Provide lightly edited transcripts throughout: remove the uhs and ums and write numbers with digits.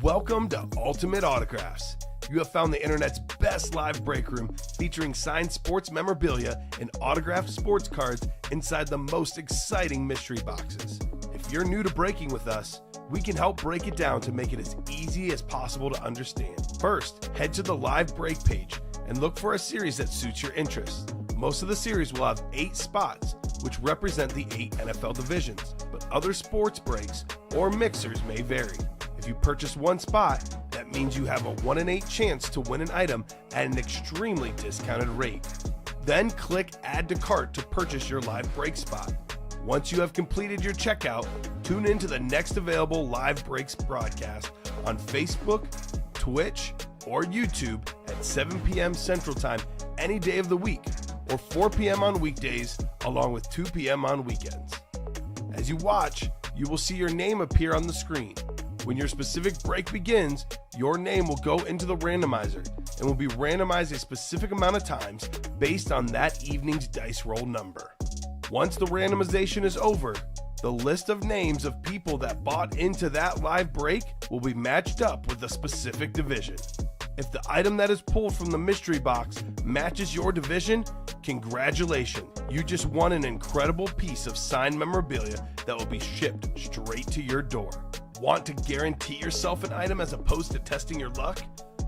Welcome to Ultimate Autographs. You have found the internet's best live break room featuring signed sports memorabilia and autographed sports cards inside the most exciting mystery boxes. If you're new to breaking with us, we can help break it down to make it as easy as possible to understand. First, head to the live break page and look for a series that suits your interests. Most of the series will have 8 spots, which represent the 8 NFL divisions, but other sports breaks or mixers may vary. If you purchase one spot, that means you have a 1 in 8 chance to win an item at an extremely discounted rate. Then click Add to Cart to purchase your live break spot. Once you have completed your checkout, tune in to the next available live breaks broadcast on Facebook, Twitch, or YouTube at 7 p.m. Central Time any day of the week, or 4 p.m. on weekdays, along with 2 p.m. on weekends. As you watch, you will see your name appear on the screen. When your specific break begins, your name will go into the randomizer and will be randomized a specific amount of times based on that evening's dice roll number. Once the randomization is over, the list of names of people that bought into that live break will be matched up with a specific division. If the item that is pulled from the mystery box matches your division, congratulations, you just won an incredible piece of signed memorabilia that will be shipped straight to your door. Want to guarantee yourself an item as opposed to testing your luck?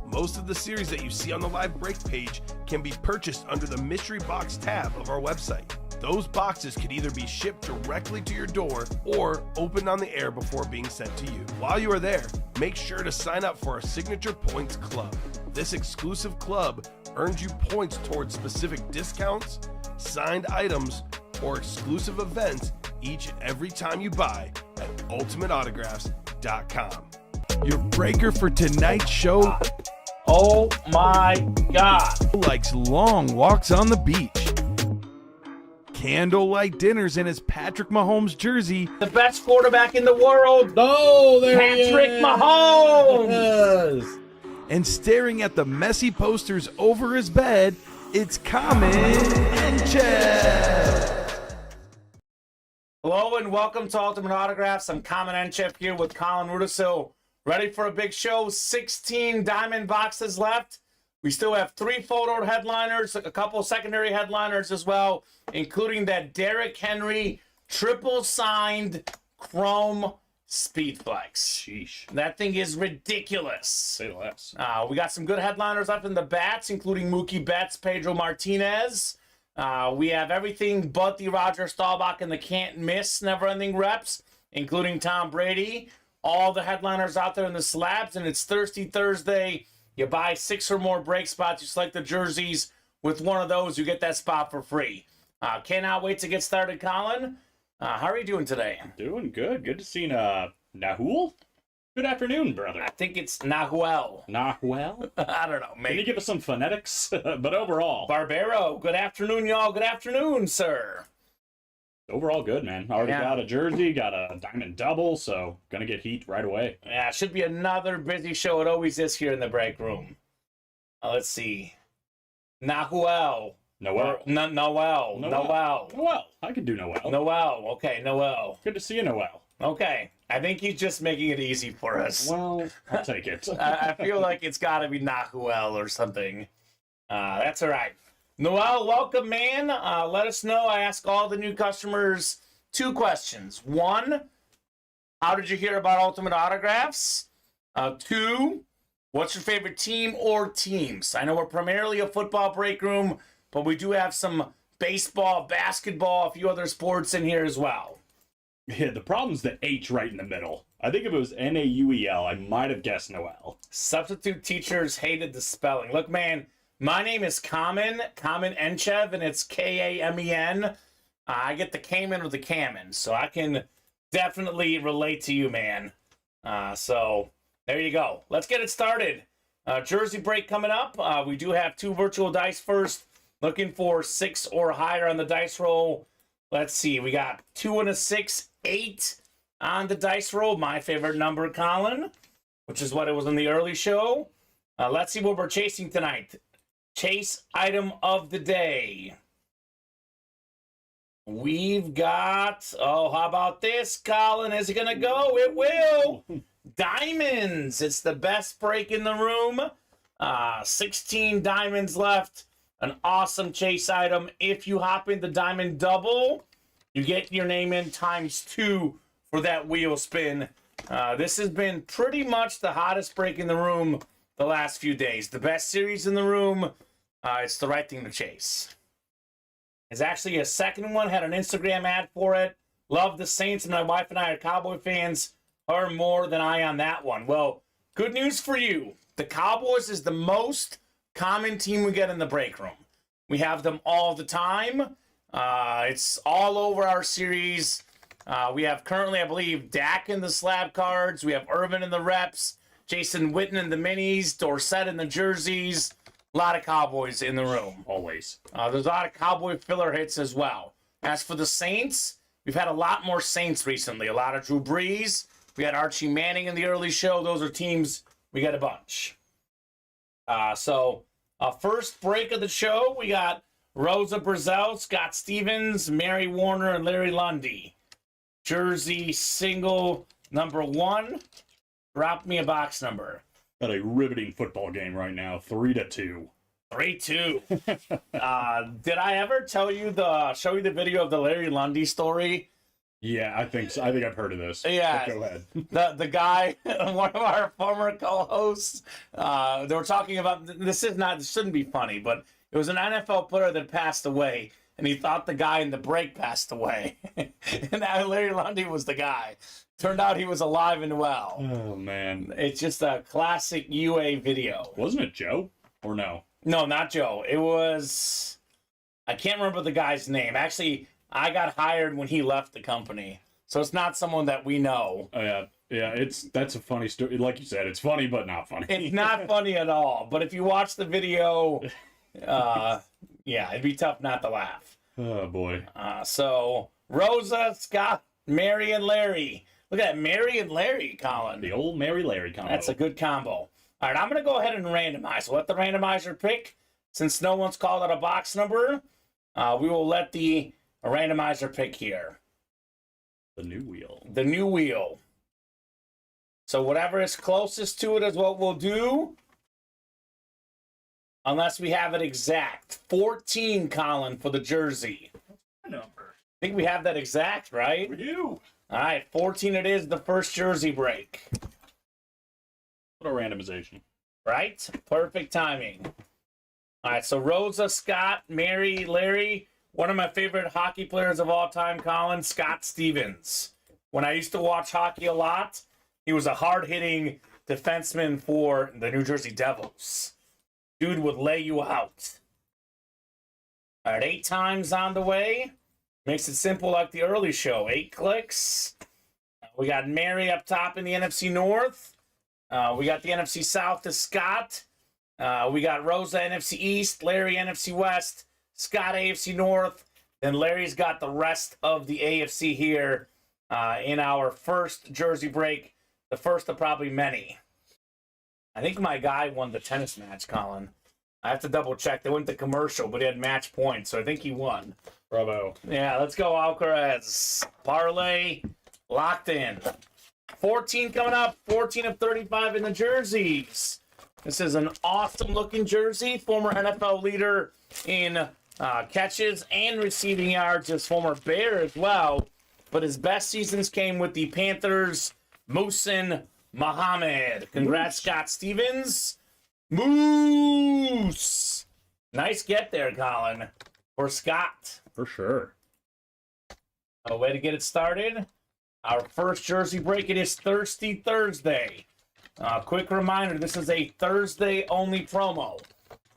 Most of the series that you see on the live break page can be purchased under the mystery box tab of our website. Those boxes could either be shipped directly to your door or opened on the air before being sent to you. While you are there, make sure to sign up for our Signature Points Club. This exclusive club earns you points towards specific discounts, signed items, or exclusive events each and every time you buy at ultimateautographs.com. Your breaker for tonight's show. Oh my God. Likes long walks on the beach, candlelight dinners in his Patrick Mahomes jersey, The best quarterback in the world. Oh, there Patrick he is. Mahomes. and staring at the messy posters over his bed, it's Kamen Entchev. Hello and welcome to Ultimate Autographs. I'm Kamen Entchev here with Colin Rudisil. Ready for a big show. 16 diamond boxes left. We still have 3 photo headliners, a couple secondary headliners as well, including that Derrick Henry triple signed chrome Speedflex. Sheesh. That thing is ridiculous. Say less. We got some good headliners left in the bats, including Mookie Betts, Pedro Martinez. We have everything but the Roger Staubach and the can't miss never-ending reps, including Tom Brady. All the headliners out there in the slabs, and it's Thirsty Thursday. You buy 6 or more break spots, you select the jerseys. With one of those, you get that spot for free. Cannot wait to get started, Colin. How are you doing today? Doing good. Good to see Nahul. Good afternoon, brother. I think it's Nahuel. Nahuel? I don't know, Can maybe. you give us some phonetics? But overall, Barbero, good afternoon, y'all. Good afternoon, sir. overall good, man. Already got a jersey, got a diamond double, so gonna get heat right away. Yeah, it should be another busy show. It always is here in the break room. Let's see. Nahuel. Noel. Noel. Noel. I could do Noel. Noel. Okay, Noel. Good to see you, Noel. Okay. I think he's just making it easy for us. Well, I'll take it. I feel like it's got to be Nahuel or something. That's all right. Noel, welcome, man. Let us know. I ask all the new customers 2 questions. 1, how did you hear about Ultimate Autographs? 2, what's your favorite team or teams? I know we're primarily a football break room, but we do have some baseball, basketball, a few other sports in here as well. Yeah, the problem's the H right in the middle. I think if it was Nauel, I might have guessed Noel. Substitute teachers hated the spelling. Look, man, my name is Kamen Entchev, and it's Kamen. I get the Kamen or the Kamen, so I can definitely relate to you, man. So there you go. Let's get it started. Jersey break coming up. We do have 2 virtual dice first. Looking for 6 or higher on the dice roll. Let's see. We got 2 and a 6, 8 on the dice roll. My favorite number, Colin, which is what it was in the early show. Let's see what we're chasing tonight. Chase item of the day. We've got, how about this, Colin? Is it going to go? It will. Diamonds. It's the best break in the room. 16 diamonds left. An awesome chase item. If you hop in the diamond double, you get your name in ×2 for that wheel spin. This has been pretty much the hottest break in the room the last few days. The best series in the room. It's the right thing to chase. There's actually a second one. Had an Instagram ad for it. Love the Saints, and my wife and I are Cowboy fans. Her more than I on that one. Well, good news for you. The Cowboys is the most common team we get in the break room. We have them all the time. It's all over our series. We have currently, I believe, Dak in the slab cards. We have Irvin in the reps. Jason Witten in the minis. Dorsett in the jerseys. A lot of Cowboys in the room. Always. There's a lot of Cowboy filler hits as well. As for the Saints, we've had a lot more Saints recently. A lot of Drew Brees. We had Archie Manning in the early show. Those are teams we got a bunch. First break of the show, we got Rosa Brazel, Scott Stevens, Mary Warner, and Larry Lundy. Jersey single number 1. Drop me a box number. Got a riveting football game right now, 3-2. 3-2. Did I ever show you the video of the Larry Lundy story? Yeah, I think so. I think I've heard of this. Yeah. But go ahead. The guy, one of our former co-hosts, they were talking about, this shouldn't be funny, but it was an NFL player that passed away, and he thought the guy in the break passed away. And now Larry Lundy was the guy. Turned out he was alive and well. Oh, man. It's just a classic UA video. Wasn't it Joe? Or no? No, not Joe. It was, I can't remember the guy's name. Actually, I got hired when he left the company. So it's not someone that we know. Oh, yeah. Yeah, that's a funny story. Like you said, it's funny, but not funny. It's not funny at all. But if you watch the video, yeah, it'd be tough not to laugh. Oh, boy. So, Rosa, Scott, Mary, and Larry. Look at that, Mary and Larry, Colin. The old Mary Larry combo. That's a good combo. All right, I'm going to go ahead and randomize. We'll let the randomizer pick. Since no one's called out a box number, we will let the randomizer pick here. The new wheel. The new wheel. So whatever is closest to it is what we'll do. Unless we have it exact. 14, Colin, for the jersey. Number. I think we have that exact, right? We do. All right, 14 it is, the first jersey break. What a randomization. Right? Perfect timing. All right, so Rosa, Scott, Mary, Larry. One of my favorite hockey players of all time, Colin, Scott Stevens. When I used to watch hockey a lot, he was a hard-hitting defenseman for the New Jersey Devils. Dude would lay you out. All right, 8 times on the way. Makes it simple like the early show. 8 clicks. We got Mary up top in the NFC North. We got the NFC South to Scott. We got Rosa NFC East, Larry NFC West, Scott AFC North. Then Larry's got the rest of the AFC here in our first jersey break. The first of probably many. I think my guy won the tennis match, Colin. I have to double check. They went to commercial, but he had match points, so I think he won. Bravo. Yeah, let's go, Alcaraz. Parlay locked in. 14 coming up. 14 of 35 in the jerseys. This is an awesome-looking jersey. Former NFL leader in catches and receiving yards. His former Bear as well. But his best seasons came with the Panthers. Muhsin Muhammad. Congrats, Scott Stevens. Moose. Nice get there, Colin. For Scott. For sure. A way to get it started. Our first jersey break, it is Thirsty Thursday. Quick reminder, this is a Thursday-only promo.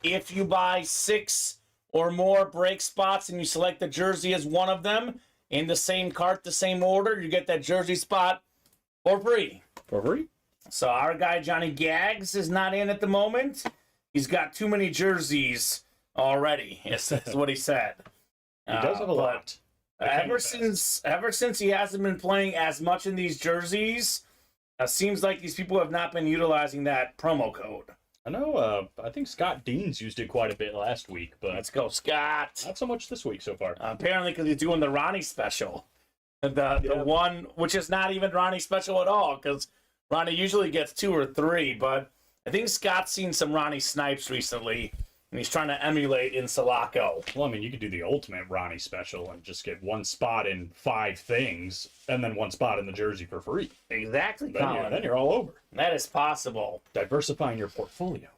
If you buy 6 or more break spots and you select the jersey as one of them, in the same cart, the same order, you get that jersey spot for free. For free? So our guy, Johnny Gags, is not in at the moment. He's got too many jerseys already, is what he said. He does have a lot. Ever since he hasn't been playing as much in these jerseys, seems like these people have not been utilizing that promo code. I know, I think Scott Deans used it quite a bit last week, but Let's go, Scott. not so much this week so far. Apparently because he's doing the Ronnie special. The one, which is not even Ronnie special at all, because Ronnie usually gets 2 or 3, but I think Scott's seen some Ronnie Snipes recently, and he's trying to emulate in Sulaco. Well, I mean, you could do the ultimate Ronnie special and just get 1 spot in 5 things, and then 1 spot in the jersey for free. Exactly, Then Colin. you're all over. That is possible. Diversifying your portfolio.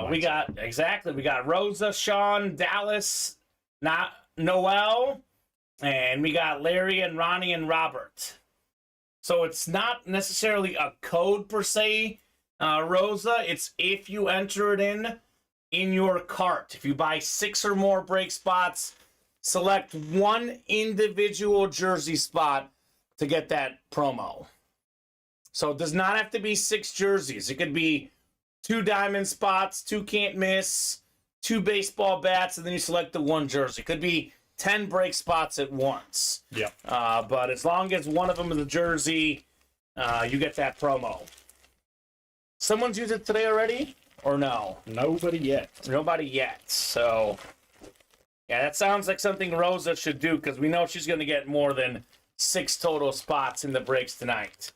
We got Rosa, Sean, Dallas, Noel, and we got Larry and Ronnie and Robert. So it's not necessarily a code per se, Rosa. It's if you enter it in your cart. If you buy 6 or more break spots, select 1 individual jersey spot to get that promo. So it does not have to be 6 jerseys. It could be 2 diamond spots, 2 can't miss, 2 baseball bats, and then you select the 1 jersey. It could be 10 break spots at once. Yep. But as long as one of them is a jersey, you get that promo. Someone's used it today already? Or no? Nobody yet. Nobody yet. So, yeah, that sounds like something Rosa should do because we know she's going to get more than 6 total spots in the breaks tonight.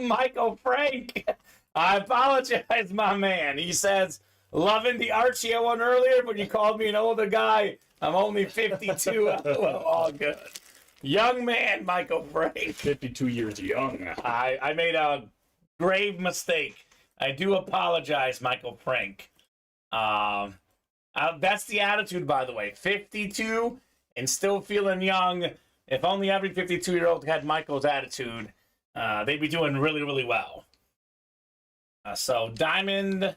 Michael Frank. I apologize, my man. He says, loving the Archie I won earlier, but you called me an older guy. I'm only 52. Well, all good. Young man, Michael Frank. 52 years young. I made a grave mistake. I do apologize, Michael Frank. That's the attitude, by the way. 52 and still feeling young. If only every 52-year-old had Michael's attitude, they'd be doing really, really well. So, Diamond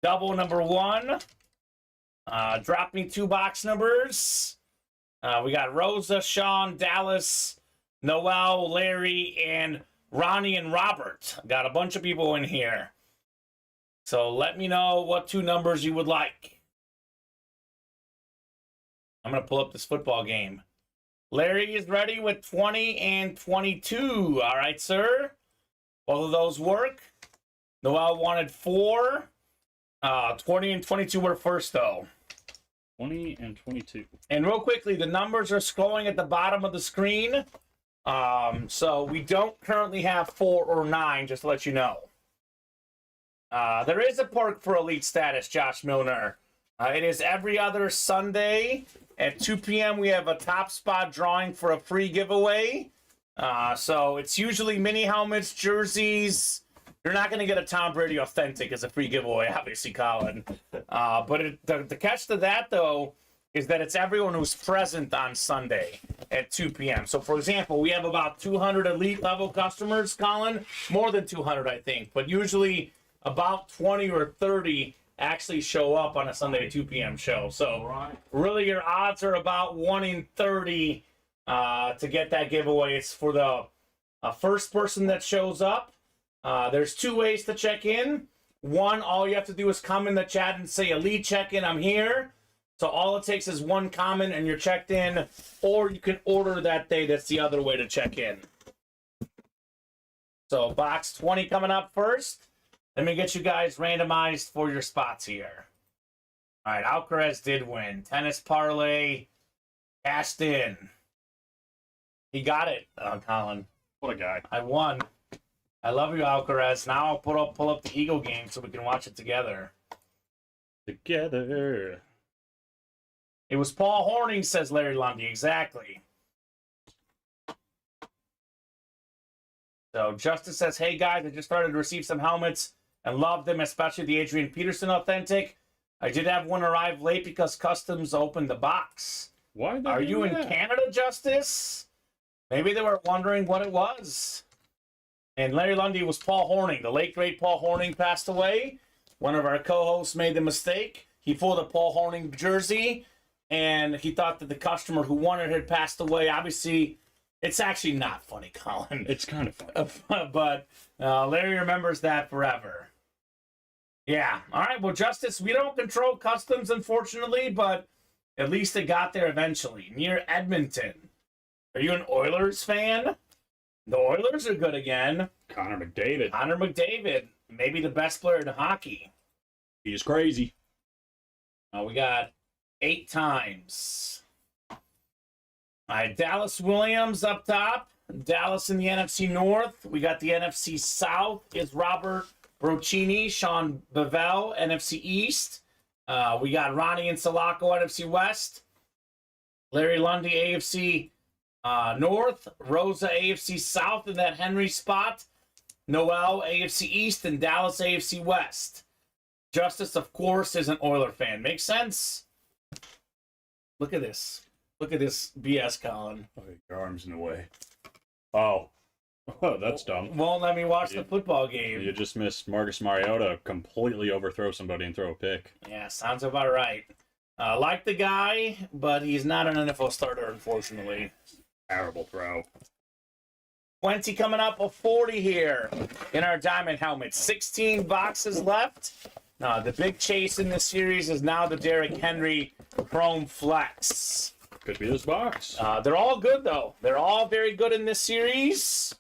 double number 1. Drop me 2 box numbers. We got Rosa, Sean, Dallas, Noel, Larry, and Ronnie and Robert. Got a bunch of people in here. So let me know what 2 numbers you would like. I'm going to pull up this football game. Larry is ready with 20 and 22. All right, sir. Both of those work. Noel wanted 4. 20 and 22 were first, though. 20 and 22. And real quickly, the numbers are scrolling at the bottom of the screen. So we don't currently have 4 or 9, just to let you know. There is a perk for elite status, Josh Milner. It is every other Sunday at 2 p.m. We have a top spot drawing for a free giveaway. So it's usually mini helmets, jerseys. You're not going to get a Tom Brady Authentic as a free giveaway, obviously, Colin. But the catch to that, though, is that it's everyone who's present on Sunday at 2 p.m. So, for example, we have about 200 elite level customers, Colin. More than 200, I think. But usually about 20 or 30 actually show up on a Sunday 2 p.m. show. So, really, your odds are about 1 in 30 to get that giveaway. It's for the first person that shows up. There's 2 ways to check in. 1, all you have to do is come in the chat and say, Elite check-in, I'm here. So all it takes is 1 comment and you're checked in. Or you can order that day. That's the other way to check in. So box 20 coming up first. Let me get you guys randomized for your spots here. All right, Alcaraz did win. Tennis parlay cashed in. He got it, Colin. What a guy. I won. I love you, Alcaraz. Now I'll pull up the Eagle game so we can watch it together. Together. It was Paul Horning, says Larry Lundy. Exactly. So Justice says, hey, guys, I just started to receive some helmets and love them, especially the Adrian Peterson Authentic. I did have one arrive late because Customs opened the box. Why are you in Canada, Justice? Maybe they were wondering what it was. And Larry Lundy was Paul Horning. The late, great Paul Horning passed away. One of our co-hosts made the mistake. He pulled a Paul Horning jersey, and he thought that the customer who won it had passed away. Obviously, it's actually not funny, Colin. It's kind of funny. But Larry remembers that forever. Yeah. All right. Well, Justice, we don't control Customs, unfortunately, but at least it got there eventually. Near Edmonton. Are you an Oilers fan? The Oilers are good again. Connor McDavid. Maybe the best player in hockey. He's crazy. We got 8 times. All right, Dallas Williams up top. Dallas in the NFC North. We got the NFC South is Robert Broccini, Sean Bevell, NFC East. We got Ronnie and Sulaco, NFC West. Larry Lundy, AFC North. Rosa, AFC South in that Henry spot. Noel, AFC East, and Dallas, AFC West. Justice, of course, is an Oiler fan. Makes sense? Look at this. Look at this BS, Colin. Oh, your arm's in the way. Oh. Oh, that's dumb. Won't let me watch the football game. You just missed Marcus Mariota completely overthrow somebody and throw a pick. Yeah, sounds about right. Like the guy, but he's not an NFL starter, unfortunately. Terrible throw. 20 coming up, a 40 here in our diamond helmet. 16 boxes left. The big chase in this series is now the Derrick Henry Chrome Flex. Could be this box. They're all good, though. They're all very good in this series.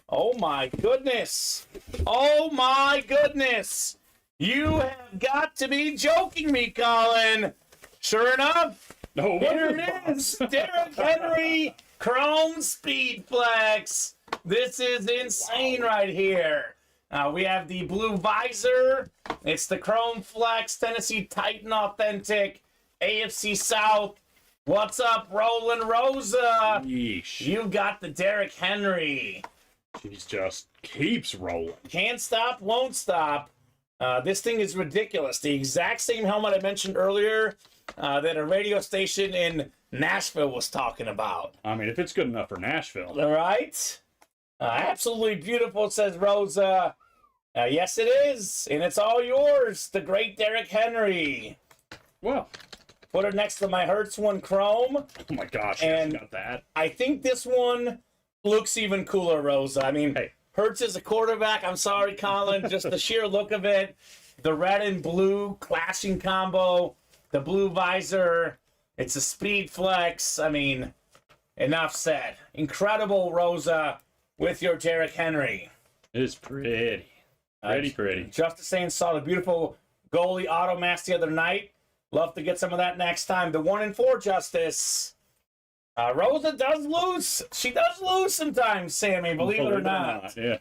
Oh, my goodness. Oh, my goodness. You have got to be joking me, Colin. Sure enough, No, here it is. Derrick Henry Chrome Speed Flex. This is insane right here. We have the blue visor. It's the Chrome Flex Tennessee Titan Authentic AFC South. What's up, Roland Rosa? Yeesh. You got the Derrick Henry. He's just keeps rolling. Can't stop, won't stop. This thing is ridiculous. The exact same helmet I mentioned earlier that a radio station in Nashville was talking about. I mean, if it's good enough for Nashville. All right. Absolutely beautiful, says Rosa. Yes, it is. And it's all yours. The great Derrick Henry. Well, Put it next to my Hertz one Chrome. oh my gosh, And- you got that. I think this one looks even cooler, Rosa. I mean, Hey. Hertz is a quarterback. I'm sorry, Colin. Just the sheer look of it. The red and blue clashing combo. The blue visor. It's a speed flex. I mean, enough said. Incredible, Rosa, with your Derrick Henry. It is pretty. Pretty. Justice saying saw the beautiful goalie auto mask the other night. Love to get some of that next time. The 1-4 Justice. Rosa does lose. She does lose sometimes, Sammy, believe it or not. Yeah.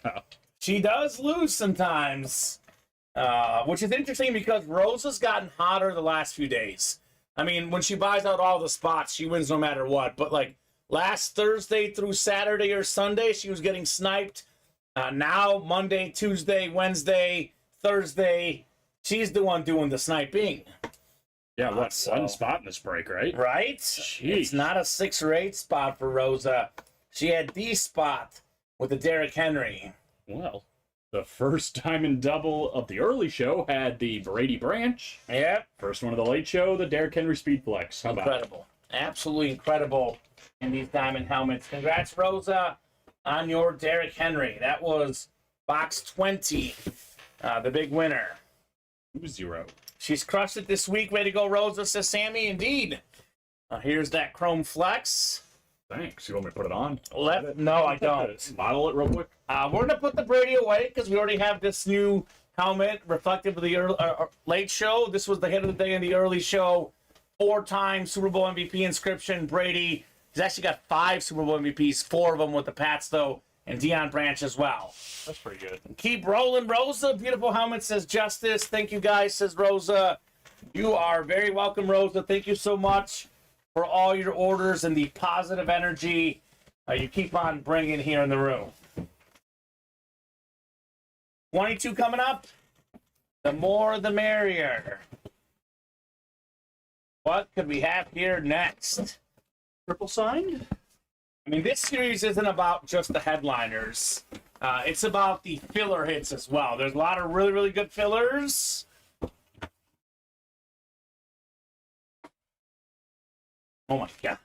She does lose sometimes. Which is interesting because Rosa's gotten hotter the last few days. I mean, when she buys out all the spots, she wins no matter what. But like last Thursday through Saturday or Sunday, she was getting sniped. Now, Monday, Tuesday, Wednesday, Thursday, she's the one doing the sniping. Yeah, what? So- One spot in this break, right? Right? Jeez. It's not a 6 or 8 spot for Rosa. She had the spot with the Derrick Henry. Well, the first diamond double of the early show had the Brady Branch. Yep. First one of the late show, the Derrick Henry Speed Flex. How about it? Incredible. Absolutely incredible in these diamond helmets. Congrats, Rosa, on your Derrick Henry. That was box 20, the big winner. 2-0. She's crushed it this week. Way to go, Rosa, says Sammy. Indeed. Here's that Chrome Flex. Thanks. You want me to put it on? No, I don't. Model it real quick. We're going to put the Brady away because we already have this new helmet reflective of the late show. This was the hit of the day in the early show. 4-time Super Bowl MVP inscription, Brady. He's actually got 5 Super Bowl MVPs, 4 of them with the Pats, though, and Deion Branch as well. That's pretty good. Keep rolling, Rosa. Beautiful helmet, says Justice. Thank you, guys, says Rosa. You are very welcome, Rosa. Thank you so much for all your orders and the positive energy you keep on bringing here in the room. 22 coming up. The more, the merrier. What could we have here next? Triple signed? I mean, this series isn't about just the headliners. It's about the filler hits as well. There's a lot of really, really good fillers. Oh, my God.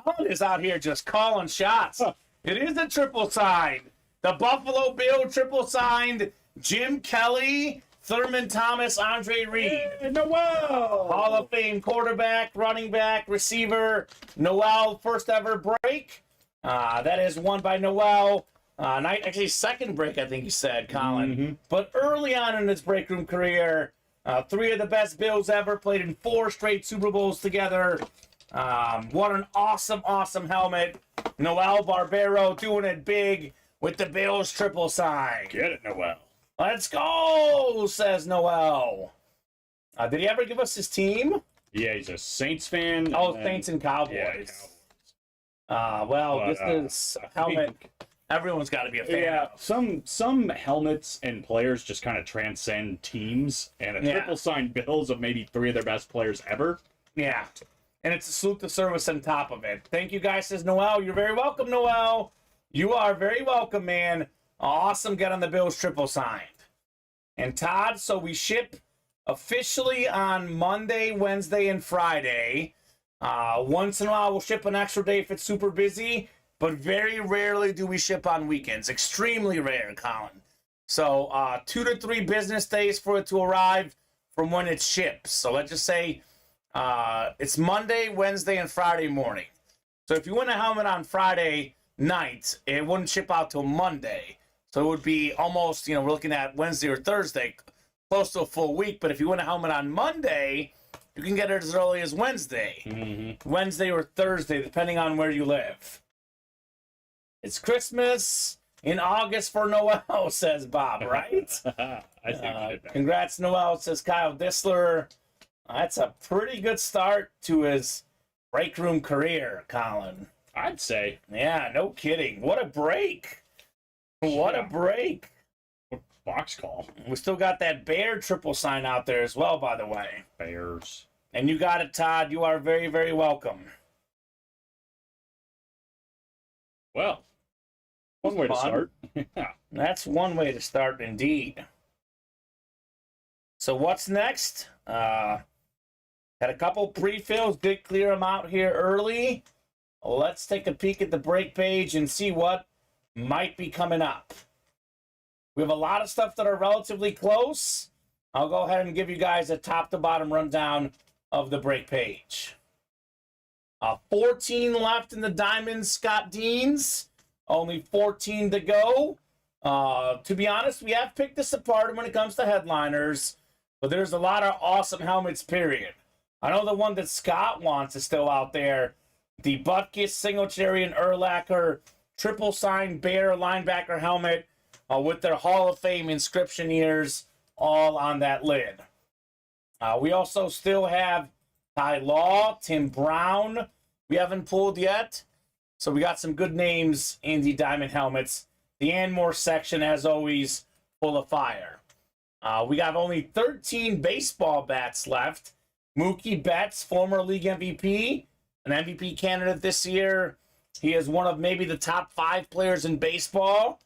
Colin is out here just calling shots. It is a triple signed. The Buffalo Bill triple signed. Jim Kelly, Thurman Thomas, Andre Reed. Hey, Noel! Hall of Fame quarterback, running back, receiver. Noel, first ever break. That is won by Noel. Actually, second break, I think he said, Colin. Mhm. But early on in his break room career, 3 of the best Bills ever, played in 4 straight Super Bowls together. What an awesome, awesome helmet. Noel Barbero doing it big with the Bills triple sign. Get it, Noel. Let's go, says Noel. Did he ever give us his team? Yeah, he's a Saints fan. Oh, Saints and Cowboys. Yeah, Cowboys. This is a helmet. Everyone's got to be a fan. Yeah, of. some helmets and players just kind of transcend teams, and a triple sign Bills of maybe 3 of their best players ever. Yeah, and it's a salute to service on top of it. Thank you, guys, says Noel. You're very welcome, Noel. You are very welcome, man. Awesome, get on the Bills triple signed. And Todd, so we ship officially on Monday, Wednesday, and Friday. Once in a while, we'll ship an extra day if it's super busy, but very rarely do we ship on weekends. Extremely rare, Colin. So 2 to 3 business days for it to arrive from when it ships. So let's just say it's Monday, Wednesday, and Friday morning. So if you win a helmet on Friday night, it wouldn't ship out till Monday. So it would be almost, we're looking at Wednesday or Thursday, close to a full week. But if you win a helmet on Monday, you can get it as early as Wednesday. Mm-hmm. Wednesday or Thursday, depending on where you live. It's Christmas in August for Noel, says Bob, right? I think congrats, Noel, says Kyle Dissler. That's a pretty good start to his break room career, Colin. I'd say. Yeah, no kidding. What a break. What a break. Box call. We still got that Bear triple sign out there as well, by the way. Bears. And you got it, Todd. You are very, very welcome. Well, one way to start. Yeah. That's one way to start, indeed. So what's next? Had a couple pre-fills. Did clear them out here early. Let's take a peek at the break page and see what might be coming up. We have a lot of stuff that are relatively close. I'll go ahead and give you guys a top-to-bottom rundown of the break page. 14 left in the Diamond Scott Deans. Only 14 to go. To be honest, we have picked this apart when it comes to headliners, but there's a lot of awesome helmets, period. I know the one that Scott wants is still out there. The Butkus, Singletary, and Urlacher triple sign Bear linebacker helmet with their Hall of Fame inscription ears all on that lid. We also still have Ty Law, Tim Brown. We haven't pulled yet. So we got some good names in the Diamond helmets. The Anmore section, as always, full of fire. We got only 13 baseball bats left. Mookie Betts, former league MVP, an MVP candidate this year. He is one of maybe the top 5 players in baseball.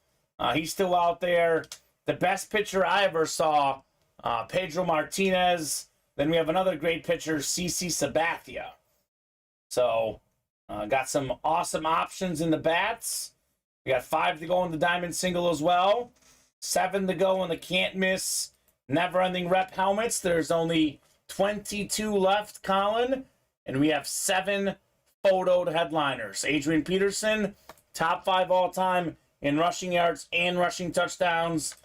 He's still out there. The best pitcher I ever saw, Pedro Martinez. Then we have another great pitcher, CC Sabathia. So, got some awesome options in the bats. We got 5 to go in the Diamond single as well. 7 to go in the can't miss, never-ending rep helmets. There's only 22 left, Colin. And we have 7 photoed headliners. Adrian Peterson, top 5 all-time in rushing yards and rushing touchdowns.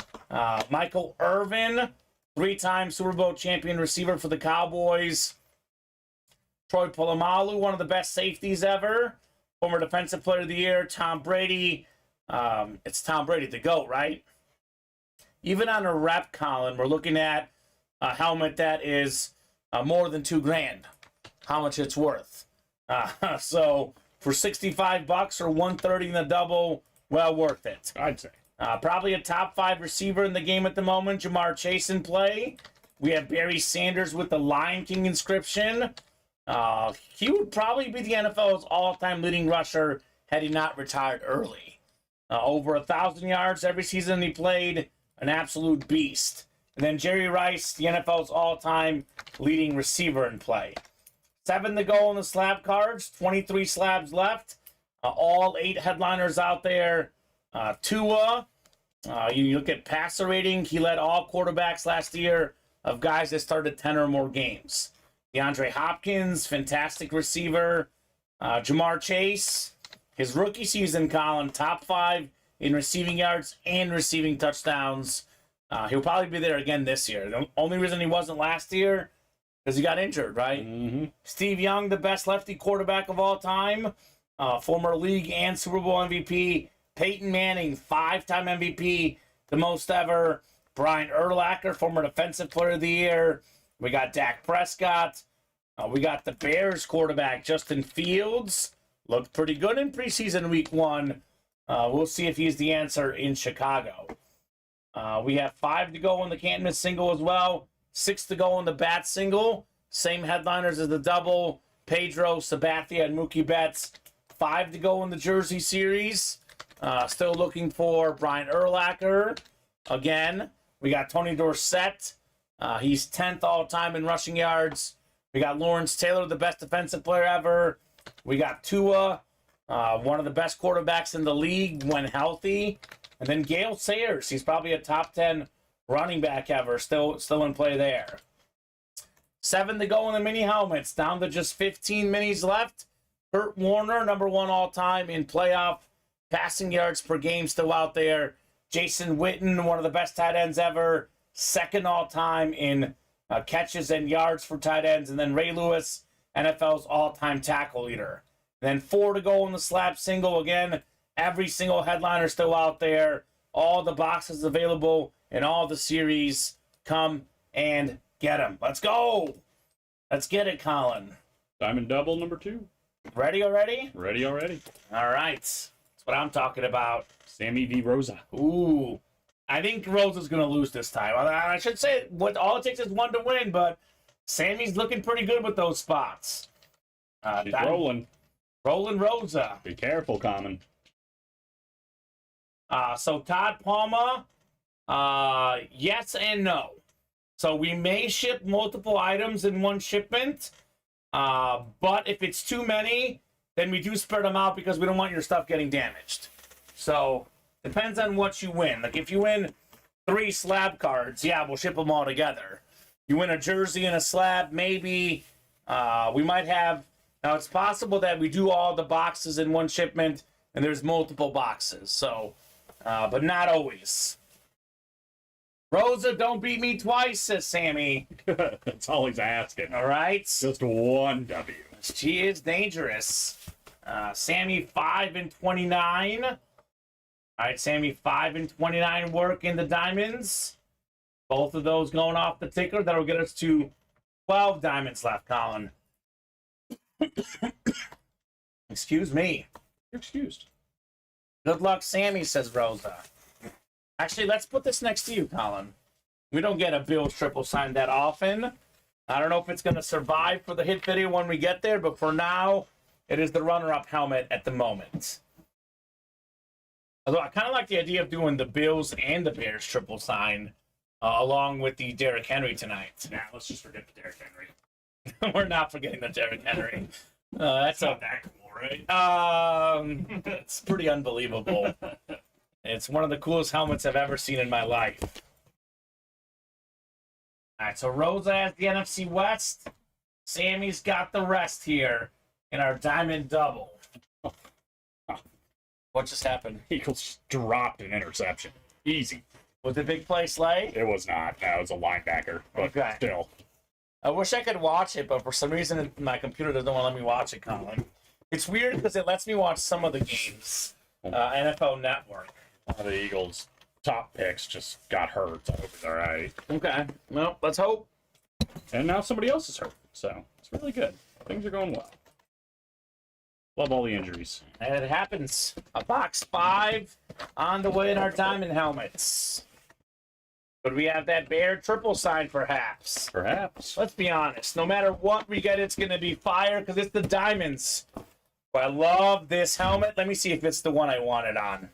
Michael Irvin, 3-time Super Bowl champion receiver for the Cowboys. Troy Polamalu, one of the best safeties ever. Former Defensive Player of the Year. Tom Brady. It's Tom Brady, the GOAT, right? Even on a rep, Colin, we're looking at a helmet that is more than $2,000. How much it's worth. So for $65 or $130 in the double, well worth it. I'd say. Probably a top 5 receiver in the game at the moment. Jamar Chase in play. We have Barry Sanders with the Lion King inscription. He would probably be the NFL's all-time leading rusher had he not retired early. Over 1,000 yards every season he played. An absolute beast. And then Jerry Rice, the NFL's all-time leading receiver in play. 7 to go on the slab cards. 23 slabs left. All 8 headliners out there. Tua, you look at passer rating. He led all quarterbacks last year of guys that started 10 or more games. DeAndre Hopkins, fantastic receiver. Jamar Chase, his rookie season, Colin, top 5 in receiving yards and receiving touchdowns. He'll probably be there again this year. The only reason he wasn't last year because he got injured, right? Mm-hmm. Steve Young, the best lefty quarterback of all time. former league and Super Bowl MVP. Peyton Manning, 5-time MVP, the most ever. Brian Urlacher, former Defensive Player of the Year. We got Dak Prescott. We got the Bears quarterback, Justin Fields. Looked pretty good in preseason week 1. We'll see if he's the answer in Chicago. We have 5 to go on the can't miss single as well. 6 to go on the bat single. Same headliners as the double. Pedro, Sabathia, and Mookie Betts. 5 to go in the Jersey series. Still looking for Brian Urlacher. Again, we got Tony Dorsett. He's 10th all-time in rushing yards. We got Lawrence Taylor, the best defensive player ever. We got Tua, one of the best quarterbacks in the league when healthy. And then Gale Sayers. He's probably a top 10 running back ever. Still in play there. 7 to go in the mini helmets. Down to just 15 minis left. Kurt Warner, number 1 all-time in playoff passing yards per game, still out there. Jason Witten, one of the best tight ends ever. 2nd all-time in catches and yards for tight ends. And then Ray Lewis, NFL's all-time tackle leader. And then 4 to go in the slab single. Again, every single headliner still out there. All the boxes available in all the series. Come and get them. Let's go. Let's get it, Colin. Diamond double number 2. Ready already? Ready already. All right. That's what I'm talking about. Sammy v. Rosa. Ooh. I think Rosa's going to lose this time. I should say all it takes is 1 to win, but Sammy's looking pretty good with those spots. She's rolling. Rolling Rosa. Be careful, Kamen. So Todd Palma, yes and no. So we may ship multiple items in one shipment, but if it's too many, then we do spread them out because we don't want your stuff getting damaged. So depends on what you win. Like if you win 3 slab cards, yeah, we'll ship them all together. You win a jersey and a slab, maybe we might have. Now it's possible that we do all the boxes in one shipment and there's multiple boxes. So, but not always. Rosa, don't beat me twice, says Sammy. That's all he's asking. All right. Just 1 W. She is dangerous. Sammy 5 and 29. All right, Sammy 5 and 29 work in the diamonds. Both of those going off the ticker. That'll get us to 12 diamonds left, Colin. Excuse me. You're excused. Good luck, Sammy, says Rosa. Actually, let's put this next to you, Colin. We don't get a Bills triple sign that often. I don't know if it's going to survive for the hit video when we get there, but for now, it is the runner-up helmet at the moment. Although I kind of like the idea of doing the Bills and the Bears triple sign along with the Derrick Henry tonight. Nah, let's just forget the Derrick Henry. We're not forgetting the Derrick Henry. That's Not that cool, right? It's pretty unbelievable. It's one of the coolest helmets I've ever seen in my life. All right, so Rosa has the NFC West. Sammy's got the rest here in our diamond double. What just happened? Eagles dropped an interception. Easy. Was the big play Slay? It was not. That was a linebacker. But Okay. still. I wish I could watch it, but for some reason my computer doesn't want to let me watch it, Colin. It's weird because it lets me watch some of the games. NFL Network. One of the Eagles' top picks just got hurt. I hope he's all right. Okay. Well, let's hope. And now somebody else is hurt. So it's really good. Things are going well. Love all the injuries. And it happens. A box 5 on the way in our diamond helmets. Could we have that Bear triple sign, perhaps? Perhaps. Let's be honest. No matter what we get, it's going to be fire because it's the diamonds. But I love this helmet. Let me see if it's the one I wanted on.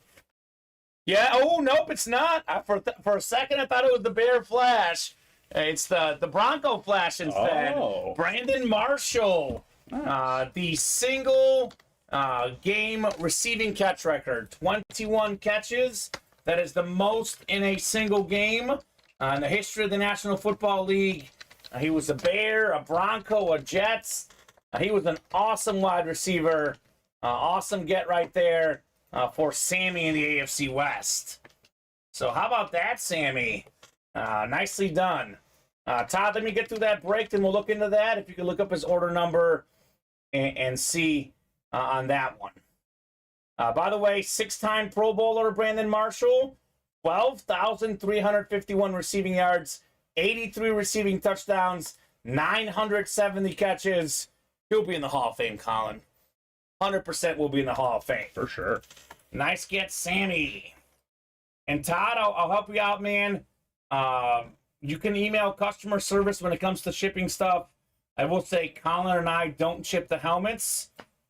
Yeah. Oh, nope, it's not. For a second, I thought it was the Bear Flash. It's the Bronco Flash instead. Oh. Brandon Marshall. Nice. The single game receiving catch record. 21 catches. That is the most in a single game in the history of the National Football League. He was a Bear, a Bronco, a Jets. He was an awesome wide receiver. Awesome get right there for Sammy in the AFC West. So how about that, Sammy? Nicely done. Todd, let me get through that break, then we'll look into that. If you could look up his order number and see on that one. By the way, 6-time Pro Bowler Brandon Marshall, 12,351 receiving yards, 83 receiving touchdowns, 970 catches. He'll be in the Hall of Fame, Colin. 100% will be in the Hall of Fame. For sure. Nice get, Sammy. And Todd, I'll help you out, man. You can email customer service when it comes to shipping stuff. I will say Colin and I don't ship the helmets.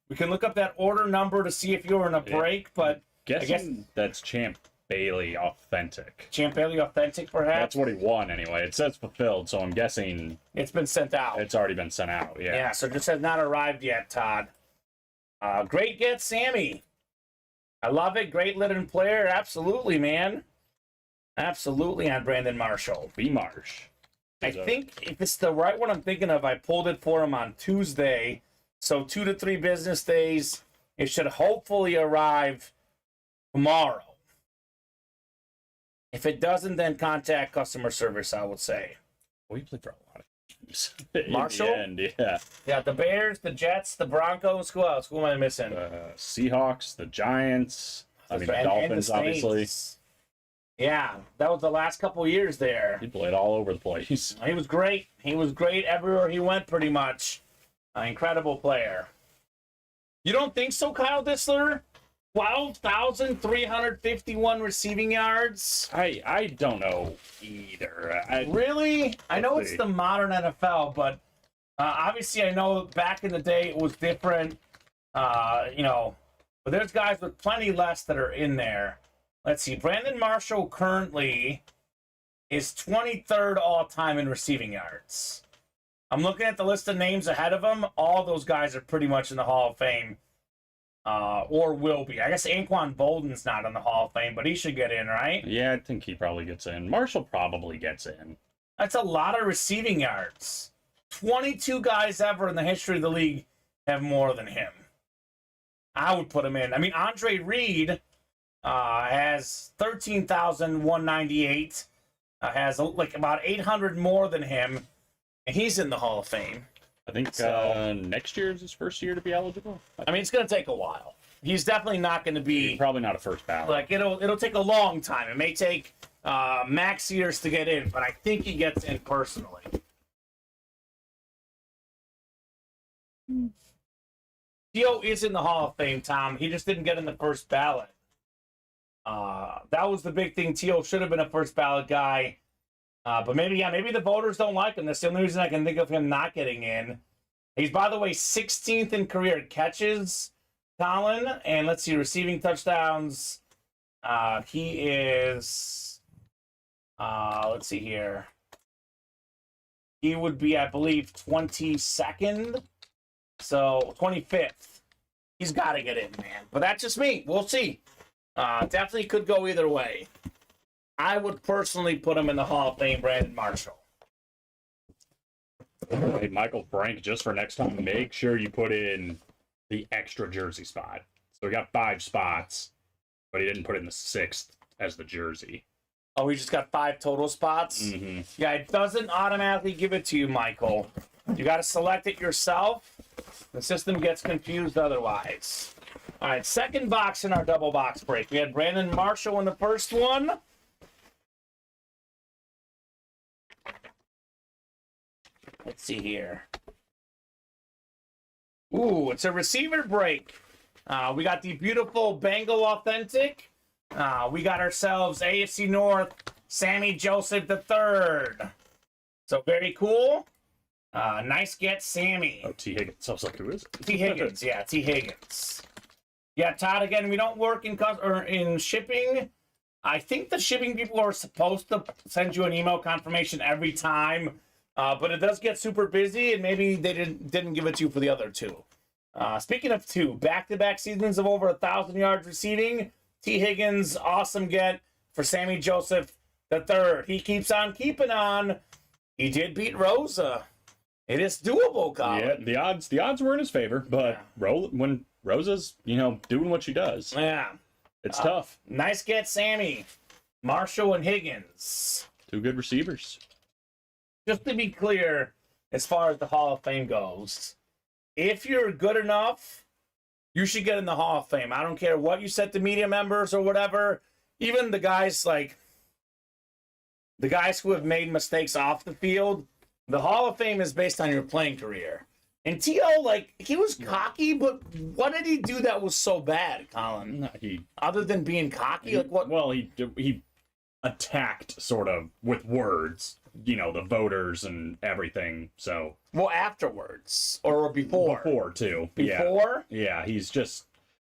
We can look up that order number to see if you're in a break, but Guessing I guess that's Champ Bailey Authentic. Champ Bailey Authentic, perhaps? That's what he won anyway. It says fulfilled, so I'm guessing It's been sent out. it's already been sent out. Yeah. Yeah, so just has not arrived yet, Todd. Great get, Sammy. I love it. Great Lytton player. Absolutely, man. Absolutely on Brandon Marshall. B Marsh. I think if it's the right one I'm thinking of, I pulled it for him on Tuesday. So 2 to 3 business days. It should hopefully arrive tomorrow. If it doesn't, then contact customer service, I would say. Well, he played for a lot of teams. In Marshall? the end, yeah. Yeah, the Bears, the Jets, the Broncos. Who else? Who am I missing? Seahawks, the Giants. I mean, the And Dolphins, the obviously. Saints. Yeah, that was the last couple years there. He played all over the place. He was great. He was great everywhere he went, pretty much. An incredible player. You don't think so, Kyle Dissler? 12,351 receiving yards. I don't know either. Really? I know Let's it's see. the modern NFL, but obviously I know back in the day it was different. But there's guys with plenty less that are in there. Let's see. Brandon Marshall currently is 23rd all-time in receiving yards. I'm looking at the list of names ahead of him. All those guys are pretty much in the Hall of Fame. Or will be. I guess Anquan Bolden's not in the Hall of Fame, but he should get in, right? Yeah, I think he probably gets in. Marshall probably gets in. That's a lot of receiving yards. 22 guys ever in the history of the league have more than him. I would put him in. I mean, Andre Reed has 13,198. Has like about 800 more than him, and he's in the Hall of Fame. I think So- next year is his first year to be eligible. I mean, it's going to take a while. He's definitely not going to be Probably not a first ballot. like it'll take a long time. It may take max years to get in, but I think he gets in personally. Theo is in the Hall of Fame, Tom. He just didn't get in the first ballot. That was the big thing. Theo should have been a first ballot guy. But maybe the voters don't like him. That's the only reason I can think of him not getting in. He's, by the way, 16th in career catches, Colin. And let's see, receiving touchdowns. He is, let's see here. He would be, I believe, 22nd. So, 25th. He's got to get in, man. But that's just me. We'll see. Definitely could go either way. I would personally put him in the Hall of Fame, Brandon Marshall. Hey, Michael Frank, just for next time, make sure you put in the extra jersey spot. So we got 5 spots, but he didn't put in the 6th as the jersey. Oh, we just got 5 total spots? Mm-hmm. Yeah, it doesn't automatically give it to you, Michael. You got to select it yourself. The system gets confused otherwise. All right, second box in our double box break. We had Brandon Marshall in the first one. Let's see here. Ooh, it's a receiver break. We got the beautiful Bengal Authentic. We got ourselves AFC North, Sammy Joseph III. So very cool. Nice get, Sammy. Oh, T. Higgins. I was like, who is it? T. Higgins, yeah, T. Higgins. Yeah, Todd, again, we don't work in shipping. I think the shipping people are supposed to send you an email confirmation every time, but it does get super busy, and maybe they didn't give it to you for the other 2. Speaking of 2, back-to-back seasons of over 1,000 yards receiving. T. Higgins, awesome get for Sammy Joseph III. He keeps on keeping on. He did beat Rosa. It is doable, Colin. Yeah, the odds were in his favor, but when Rosa's, doing what she does, Yeah. it's tough. Nice get, Sammy. Marshall and Higgins. 2 good receivers. Just to be clear, as far as the Hall of Fame goes, if you're good enough you should get in the Hall of Fame. I don't care what you said to media members or whatever. Even the guys who have made mistakes off the field, the Hall of Fame is based on your playing career. And T.O., like, he was cocky, but what did he do that was so bad, Colin? No, Other than being cocky? Like what? Well, he attacked sort of with words, the voters and everything. So Well, afterwards. Or before. before too. Before? Yeah, he's just.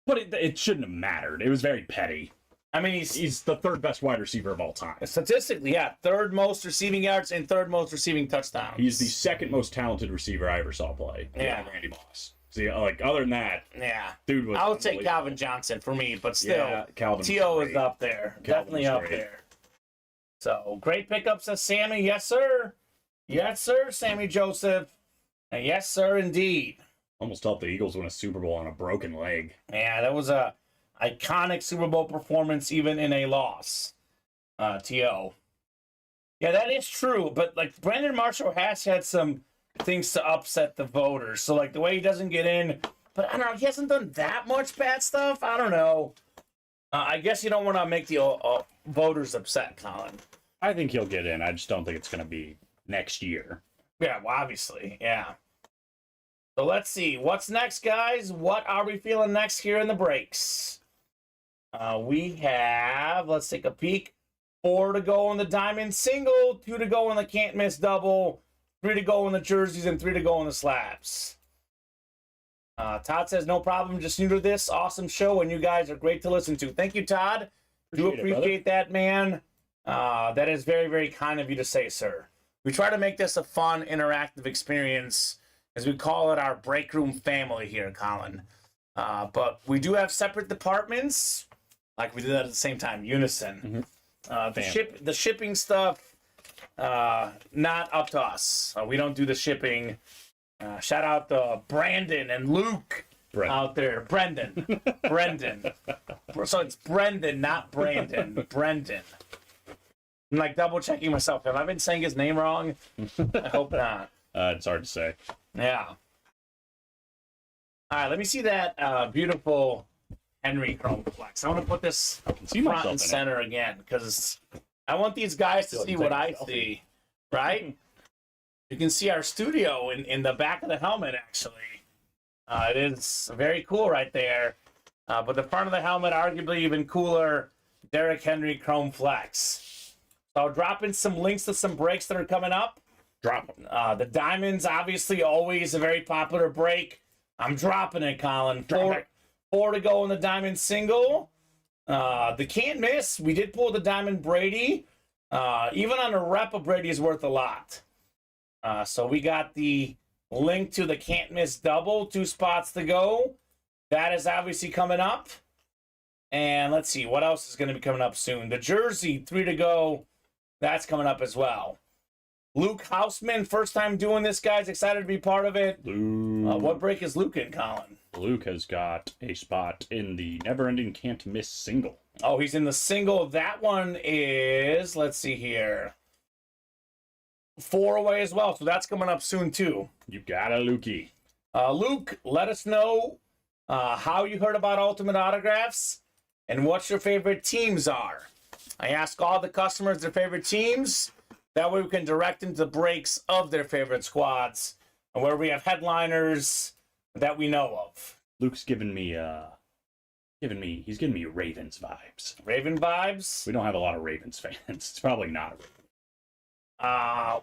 But it shouldn't have mattered. It was very petty. I mean, He's the third best wide receiver of all time. statistically, yeah, third most receiving yards and third most receiving touchdowns. He's the second most talented receiver I ever saw play. Yeah. Randy Moss. See, like, other than that, Yeah. dude was. I would say unbelievable. Calvin Johnson for me, but still, Yeah, Calvin was T.O. is great. up there. Calvin Definitely was up great. there. So, great pickup, says Sammy. Yes, sir. Yes, sir, Sammy Joseph. And yes, sir, indeed. Almost helped the Eagles win a Super Bowl on a broken leg. Yeah, that was a iconic Super Bowl performance, even in a loss. T.O. Yeah, that is true. But, like, Brandon Marshall has had some things to upset the voters. So, like, the way he doesn't get in. But, I don't know, he hasn't done that much bad stuff. I don't know. I guess you don't want to make the voters upset, Colin. I think he'll get in. I just don't think it's going to be next year. Yeah, well, obviously, yeah. So let's see. What's next, guys? What are we feeling next here in the breaks? We have, let's take a peek. 4 to go on the diamond single, 2 to go on the can't miss double, 3 to go on the jerseys, and 3 to go on the slabs. Todd says, no problem, just new to this. Awesome show, and you guys are great to listen to. Thank you, Todd. Do appreciate that, man. That is very, very kind of you to say, sir. We try to make this a fun, interactive experience, as we call it our break room family here, Colin. But we do have separate departments, like we did that at the same time, unison. The shipping stuff, not up to us. We don't do the shipping. Shout out to Brandon and Luke out there. Brendan. So it's Brendan, not Brandon. Brendan. I'm like double checking myself. Have I been saying his name wrong? I hope not. It's hard to say. Yeah. All right, let me see that beautiful Henry Chrome Flex. I want to put this see front myself and in it. center again because I want these guys to Feel like see what I taking a selfie. see, right? You can see our studio in the back of the helmet, actually. It is very cool right there. But the front of the helmet, arguably even cooler, Derrick Henry Chrome Flex. So I'll drop in some links to some breaks that are coming up. Drop him. The Diamonds, obviously, always a very popular break. I'm dropping it, Colin. Four to go on the Diamond single. The can't miss. We did pull the Diamond Brady. Even on a rep of Brady is worth a lot. So we got the link to the can't miss double. 2 spots to go. That is obviously coming up. And let's see, what else is going to be coming up soon? The jersey, 3 to go. That's coming up as well. Luke Hausman, first time doing this, guys. Excited to be part of it. Luke. What break is Luke in, Colin? Luke has got a spot in the never-ending can't miss single. Oh, he's in the single. That one is, let's see here, 4 away as well. So that's coming up soon, too. You got a Lukey. Luke, let us know how you heard about Ultimate Autographs and what your favorite teams are. I ask all the customers their favorite teams. That way we can direct them to breaks of their favorite squads and where we have headliners that we know of. Luke's giving me Ravens vibes. Raven vibes. We don't have a lot of Ravens fans. It's probably not a Raven.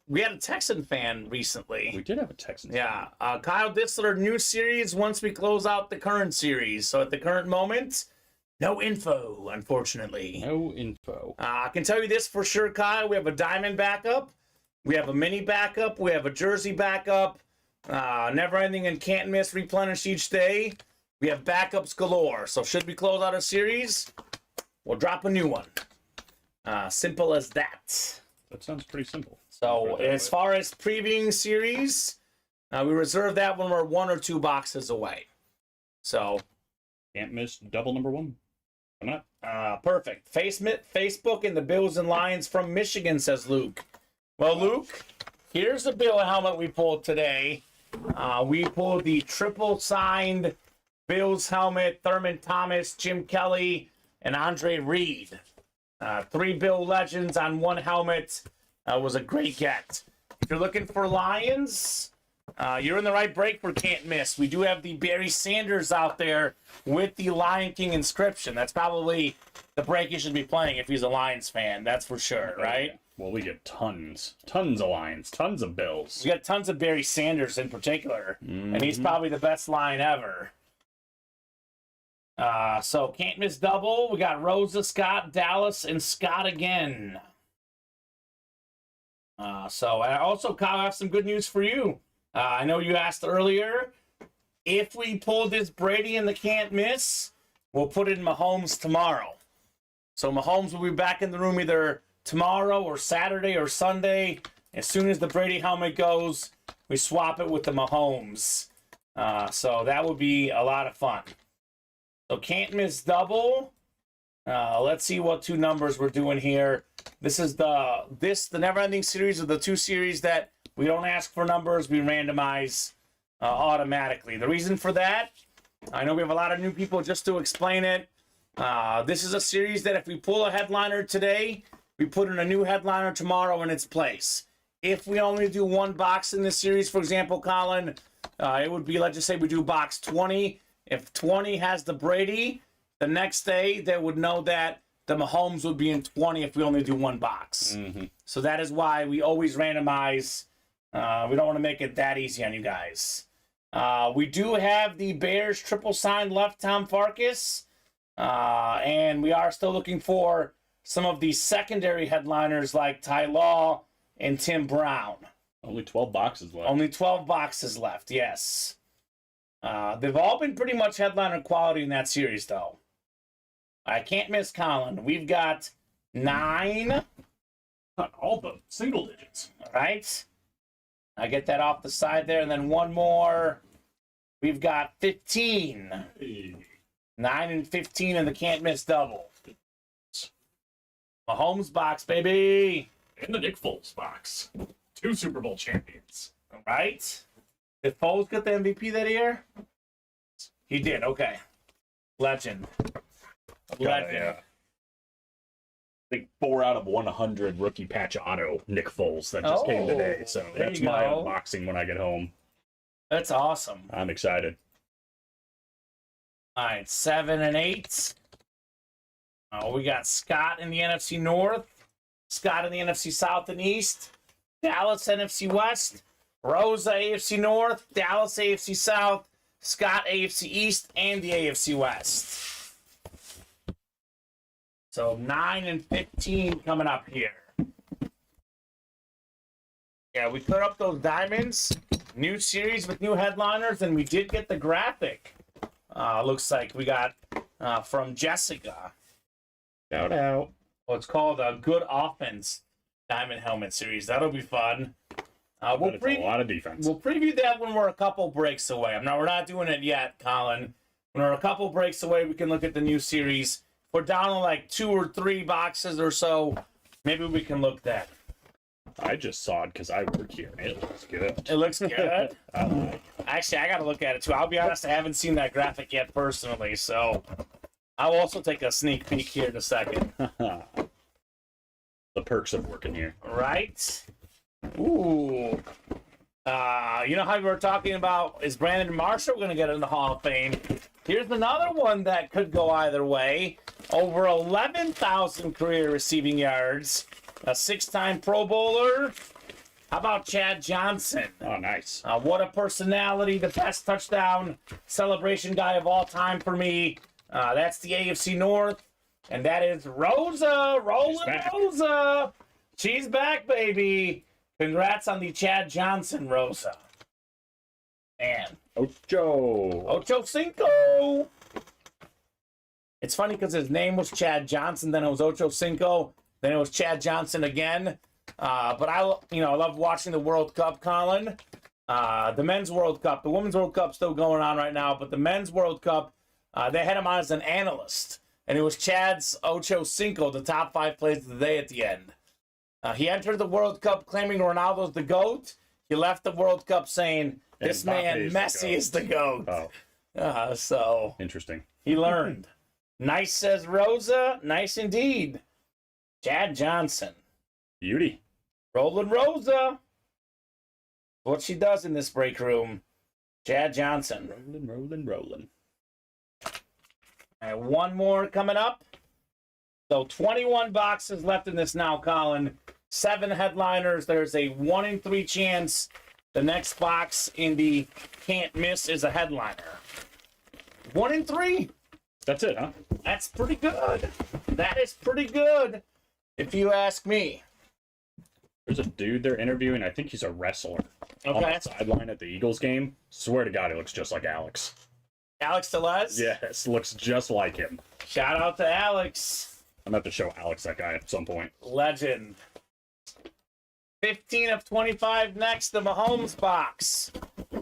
We had a Texan fan recently. We did have a Texans. Yeah. Kyle Ditzler, new series once we close out the current series. So at the current moment, no info, unfortunately. No info. I can tell you this for sure, Kyle. We have a diamond backup. We have a mini backup. We have a jersey backup. Never ending and can't miss replenish each day. We have backups galore. So should we close out a series, we'll drop a new one. Simple as that. That sounds pretty simple. So as far as previewing series, we reserve that when we're 1 or 2 boxes away. So Can't miss double number 1. Coming up. perfect. Facebook and the Bills and Lions from Michigan, says Luke. Well, Luke, here's the Bill helmet we pulled today. We pulled the triple signed Bills helmet, Thurman Thomas, Jim Kelly, and Andre Reed. 3 Bill legends on 1 helmet. Was a great get. If you're looking for Lions, you're in the right break for Can't Miss. We do have the Barry Sanders out there with the Lion King inscription. That's probably the break he should be playing if he's a Lions fan. That's for sure, right? Well, we get tons of Lions, tons of Bills. We got tons of Barry Sanders in particular, and he's probably the best Lion ever. So Can't Miss double. We got Rosa, Scott, Dallas, and Scott again. So I also, Kyle, have some good news for you. I know you asked earlier, if we pull this Brady in the Can't Miss, we'll put it in Mahomes tomorrow. So Mahomes will be back in the room either tomorrow or Saturday or Sunday. As soon as the Brady helmet goes, we swap it with the Mahomes. So that would be a lot of fun. So Can't Miss double. Let's see what 2 numbers we're doing here. This is the never-ending series of the 2 series that we don't ask for numbers, we randomize automatically. The reason for that, I know we have a lot of new people. Just to explain it, this is a series that if we pull a headliner today, we put in a new headliner tomorrow in its place. If we only do 1 box in this series, for example, Colin, it would be, let's just say we do box 20. If 20 has the Brady, the next day they would know that the Mahomes would be in 20 if we only do 1 box. So that is why we always randomize. We don't want to make it that easy on you guys. We do have the Bears triple signed left Tom Farkas. And we are still looking for some of the secondary headliners like Ty Law and Tim Brown. Only 12 boxes left. Only 12 boxes left, yes. They've all been pretty much headliner quality in that series, though. I Can't Miss Colin. We've got 9. Not all the single digits. All right. I get that off the side there. And then 1 more. We've got 15. Hey. 9 and 15 in the Can't Miss double. Mahomes box, baby. And the Nick Foles box. 2 Super Bowl champions. All right. Did Foles get the MVP that year? He did. Okay. Legend. Legend. I think 4 out of 100 rookie patch auto Nick Foles that just came today. So that's my unboxing when I get home. That's awesome. I'm excited. All right, 7 and 8. We got Scott in the NFC North, Scott in the NFC South and East, Dallas NFC West, Rosa AFC North, Dallas AFC South, Scott AFC East, and the AFC West. So 9 and 15 coming up here. Yeah, we put up those diamonds. New series with new headliners, and we did get the graphic. Looks like we got from Jessica. Shout out. Well, it's called a Good Offense Diamond Helmet Series. That'll be fun. We'll a lot of defense. We'll preview that when we're a couple breaks away. We're not doing it yet, Colin. When we're a couple breaks away, we can look at the new series. If we're down to like 2 or 3 boxes or so, maybe we can look that. I just saw it because I work here. It looks good. It looks good. I like it. Actually, I got to look at it too. I'll be honest, I haven't seen that graphic yet personally, so I'll also take a sneak peek here in a second. The perks of working here. Right? Ooh. You know how we were talking about, is Brandon Marshall going to get in the Hall of Fame? Here's another one that could go either way. Over 11,000 career receiving yards. A 6-time Pro Bowler. How about Chad Johnson? Oh, nice. What a personality. The best touchdown celebration guy of all time for me. That's the AFC North. And that is Rosa. Rolling Rosa. She's back, baby. Congrats on the Chad Johnson, Rosa. Man. Ocho Cinco. It's funny because his name was Chad Johnson, then it was Ocho Cinco, then it was Chad Johnson again. But I love watching the World Cup, Colin. The men's World Cup, the women's World Cup's still going on right now, but the men's World Cup, they had him on as an analyst, and it was Chad's Ocho Cinco, the top 5 plays of the day at the end. He entered the World Cup claiming Ronaldo's the GOAT. He left the World Cup saying, this man, Messi, is the GOAT. Oh. So Interesting. he learned. Nice, says Rosa. Nice indeed. Chad Johnson. Beauty. Rolling Rosa. What she does in this break room. Chad Johnson. Rolling. And one more coming up. So 21 boxes left in this now, Colin. 7 headliners. There's a 1 in 3 chance the next box in the can't miss is a headliner. 1 in 3. That's it, huh? That's pretty good. That is pretty good, if you ask me. There's a dude they're interviewing. I think he's a wrestler. On Okay. the sideline at the Eagles game. Swear to God, he looks just like Alex. Alex Tellez? Yes, looks just like him. Shout out to Alex. I'm going to have to show Alex that guy at some point. Legend. 15 of 25 next, the Mahomes box.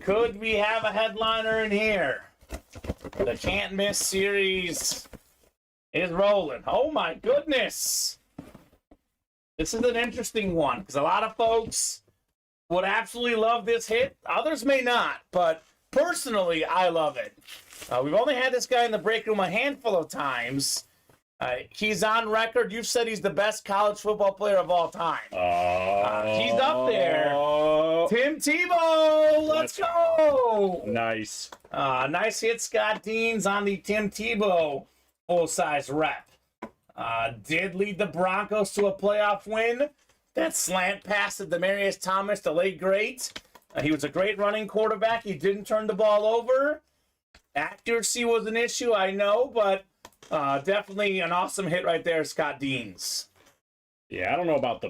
Could we have a headliner in here? The can't miss series is rolling. Oh my goodness. This is an interesting one because a lot of folks would absolutely love this hit. Others may not, but personally, I love it. We've only had this guy in the break room a handful of times. He's on record. You've said he's the best college football player of all time. He's up there. Tim Tebow, let's go. Nice. Nice hit, Scott Deans on the Tim Tebow full-size rep. Did lead the Broncos to a playoff win. That slant pass to Demaryius Thomas, the late great. He was a great running quarterback. He didn't turn the ball over. Accuracy was an issue, I know, but definitely an awesome hit right there, Scott Deans. Yeah, I don't know about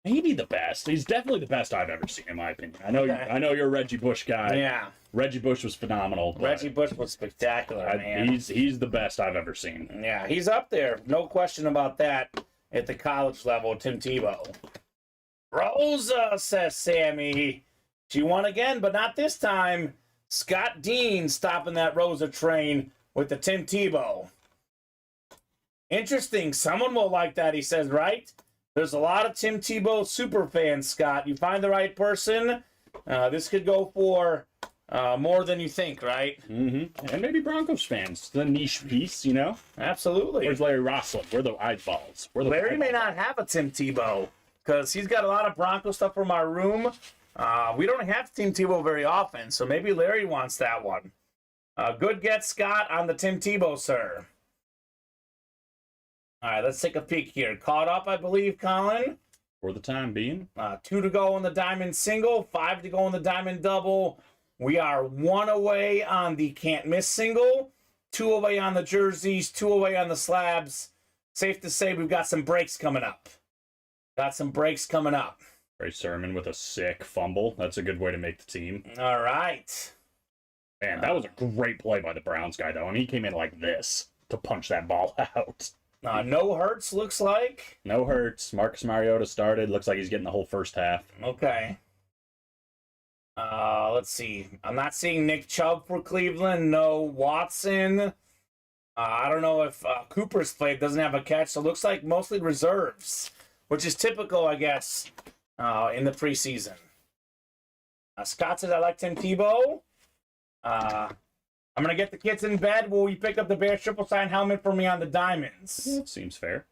maybe the best. He's definitely the best I've ever seen, in my opinion. I know, Okay. I know you're a Reggie Bush guy. Yeah, Reggie Bush was phenomenal. but Reggie Bush was spectacular, man. He's the best I've ever seen. Yeah, he's up there. No question about that at the college level, Tim Tebow. Rosa, says Sammy. She won again, but not this time. Scott Dean stopping that Rosa train with the Tim Tebow. Interesting. Someone will like that, he says, right? There's a lot of Tim Tebow super fans, Scott. You find the right person, this could go for more than you think, right? Mm-hmm. And maybe Broncos fans. The niche piece, you know? Absolutely. Where's Larry Rossland? Where are the eyeballs? Larry may not have a Tim Tebow because he's got a lot of Bronco stuff from our room. We don't have Tim Tebow very often, so maybe Larry wants that one. Good get, Scott, on the Tim Tebow, sir. All right, let's take a peek here. Caught up, I believe, Colin. For the time being. 2 to go on the diamond single, 5 to go on the diamond double. We are 1 away on the can't miss single, 2 away on the jerseys, 2 away on the slabs. Safe to say we've got some breaks coming up. Ray Sermon with a sick fumble. That's a good way to make the team. All right. Man, that was a great play by the Browns guy, though. And he came in like this to punch that ball out. No hurts, looks like. No hurts. Marcus Mariota started. Looks like he's getting the whole first half. Okay. Let's see. I'm not seeing Nick Chubb for Cleveland. No Watson. I don't know if Cooper's played. Doesn't have a catch. So it looks like mostly reserves, which is typical, I guess, in the preseason. Scott says, I like Tim Tebow. I'm going to get the kids in bed. Will you pick up the Bears triple sign helmet for me on the diamonds? That seems fair.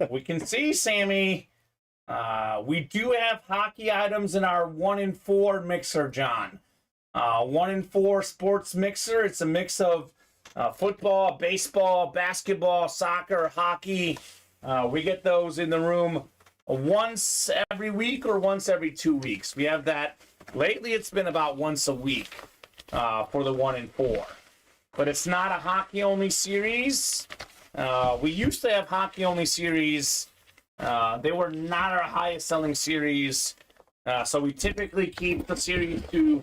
We can see, Sammy. We do have hockey items in our 1 in 4 mixer, John. 1 in 4 sports mixer. It's a mix of football, baseball, basketball, soccer, hockey. We get those in the room once every week or once every 2 weeks. We have that. Lately, it's been about once a week for the 1 in 4. But it's not a hockey-only series. We used to have hockey-only series. They were not our highest-selling series. So we typically keep the series to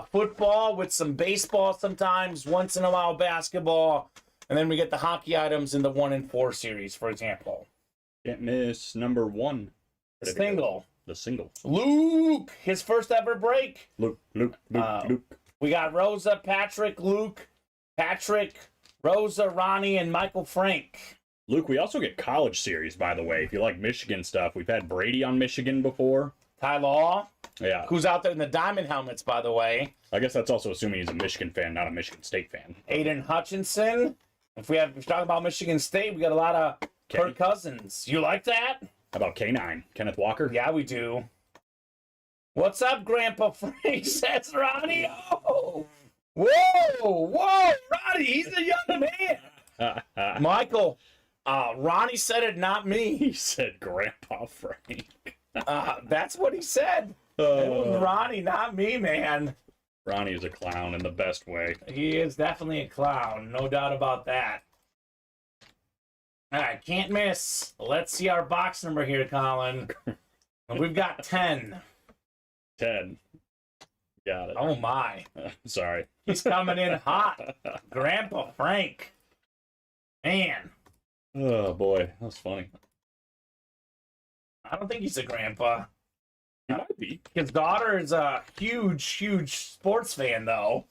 football with some baseball sometimes, once in a while basketball, and then we get the hockey items in the 1 in 4 series, for example. Can't miss number 1. Single. The single. Luke, his first ever break. Luke. We got Rosa, Patrick, Luke, Patrick, Rosa, Ronnie, and Michael Frank. Luke, we also get college series, by the way. If you like Michigan stuff, we've had Brady on Michigan before. Ty Law, Yeah. who's out there in the diamond helmets, by the way. I guess that's also assuming he's a Michigan fan, not a Michigan State fan. Aiden Hutchinson. If we talk about Michigan State, we got a lot of Kirk Cousins. You like that? How about K9? Kenneth Walker? Yeah, we do. What's up, Grandpa Frank? Says Ronnie. Oh, whoa, Ronnie, he's a young man. Michael, Ronnie said it, not me. He said Grandpa Frank. That's what he said. It was Ronnie, not me, man. Ronnie is a clown in the best way. He is definitely a clown, no doubt about that. All right, can't miss. Let's see our box number here, Colin. We've got 10. 10. Got it. Oh, my. Sorry. He's coming in hot. Grandpa Frank. Man. Oh, boy. That was funny. I don't think he's a grandpa. He might be. His daughter is a huge sports fan, though.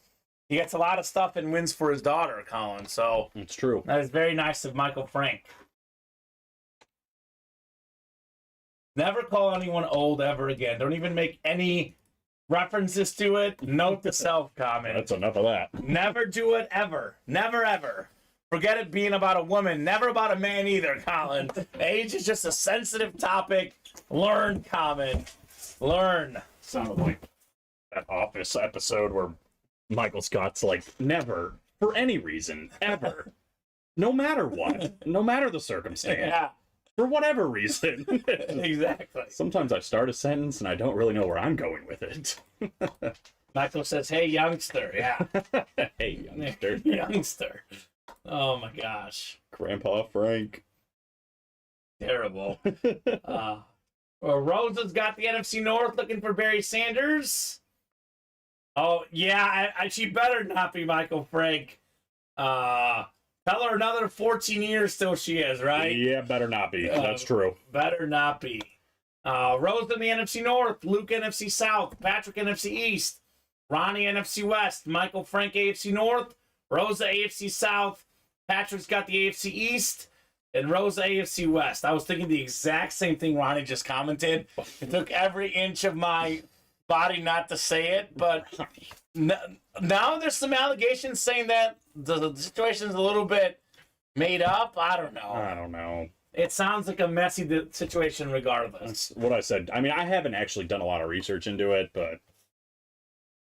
He gets a lot of stuff and wins for his daughter, Colin. So It's true. that is very nice of Michael Frank. Never call anyone old ever again. Don't even make any references to it. Note to self, comment. That's enough of that. Never do it ever. Never ever. Forget it being about a woman. Never about a man either, Colin. Age is just a sensitive topic. Learn, Colin. Learn. Sounded like that Office episode where Michael Scott's like, never, for any reason, ever, no matter what, no matter the circumstance, Yeah, for whatever reason. exactly. Sometimes I start a sentence and I don't really know where I'm going with it. Michael says, hey, youngster. Yeah. Hey, youngster. Youngster. Oh, my gosh. Grandpa Frank. Terrible. Rosa's got the NFC North looking for Barry Sanders. Oh, yeah, she better not be Michael Frank. Tell her another 14 years till she is, right? Yeah, better not be. That's true. Better not be. Rosa in the NFC North, Luke NFC South, Patrick NFC East, Ronnie NFC West, Michael Frank AFC North, Rosa AFC South, Patrick's got the AFC East, and Rosa AFC West. I was thinking the exact same thing Ronnie just commented. It took every inch of my body not to say it, but now there's some allegations saying that the situation's a little bit made up. I don't know. It sounds like a messy situation regardless. That's what I said. I mean, I haven't actually done a lot of research into it, but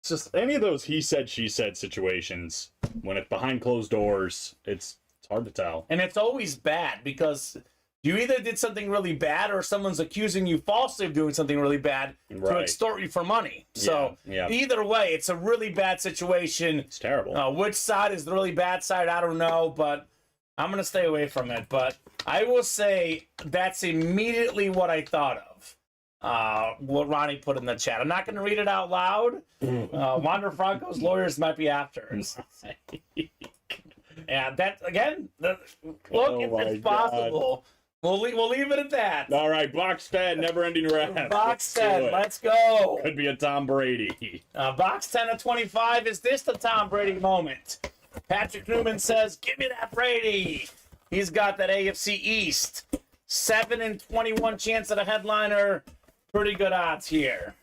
it's just any of those he said, she said situations, when it's behind closed doors, it's hard to tell. And it's always bad because you either did something really bad or someone's accusing you falsely of doing something really bad to Right. extort you for money. So Yeah. either way, it's a really bad situation. It's terrible. Which side is the really bad side? I don't know, but I'm going to stay away from it. But I will say that's immediately what I thought of. What Ronnie put in the chat. I'm not going to read it out loud. Wander Franco's lawyers might be after us. Yeah, that again. Look, it's possible. We'll leave it at that. All right, box 10, never-ending rap. Box 10, let's go. Could be a Tom Brady. Box 10 of 25. Is this the Tom Brady moment? Patrick Newman says, "Give me that Brady." He's got that AFC East. 7 in 21 chance at a headliner. Pretty good odds here.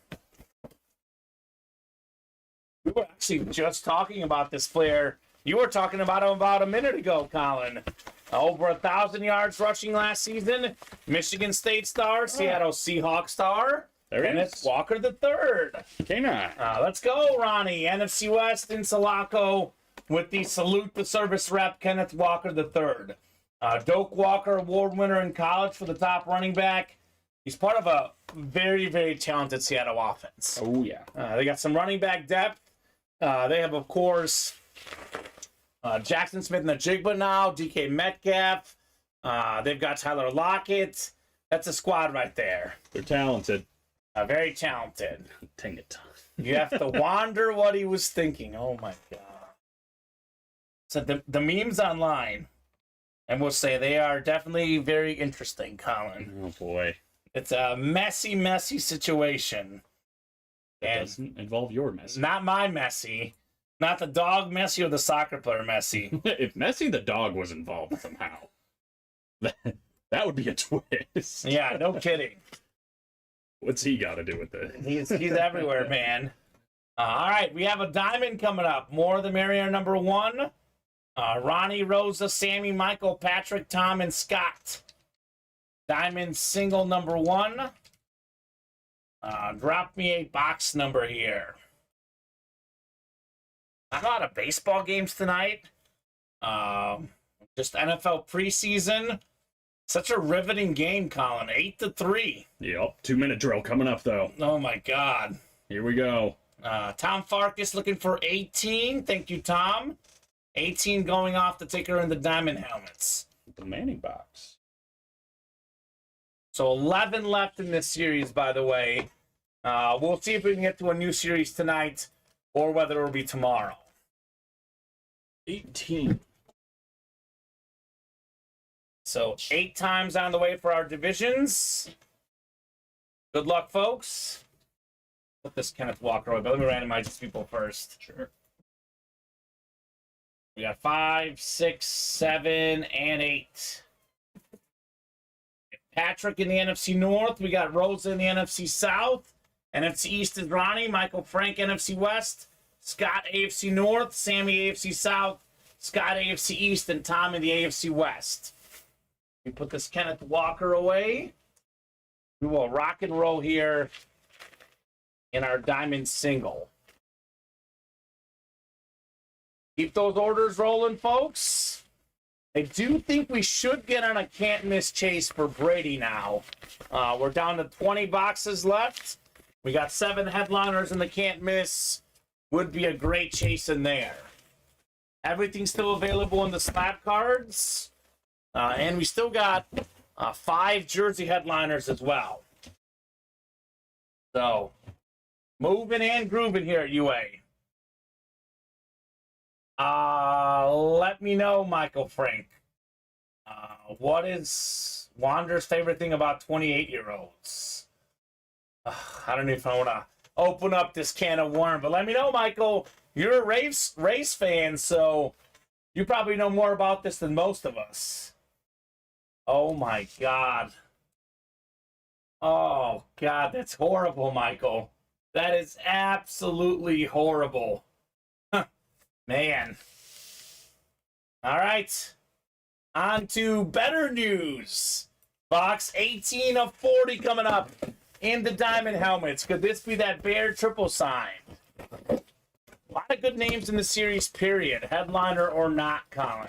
We were actually just talking about this player. You were talking about him about a minute ago, Colin. Over 1,000 yards rushing last season. Michigan State star, Seattle Seahawks star. There he Kenneth is. Walker the third. K9. Let's go, Ronnie. NFC West in Sulaco with the salute the service rep, Kenneth Walker the third. Doak Walker, award winner in college for the top running back. He's part of a very, very talented Seattle offense. Oh, yeah. They got some running back depth. They have, of course, Jackson Smith and the Jigba now, DK Metcalf. They've got Tyler Lockett. That's a squad right there. They're talented. Very talented. Dang it. You have to wonder what he was thinking. Oh, my God. So the memes online, and we'll say they are definitely very interesting, Colin. Oh, boy. It's a messy, messy situation. It And doesn't involve your mess. not my Messi. Not the dog Messi or the soccer player Messi. If Messi the dog was involved somehow, that would be a twist. Yeah, no kidding. What's he got to do with it? He's everywhere, man. All right, we have a diamond coming up. More the merrier, number 1. Ronnie, Rosa, Sammy, Michael, Patrick, Tom, and Scott. Diamond single number 1. Drop me a box number here. A lot of baseball games tonight. Just NFL preseason. Such a riveting game, Colin. 8-3. Yep. 2-minute drill coming up, though. Oh, my God. Here we go. Tom Farkas looking for 18. Thank you, Tom. 18 going off the ticker in the diamond helmets. The Manning box. So 11 left in this series, by the way. We'll see if we can get to a new series tonight or whether it'll be tomorrow. 18. So 8 times on the way for our divisions. Good luck, folks. Put this Kenneth Walker away, but let me randomize these people first. Sure. We got 5, 6, 7, and 8. Patrick in the NFC North. We got Rosa in the NFC South. NFC East is Ronnie. Michael Frank, NFC West. Scott, AFC North. Sammy, AFC South. Scott, AFC East. And Tom in the AFC West. We put this Kenneth Walker away. We will rock and roll here in our diamond single. Keep those orders rolling, folks. I do think we should get on a can't miss chase for Brady now. We're down to 20 boxes left. We got 7 headliners in the can't miss. Would be a great chase in there. Everything's still available in the slab cards. And we still got 5 jersey headliners as well. So, moving and grooving here at UA. Let me know, Michael Frank. What is Wander's favorite thing about 28-year-olds? I don't know if I want to open up this can of worms, but let me know, Michael. You're a race fan, so you probably know more about this than most of us. Oh, my God. Oh, God, that's horrible, Michael. That is absolutely horrible. Man. All right. On to better news. Box 18 of 40 coming up in the diamond helmets. Could this be that Bear triple sign? A lot of good names in the series, period. Headliner or not, Colin.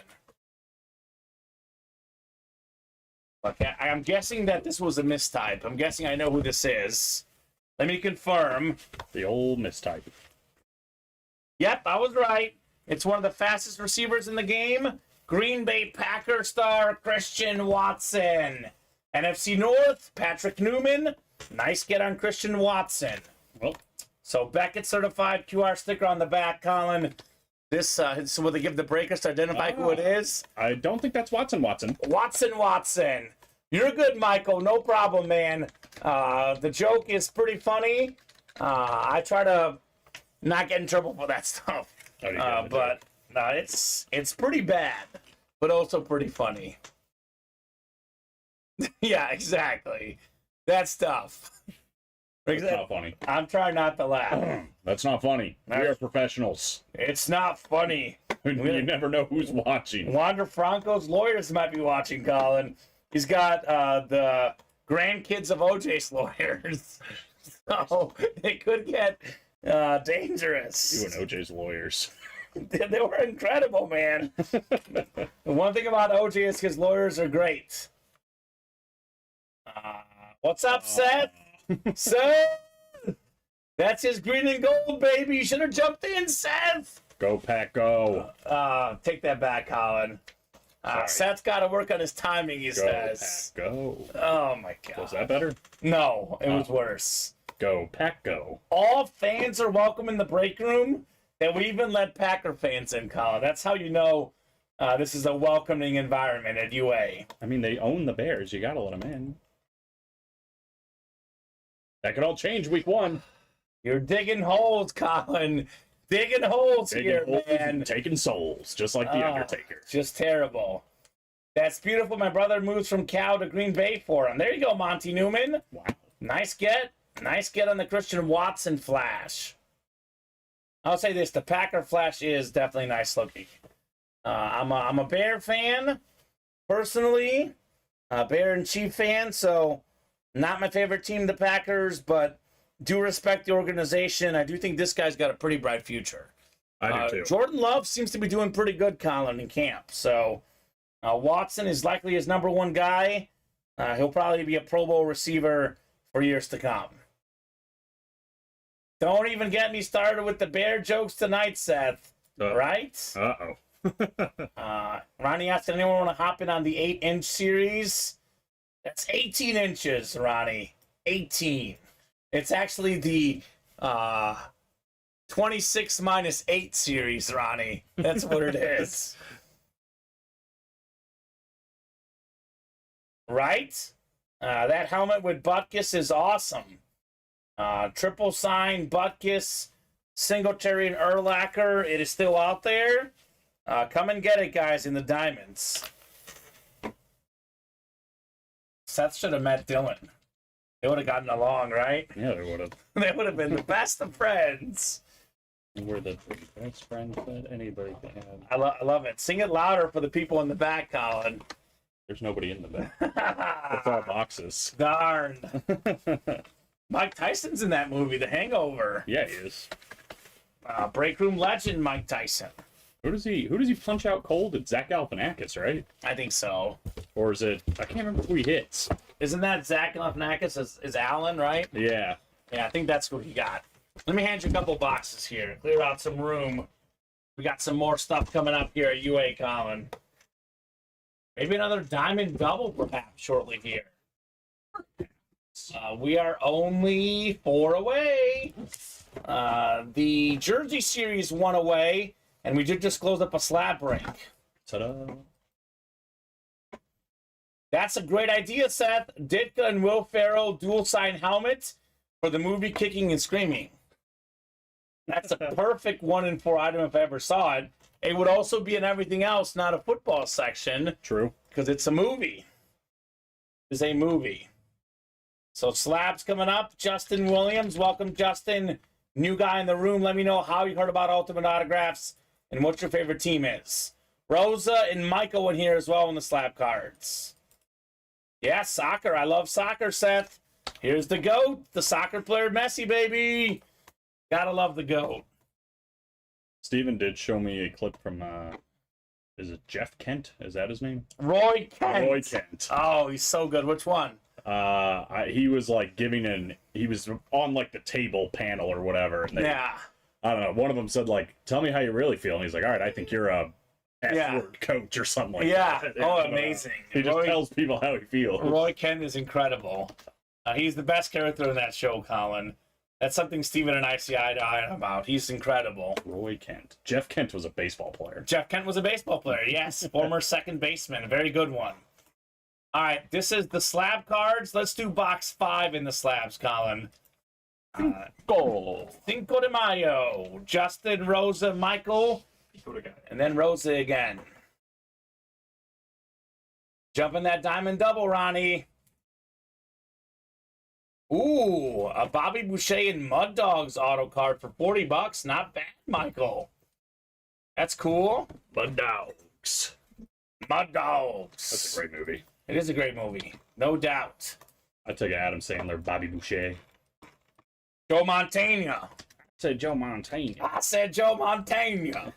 Okay, I'm guessing that this was a mistype. I'm guessing I know who this is. Let me confirm. The old mistype. Yep, I was right. It's one of the fastest receivers in the game. Green Bay Packer star Christian Watson. NFC North, Patrick Newman. Nice get on Christian Watson. Well, so Beckett certified QR sticker on the back, Colin. This so will they give the breakers to identify who it is? I don't think that's Watson. Watson. You're good, Michael. No problem, man. The joke is pretty funny. I try to not get in trouble for that stuff. But it's pretty bad, but also pretty funny. Yeah, exactly. That's tough. That's not funny. I'm trying not to laugh. That's not funny. We are professionals. It's not funny. You never know who's watching. Wander Franco's lawyers might be watching, Colin. He's got the grandkids of OJ's lawyers. So it could get dangerous. You and OJ's lawyers. They were incredible, man. The one thing about OJ is his lawyers are great. What's up, Seth? Seth! That's his green and gold, baby. You should have jumped in, Seth. Go, Pack, go. Take that back, Colin. Seth's got to work on his timing, he says. Pack, go. Oh, my God. Was that better? No, it was worse. Go, Pack, go. All fans are welcome in the break room. And we even let Packer fans in, Colin. That's how you know this is a welcoming environment at UA. I mean, they own the Bears. You got to let them in. That could all change week 1. You're digging holes, Colin. Digging holes here, man. Taking souls, just like The Undertaker. Just terrible. That's beautiful. My brother moves from Cal to Green Bay for him. There you go, Monty Newman. Wow. Nice get. Nice get on the Christian Watson flash. I'll say this, the Packer flash is definitely nice looking. I'm a Bear fan, personally. Bear and Chief fan, so not my favorite team, the Packers, but do respect the organization. I do think this guy's got a pretty bright future. I do too. Jordan Love seems to be doing pretty good, Colin, in camp. So Watson is likely his number one guy. He'll probably be a Pro Bowl receiver for years to come. Don't even get me started with the Bear jokes tonight, Seth. Right? Uh-oh. Ronnie asked, anyone want to hop in on the 8-inch series? That's 18 inches, Ronnie. 18. It's actually the 26 minus 8 series, Ronnie. That's what it is. Right? That helmet with Butkus is awesome. Triple sign, Butkus, Singletary, and Urlacher. It is still out there. Come and get it, guys, in the diamonds. Seth should have met Dylan. They would have gotten along, right? Yeah, they would have. They would have been the best of friends. We're the best friends that anybody can have. I love it. Sing it louder for the people in the back, Colin. There's nobody in the back. It's all boxes. Darn. Mike Tyson's in that movie, The Hangover. Yeah, he is. Break room legend, Mike Tyson. Who does he punch out cold? It's Zach Galifianakis, right? I think so. Or is it? I can't remember who he hits. Isn't that Zach Galifianakis? Is Alan, right? Yeah. Yeah, I think that's who he got. Let me hand you a couple boxes here. Clear out some room. We got some more stuff coming up here at UA, Colin. Maybe another diamond double, perhaps, shortly here. We are only 4 away. The Jersey Series 1 away, and we did just close up a slab break. Ta-da. That's a great idea, Seth. Ditka and Will Ferrell dual sign helmet for the movie Kicking and Screaming. That's a perfect 1 in 4 item if I ever saw it. It would also be in everything else, not a football section. True. Because it's a movie. It's a movie. So slabs coming up. Justin Williams. Welcome, Justin. New guy in the room. Let me know how you heard about Ultimate Autographs and what your favorite team is. Rosa and Michael in here as well in the slab cards. Yeah, soccer. I love soccer, Seth. Here's the GOAT. The soccer player, Messi, baby. Gotta love the GOAT. Steven did show me a clip from, is it Jeff Kent? Is that his name? Roy Kent. Roy Kent. Oh, he's so good. Which one? He was like he was on like the table panel or whatever. And Yeah. I don't know. One of them said like, tell me how you really feel. And he's like, all right, I think you're a F-word coach or something like Yeah. that. Oh, amazing. He just tells people how he feels. Roy Kent is incredible. He's the best character in that show, Colin. That's something Steven and I see eye to eye about. He's incredible. Roy Kent. Jeff Kent was a baseball player. Jeff Kent was a baseball player, yes. Former second baseman. A very good one. All right, this is the slab cards. Let's do box 5 in the slabs, Colin. Cinco de Mayo. Justin, Rosa, Michael, and then Rosa again. Jump in that diamond double, Ronnie. Ooh, a Bobby Boucher and Mud Dogs auto card for $40. Not bad, Michael. That's cool. Mud Dogs. Mud Dogs. That's a great movie. It is a great movie, no doubt. I took Adam Sandler, Bobby Boucher. Joe Montana. Said Joe Montana. I said Joe Montana.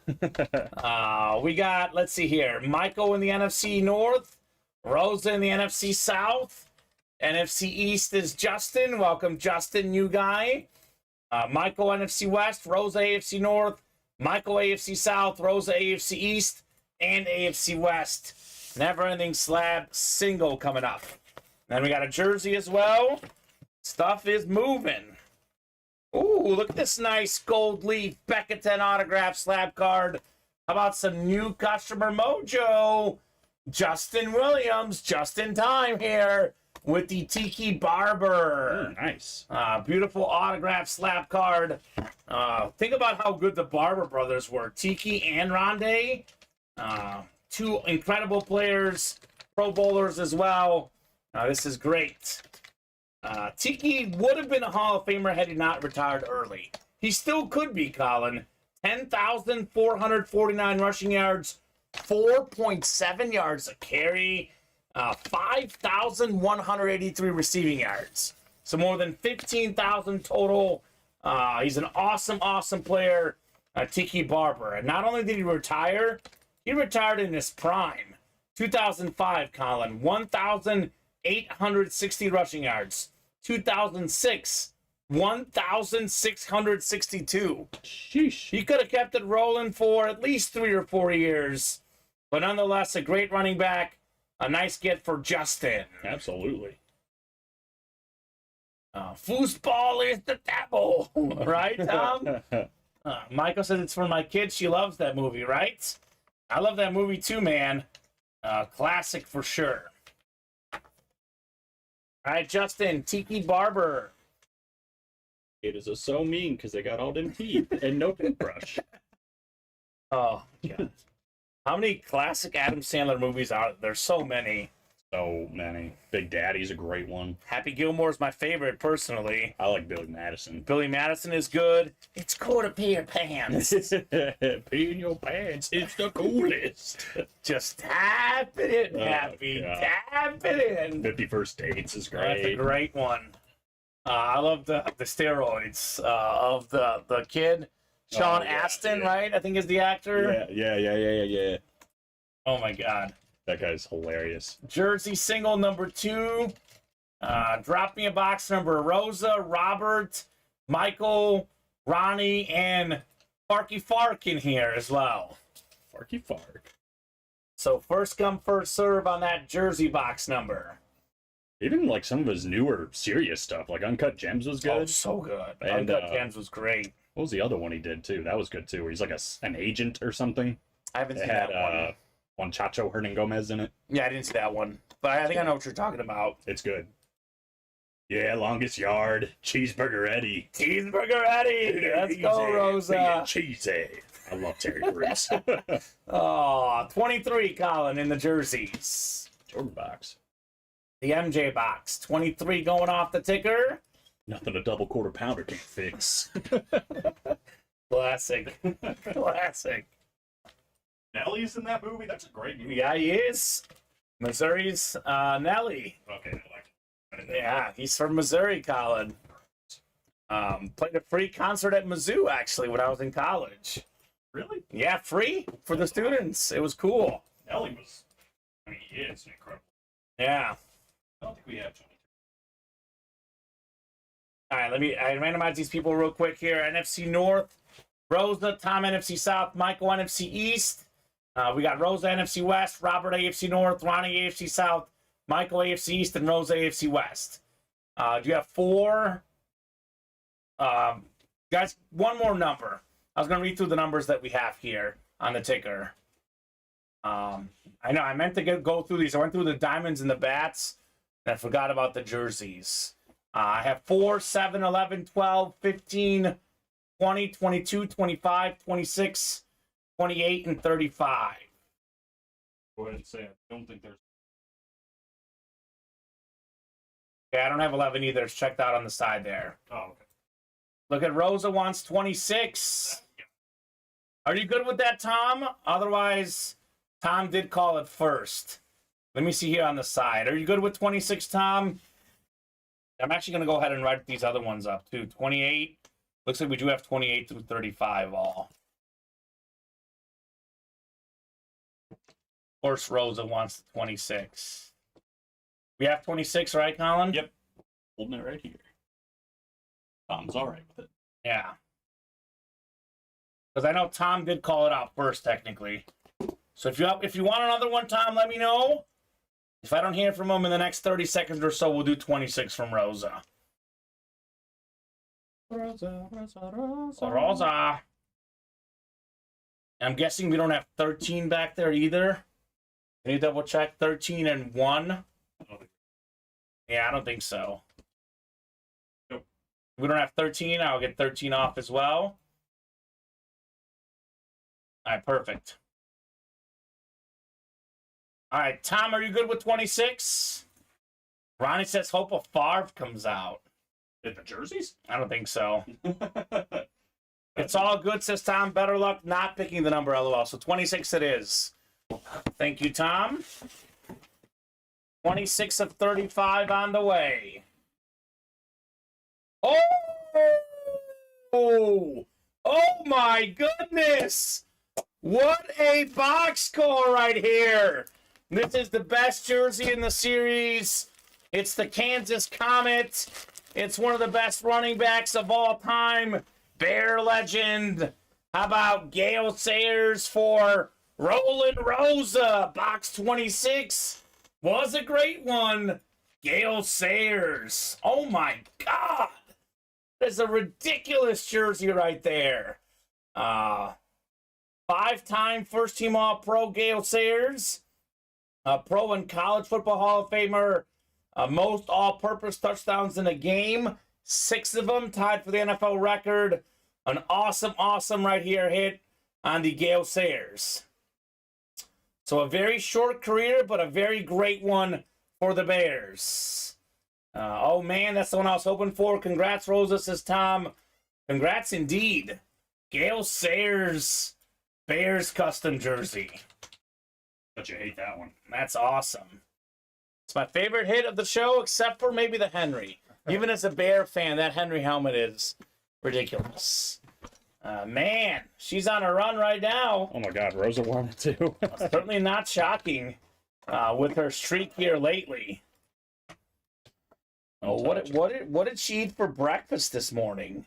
We got, let's see here, Michael in the NFC North, Rosa in the NFC South, NFC East is Justin. Welcome, Justin, new guy. Michael, NFC West, Rosa, AFC North, Michael, AFC South, Rosa, AFC East, and AFC West. Never-ending slab single coming up. Then we got a jersey as well. Stuff is moving. Ooh, look at this nice gold leaf Becketon autograph slab card. How about some new customer mojo? Justin Williams, just in time here with the Tiki Barber. Nice. Beautiful autograph slab card. Think about how good the Barber brothers were. Tiki and Rondé. Two incredible players, Pro Bowlers as well. This is great. Tiki would have been a Hall of Famer had he not retired early. He still could be, Colin. 10,449 rushing yards, 4.7 yards a carry, 5,183 receiving yards. So more than 15,000 total. He's an awesome, awesome player, Tiki Barber. And not only did he retired in his prime. 2005, Colin, 1,860 rushing yards. 2006, 1,662. Sheesh. He could have kept it rolling for at least 3 or 4 years. But nonetheless, a great running back. A nice get for Justin. Absolutely. Foosball is the devil. Right, Tom? Michael says it's for my kid. She loves that movie, right? I love that movie too, man. Classic for sure. All right, Justin, Tiki Barber. It is so mean because they got all them teeth and no toothbrush. Oh, God. How many classic Adam Sandler movies are there? There's so many. So many. Big Daddy's a great one. Happy Gilmore's my favorite, personally. I like Billy Madison. Billy Madison is good. It's cool to pee your pants. Pee in your pants. It's the coolest. Just tap it in, Happy. God. Tap it in. 51st Dates is That's a great. great one. I love the steroids of the kid. Sean yeah, Astin, yeah. right? I think is the actor. Yeah. Oh, my God. That guy's hilarious. Jersey single number 2. Drop me a box number. Rosa, Robert, Michael, Ronnie, and Farky Fark in here as well. Farky Fark. So first come, first serve on that jersey box number. Even like some of his newer serious stuff, like Uncut Gems was good. Oh, so good. And, Uncut Gems was great. What was the other one he did too? That was good too. Where he's like an agent or something. I haven't It seen had that one. Chacho Hernan Gomez in it. Yeah, I didn't see that one. But I think I know what you're talking about. It's good. Yeah, longest yard, Cheeseburger Eddie. Cheeseburger Eddie! Let's go, Easy, Rosa. being cheesy. I love Terry Crews. Oh, 23, Colin, in the jerseys. Jordan box. The MJ box. 23 going off the ticker. Nothing a double quarter pounder can fix. Classic. Classic. Nellie's in that movie? That's a great movie. Yeah, he is. Missouri's Nelly. Okay, I like it. Yeah, he's from Missouri, Colin. Played a free concert at Mizzou, actually, when I was in college. Really? Yeah, free for the students. It was cool. Nellie was, he is incredible. Yeah. I don't think we have Johnny. All right, I randomize these people real quick here. NFC North, Rosa, Tom NFC South, Michael NFC East. We got Rosa NFC West, Robert AFC North, Ronnie AFC South, Michael AFC East, and Rosa AFC West. Do you have 4? Guys, one more number. I was going to read through the numbers that we have here on the ticker. I know, I meant to go through these. I went through the diamonds and the bats, and I forgot about the jerseys. I have 4, 7, 11, 12, 15, 20, 22, 25, 26, 28, and 35. Go ahead and say it. I don't think there's. Okay, I don't have 11 either. It's checked out on the side there. Oh, okay. Look at Rosa wants 26. Are you good with that, Tom? Otherwise, Tom did call it first. Let me see here on the side. Are you good with 26, Tom? I'm actually going to go ahead and write these other ones up, too. 28. Looks like we do have 28 through 35 all. Of course, Rosa wants 26. We have 26, right, Colin? Yep. Holding it right here. Tom's all right with it. Yeah. Because I know Tom did call it out first, technically. So if you want another one, Tom, let me know. If I don't hear from him in the next 30 seconds or so, we'll do 26 from Rosa. Rosa. I'm guessing we don't have 13 back there either. Can you double check 13 and 1? Yeah, I don't think so. Nope. If we don't have 13, I'll get 13 off as well. All right, perfect. All right, Tom, are you good with 26? Ronnie says hope a Favre comes out. Did the jerseys? I don't think so. It's all good, says Tom. Better luck not picking the number, LOL. So 26 it is. Thank you, Tom. 26 of 35 on the way. Oh! Oh my goodness! What a box score right here! This is the best jersey in the series. It's the Kansas Comet. It's one of the best running backs of all time. Bear legend. How about Gale Sayers for Roland Rosa? Box 26 was a great one. Gale Sayers. Oh my God. That's a ridiculous jersey right there. 5-time first-team All-Pro Gale Sayers. Pro and College Football Hall of Famer. Most all-purpose touchdowns in a game. 6 of them tied for the NFL record. An awesome right here hit on the Gale Sayers. So a very short career, but a very great one for the Bears. Oh man, that's the one I was hoping for. Congrats, Rosa, says Tom. Congrats indeed. Gale Sayers, Bears custom jersey. But you hate that one. That's awesome. It's my favorite hit of the show, except for maybe the Henry. Even as a Bear fan, that Henry helmet is ridiculous. Man, she's on a run right now. Oh my God, Rosa won it too. Certainly not shocking with her streak here lately. Oh, what did she eat for breakfast this morning?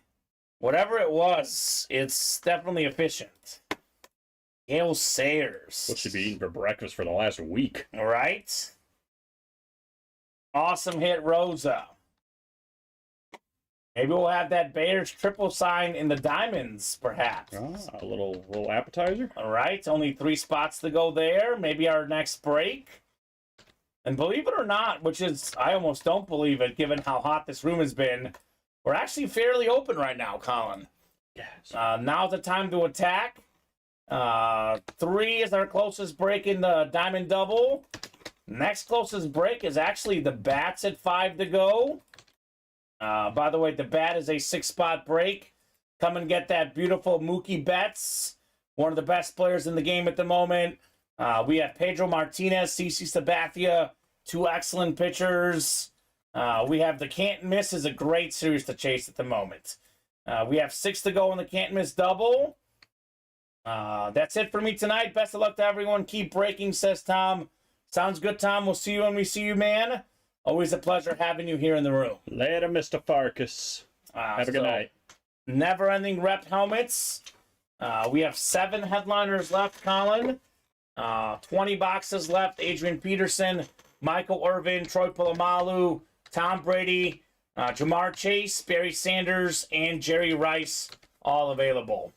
Whatever it was, it's definitely efficient. Gale Sayers. What she be eating for breakfast for the last week? All right. Awesome hit, Rosa. Maybe we'll have that Bears triple sign in the diamonds, perhaps. A little appetizer. All right, only 3 spots to go there. Maybe our next break. And believe it or not, which is, I almost don't believe it, given how hot this room has been, we're actually fairly open right now, Colin. Yes. Now's the time to attack. 3 is our closest break in the diamond double. Next closest break is actually the bats at 5 to go. By the way, the bat is a 6-spot break. Come and get that beautiful Mookie Betts, one of the best players in the game at the moment. We have Pedro Martinez, CC Sabathia, 2 excellent pitchers. We have the Can't Miss is a great series to chase at the moment. We have 6 to go in the Can't Miss double. That's it for me tonight. Best of luck to everyone. Keep breaking, says Tom. Sounds good, Tom. We'll see you when we see you, man. Always a pleasure having you here in the room. Later, Mr. Farkas. Have a good night. Never-ending rep helmets. We have 7 headliners left, Colin. 20 boxes left. Adrian Peterson, Michael Irvin, Troy Polamalu, Tom Brady, Jamar Chase, Barry Sanders, and Jerry Rice, all available.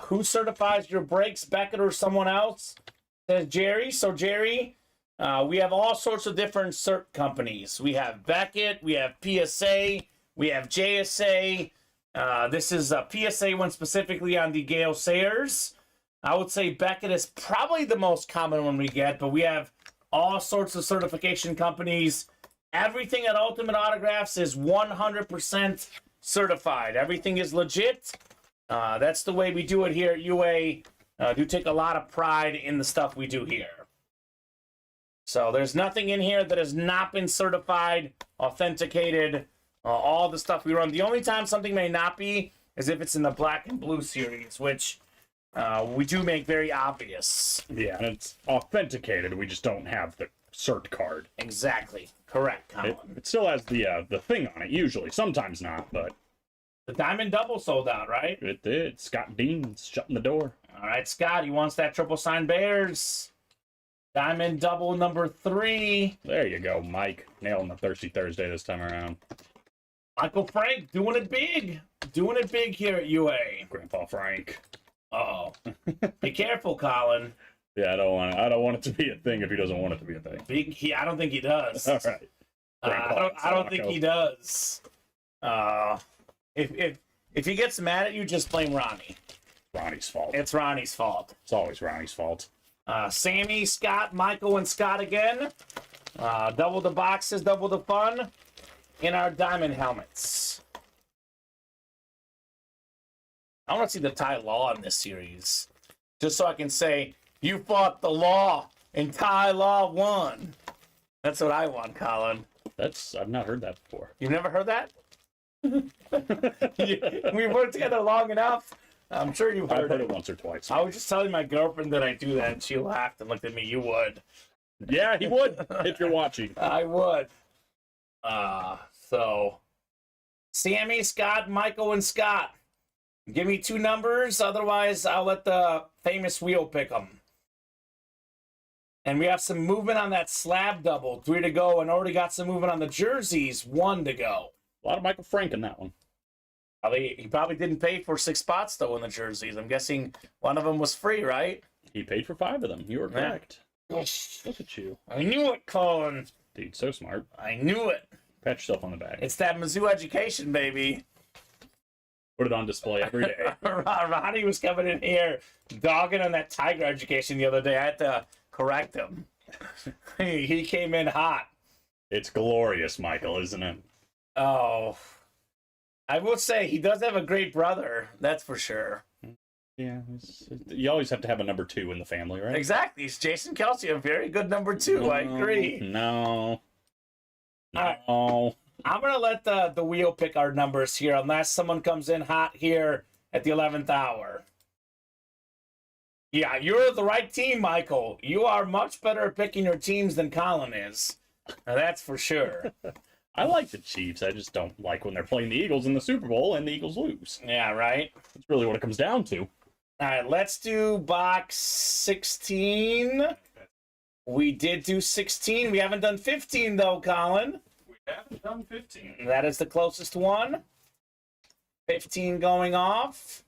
Who certifies your breaks, Beckett or someone else? Says Jerry. So, Jerry, we have all sorts of different cert companies. We have Beckett, we have PSA, we have JSA. This is a PSA one specifically on the Gale Sayers. I would say Beckett is probably the most common one we get, but we have all sorts of certification companies. Everything at Ultimate Autographs is 100% certified. Everything is legit. That's the way we do it here at UA. Do take a lot of pride in the stuff we do here. So there's nothing in here that has not been certified, authenticated, all the stuff we run. The only time something may not be is if it's in the black and blue series, which we do make very obvious. Yeah, and it's authenticated. We just don't have the cert card. Exactly. Correct, Colin. It still has the thing on it, usually. Sometimes not, but... The Diamond Double sold out, right? It did. Scott Dean's shutting the door. All right, Scott, he wants that triple sign Bears. Diamond Double number 3. There you go, Mike. Nailing the Thirsty Thursday this time around. Michael Frank doing it big. Doing it big here at UA. Grandpa Frank. Uh-oh. Be careful, Colin. Yeah, I don't want it to be a thing if he doesn't want it to be a thing. I don't think he does. All right. I don't think he does. If he gets mad at you, just blame Ronnie. Ronnie's fault. It's Ronnie's fault. It's always Ronnie's fault. Sammy, Scott, Michael, and Scott again. Double the boxes, double the fun in our diamond helmets. I want to see the Thai law in this series. Just so I can say, you fought the law and Thai law won. That's what I want, Colin. I've not heard that before. You've never heard that? We worked together long enough. I'm sure you've I've heard heard it. it once or twice. I was just telling my girlfriend that I do that, and she laughed and looked at me. You would. Yeah, he would if you're watching. I would. So, Sammy, Scott, Michael, and Scott. Give me 2 numbers, otherwise I'll let the famous wheel pick them. And we have some movement on that slab double, 3 to go, and already got some movement on the jerseys, 1 to go. A lot of Michael Frank in that one. He probably didn't pay for 6 spots, though, in the jerseys. I'm guessing one of them was free, right? He paid for 5 of them. You were correct. Yeah. Look at you. I knew it, Colin. Dude, so smart. I knew it. Pat yourself on the back. It's that Mizzou education, baby. Put it on display every day. Ronnie was coming in here dogging on that Tiger education the other day. I had to correct him. He came in hot. It's glorious, Michael, isn't it? Oh, I will say he does have a great brother. That's for sure. Yeah, you always have to have a number 2 in the family, right? Exactly. It's Jason Kelsey, a very good number 2. I agree. No. right. No. I'm going to let the wheel pick our numbers here unless someone comes in hot here at the 11th hour. Yeah, you're the right team, Michael. You are much better at picking your teams than Colin is. Now, that's for sure. I like the Chiefs. I just don't like when they're playing the Eagles in the Super Bowl and the Eagles lose. Yeah, right? That's really what it comes down to. All right, let's do box 16. We did do 16. We haven't done 15, though, Colin. We haven't done 15. That is the closest one. 15 going off.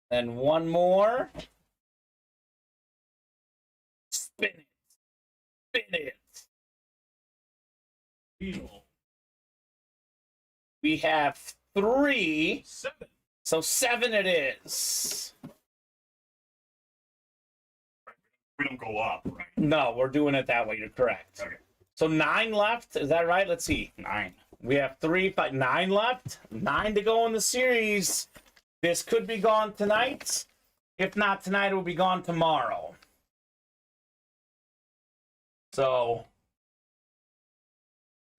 Then one more. Spin it. Spin it. We have 3. 7. So 7 it is. We don't go up, right? No, we're doing it that way. You're correct. Okay. So 9 left. Is that right? Let's see. 9. We have 3, 5, 9 left. 9 to go in the series. This could be gone tonight. If not tonight, it will be gone tomorrow. So,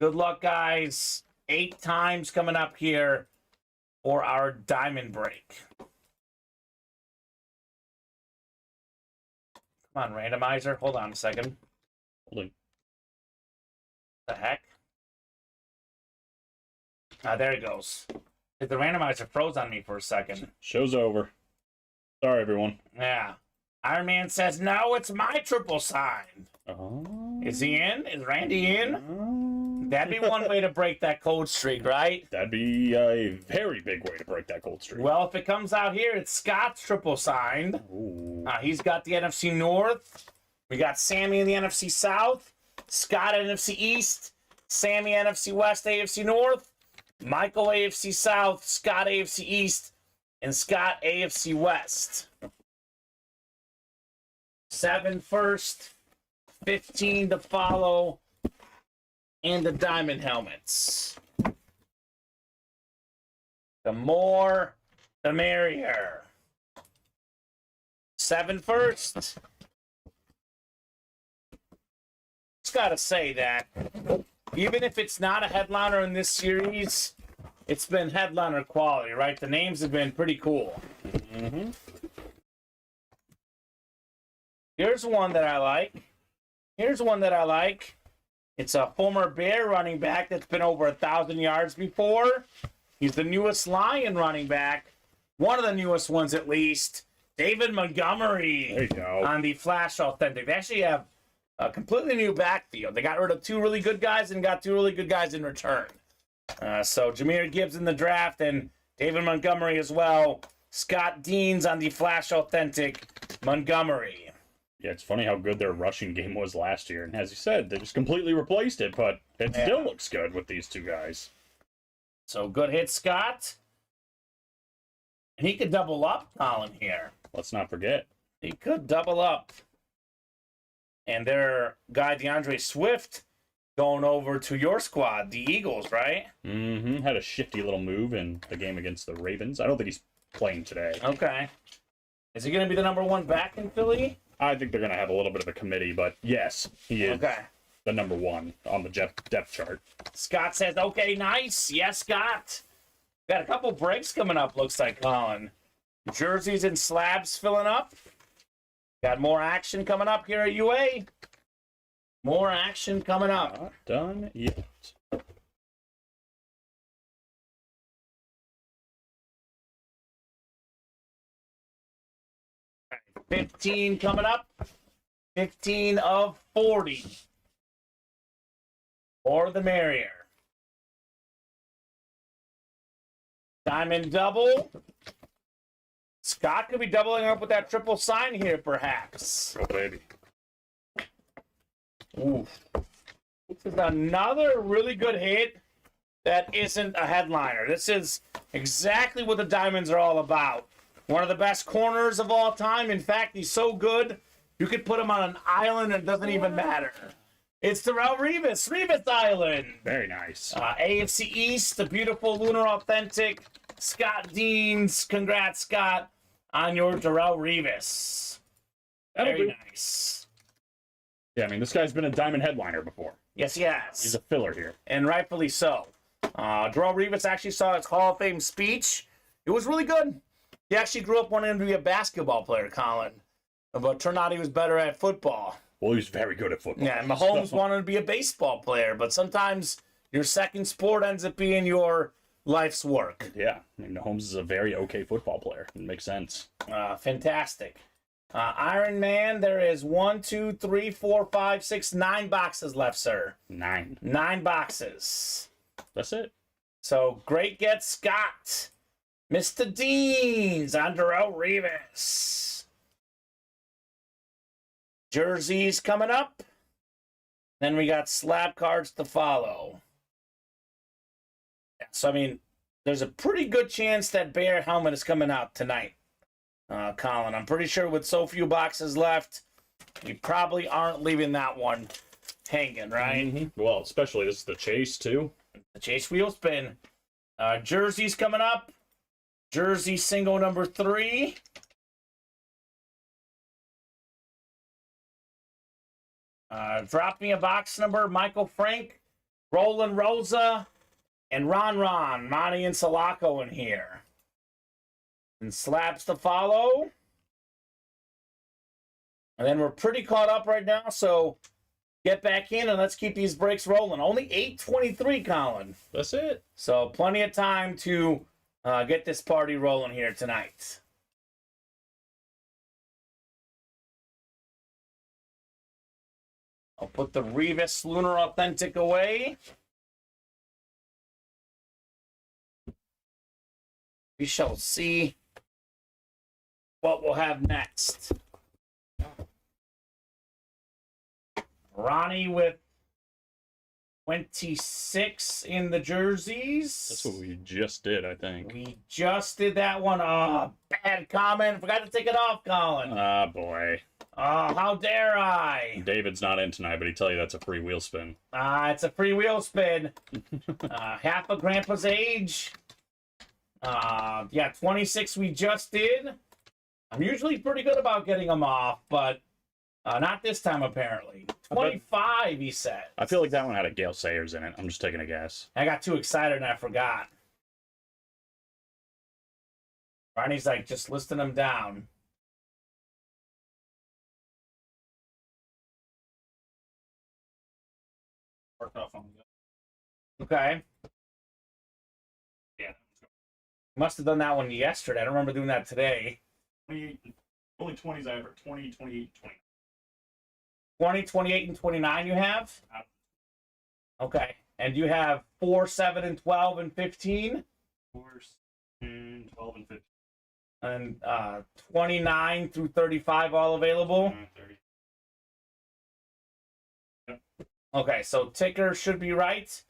good luck, guys. 8 times coming up here for our diamond break. Come on, randomizer. Hold on a second. Holding. The heck? There it goes. The randomizer froze on me for a second. Show's over. Sorry, everyone. Yeah. Iron Man says, no, it's my triple sign. Oh. Is he in? Is Randy in? That'd be one way to break that cold streak, right? That'd be a very big way to break that cold streak. Well, if it comes out here, it's Scott's triple signed. Ooh. He's got the NFC North. We got Sammy in the NFC South. Scott NFC East. Sammy NFC West, AFC North. Michael AFC South. Scott AFC East. And Scott AFC West. 7 first. 15 to follow. And the diamond helmets. The more, the merrier. 7 first. Just gotta say that even if it's not a headliner in this series, it's been headliner quality, right? The names have been pretty cool. Mm-hmm. Here's one that I like. Here's one that I like. It's a former Bear running back that's been over 1,000 yards before. He's the newest Lion running back. One of the newest ones, at least. David Montgomery. There you go. On the Flash Authentic. They actually have a completely new backfield. They got rid of 2 really good guys and got 2 really good guys in return. So Jahmyr Gibbs in the draft and David Montgomery as well. Scott Deans on the Flash Authentic Montgomery. Yeah, it's funny how good their rushing game was last year. And as you said, they just completely replaced it, but it still looks good with these 2 guys. So good hit, Scott. And he could double up Colin here. Let's not forget. He could double up. And their guy, DeAndre Swift, going over to your squad, the Eagles, right? Mm-hmm. Had a shifty little move in the game against the Ravens. I don't think he's playing today. Okay. Is he going to be the number one back in Philly? I think they're going to have a little bit of a committee, but yes, he is the number one on the depth chart. Scott says, okay, nice. Yes, Scott. Got a couple breaks coming up, looks like, Colin. Jerseys and slabs filling up. Got more action coming up here at UA. More action coming up. Not done yet. 15 coming up. 15 of 40. More the merrier. Diamond double. Scott could be doubling up with that triple sign here, perhaps. Oh, baby. Ooh. This is another really good hit that isn't a headliner. This is exactly what the Diamonds are all about. One of the best corners of all time. In fact, he's so good, you could put him on an island and it doesn't even matter. It's Darrelle Revis Island. Very nice. AFC East, the beautiful Lunar Authentic. Scott Deans. Congrats, Scott, on your Darrelle Revis. Very nice. Yeah, I mean, this guy's been a Diamond headliner before. Yes, he has. He's a filler here. And rightfully so. Darrelle Revis actually saw his Hall of Fame speech. It was really good. He actually grew up wanting to be a basketball player, Colin. But turned out he was better at football. Well, he's very good at football. Yeah, and Mahomes wanted to be a baseball player. But sometimes your second sport ends up being your life's work. Yeah, I mean, Mahomes is a very okay football player. It makes sense. Fantastic. Iron Man, there is 1, 2, 3, 4, 5, 6, 9 boxes left, sir. 9. 9 boxes. That's it. So, great get, Scott. Mr. Deans on Darrelle Revis. Jerseys coming up. Then we got slab cards to follow. So, I mean, there's a pretty good chance that Bear helmet is coming out tonight, Colin. I'm pretty sure with so few boxes left, you probably aren't leaving that one hanging, right? Mm-hmm. Well, especially this is the chase, too. The chase wheel spin. Jerseys coming up. Jersey single number 3. Drop me a box number. Michael Frank, Roland Rosa, and Ron, Monty and Sulaco in here. And slabs to follow. And then we're pretty caught up right now, so get back in and let's keep these breaks rolling. Only 8:23, Colin. That's it. So plenty of time to get this party rolling here tonight. I'll put the Revis Lunar Authentic away. We shall see what we'll have next. Ronnie with 26 in the jerseys. That's what we just did, I think. We just did that one. Oh, bad comment. Forgot to take it off, Colin. Ah, boy. Oh, how dare I? David's not in tonight, but he tell you that's a free wheel spin. It's a free wheel spin. Half of Grandpa's age. Yeah, 26 we just did. I'm usually pretty good about getting them off, but not this time, apparently. 25, he said. I feel like that one had a Gale Sayers in it. I'm just taking a guess. I got too excited and I forgot. Barney's like just listing them down. Okay. Yeah. Must have done that one yesterday. I don't remember doing that today. Only 20s I ever. 20, 28, 29. 20, 28, and 29 you have? Okay. And you have 4, 7, and 12, and 15? 4, 10, 12, and 15. And 29 through 35 all available? 30. Okay, so ticker should be right.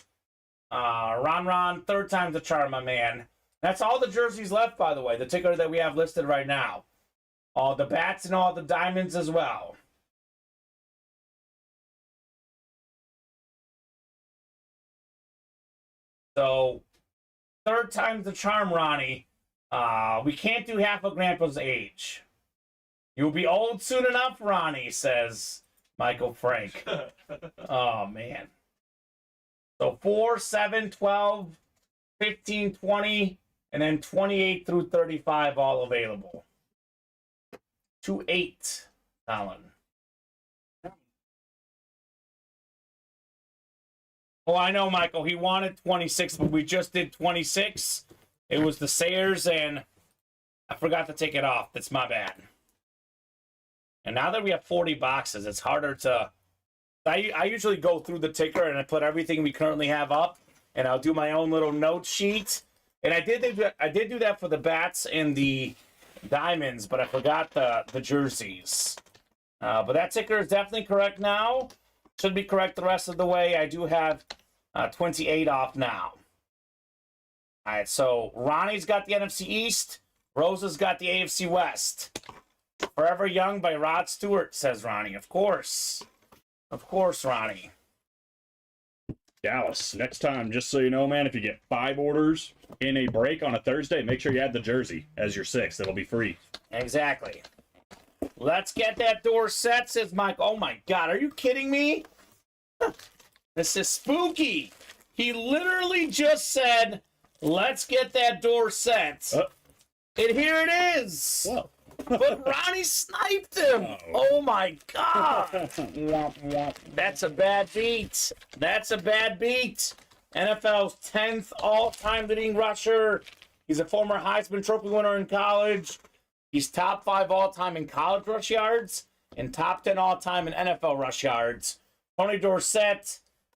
Ron, third time's the charm, my man. That's all the jerseys left, by the way, the ticker that we have listed right now. All the bats and all the diamonds as well. So, third time's the charm, Ronnie. We can't do half of Grandpa's age. You'll be old soon enough, Ronnie, says Michael Frank. Oh, man. So 4, 7, 12, 15, 20, and then 28 through 35 all available. 2-8, Colin. Oh, I know, Michael. He wanted 26, but we just did 26. It was the Sayers, and I forgot to take it off. That's my bad. And now that we have 40 boxes, it's harder to... I usually go through the ticker and I put everything we currently have up, and I'll do my own little note sheet. And I did do that for the bats and the diamonds, but I forgot the jerseys. But that ticker is definitely correct now. Should be correct the rest of the way. I do have 28 off now. All right, so Ronnie's got the NFC East. Rosa's got the AFC West. Forever Young by Rod Stewart, says Ronnie. Of course. Of course, Ronnie. Dallas, next time, just so you know, man, if you get 5 orders in a break on a Thursday, make sure you add the jersey as your 6th. It'll be free. Exactly. Let's get that door set, says Mike. Oh, my God. Are you kidding me? This is spooky. He literally just said, let's get that door set. And here it is. Well. But Ronnie sniped him. Oh, my God. That's a bad beat. That's a bad beat. NFL's 10th all-time leading rusher. He's a former Heisman Trophy winner in college. He's top 5 all-time in college rush yards and top 10 all-time in NFL rush yards. Tony Dorsett.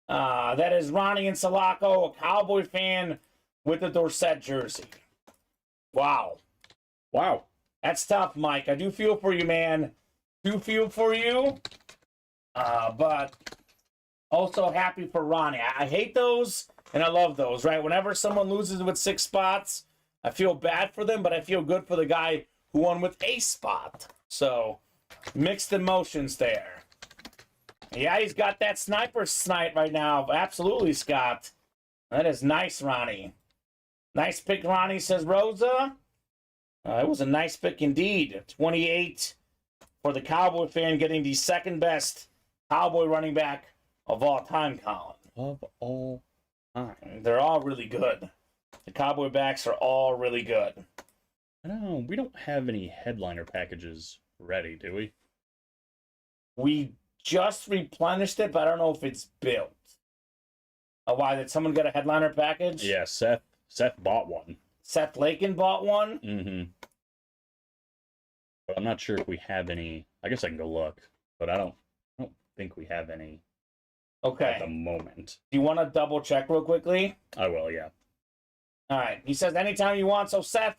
That is Ronnie and Sulaco, a Cowboy fan with the Dorsett jersey. Wow. Wow. That's tough, Mike. I do feel for you, man. Do feel for you. But also happy for Ronnie. I hate those, and I love those, right? Whenever someone loses with 6 spots, I feel bad for them, but I feel good for the guy who won with a spot. So, mixed emotions there. Yeah, he's got that sniper snipe right now. Absolutely, Scott. That is nice, Ronnie. Nice pick, Ronnie, says Rosa. It was a nice pick indeed. 28 for the Cowboy fan, getting the second best Cowboy running back of all time, Colin. Of all time. They're all really good. The Cowboy backs are all really good. I know, we don't have any headliner packages ready, do we? We just replenished it, but I don't know if it's built. Why, did someone get a headliner package? Yeah, Seth bought one. Seth Lakin bought one? Mm-hmm. But I'm not sure if we have any. I guess I can go look, but I don't think we have any at the moment. Do you want to double check real quickly? I will, yeah. All right. He says anytime you want. So, Seth,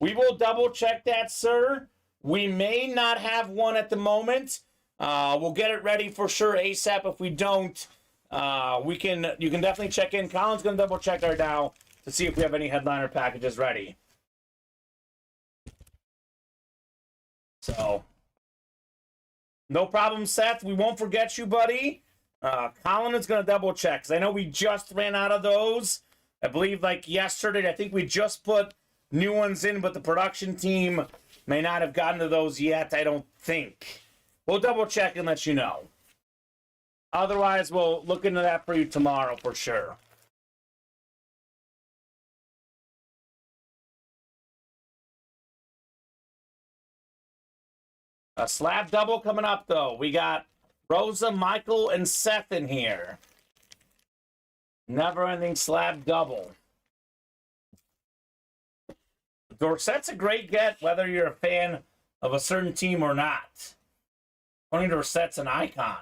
we will double check that, sir. We may not have one at the moment. We'll get it ready for sure ASAP. If we don't, you can definitely check in. Colin's going to double check right now to see if we have any headliner packages ready. So, no problem, Seth. We won't forget you, buddy. Colin is going to double check, because I know we just ran out of those. I believe, like, yesterday, I think we just put new ones in, but the production team may not have gotten to those yet, I don't think. We'll double check and let you know. Otherwise, we'll look into that for you tomorrow for sure. A slab double coming up, though. We got Rosa, Michael, and Seth in here. Never-ending slab double. Dorsett's a great get, whether you're a fan of a certain team or not. Tony Dorsett's an icon.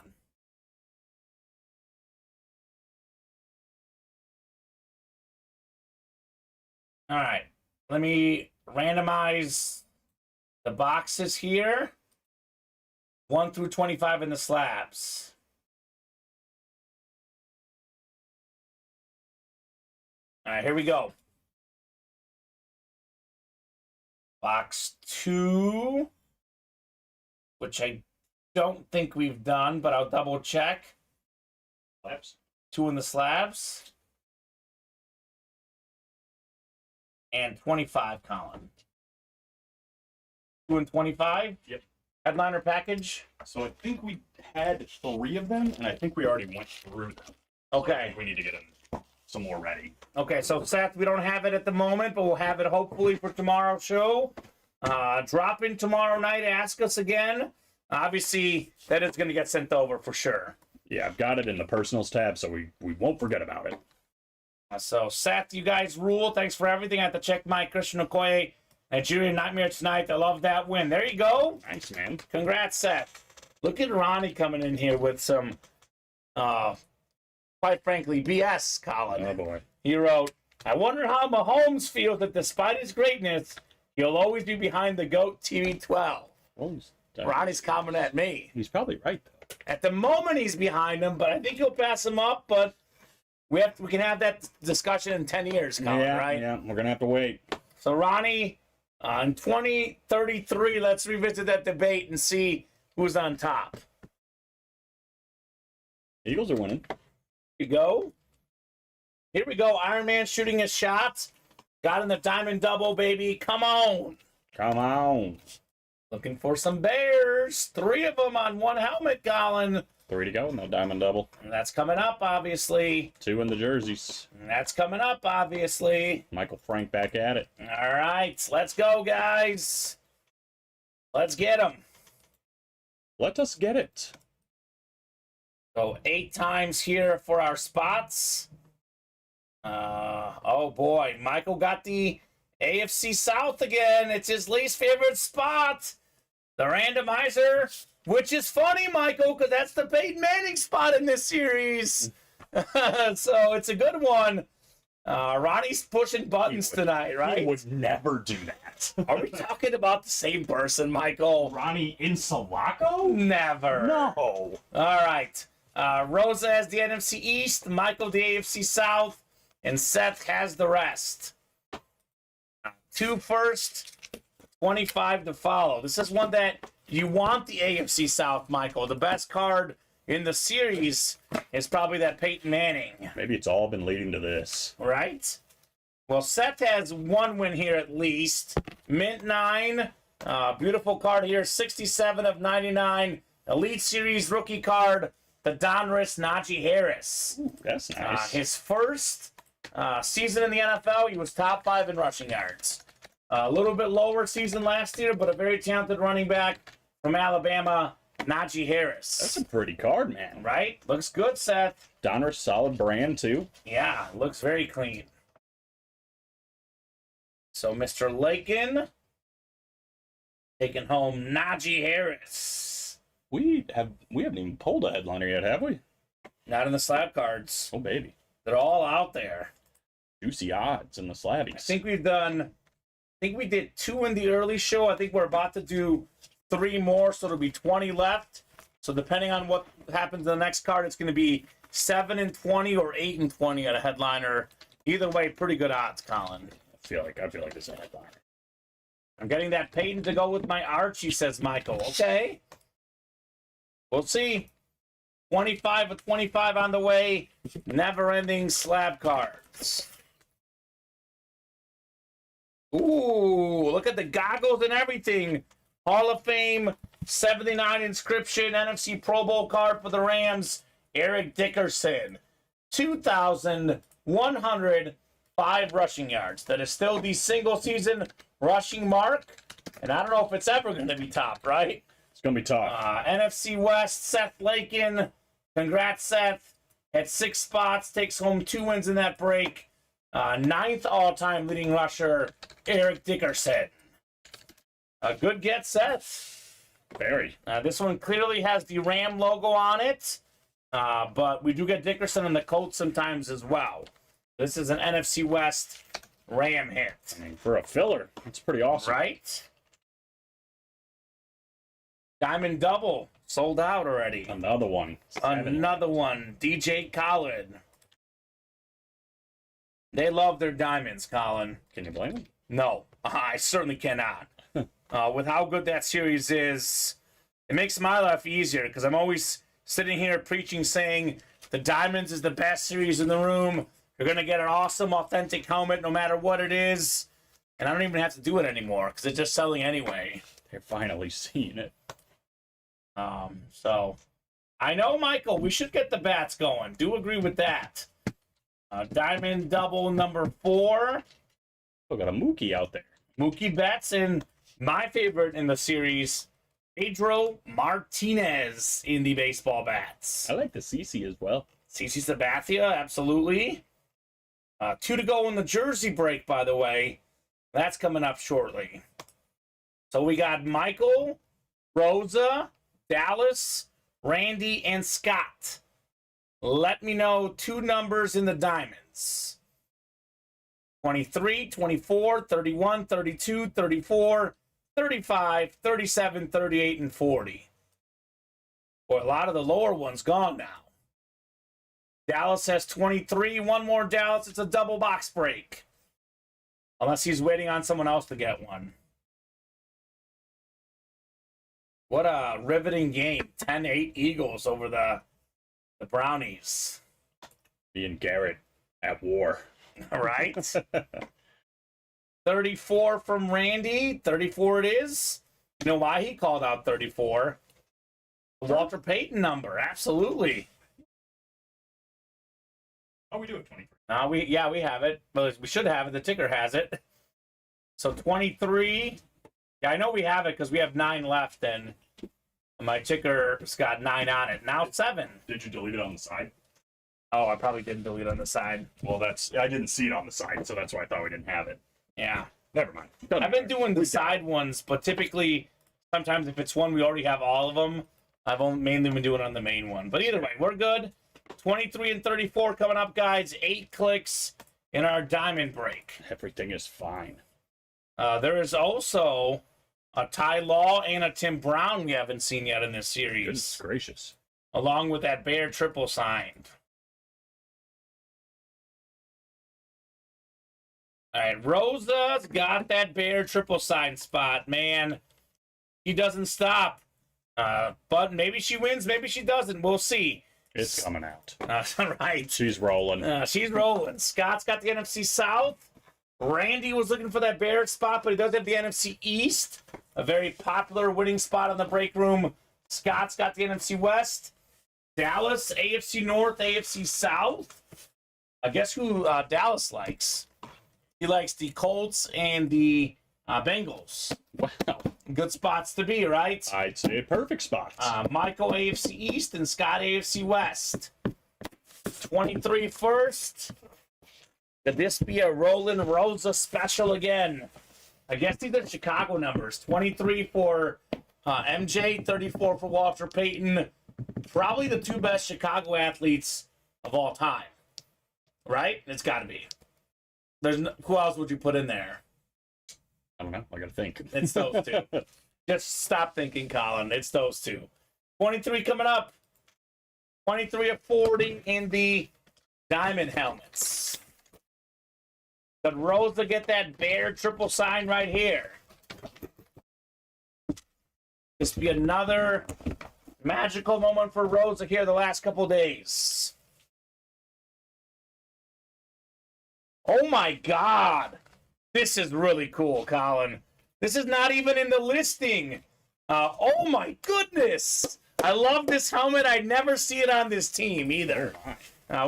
All right. Let me randomize the boxes here. 1 through 25 in the slabs. All right, here we go. Box 2. which I don't think we've done, but I'll double check. Slabs. 2 in the slabs. And 25, Colin. 2 and 25? Yep. Headliner package? So I think we had 3 of them, and I think we already went through them. Okay. So I think we need to get them some more ready. Okay, so Seth, we don't have it at the moment, but we'll have it hopefully for tomorrow's show. Drop in tomorrow night, ask us again. Obviously, that is going to get sent over for sure. Yeah, I've got it in the personals tab, so we won't forget about it. So, Seth, you guys rule. Thanks for everything. I have to check my Christian Okoye Nigerian Nightmare tonight. I love that win. There you go. Thanks, man. Congrats, Seth. Look at Ronnie coming in here with some, quite frankly, BS, Colin. Oh, boy. He wrote, I wonder how Mahomes feels that despite his greatness, he'll always be behind the GOAT TV12. Well, Ronnie's coming at me. He's probably right, though. At the moment, he's behind him, but I think he'll pass him up, but we can have that discussion in 10 years, Colin, right? Yeah, we're going to have to wait. So, Ronnie, in 2033, let's revisit that debate and see who's on top. Eagles are winning. Here we go. Here we go. Iron Man shooting his shots. Got in the diamond double, baby. Come on. Come on. Looking for some Bears. 3 of them on 1 helmet, Colin. 3 to go, no diamond double. And that's coming up, obviously. 2 in the jerseys. And that's coming up, obviously. Michael Frank back at it. All right. Let's go, guys. Let's get them. Let us get it. So 8 times here for our spots. Oh, boy. Michael got the AFC South again. It's his least favorite spot. The randomizer, which is funny, Michael, because that's the Peyton Manning spot in this series. So it's a good one. Ronnie's pushing buttons tonight, right? He would never do that. Are we talking about the same person, Michael? Ronnie Insalaco? Never. No. All right. Rosa has the NFC East, Michael the AFC South, and Seth has the rest. 2 first, 25 to follow. This is one that you want the AFC South, Michael. The best card in the series is probably that Peyton Manning. Maybe it's all been leading to this. Right? Well, Seth has 1 win here at least. Mint 9. Beautiful card here. 67 of 99. Elite Series rookie card. The Donruss Najee Harris. Ooh, that's nice. His first season in the NFL, he was top 5 in rushing yards. A little bit lower season last year, but a very talented running back from Alabama, Najee Harris. That's a pretty card, man. Right? Looks good, Seth. Donruss, solid brand, too. Yeah, looks very clean. So Mr. Lakin taking home Najee Harris. We haven't even pulled a headliner yet, have we? Not in the slab cards. Oh, baby. They're all out there. Juicy odds in the slabbies. I think we did 2 in the early show. I think we're about to do 3 more, so it'll be 20 left. So depending on what happens in the next card, it's going to be 7 and 20 or 8 and 20 at a headliner. Either way, pretty good odds, Colin. I feel like it's a headliner. I'm getting that Peyton to go with my Archie, says Michael. Okay. We'll see. 25 of 25 on the way. Never-ending slab cards. Ooh, look at the goggles and everything. Hall of Fame, 79 inscription, NFC Pro Bowl card for the Rams, Eric Dickerson. 2,105 rushing yards. That is still the single-season rushing mark. And I don't know if it's ever going to be topped, right? It's going to be tough. NFC West, Seth Lakin. Congrats, Seth. At 6 spots, takes home 2 wins in that break. 9th all-time leading rusher, Eric Dickerson. A good get, Seth. Very. This one clearly has the Ram logo on it, but we do get Dickerson in the Colts sometimes as well. This is an NFC West Ram hit. I mean, for a filler, it's pretty awesome. Right? Diamond double. Sold out already. Another one. Another one. DJ Khaled. They love their diamonds, Colin. Can you blame them? No, I certainly cannot. With how good that series is, it makes my life easier because I'm always sitting here preaching, saying the Diamonds is the best series in the room. You're going to get an awesome, authentic helmet no matter what it is. And I don't even have to do it anymore because it's just selling anyway. They're finally seeing it. So, I know, Michael, we should get the bats going. Do agree with that. Diamond double number 4. Still got a Mookie out there. Mookie Betts, and my favorite in the series, Pedro Martinez in the baseball bats. I like the CC as well. CC Sabathia, absolutely. 2 to go in the jersey break, by the way. That's coming up shortly. So we got Michael, Rosa, Dallas, Randy, and Scott. Let me know 2 numbers in the Diamonds. 23, 24, 31, 32, 34, 35, 37, 38, and 40. Boy, a lot of the lower ones gone now. Dallas has 23. One more Dallas. It's a double box break. Unless he's waiting on someone else to get one. What a riveting game. 10-8 Eagles over the Brownies. Me and Garrett at war. All right. 34 from Randy. 34 it is. You know why he called out 34? The Walter Payton number. Absolutely. Oh, we do have 23. We have it. But we should have it. The ticker has it. So 23. Yeah, I know we have it because we have 9 left, and my ticker's got 9 on it. Now 7. Did you delete it on the side? Oh, I probably didn't delete on the side. Well, I didn't see it on the side, so that's why I thought we didn't have it. Yeah. Never mind. I've been doing the side ones, but typically, sometimes if it's one we already have all of them, I've mainly been doing it on the main one. But either way, we're good. 23 and 34 coming up, guys. 8 clicks in our diamond break. Everything is fine. There is also a Ty Law and a Tim Brown we haven't seen yet in this series. Goodness gracious. Along with that Bear triple signed. All right, Rosa's got that Bear triple sign spot, man. He doesn't stop. But maybe she wins, maybe she doesn't. We'll see. It's coming out. Right. She's rolling. She's rolling. Scott's got the NFC South. Randy was looking for that Bear spot, but he does have the NFC East. A very popular winning spot on the break room. Scott's got the NFC West. Dallas, AFC North, AFC South. I guess who Dallas likes. He likes the Colts and the Bengals. Wow. Good spots to be, right? I'd say perfect spots. Michael, AFC East, and Scott, AFC West. 23 first. Could this be a Roland Rosa special again? I guess these are Chicago numbers. 23 for MJ, 34 for Walter Payton. Probably the 2 best Chicago athletes of all time. Right? It's got to be. Who else would you put in there? I don't know. I got to think. It's those 2. Just stop thinking, Colin. It's those 2. 23 coming up. 23 of 40 in the diamond helmets. Did Rosa get that Bear triple sign right here? This will be another magical moment for Rosa here the last couple days. Oh my God. This is really cool, Colin. This is not even in the listing. Oh my goodness. I love this helmet. I never see it on this team either.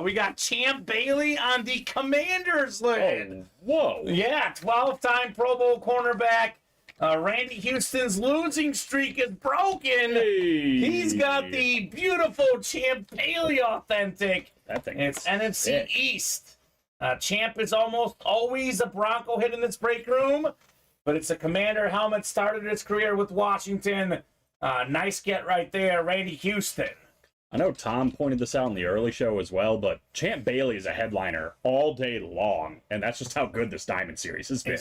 We got Champ Bailey on the Commanders lid. Oh, whoa. Yeah, 12-time Pro Bowl cornerback. Randy Houston's losing streak is broken. Hey. He's got the beautiful Champ Bailey authentic. That thing It's is NFC sick. East. Champ is almost always a Bronco hit in this break room, but it's a Commander helmet. Started his career with Washington. Nice get right there, Randy Houston. I know Tom pointed this out in the early show as well, but Champ Bailey is a headliner all day long, and that's just how good this Diamond Series has been.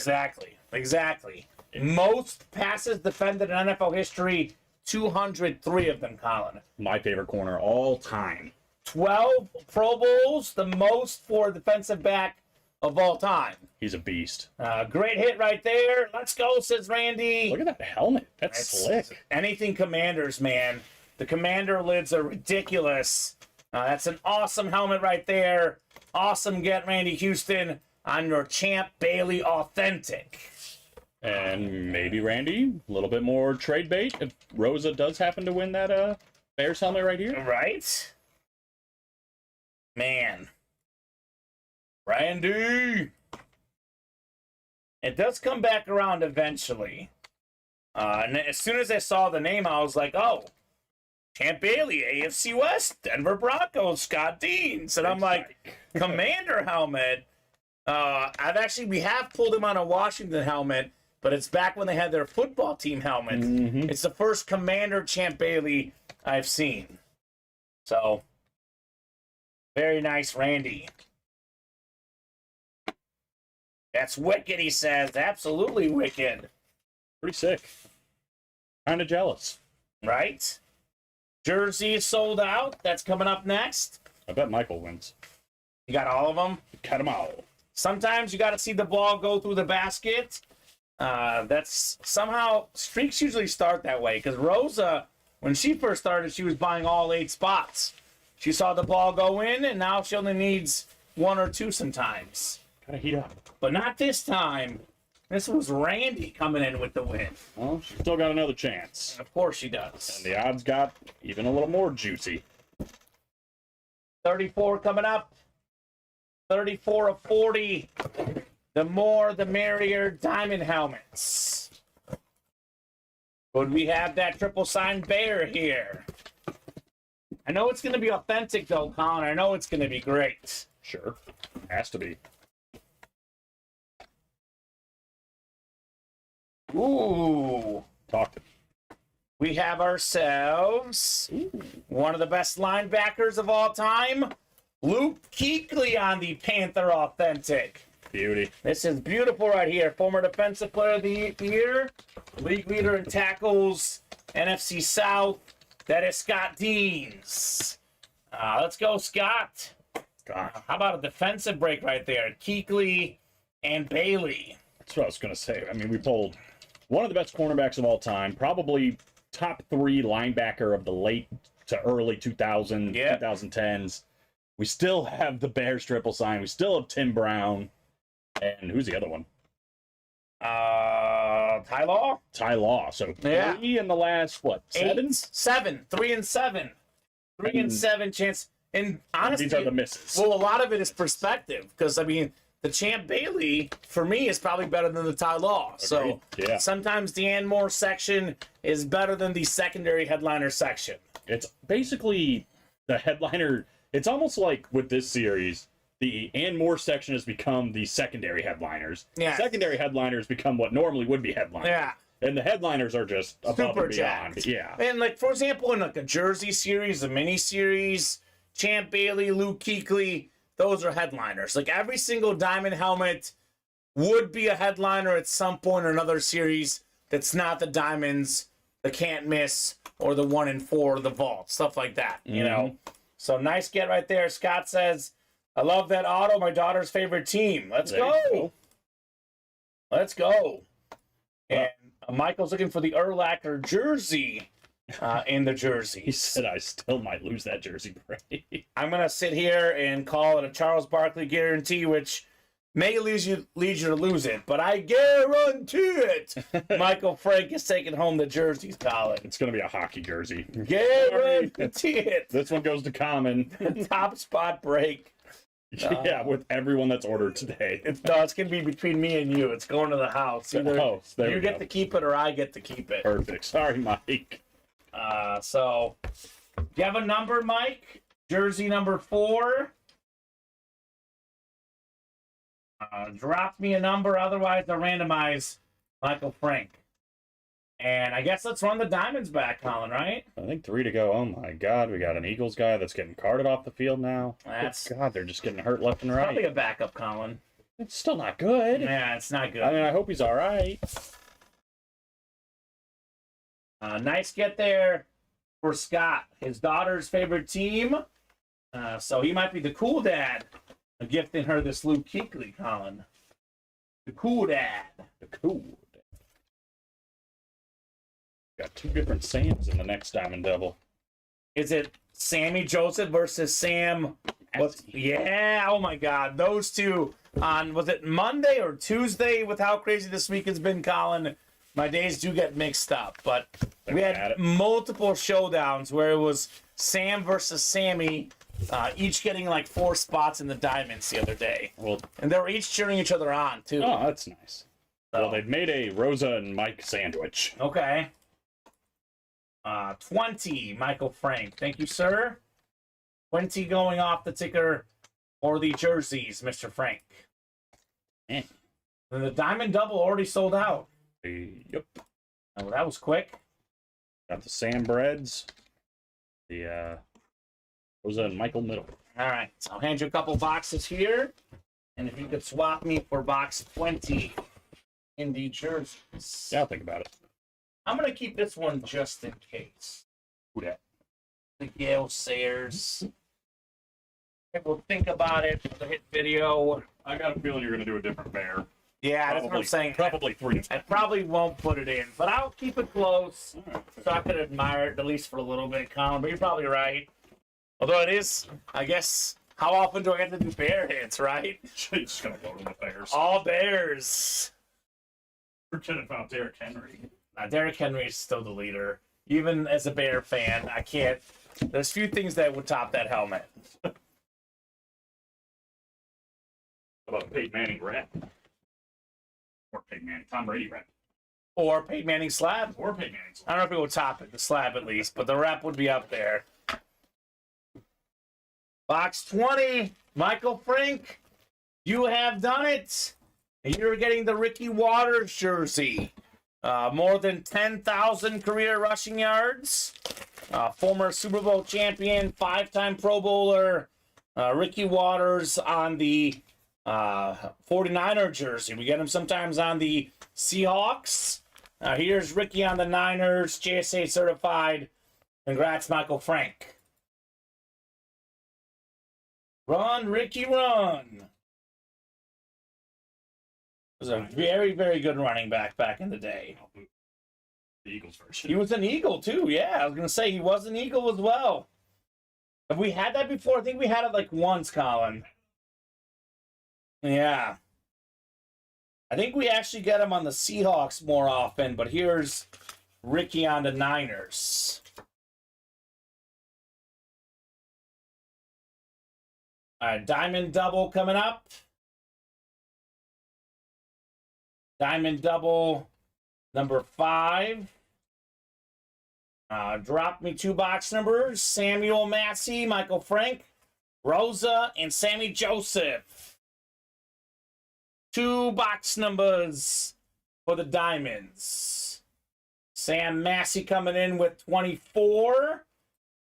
Exactly. Most passes defended in NFL history, 203 of them, Colin. My favorite corner all time. 12 Pro Bowls, the most for a defensive back of all time. He's a beast. Great hit right there. Let's go, says Randy. Look at that helmet. That's slick. Anything Commanders, man. The Commander lids are ridiculous. That's an awesome helmet right there. Awesome get, Randy Houston, on your Champ Bailey Authentic. And maybe, Randy, a little bit more trade bait if Rosa does happen to win that Bears helmet right here. Right? Man. Randy! It does come back around eventually. And as soon as I saw the name, I was like, oh, Champ Bailey, AFC West, Denver Broncos, Scott Deans. And I'm like, Commander helmet. We have pulled him on a Washington helmet, but it's back when they had their football team helmet. Mm-hmm. It's the first Commander Champ Bailey I've seen. So, very nice, Randy. That's wicked, he says. Absolutely wicked. Pretty sick. Kind of jealous. Right? Jersey is sold out. That's coming up next. I bet Michael wins. You got all of them? Cut them all. Sometimes you got to see the ball go through the basket. That's somehow streaks usually start that way because Rosa, when she first started, she was buying all 8 spots. She saw the ball go in, and now she only needs 1 or 2 sometimes. Gotta heat up. But not this time. This was Randy coming in with the win. Well, she's still got another chance. Of course she does. And the odds got even a little more juicy. 34 coming up. 34 of 40. The more, the merrier. Diamond helmets. Would we have that triple signed bear here? I know it's going to be authentic, though, Colin. I know it's going to be great. Sure. Has to be. Ooh. Talk to me. We have ourselves one of the best linebackers of all time, Luke Kuechly on the Panther Authentic. Beauty. This is beautiful right here. Former Defensive Player of the Year, league leader in tackles, NFC South. That is Scott Deans. Let's go, Scott. God. How about a defensive break right there? Kuechly and Bailey. That's what I was going to say. I mean, we pulled one of the best cornerbacks of all time, probably top 3 linebacker of the late to early 2010s. We still have the Bears triple sign. We still have Tim Brown. And who's the other one? Ty Law? Ty Law. So 3 in the last, what, 7? 7. 3 and 7. 3 and 7 chance. And honestly, these are the misses. Well, a lot of it is perspective. Because, I mean, the Champ Bailey, for me, is probably better than the Ty Law. So yeah. Sometimes the Ann Moore section is better than the secondary headliner section. It's basically the headliner. It's almost like with this series, the Ann Moore section has become the secondary headliners. Yeah. Secondary headliners become what normally would be headliners. Yeah. And the headliners are just above Super and beyond. jacked. Yeah. And, like, for example, in like a Jersey series, a mini series, Champ Bailey, Luke Kuechly, those are headliners. Like, every single diamond helmet would be a headliner at some point in another series that's not the diamonds, the can't miss, or the 1 in 4, or the vault, stuff like that, you know? So, nice get right there. Scott says, I love that auto, my daughter's favorite team. Let's go. Let's go. And Michael's looking for the Urlacher jersey in the jerseys. He said I still might lose that jersey break. I'm going to sit here and call it a Charles Barkley guarantee, which may lead you to lose it, but I guarantee it. Michael Frank is taking home the jerseys, Colin. It's going to be a hockey jersey. Guarantee it. This one goes to Kamen. Top spot break. Yeah, with everyone that's ordered today. It's going to be between me and you. It's going to the house. Either you get to keep it or I get to keep it. Perfect. Sorry, Mike. So, do you have a number, Mike? Jersey number 4. Drop me a number, otherwise I'll randomize Michael Frank. And I guess let's run the diamonds back, Colin, right? I think 3 to go. Oh my God, we got an Eagles guy that's getting carted off the field now. That's God, they're just getting hurt left and right. probably a backup, Colin. It's still not good. Yeah, it's not good. I mean, I hope he's all right. Nice get there for Scott. His daughter's favorite team. So he might be the cool dad I'm gifting her this Luke Kuechly, Colin. The cool dad. The cool dad. Got two different Sams in the next Diamond Double. Is it Sammy Joseph versus Sam? Yeah, oh my God. Those two on, was it Monday or Tuesday with how crazy this week has been, Colin? My days do get mixed up, but we had multiple showdowns where it was Sam versus Sammy, each getting like 4 spots in the diamonds the other day. Well, and they were each cheering each other on, too. Oh, that's nice. So. Well, they've made a Rosa and Mike sandwich. Okay. 20, Michael Frank. Thank you, sir. 20 going off the ticker for the jerseys, Mr. Frank. And the diamond double already sold out. Yep. Oh, that was quick. Got the Sam Breads. The Rosa and Michael middle. All right. So I'll hand you a couple boxes here. And if you could swap me for box 20 in the jerseys. Yeah, I'll think about it. I'm going to keep this one just in case. Who that? The Gale Sayers. We'll think about it for the hit video. I got a feeling you're going to do a different bear. Yeah, that's what I'm saying. Probably 3. I probably won't put it in, but I'll keep it close so I can admire it at least for a little bit, Colin. But you're probably right. Although it is, I guess, how often do I get to do bear hits, right? You're just going to go to the Bears. All Bears. Forget about Derrick Henry. Derrick Henry is still the leader. Even as a Bear fan, I can't. There's few things that would top that helmet. How about Peyton Manning rep? Or Peyton Manning, Tom Brady rep. Or Peyton Manning slab. Or Peyton Manning slab. I don't know if it would top it, the slab at least, but the rep would be up there. Box 20, Michael Frank, you have done it. You're getting the Ricky Waters jersey. More than 10,000 career rushing yards. Former Super Bowl champion, 5-time Pro Bowler, Ricky Waters on the 49er jersey. We get him sometimes on the Seahawks. Here's Ricky on the Niners, JSA certified. Congrats, Michael Frank. Run, Ricky, run. Was a very, very good running back in the day. The Eagles version. He was an Eagle, too. Yeah, I was going to say he was an Eagle as well. Have we had that before? I think we had it like once, Colin. Yeah. I think we actually get him on the Seahawks more often, but here's Ricky on the Niners. All right, Diamond Double coming up. Diamond Double number 5. Drop me 2 box numbers. Samuel Massey, Michael Frank, Rosa, and Sammy Joseph. 2 box numbers for the Diamonds. Sam Massey coming in with 24.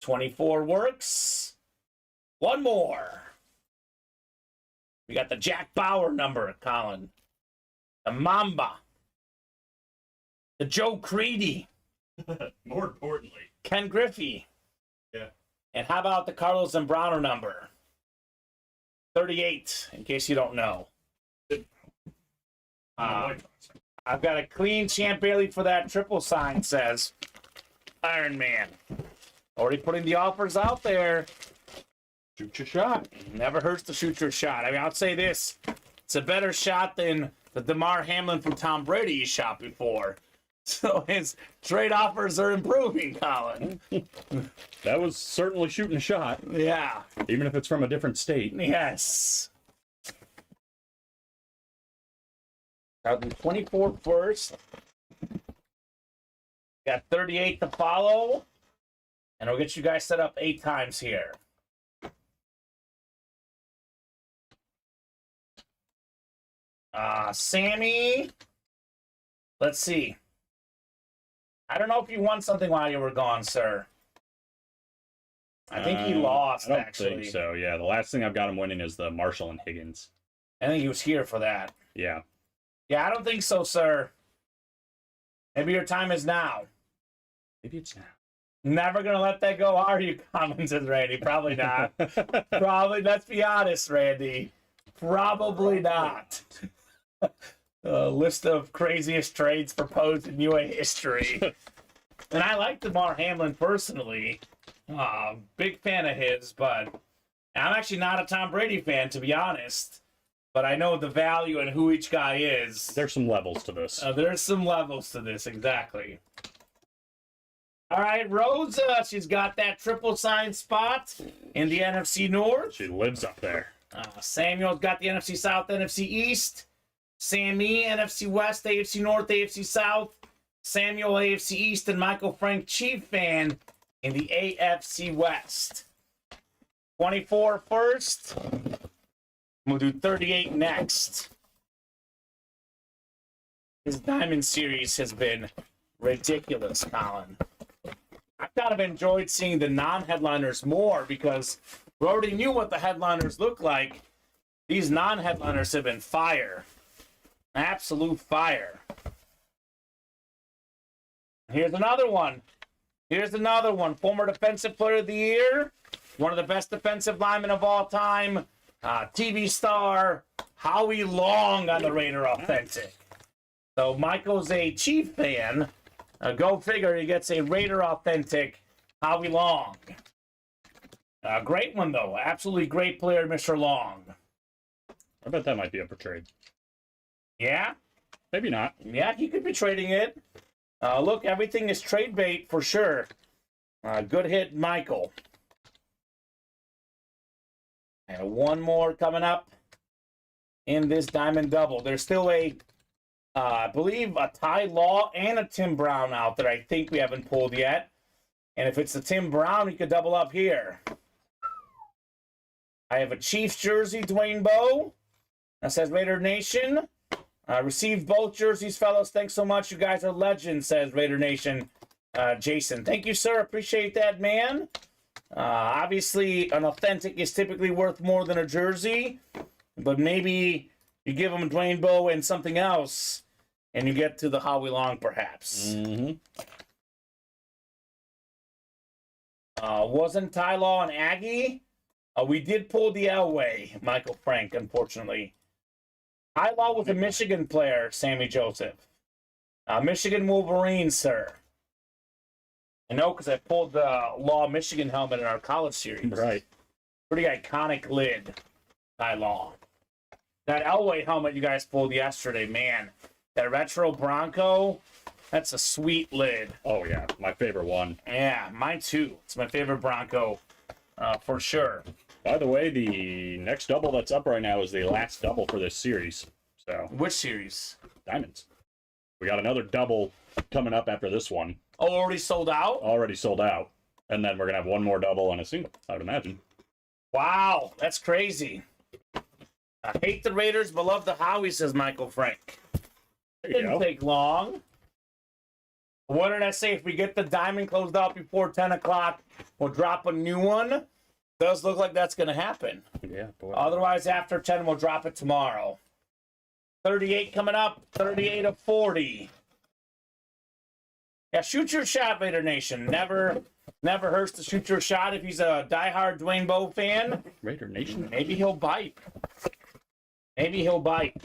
24 works. 1 more. We got the Jack Bauer number, Colin. The Mamba. The Joe Creedy. More importantly. Ken Griffey. Yeah. And how about the Carlos Zambrano number? 38, in case you don't know. I've got a clean Champ Bailey for that triple sign, says Iron Man. Already putting the offers out there. Shoot your shot. Never hurts to shoot your shot. I mean, I'll say this. It's a better shot than the DeMar Hamlin from Tom Brady you shot before. So his trade offers are improving, Colin. That was certainly shooting a shot. Yeah. Even if it's from a different state. Yes. 24 first. Got 38 to follow. And I'll get you guys set up 8 times here. Sammy. Let's see. I don't know if you won something while you were gone, sir. I think he lost, I don't actually. think so, yeah. The last thing I've got him winning is the Marshall and Higgins. I think he was here for that. Yeah. Yeah, I don't think so, sir. Maybe your time is now. Maybe it's now. Never gonna let that go, are you, Common, says Randy? Probably not. Probably, let's be honest, Randy. Probably not. A list of craziest trades proposed in UA history. And I like DeMar Hamlin personally. Big fan of his, but I'm actually not a Tom Brady fan, to be honest. But I know the value and who each guy is. There's some levels to this. There's some levels to this, exactly. All right, Rosa, she's got that triple sign spot in the NFC North. She lives up there. Samuel's got the NFC South, NFC East. Sammy, NFC West, AFC North, AFC South. Samuel, AFC East, and Michael Frank, Chief fan in the AFC West. 24 first. We'll do 38 next. His Diamond Series has been ridiculous, Colin. I've kind of enjoyed seeing the non-headliners more because we already knew what the headliners look like. These non-headliners have been fire. Absolute fire. Here's another one. Here's another one. Former Defensive Player of the Year. One of the best defensive linemen of all time. TV star Howie Long on the Raider Authentic. So Michael's a Chief fan. Go figure, he gets a Raider Authentic Howie Long. Great one, though. Absolutely great player, Mr. Long. I bet that might be up for trade. Yeah? Maybe not. Yeah, he could be trading it. Look, everything is trade bait for sure. Good hit, Michael. And one more coming up in this Diamond Double. There's still I believe a Ty Law and a Tim Brown out there. I think we haven't pulled yet. And if it's the Tim Brown, he could double up here. I have a Chiefs jersey, Dwayne Bowe. That says Raider Nation. Received both jerseys, fellas. Thanks so much. You guys are legends, says Raider Nation. Jason. Thank you, sir. Appreciate that, man. Obviously, an authentic is typically worth more than a jersey. But maybe you give him Dwayne Bowe and something else, and you get to the Howie Long, perhaps. Mm-hmm. Wasn't Ty Law an Aggie? We did pull the Elway, Michael Frank, unfortunately. Ty Law was a Michigan player, Sammy Joseph. Michigan Wolverines, sir. I know because I pulled the Law Michigan helmet in our college series. Right. Pretty iconic lid, Ty Law. That Elway helmet you guys pulled yesterday, man. That retro Bronco, that's a sweet lid. Oh, yeah. My favorite one. Yeah, mine too. It's my favorite Bronco, for sure. By the way, the next double that's up right now is the last double for this series. So Which series? Diamonds. We got another double coming up after this one. Oh, already sold out? Already sold out. And then we're going to have one more double and a single, I would imagine. Wow, that's crazy. I hate the Raiders, but love the Howie, says Michael Frank. There you Didn't go. take long. What did I say? If we get the diamond closed out before 10 o'clock, we'll drop a new one. Does look like that's going to happen. Yeah, boy. Otherwise, after 10, we'll drop it tomorrow. 38 coming up. 38 of 40. Yeah, shoot your shot, Raider Nation. Never hurts to shoot your shot. If he's a diehard Dwayne Bowe fan, Raider Nation. maybe he'll bite. Maybe he'll bite.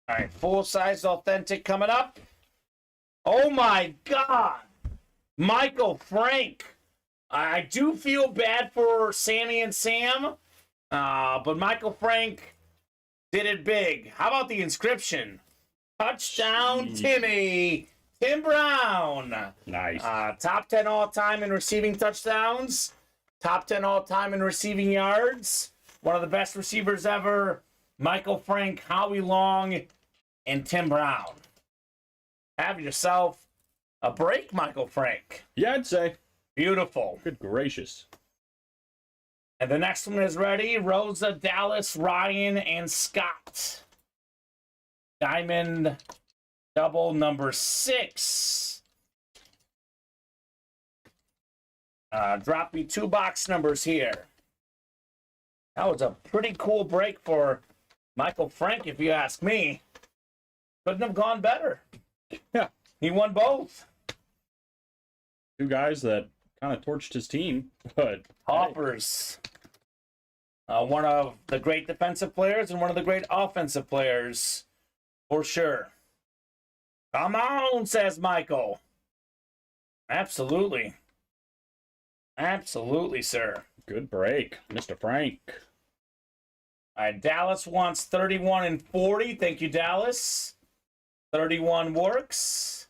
All right, full-size authentic coming up. Oh, my God. Michael Frank. I do feel bad for Sammy and Sam, but Michael Frank did it big. How about the inscription? Touchdown, Jeez. Timmy. Tim Brown. Nice. Top 10 all-time in receiving touchdowns. Top 10 all-time in receiving yards. One of the best receivers ever. Michael Frank, Howie Long, and Tim Brown. Have yourself a break, Michael Frank. Yeah, I'd say. Beautiful. Good gracious. And the next one is ready. Rosa, Dallas, Ryan, and Scott. Diamond double number 6. Drop me 2 box numbers here. That was a pretty cool break for Michael Frank, if you ask me. Couldn't have gone better. Yeah. He won both. Two guys that kind of torched his team, but Hoppers. One of the great defensive players and one of the great offensive players, for sure. Come on, says Michael. Absolutely. Absolutely, sir. Good break, Mr. Frank. All right, Dallas wants 31 and 40. Thank you, Dallas. 31 works.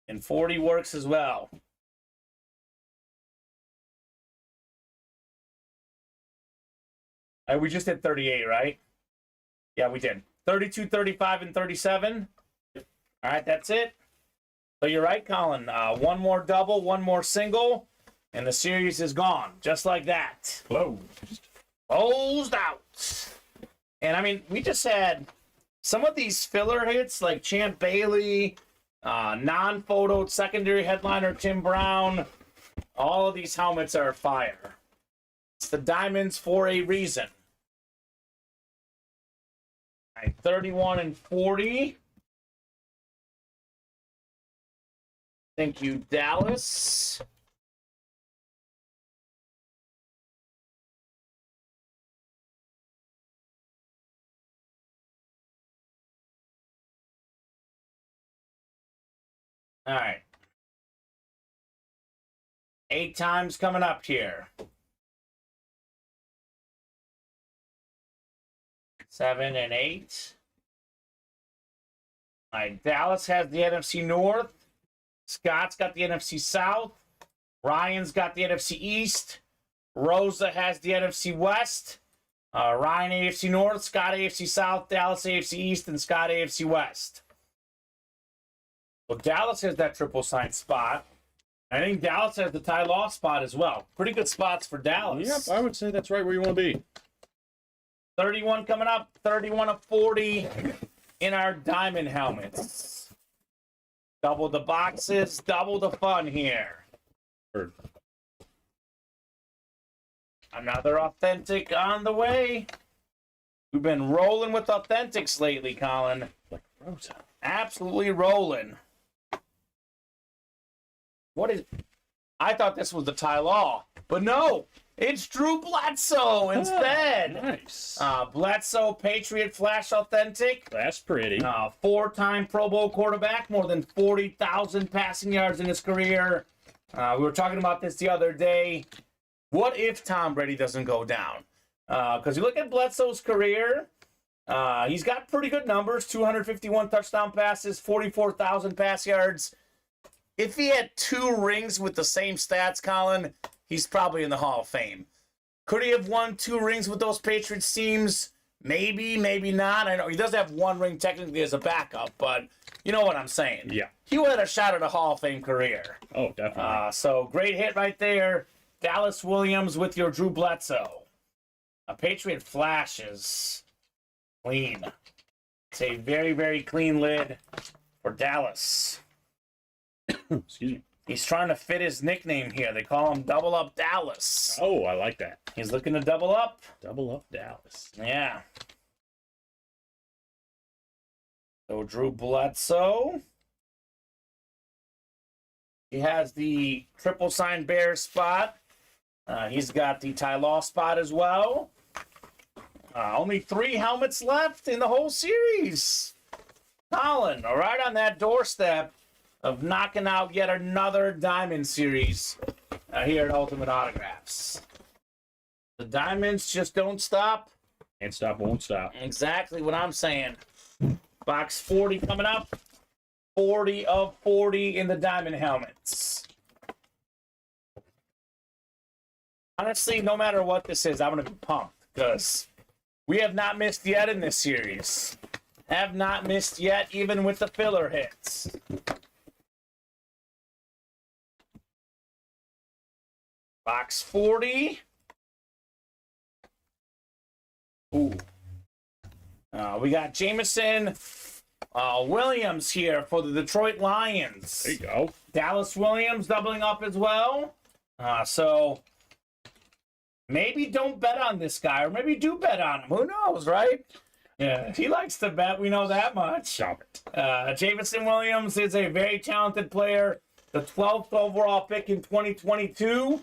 And 40 works as well. We just did 38, right? Yeah, we did. 32, 35, and 37. All right, that's it. So you're right, Colin. One more double, one more single, and the series is gone. Just like that. Closed out. And, I mean, we just had some of these filler hits, like Champ Bailey, non-photoed secondary headliner Tim Brown. All of these helmets are fire. It's the diamonds for a reason. All right, 31 and 40. Thank you, Dallas. All right. 8 times coming up here. 7 and 8. All right, Dallas has the NFC North. Scott's got the NFC South. Ryan's got the NFC East. Rosa has the NFC West. Ryan AFC North, Scott AFC South, Dallas AFC East, and Scott AFC West. Well, Dallas has that triple sign spot. I think Dallas has the Ty Law spot as well. Pretty good spots for Dallas. Yep, I would say that's right where you want to be. 31 coming up, 31 of 40 in our diamond helmets. Double the boxes, double the fun here. Another authentic on the way. We've been rolling with authentics lately, Colin. Like Rosa. Absolutely rolling. What is... I thought this was the Ty Law, but no. It's Drew Bledsoe instead. Nice. Bledsoe, Patriot Flash Authentic. That's pretty. 4-time Pro Bowl quarterback, more than 40,000 passing yards in his career. We were talking about this the other day. What if Tom Brady doesn't go down? Because you look at Bledsoe's career, he's got pretty good numbers, 251 touchdown passes, 44,000 pass yards. If he had 2 rings with the same stats, Colin, he's probably in the Hall of Fame. Could he have won 2 rings with those Patriots teams? Maybe, maybe not. I know he does have 1 ring technically as a backup, but you know what I'm saying. Yeah. He would have a shot at a Hall of Fame career. Oh, definitely. So great hit right there. Dallas Williams with your Drew Bledsoe. A Patriot Flash is clean. It's a very, very clean lid for Dallas. Excuse me. He's trying to fit his nickname here. They call him Double Up Dallas. Oh, I like that. He's looking to double up. Double up Dallas. Yeah. So Drew Bledsoe. He has the triple sign bear spot. He's got the Ty Law spot as well. Only 3 helmets left in the whole series. Colin, right on that doorstep of knocking out yet another Diamond series here at Ultimate Autographs. The Diamonds just don't stop. Can't stop, won't stop. Exactly what I'm saying. Box 40 coming up. 40 of 40 in the Diamond helmets. Honestly, no matter what this is, I'm going to be pumped because we have not missed yet in this series. Have not missed yet, even with the filler hits. Box 40. Ooh. We got Jameson Williams here for the Detroit Lions. There you go. Dallas Williams doubling up as well. So maybe don't bet on this guy, or maybe do bet on him. Who knows, right? Yeah, he likes to bet. We know that much. Stop it. Jamison Williams is a very talented player. The 12th overall pick in 2022.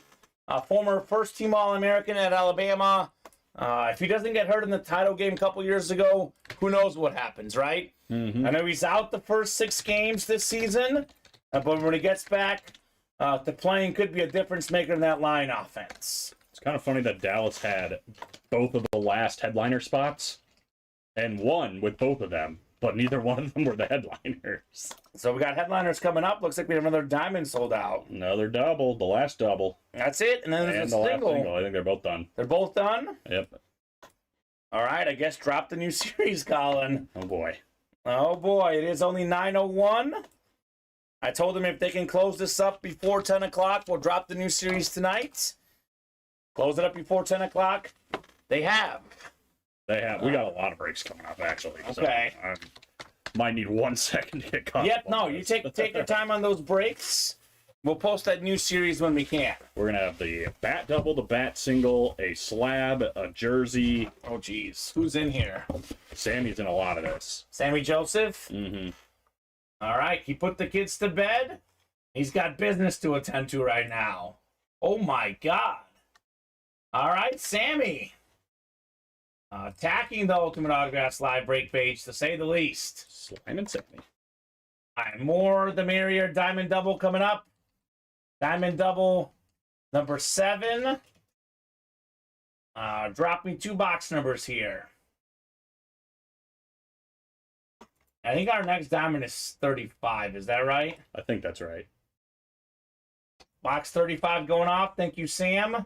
Former first-team All-American at Alabama. If he doesn't get hurt in the title game a couple years ago, who knows what happens, right? Mm-hmm. I know he's out the first 6 games this season, but when he gets back to playing, could be a difference maker in that line offense. It's kind of funny that Dallas had both of the last headliner spots and won with both of them, but neither one of them were the headliners. So we got headliners coming up. Looks like we have another diamond sold out. Another double, the last double. That's it. And then there's And a the single. last single. I think they're both done. They're both done? Yep. All right, I guess drop the new series, Colin. Oh, boy. Oh, boy. It is only 9:01. I told them if they can close this up before 10 o'clock, we'll drop the new series tonight. Close it up before 10 o'clock. They have. They have. We got a lot of breaks coming up, actually. Okay. So I might need 1 second to get caught Yep, up on no, you this. take your time on those breaks. We'll post that new series when we can. We're going to have the bat double, the bat single, a slab, a jersey. Oh, geez. Who's in here? Sammy's in a lot of this. Sammy Joseph? Mm-hmm. All right, he put the kids to bed. He's got business to attend to right now. Oh, my God. All right, Sammy. Attacking the Ultimate Autographs live break page, to say the least. Slime and Sammy. All right, more the merrier. Diamond double coming up. Diamond double number 7. Drop me 2 box numbers here. I think our next diamond is 35. Is that right? I think that's right. Box 35 going off. Thank you, Sam.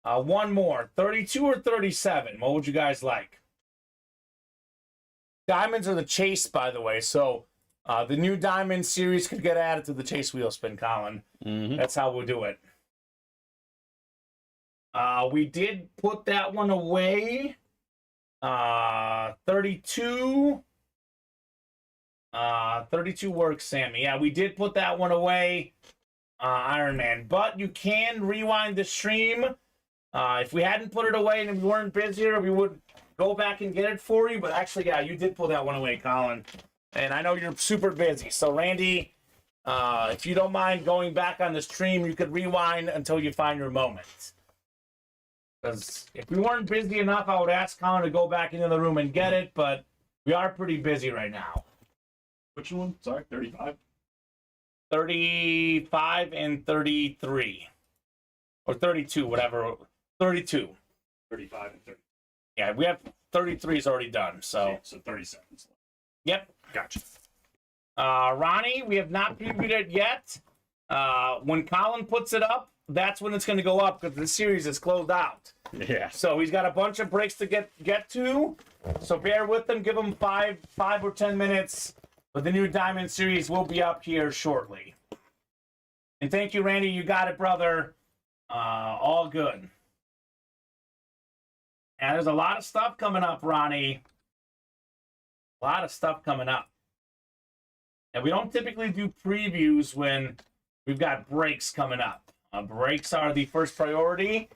One more. 32 or 37? What would you guys like? Diamonds are the chase, by the way. So the new diamond series could get added to the chase wheel spin, Colin. Mm-hmm. That's how we'll do it. We did put that one away. 32. 32 works, Sammy. Yeah, we did put that one away, Iron Man. But you can rewind the stream. If we hadn't put it away and we weren't busier, we would go back and get it for you. But actually, yeah, you did pull that one away, Colin. And I know you're super busy. So, Randy, if you don't mind going back on the stream, you could rewind until you find your moment. Because if we weren't busy enough, I would ask Colin to go back into the room and get it. But we are pretty busy right now. Which one? Sorry, 35? 35 and 33. Or 32, whatever. 32. 35 and 30. Yeah, we have 33 is already done, so. So 30 seconds. Yep. Gotcha. Ronnie, we have not previewed it yet. When Colin puts it up, that's when it's going to go up because the series is closed out. Yeah. So he's got a bunch of breaks to get to. So bear with him. Give him 5 or 10 minutes. But the new Diamond series will be up here shortly. And thank you, Randy. You got it, brother. All good. And there's a lot of stuff coming up, Ronnie. A lot of stuff coming up. And we don't typically do previews when we've got breaks coming up. Breaks are the first priority.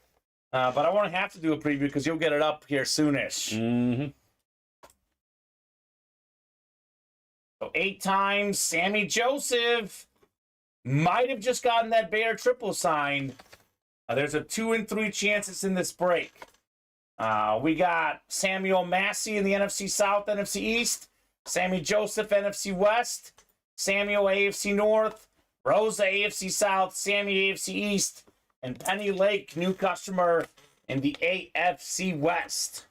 But I won't have to do a preview because you'll get it up here soonish. Mm-hmm. So 8 times, Sammy Joseph might have just gotten that Bear triple signed. There's a 2 and 3 chances in this break. We got Samuel Massey in the NFC South, NFC East. Sammy Joseph, NFC West. Samuel, AFC North. Rosa, AFC South. Sammy, AFC East. And Penny Lake, new customer in the AFC West.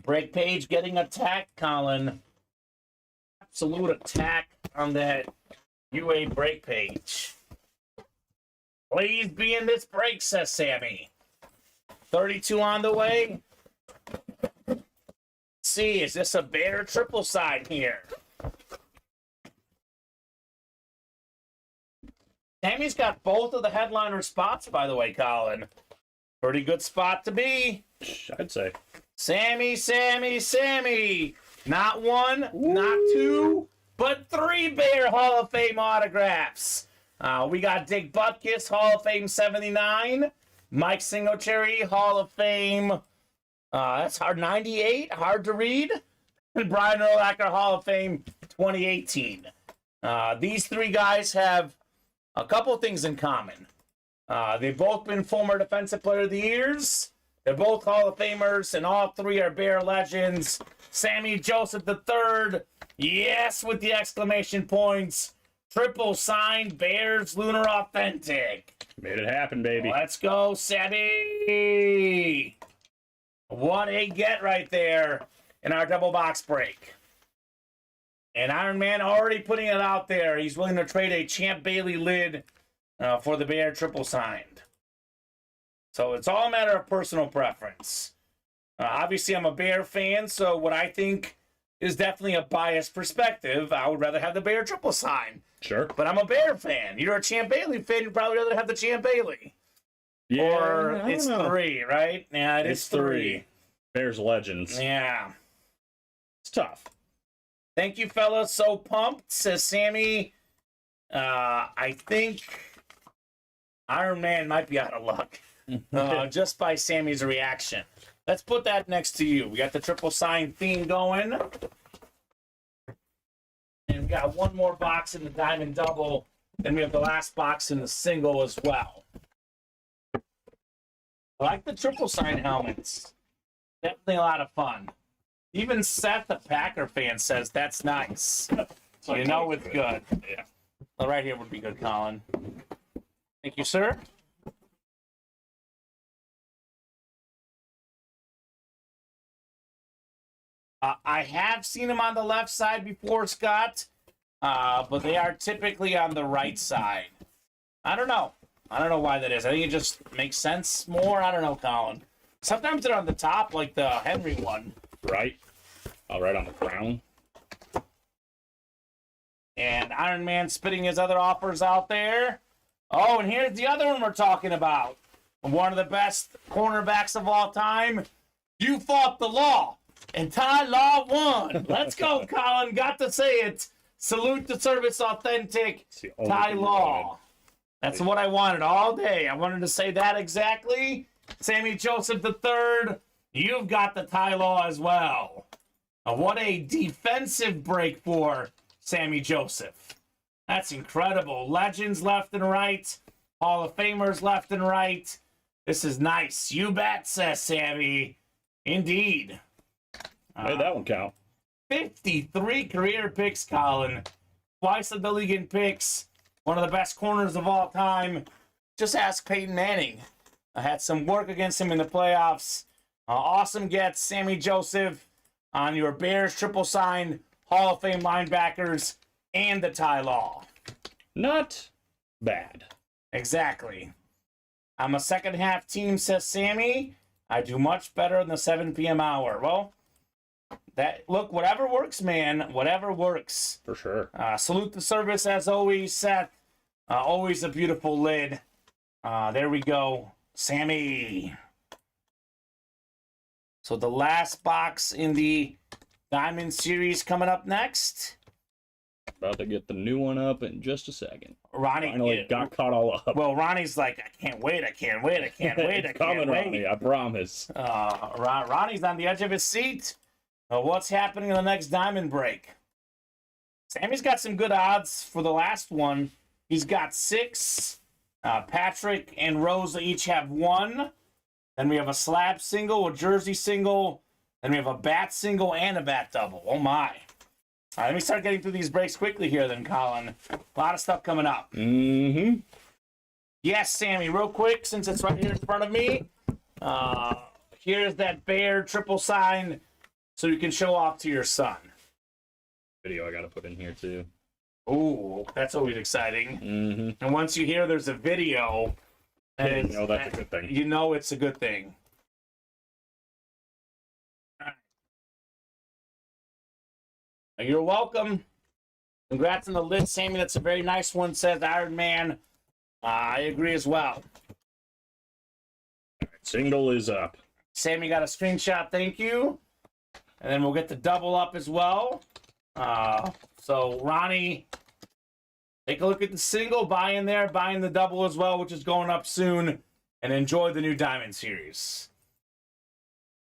Break page getting attacked, Colin. Absolute attack on that UA break page. Please be in this break, says Sammy. 32 on the way. Let's see, is this a Bear triple side here? Sammy's got both of the headliner spots, by the way, Colin. Pretty good spot to be. I'd say. Sammy, Sammy, Sammy. Not 1, not 2, but 3 Bear Hall of Fame autographs. We got Dick Butkus, Hall of Fame 79. Mike Singletary, Hall of Fame That's hard. 98, hard to read. And Brian Urlacher, Hall of Fame, 2018. These three guys have a couple things in common. They've both been former Defensive Player of the Years. They're both Hall of Famers, and all three are Bear legends. Sammy Joseph III, yes, with the exclamation points. Triple signed Bears Lunar Authentic. Made it happen, baby. Let's go, Sammy. What a get right there in our double box break. And Iron Man already putting it out there. He's willing to trade a Champ Bailey lid for the Bear triple signed. So it's all a matter of personal preference. Obviously, I'm a Bear fan, so what I think is definitely a biased perspective. I would rather have the Bear triple sign. Sure. But I'm a Bear fan. You're a Champ Bailey fan. You'd probably rather have the Champ Bailey. Yeah, or it's 3, right? Yeah, it's 3. Bears legends. Yeah. It's tough. Thank you, fellas. So pumped, says Sammy. I think Iron Man might be out of luck just by Sammy's reaction. Let's put that next to you. We got the triple sign theme going. And we got one more box in the diamond double. Then we have the last box in the single as well. I like the triple sign helmets. Definitely a lot of fun. Even Seth, the Packer fan, says that's nice. So you know it's good. Yeah. Well, right here would be good, Colin. Thank you, sir. I have seen them on the left side before, Scott, but they are typically on the right side. I don't know. I don't know why that is. I think it just makes sense more. I don't know, Colin. Sometimes they're on the top, like the Henry one. Right. Right on the crown. And Iron Man spitting his other offers out there. Oh, and here's the other one we're talking about. One of the best cornerbacks of all time. You fought the law, and Ty Law won. Let's go, Colin. Got to say it. Salute the service authentic Ty Law. That's what I wanted all day. I wanted to say that exactly. Sammy Joseph III, you've got the Ty Law as well. What a defensive break for Sammy Joseph. That's incredible. Legends left and right. Hall of Famers left and right. This is nice. You bet, says Sammy. Indeed. Made that one count. 53 career picks, Colin. Twice in the league in picks. One of the best corners of all time. Just ask Peyton Manning. I had some work against him in the playoffs. Awesome gets, Sammy Joseph, on your Bears triple sign, Hall of Fame linebackers, and the Ty Law. Not bad. Exactly. I'm a second half team, says Sammy. I do much better in the 7 p.m. hour. Well, look, whatever works, man. Whatever works. For sure. Salute the service as always, Seth. Always a beautiful lid. There we go. Sammy. So the last box in the Diamond Series coming up next. About to get the new one up in just a second. Ronnie finally got caught all up. Well, Ronnie's like, I can't wait, I can't wait, I can't wait, I can't wait. Ronnie, I promise. Ronnie's on the edge of his seat. What's happening in the next Diamond break? Sammy's got some good odds for the last one. He's got 6. Patrick and Rosa each have 1. Then we have a slab single, a jersey single. Then we have a bat single and a bat double. Oh, my. All right, let me start getting through these breaks quickly here then, Colin. A lot of stuff coming up. Mm-hmm. Yes, Sammy, real quick, since it's right here in front of me. Here's that Bear triple sign so you can show off to your son. Video I got to put in here, too. Ooh, that's always exciting. Mm-hmm. And once you hear there's a video, you know that's a good thing. You know it's a good thing. You're welcome. Congrats on the lid, Sammy. That's a very nice one, says Iron Man. I agree as well. Single is up. Sammy got a screenshot, thank you. And then we'll get the double up as well. So, Ronnie, take a look at the single, buy in there, buy in the double as well, which is going up soon, and enjoy the new Diamond Series.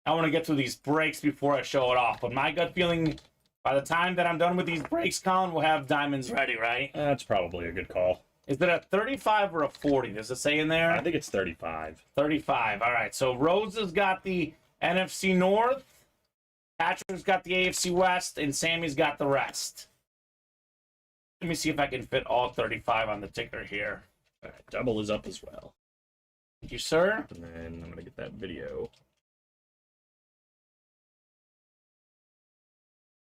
I want to get through these breaks before I show it off. But my gut feeling, by the time that I'm done with these breaks, Colin, we'll have diamonds ready, right? That's probably a good call. Is it a 35 or a 40? Does it say in there? I think it's 35. 35. All right. So Rosa's got the NFC North, Patrick's got the AFC West, and Sammy's got the rest. Let me see if I can fit all 35 on the ticker here. All right, double is up as well. Thank you, sir. And then I'm going to get that video.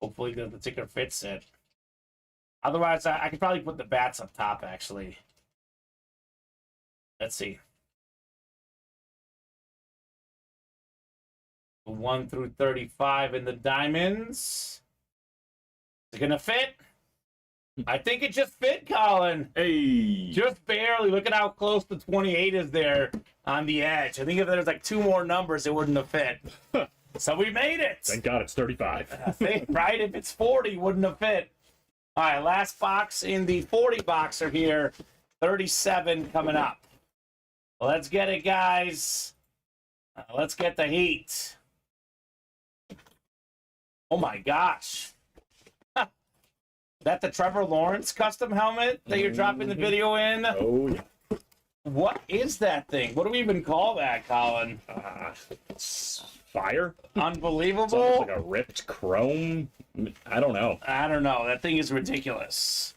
Hopefully the ticker fits it. Otherwise, I could probably put the bats up top, actually. Let's see. 1 through 35 in the diamonds. Is it going to fit? I think it just fit, Colin. Hey! Just barely. Look at how close the 28 is there on the edge. I think if there's like 2 more numbers, it wouldn't have fit. So we made it. Thank God it's 35. Right? If it's 40, it wouldn't have fit. All right, last box in the 40 boxer here. 37 coming up. Well, let's get it, guys. Let's get the heat. Oh, my gosh. Is that the Trevor Lawrence custom helmet that you're dropping the video in? Oh, yeah. What is that thing? What do we even call that, Colin? It's fire. Unbelievable. It's almost like a ripped chrome. I don't know. I don't know. That thing is ridiculous.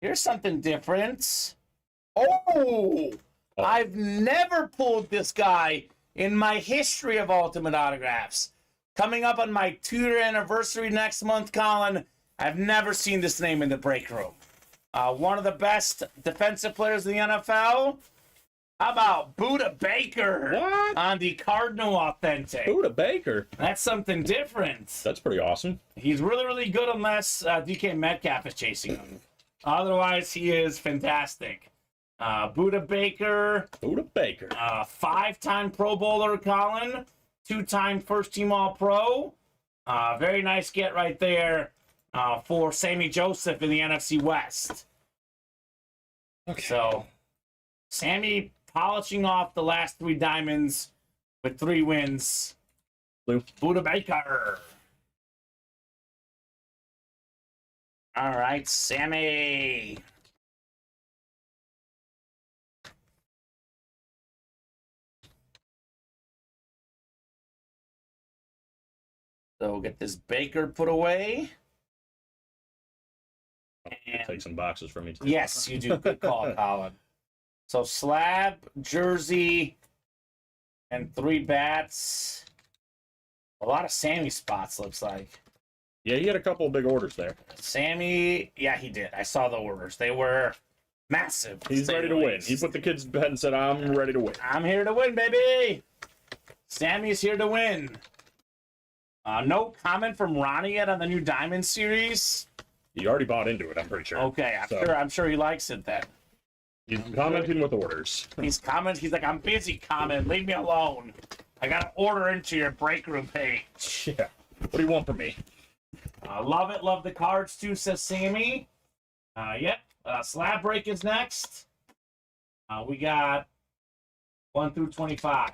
Here's something different. Oh! I've never pulled this guy in my history of Ultimate Autographs. Coming up on my 2-year anniversary next month, Colin, I've never seen this name in the break room. One of the best defensive players in the NFL. How about Buda Baker? What? On the Cardinal Authentic. Buda Baker. That's something different. That's pretty awesome. He's really, really good unless DK Metcalf is chasing him. Otherwise, he is fantastic. Buda Baker. Buda Baker. 5-time Pro Bowler, Colin. 2-time first-team All-Pro. Very nice get right there for Sammy Joseph in the NFC West. Okay. So, Sammy polishing off the last 3 diamonds with 3 wins. Blue. Buda Baker. All right, Sammy. So we'll get this Baker put away. And Take some boxes from me too. yes, you do. Good call, Colin. So slab, jersey, and 3 bats. A lot of Sammy spots, looks like. Yeah, he had a couple of big orders there. Sammy, yeah, he did. I saw the orders. They were massive. He's ready to win. He put the kids to bed and said, I'm ready to win. I'm here to win, baby. Sammy's here to win. No comment from Ronnie yet on the new Diamond series. He already bought into it, I'm pretty sure. Okay, I'm sure he likes it then. He's commenting with orders. He's like, I'm busy, comment. Leave me alone. I got to order into your break room page. Yeah. What do you want from me? Love it. Love the cards too, says Sammy. Yep. Slab break is next. We got 1 through 25.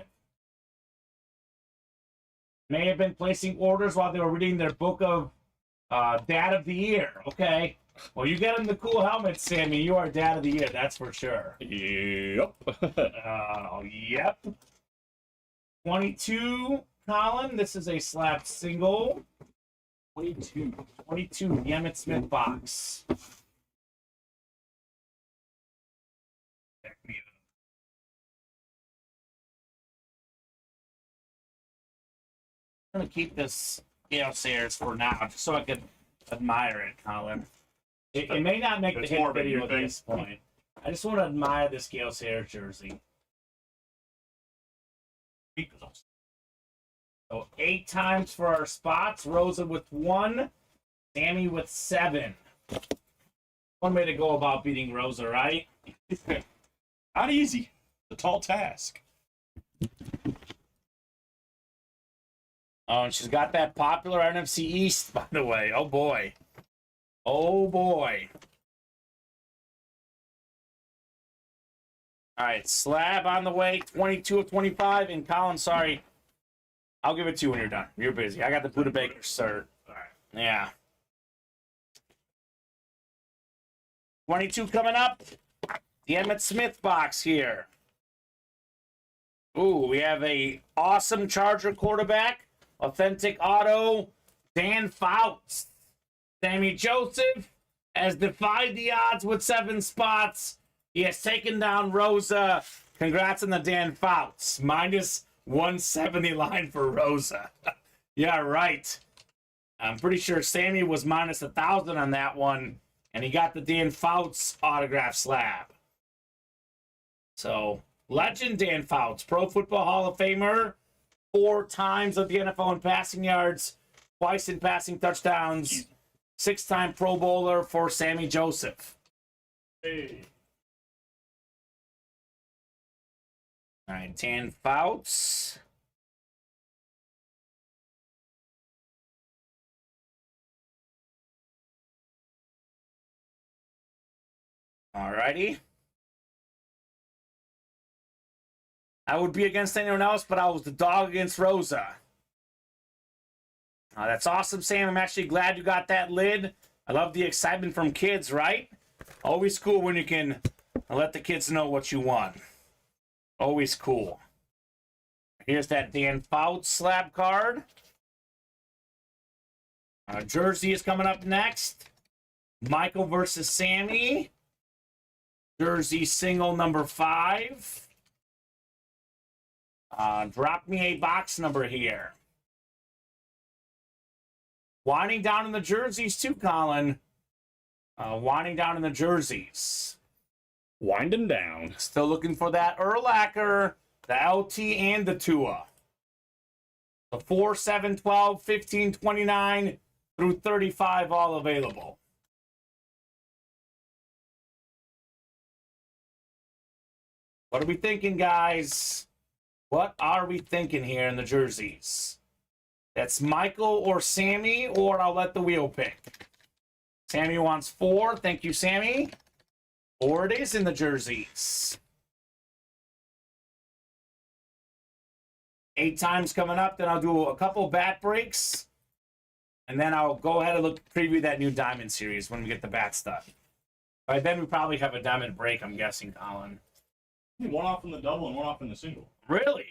May have been placing orders while they were reading their book of Dad of the Year. Okay. Well, you get him the cool helmet, Sammy. You are Dad of the Year, that's for sure. Yep. Yep. 22, Colin. This is a slab single. 22, the Emmitt Smith box. I'm going to keep this Gale Sayers for now, just so I can admire it, Colin. It may not make the It's hit more of a video you at thing. this point. I just want to admire this Gale Sayers jersey. So 8 times for our spots. Rosa with 1. Sammy with 7. One way to go about beating Rosa, right? Not easy. It's a tall task. Oh, and she's got that popular NFC East, by the way. Oh, boy. Oh, boy. All right, slab on the way, 22 of 25. And Colin, sorry, I'll give it to you when you're done. You're busy. I got the Buda Baker cert. All right. Yeah. 22 coming up. The Emmitt Smith box here. Ooh, we have a awesome Charger quarterback. Authentic auto, Dan Fouts. Sammy Joseph has defied the odds with 7 spots. He has taken down Rosa. Congrats on the Dan Fouts. Minus 170 line for Rosa. Yeah, right. I'm pretty sure Sammy was minus 1,000 on that one. And he got the Dan Fouts autograph slab. So, legend Dan Fouts, Pro Football Hall of Famer. 4 times of the NFL in passing yards. Twice in passing touchdowns. 6-time Pro Bowler for Sammy Joseph. Hey. All right, Dan Fouts. All righty. I would be against anyone else, but I was the dog against Rosa. That's awesome, Sam. I'm actually glad you got that lid. I love the excitement from kids, right? Always cool when you can let the kids know what you won. Always cool. Here's that Dan Fouts slab card. Jersey is coming up next. Michael versus Sammy. Jersey single number 5. Drop me a box number here. Winding down in the jerseys too, Colin. Winding down in the jerseys. Winding down. Still looking for that Urlacher, the LT, and the Tua. The 4, 7, 12, 15, 29 through 35 all available. What are we thinking, guys? What are we thinking here in the jerseys? That's Michael or Sammy, or I'll let the wheel pick. Sammy wants 4. Thank you, Sammy. 4 it is in the jerseys. 8 times coming up. Then I'll do a couple bat breaks. And then I'll go ahead and preview that new Diamond series when we get the bats done. By then, we probably have a Diamond break, I'm guessing, Colin. One off in the double and one off in the single. Really?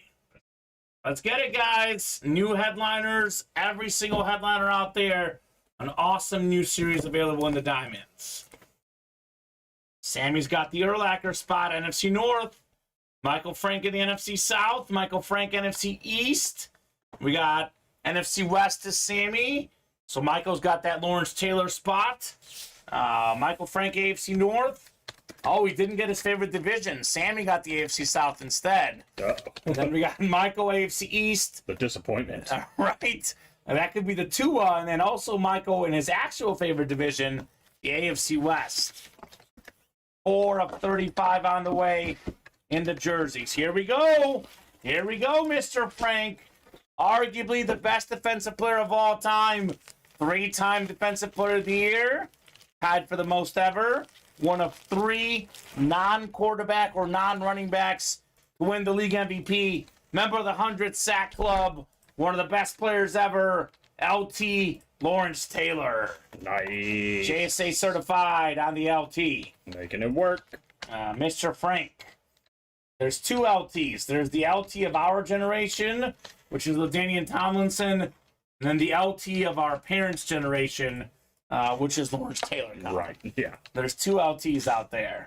Let's get it, guys. New headliners. Every single headliner out there. An awesome new series available in the Diamonds. Sammy's got the Urlacher spot, NFC North. Michael Frank in the NFC South. Michael Frank, NFC East. We got NFC West to Sammy. So Michael's got that Lawrence Taylor spot. Michael Frank, AFC North. Oh, he didn't get his favorite division. Sammy got the AFC South instead. And then we got Michael, AFC East. The disappointment. Right. And that could be the Tua. And then also Michael in his actual favorite division, the AFC West. 4 of 35 on the way in the jerseys. Here we go. Here we go, Mr. Frank. Arguably the best defensive player of all time. 3-time Defensive Player of the Year. Tied for the most ever. One of 3 non-quarterback or non-running backs to win the league MVP. Member of the 100 Sack Club. One of the best players ever. LT Lawrence Taylor. Nice. JSA certified on the LT. Making it work. Mr. Frank. There's 2 LTs. There's the LT of our generation, which is LaDainian Tomlinson, and then the LT of our parents' generation, which is Lawrence Taylor. Right, yeah. There's 2 LTs out there.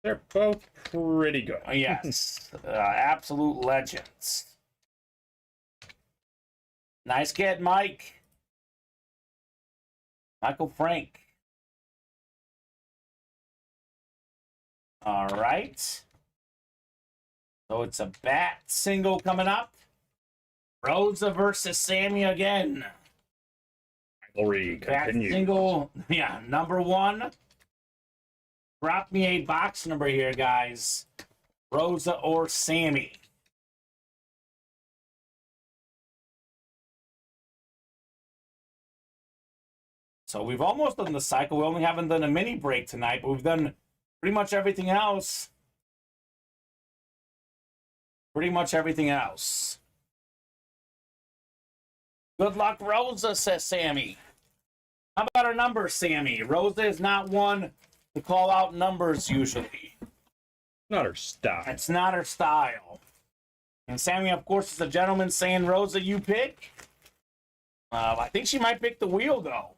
They're both pretty good. Yes. Absolute legends. Nice get, Mike. Michael Frank. All right. So it's a bat single coming up. Rosa versus Sammy again. Rivalry Bat continues. single, yeah, number 1. Drop me a box number here, guys. Rosa or Sammy. So we've almost done the cycle. We only haven't done a mini break tonight, but we've done pretty much everything else. pretty much everything else. Good luck, Rosa, says Sammy. How about our numbers, Sammy? Rosa is not one to call out numbers usually. Not her style. It's not her style. And Sammy, of course, is a gentleman saying, Rosa, you pick. I think she might pick the wheel, though.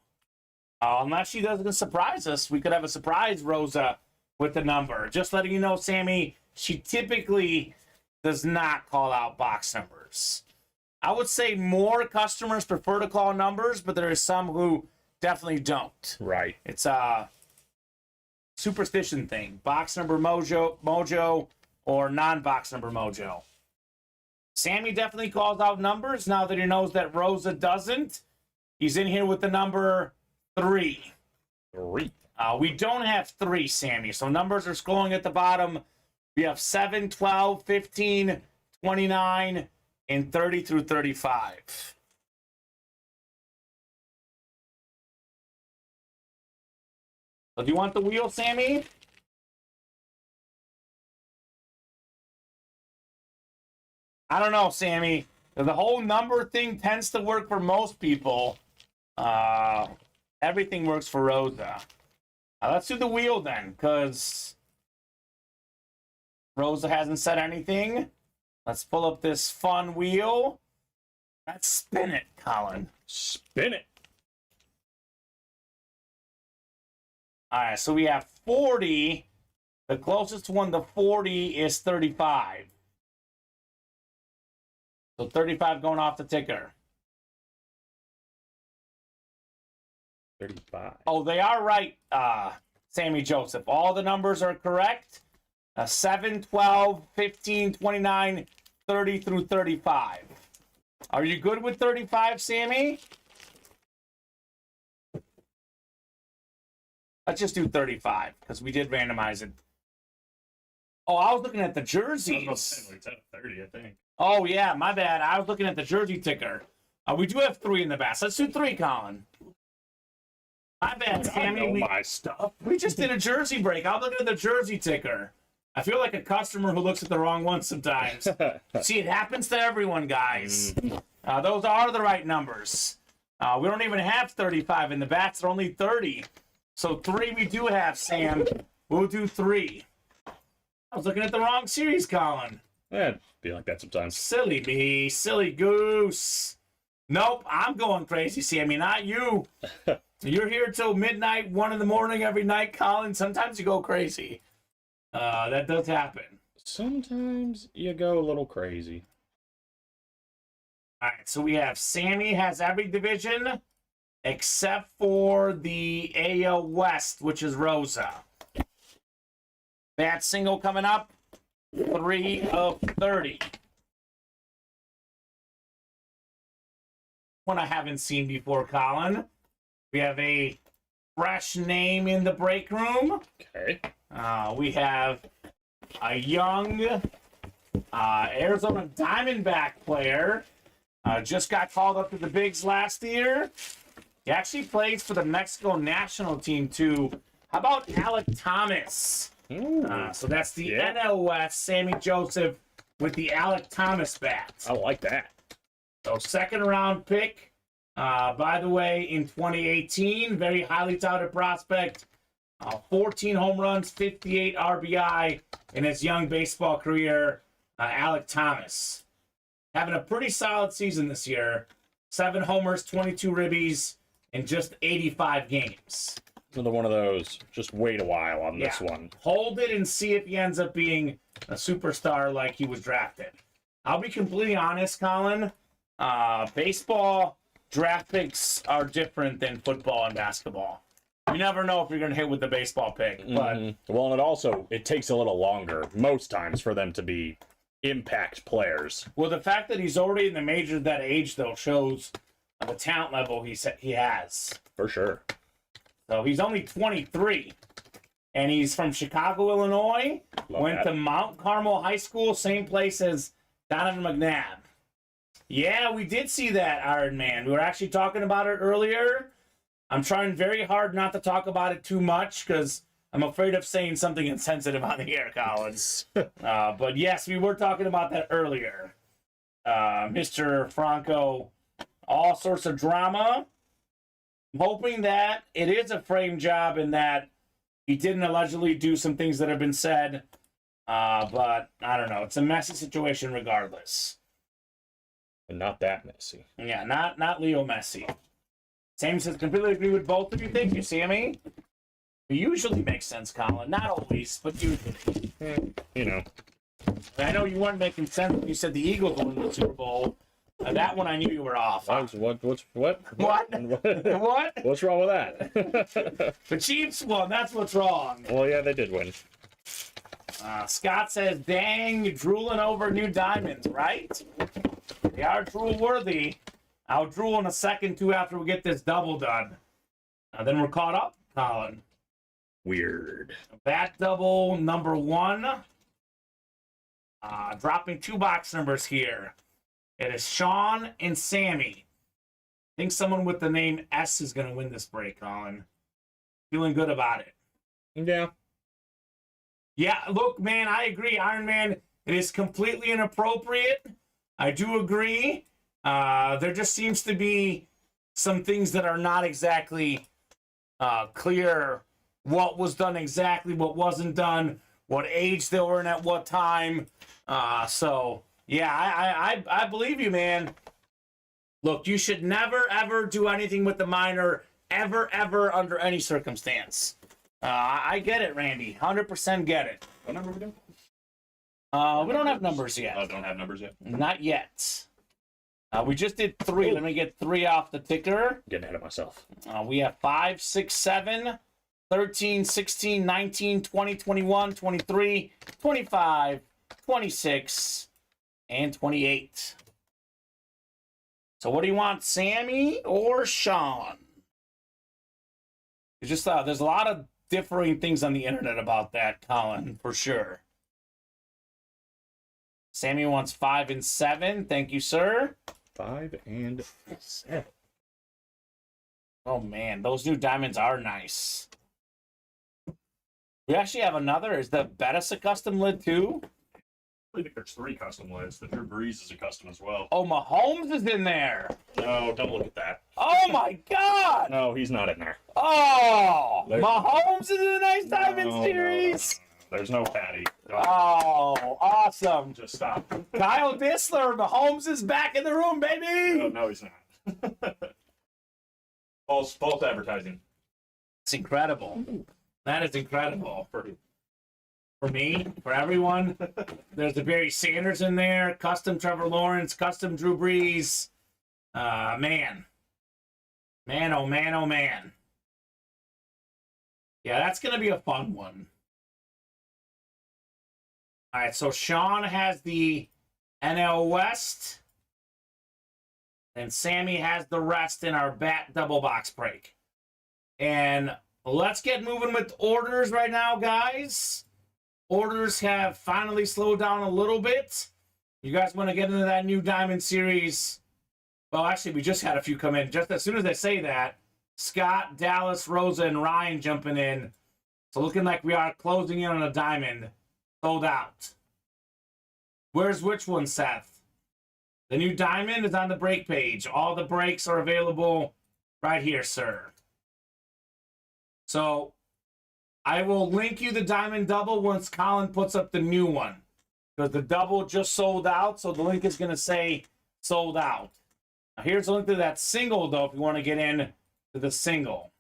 Unless she doesn't surprise us, we could have a surprise Rosa with the number. Just letting you know, Sammy, she typically does not call out box numbers. I would say more customers prefer to call numbers, but there is some who definitely don't. Right. It's a superstition thing. Box number mojo, or non-box number mojo. Sammy definitely calls out numbers now that he knows that Rosa doesn't. He's in here with the number 3. 3. We don't have 3, Sammy, so numbers are scrolling at the bottom. We have 7, 12, 15, 29, and 30 through 35. So do you want the wheel, Sammy? I don't know, Sammy. The whole number thing tends to work for most people. Everything works for Rosa. Let's do the wheel then, because Rosa hasn't said anything. Let's pull up this fun wheel. Let's spin it, Colin. Spin it. All right, so we have 40. The closest one to 40 is 35. So 35 going off the ticker. 35. Oh, they are right, Sammy Joseph. All the numbers are correct. 7, 12, 15, 29, 30 through 35. Are you good with 35, Sammy? Let's just do 35, because we did randomize it. Oh, I was looking at the jerseys. 30, I think. Oh, yeah, my bad. I was looking at the jersey ticker. We do have 3 in the back. Let's do 3, Colin. My bad, Sammy. I know my stuff. We just did a jersey break. I'm looking at the jersey ticker. I feel like a customer who looks at the wrong one sometimes. See, it happens to everyone, guys. Those are the right numbers. We don't even have 35 in the bats. They're only 30. So 3 we do have, Sam. We'll do 3. I was looking at the wrong series, Colin. Yeah, be like that sometimes. Silly me, silly goose. Nope, I'm going crazy, Sammy, not you. You're here till midnight, 1 in the morning every night, Colin. Sometimes you go crazy. That does happen. Sometimes you go a little crazy. All right, so we have Sammy has every division except for the AL West, which is Rosa. Bat single coming up, 3 of 30. One I haven't seen before, Colin. We have a fresh name in the break room. Okay. We have a young Arizona Diamondback player. Just got called up to the bigs last year. He actually plays for the Mexico national team, too. How about Alec Thomas? So that's the NL West, Sammy Joseph with the Alec Thomas bat. I like that. So second round pick, by the way, in 2018, very highly touted prospect. 14 home runs, 58 RBI in his young baseball career, Alec Thomas. Having a pretty solid season this year. 7 homers, 22 ribbies in just 85 games. Another one of those. Just wait a while on this one. Hold it and see if he ends up being a superstar like he was drafted. I'll be completely honest, Colin. Baseball draft picks are different than football and basketball. You never know if you're going to hit with the baseball pick. But Well, and it takes a little longer, most times, for them to be impact players. Well, the fact that he's already in the majors at that age, though, shows the talent level he has. For sure. So he's only 23, and he's from Chicago, Illinois. Went to Mount Carmel High School, same place as Donovan McNabb. Yeah, we did see that, Iron Man. We were actually talking about it earlier. I'm trying very hard not to talk about it too much because I'm afraid of saying something insensitive on the air, Collins. But yes, we were talking about that earlier. Mr. Franco, all sorts of drama. I'm hoping that it is a frame job and that he didn't allegedly do some things that have been said. But I don't know. It's a messy situation regardless. And not that messy. Yeah, not Leo Messi. Same says completely agree with both of you. Think you see me? It usually makes sense, Colin. Not always, but usually. You know. I know you weren't making sense when you said the Eagles will win the Super Bowl. That one I knew you were off. What? What? What? What's wrong with that? The Chiefs won. That's what's wrong. Well, yeah, they did win. Scott says, dang, drooling over new diamonds, right? They are drool worthy. I'll drool in a second, too, after we get this double done. Then we're caught up, Colin. Weird. Bat double number 1. Dropping 2 box numbers here. It is Sean and Sammy. I think someone with the name S is going to win this break, Colin. Feeling good about it. Yeah. Yeah, look, man, I agree. Iron Man, it is completely inappropriate. I do agree. There just seems to be some things that are not exactly clear. What was done exactly, what wasn't done, what age they were in at what time. So, yeah, I believe you, man. Look, you should never, ever do anything with the minor, ever, under any circumstance. I get it, Randy. 100% get it. What number we do? We don't have numbers yet. Oh, don't have numbers yet? Not yet. We just did 3. Let me get 3 off the ticker. Getting ahead of myself. We have 5, 6, 7, 13, 16, 19, 20, 21, 23, 25, 26, and 28. So what do you want, Sammy or Sean? It's just there's a lot of differing things on the internet about that, Colin, for sure. Sammy wants 5 and 7. Thank you, sir. 5 and 7. Oh, man. Those new diamonds are nice. We actually have another. Is the Bettis a custom lid, too? I think there's 3 custom lids. The Drew Brees is a custom as well. Oh, Mahomes is in there. No, don't look at that. Oh, my God. No, he's not in there. Oh, There's... Mahomes is in the nice diamond series. No. There's no Patty. Oh, awesome. Just stop. Kyle Dissler, Mahomes is back in the room, baby. No, he's not. false advertising. It's incredible. That is incredible. For me, for everyone. There's the Barry Sanders in there, custom Trevor Lawrence, custom Drew Brees. Man, oh man, oh man. Yeah, that's going to be a fun one. All right, so Sean has the NL West, and Sammy has the rest in our bat double box break. And let's get moving with orders right now, guys. Orders have finally slowed down a little bit. You guys want to get into that new Diamond Series? Well, actually, we just had a few come in. Just as soon as I say that, Scott, Dallas, Rosa, and Ryan jumping in. So looking like we are closing in on a diamond. Sold out. Where's which one, Seth? The new diamond is on the break page. All the breaks are available right here, sir. So I will link you the diamond double once Colin puts up the new one. Because the double just sold out, so the link is going to say sold out. Now here's a link to that single, though, if you want to get in to the single.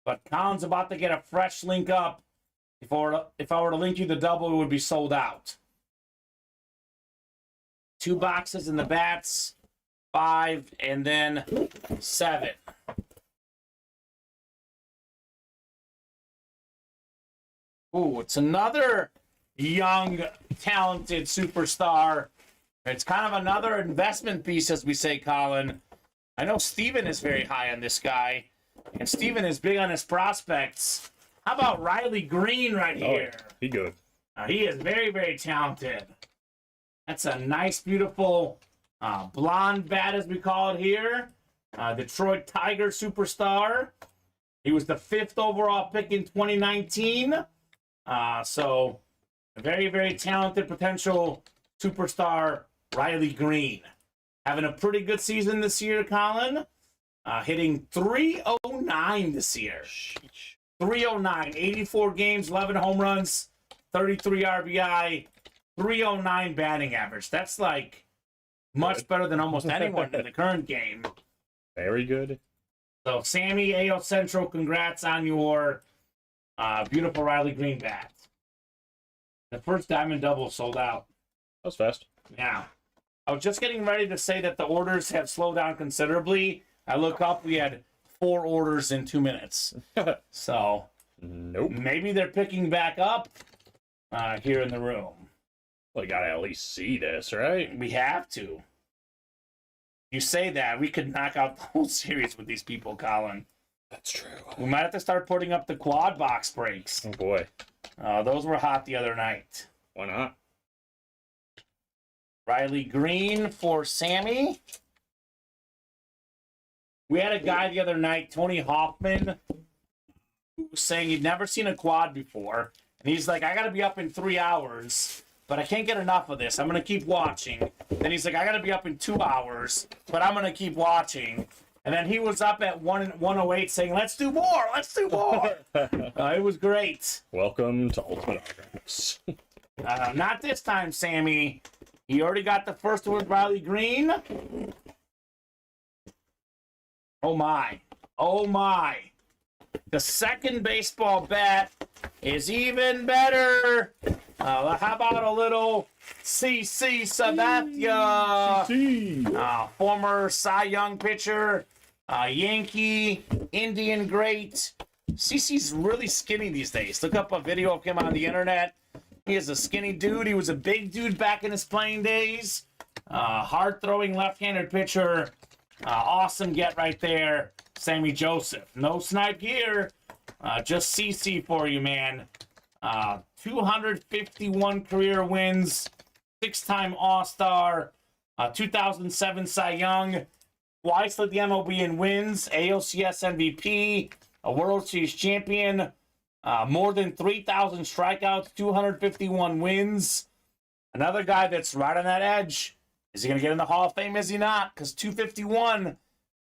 But Colin's about to get a fresh link up. If I were to link you the double, it would be sold out. 2 boxes in the bats, 5, and then 7. Ooh, it's another young, talented superstar. It's kind of another investment piece, as we say, Colin. I know Steven is very high on this guy, and Steven is big on his prospects. How about Riley Green right here? Oh, he good. He is very, very talented. That's a nice, beautiful blonde bat, as we call it here. Detroit Tiger superstar. He was the 5th overall pick in 2019. So a very, very talented potential superstar, Riley Green. Having a pretty good season this year, Colin. Hitting 309 this year. 309, 84 games, 11 home runs, 33 RBI, 309 batting average. That's like much better than almost anyone in the current game. Very good. So, Sammy, AL Central, congrats on your beautiful Riley Green bat. The first diamond double sold out. That was fast. Yeah. I was just getting ready to say that the orders have slowed down considerably. I look up, we had 4 orders in 2 minutes. So, nope. Maybe they're picking back up here in the room. Well, you gotta at least see this, right? We have to. You say that, we could knock out the whole series with these people, Colin. That's true. We might have to start putting up the quad box breaks. Oh, boy. Those were hot the other night. Why not? Riley Green for Sammy. We had a guy the other night, Tony Hoffman, who was saying he'd never seen a quad before. And he's like, I got to be up in 3 hours, but I can't get enough of this. I'm going to keep watching. Then he's like, I got to be up in 2 hours, but I'm going to keep watching. And then he was up at 1:08 saying, let's do more, let's do more. It was great. Welcome to Ultimate Autographs. Not this time, Sammy. He already got the first one with Riley Green. Oh, my. Oh, my. The second baseball bat is even better. How about a little CC Sabathia? Former Cy Young pitcher, Yankee, Indian great. CC's really skinny these days. Look up a video of him on the internet. He is a skinny dude. He was a big dude back in his playing days. Hard-throwing left-handed pitcher. Awesome get right there, Sammy Joseph. No snipe here. Just CC for you, man. 251 career wins. 6-time All-Star. 2007 Cy Young. Twice led the MLB in wins. ALCS MVP. A World Series champion. More than 3,000 strikeouts. 251 wins. Another guy that's right on that edge. Is he going to get in the Hall of Fame? Is he not? Because 251,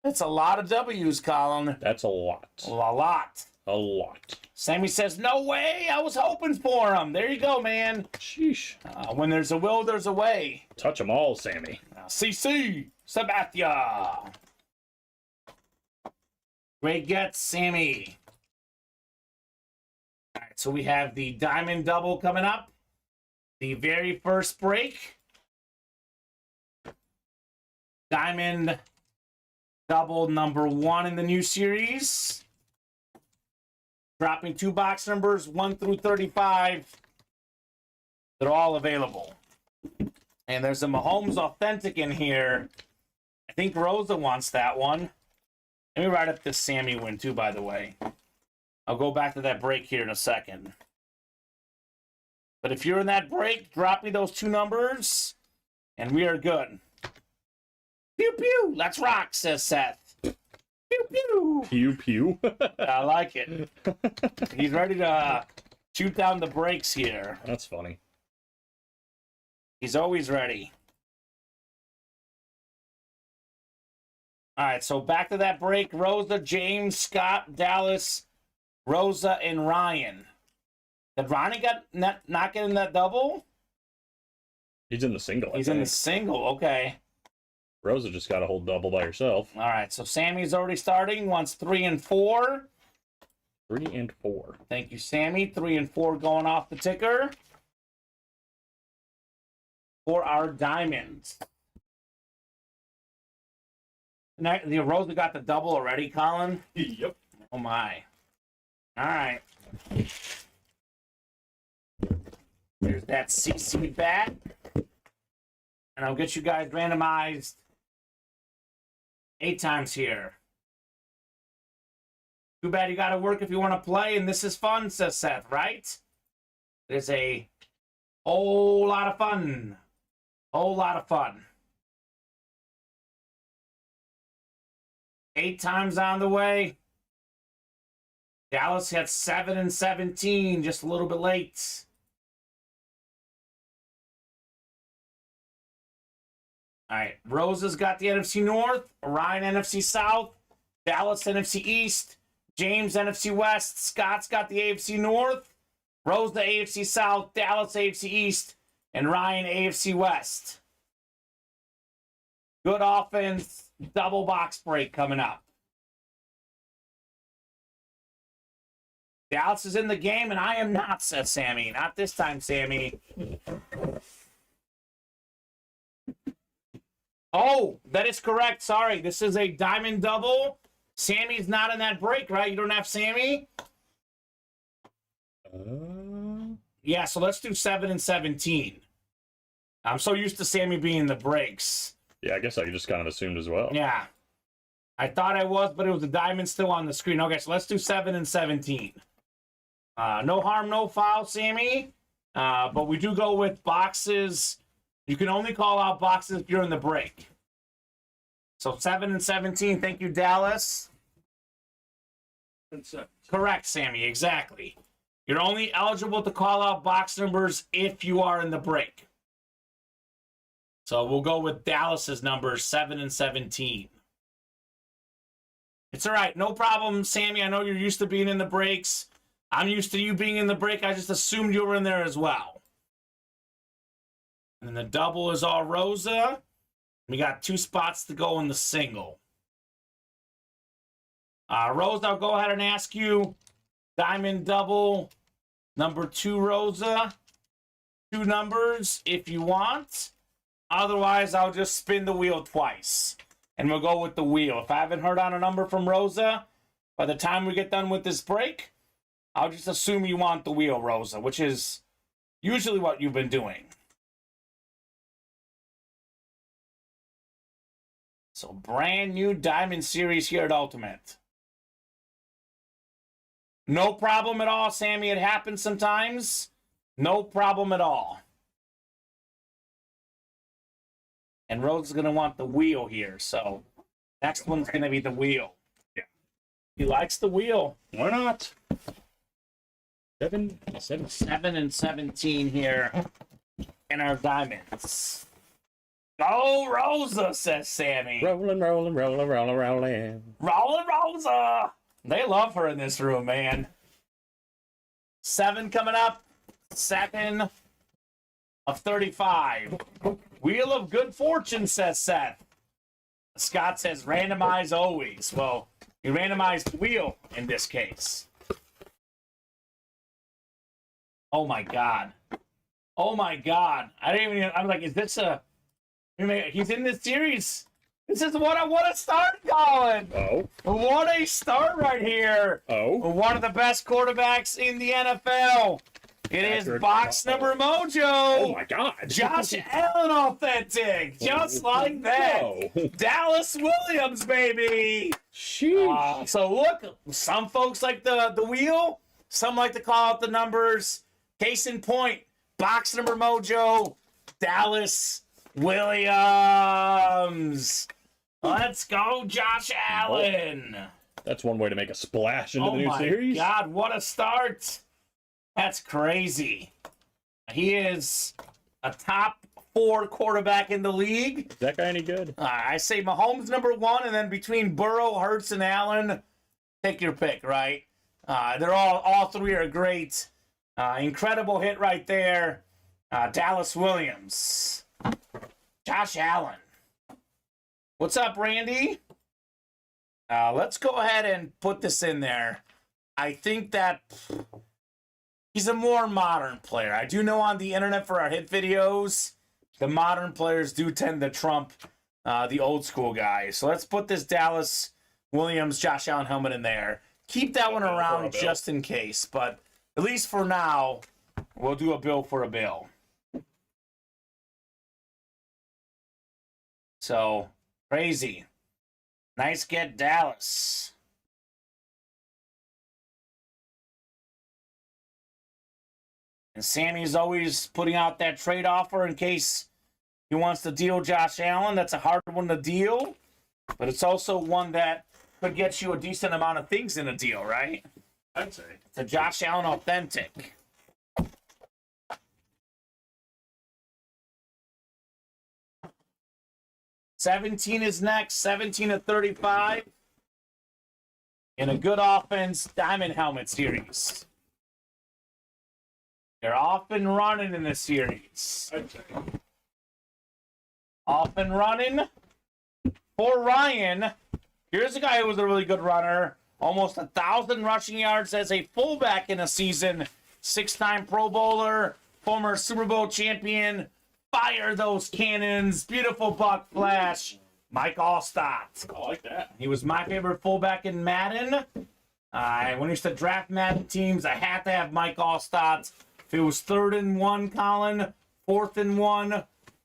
that's a lot of W's, Colin. That's a lot. A lot. A lot. Sammy says, no way. I was hoping for him. There you go, man. Sheesh. When there's a will, there's a way. Touch them all, Sammy. CC Sabathia. Great get, Sammy. All right, so we have the Diamond Double coming up. The very first break. Diamond Double number 1 in the new series. Dropping 2 box numbers, 1 through 35. They're all available. And there's a Mahomes Authentic in here. I think Rosa wants that one. Let me write up this Sammy win too, by the way. I'll go back to that break here in a second. But if you're in that break, drop me those 2 numbers, and we are good. Pew, pew. Let's rock, says Seth. Pew, pew. Pew, pew. I like it. He's ready to shoot down the brakes here. That's funny. He's always ready. All right, so back to that break. Rosa, James, Scott, Dallas, Rosa, and Ryan. Did Ronnie not get in that double? He's in the single. He's in the single, okay. Rosa just got a whole double by herself. All right, so Sammy's already starting. Wants 3 and 4. 3 and 4. Thank you, Sammy. 3 and 4 going off the ticker for our diamonds. The Rosa got the double already, Colin? Yep. Oh, my. All right. There's that CC bat. And I'll get you guys randomized 8 times here. Too bad you got to work if you want to play, and this is fun, says Seth, right? It is a whole lot of fun. Whole lot of fun. 8 times on the way. Dallas had 7 and 17, just a little bit late. All right, Rosa's got the NFC North, Ryan NFC South, Dallas NFC East, James NFC West, Scott's got the AFC North, Rose the AFC South, Dallas AFC East, and Ryan AFC West. Good offense, double box break coming up. Dallas is in the game, and I am not, says Sammy. Not this time, Sammy. Oh, that is correct. Sorry, this is a diamond double. Sammy's not in that break, right? You don't have Sammy? Yeah, so let's do 7 and 17. I'm so used to Sammy being in the breaks. Yeah, I guess I just kind of assumed as well. Yeah. I thought I was, but it was a diamond still on the screen. Okay, so let's do 7 and 17. No harm, no foul, Sammy. But we do go with boxes. You can only call out boxes if you're in the break. So 7 and 17. Thank you, Dallas. Correct, Sammy. Exactly. You're only eligible to call out box numbers if you are in the break. So we'll go with Dallas's numbers, 7 and 17. It's all right. No problem, Sammy. I know you're used to being in the breaks. I'm used to you being in the break. I just assumed you were in there as well. And the double is all Rosa. We got 2 spots to go in the single. Rose, I'll go ahead and ask you. Diamond double, number 2, Rosa. 2 numbers if you want. Otherwise, I'll just spin the wheel twice. And we'll go with the wheel. If I haven't heard on a number from Rosa, by the time we get done with this break, I'll just assume you want the wheel, Rosa, which is usually what you've been doing. So brand new Diamond Series here at Ultimate. No problem at all, Sammy. It happens sometimes. No problem at all. And Rhodes is going to want the wheel here. So next one's going to be the wheel. Yeah. He likes the wheel. Why not? 7 and 17 here in our diamonds. Go Rosa, says Sammy. Rolling. Rolling Rosa. They love her in this room, man. 7 coming up. 7 of 35. Wheel of Good Fortune, says Seth. Scott says randomize always. Well, you randomized the wheel in this case. Oh my God. Oh my God. I'm like, is this a... He's in this series. This is what a start, Colin. Oh. What a start right here. Oh. One of the best quarterbacks in the NFL. It is box number mojo. Oh my God. Josh Allen authentic. Just like that. Whoa. Dallas Williams, baby. Sheesh. So look, some folks like the wheel. Some like to call out the numbers. Case in point, box number mojo, Dallas Williams. Let's go, Josh Allen. That's one way to make a splash into the new series. Oh my God, what a start. That's crazy. He is a top 4 quarterback in the league. Is that guy any good? I say Mahomes number 1, and then between Burrow, Hurts, and Allen, take your pick, right? They're all 3 are great. Incredible hit right there. Dallas Williams. Josh Allen. What's up, Randy? Let's go ahead and put this in there. I think that he's a more modern player. I do know on the internet for our hit videos, the modern players do tend to trump the old school guys. So let's put this Dallas Williams, Josh Allen helmet in there. Keep that one around just in case. But at least for now, we'll do a bill for a bill. So, crazy. Nice get, Dallas. And Sammy's always putting out that trade offer in case he wants to deal Josh Allen. That's a hard one to deal, but it's also one that could get you a decent amount of things in a deal, right? I'd say. It's a Josh Allen authentic. $17 is next, 17 of 35. In a good offense, Diamond Helmet series. They're off and running in this series. I'd say. Off and running for Ryan. Here's a guy who was a really good runner. Almost 1,000 rushing yards as a fullback in a season. 6-time Pro Bowler, former Super Bowl champion. Fire those cannons. Beautiful buck flash. Mike Allstott. I like that. He was my favorite fullback in Madden. When I used to draft Madden teams, I had to have Mike Allstott. If it was 3rd and 1, Colin, 4th and 1,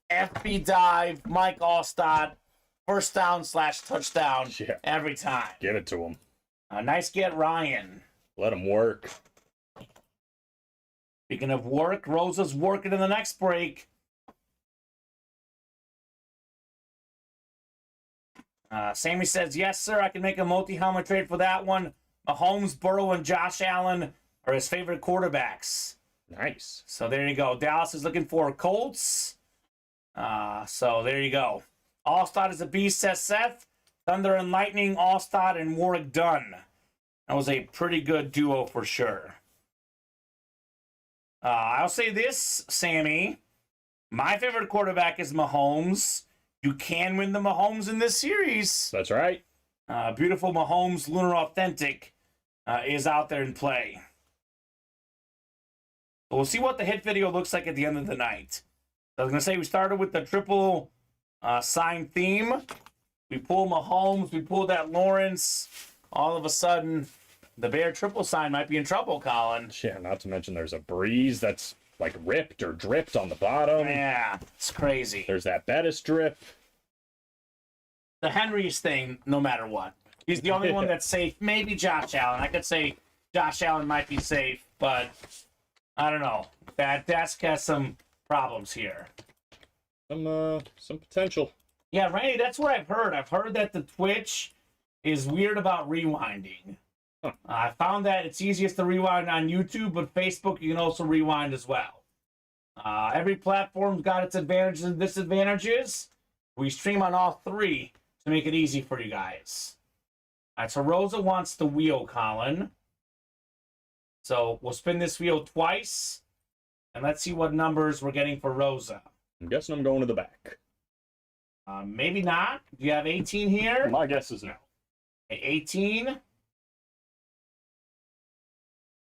FB dive, Mike Allstott, first down / touchdown every time. Give it to him. Nice get, Ryan. Let him work. Speaking of work, Rosa's working in the next break. Sammy says, yes, sir, I can make a multi-helmet trade for that one. Mahomes, Burrow, and Josh Allen are his favorite quarterbacks. Nice. So there you go. Dallas is looking for Colts. So there you go. Allstott is a beast, says Seth. Thunder and Lightning, Allstott, and Warwick Dunn. That was a pretty good duo for sure. I'll say this, Sammy. My favorite quarterback is Mahomes. You can win the Mahomes in this series. That's right. Beautiful Mahomes Lunar Authentic is out there in play. But we'll see what the hit video looks like at the end of the night. I was going to say we started with the triple sign theme. We pull Mahomes, we pull that Lawrence. All of a sudden, the Bear triple sign might be in trouble, Colin. Yeah, not to mention there's a breeze that's like ripped or dripped on the bottom. Yeah, it's crazy. There's that Bettis drip. The Henry's thing, no matter what. He's the only one that's safe. Maybe Josh Allen. I could say Josh Allen might be safe, but I don't know. That desk has some problems here. Some potential. Yeah, Randy, that's what I've heard. I've heard that the Twitch is weird about rewinding. Huh. I found that it's easiest to rewind on YouTube, but Facebook you can also rewind as well. Every platform's got its advantages and disadvantages. We stream on all three to make it easy for you guys. All right, so Rosa wants the wheel, Colin. So we'll spin this wheel twice, and let's see what numbers we're getting for Rosa. I'm guessing I'm going to the back. Maybe not. Do you have 18 here? My guess is no. Okay, 18.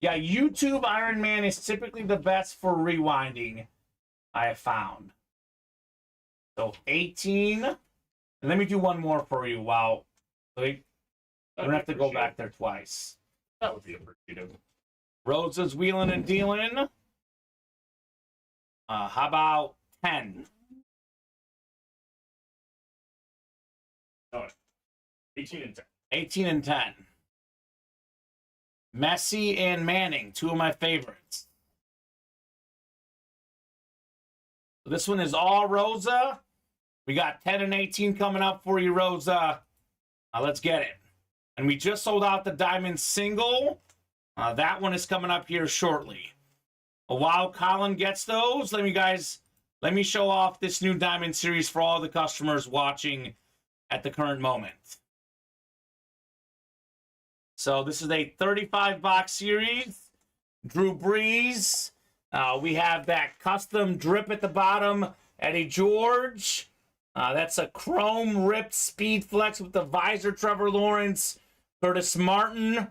Yeah, YouTube Iron Man is typically the best for rewinding, I have found. So 18. And let me do one more for you. Wow. We don't have to go back there twice. That would be appreciative. Rosa's wheeling and dealing. How about 10? No, 18 and 10. 18 and 10. Messi and Manning, two of my favorites. This one is all Rosa. We got 10 and 18 coming up for you, Rosa. Let's get it. And we just sold out the Diamond Single. That one is coming up here shortly. While Colin gets those, let me show off this new Diamond Series for all the customers watching at the current moment. So this is a 35-box series. Drew Brees. We have that custom drip at the bottom. Eddie George. That's a chrome ripped speed flex with the visor. Trevor Lawrence. Curtis Martin.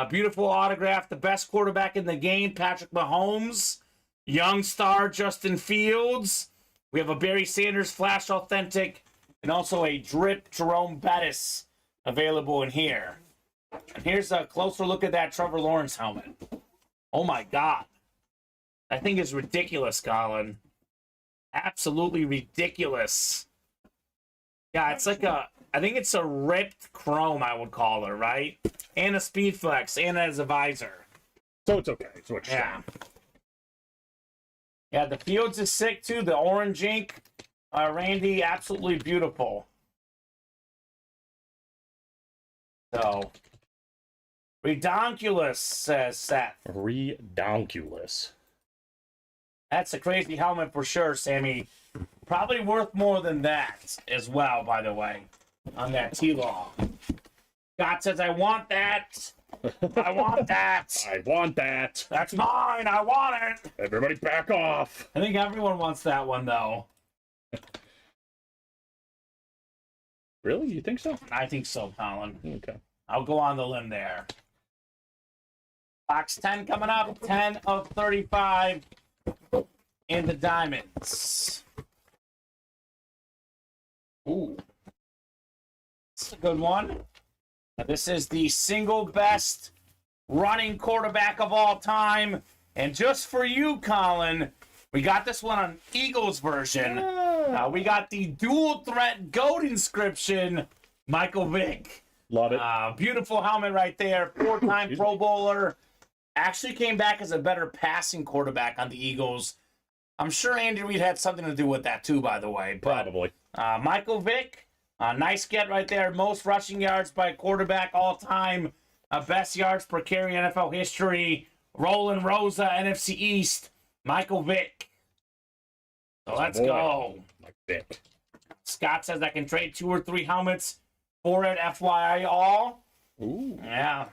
Beautiful autograph. The best quarterback in the game. Patrick Mahomes. Young star Justin Fields. We have a Barry Sanders Flash Authentic. And also a drip Jerome Bettis available in here. And here's a closer look at that Trevor Lawrence helmet. Oh my God. That thing is ridiculous, Colin. Absolutely ridiculous. Yeah, it's like I think it's a ripped chrome, I would call it, right? And a speed flex, and as a visor. So it's okay. It's what you're saying. Yeah, the Fields is sick too. The orange ink, Randy, absolutely beautiful. So, Redonkulous, says Seth. Redonkulous. That's a crazy helmet for sure, Sammy. Probably worth more than that as well, by the way, on that T-Law. Scott says, I want that. I want that. I want that. That's mine. I want it. Everybody back off. I think everyone wants that one, though. Really? You think so? I think so, Colin. Okay. I'll go on the limb there. Box 10 coming up. 10 of 35 in the diamonds. Ooh. This is a good one. This is the single best running quarterback of all time. And just for you, Colin, we got this one on Eagles version. We got the dual threat GOAT inscription, Michael Vick. Love it. Beautiful helmet right there. 4-time Pro Bowler. Actually came back as a better passing quarterback on the Eagles. I'm sure Andy Reid had something to do with that too, by the way. But, Probably. Michael Vick, nice get right there. Most rushing yards by a quarterback all time. Best yards per carry NFL history. Roland Rosa, NFC East. Michael Vick. So let's go. Like Vick. Scott says I can trade 2 or 3 helmets for it. FYI all. Ooh. Yeah.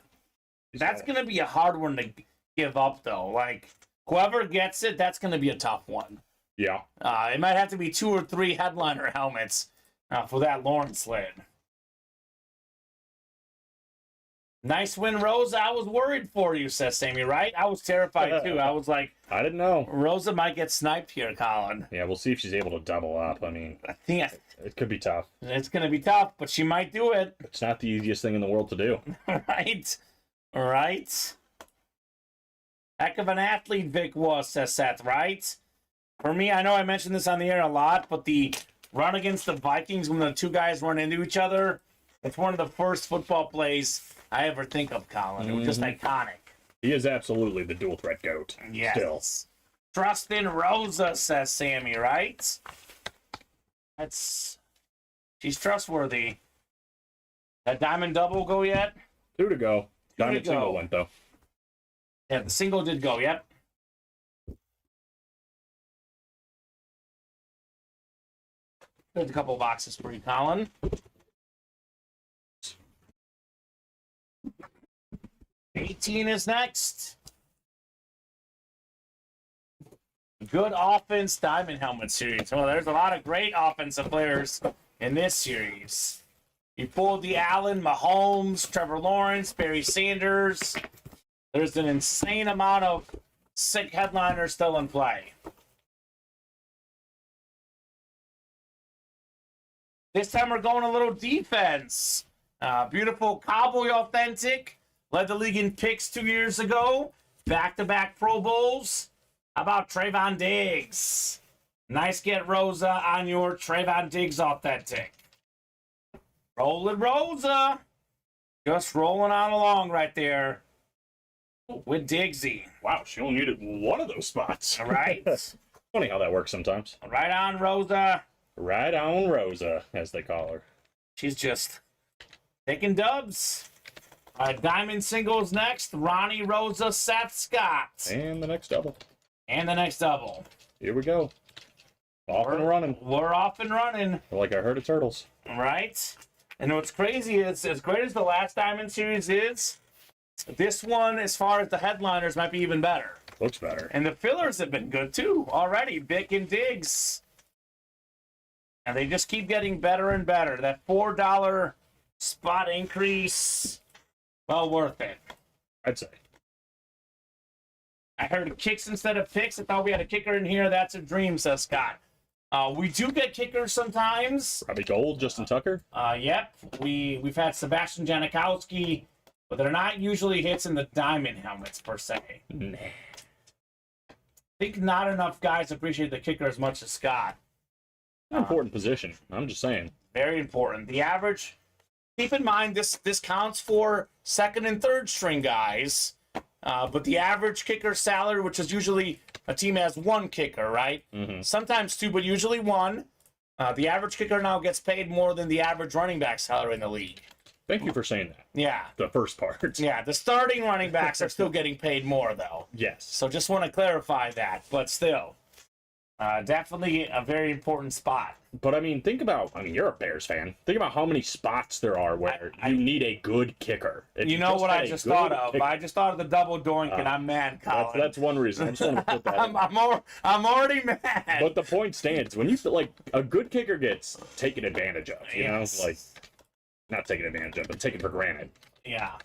That's going to be a hard one to give up, though. Like, whoever gets it, that's going to be a tough one. Yeah. It might have to be 2 or 3 headliner helmets for that Lawrence lid. Nice win, Rosa. I was worried for you, says Sammy, right? I was terrified, too. I was like, I didn't know. Rosa might get sniped here, Colin. Yeah, we'll see if she's able to double up. I mean, I think it could be tough. it's going to be tough, but she might do it. It's not the easiest thing in the world to do. Right? Right? Heck of an athlete Vic was, says Seth, right? For me, I know I mentioned this on the air a lot, but the run against the Vikings when the two guys run into each other, it's one of the first football plays I ever think of, Colin. It was just iconic. He is absolutely the dual threat GOAT. Yes. Still. Trust in Rosa, says Sammy, right? She's trustworthy. That diamond double go yet? 2 to go. to Diamond go. single went, though. Yeah, the single did go, yep. There's a couple of boxes for you, Colin. $18 is next. Good offense diamond helmet series. Well, there's a lot of great offensive players in this series. You pulled the Allen, Mahomes, Trevor Lawrence, Barry Sanders. There's an insane amount of sick headliners still in play. This time we're going a little defense. Beautiful Cowboy Authentic. Led the league in picks 2 years ago. Back-to-back Pro Bowls. How about Trayvon Diggs? Nice get, Rosa, on your Trayvon Diggs Authentic. Rolling Rosa. Just rolling on along right there with Diggsy. Wow, she only needed one of those spots. All right. Funny how that works sometimes. Right on, Rosa. Right on Rosa, as they call her. She's just taking dubs. Diamond singles next. Ronnie, Rosa, Seth, Scott. And the next double. And the next double. Here we go. Off and running. We're off and running. Like I heard of turtles. Right? And what's crazy is, as great as the last Diamond series is, this one, as far as the headliners, might be even better. Looks better. And the fillers have been good, too, already. Bick and Diggs. And they just keep getting better and better. That $4 spot increase, well worth it. I'd say. I heard kicks instead of picks. I thought we had a kicker in here. That's a dream, says Scott. We do get kickers sometimes. Probably gold, Justin Tucker. Yep. We've had Sebastian Janikowski, but they're not usually hits in the diamond helmets, per se. Nah. I think not enough guys appreciate the kicker as much as Scott. Important position. I'm just saying. Very important. The average, keep in mind, this counts for second and third string guys, but the average kicker salary, which is usually a team has one kicker, right? Mm-hmm. Sometimes two, but usually one. The average kicker now gets paid more than the average running back salary in the league. Thank you for saying that. Yeah. The first part. Yeah, the starting running backs are still getting paid more, though. Yes. So just want to clarify that, but still. Definitely a very important spot. But I mean, you're a Bears fan. Think about how many spots there are where you need a good kicker. You know what I just thought of? Kicker. I just thought of the double doink, and I'm mad, Colin. That's one reason. I just want to put that. I'm already mad. But the point stands. When you a good kicker gets taken advantage of, you know, like not taken advantage of, but taken for granted. Yeah.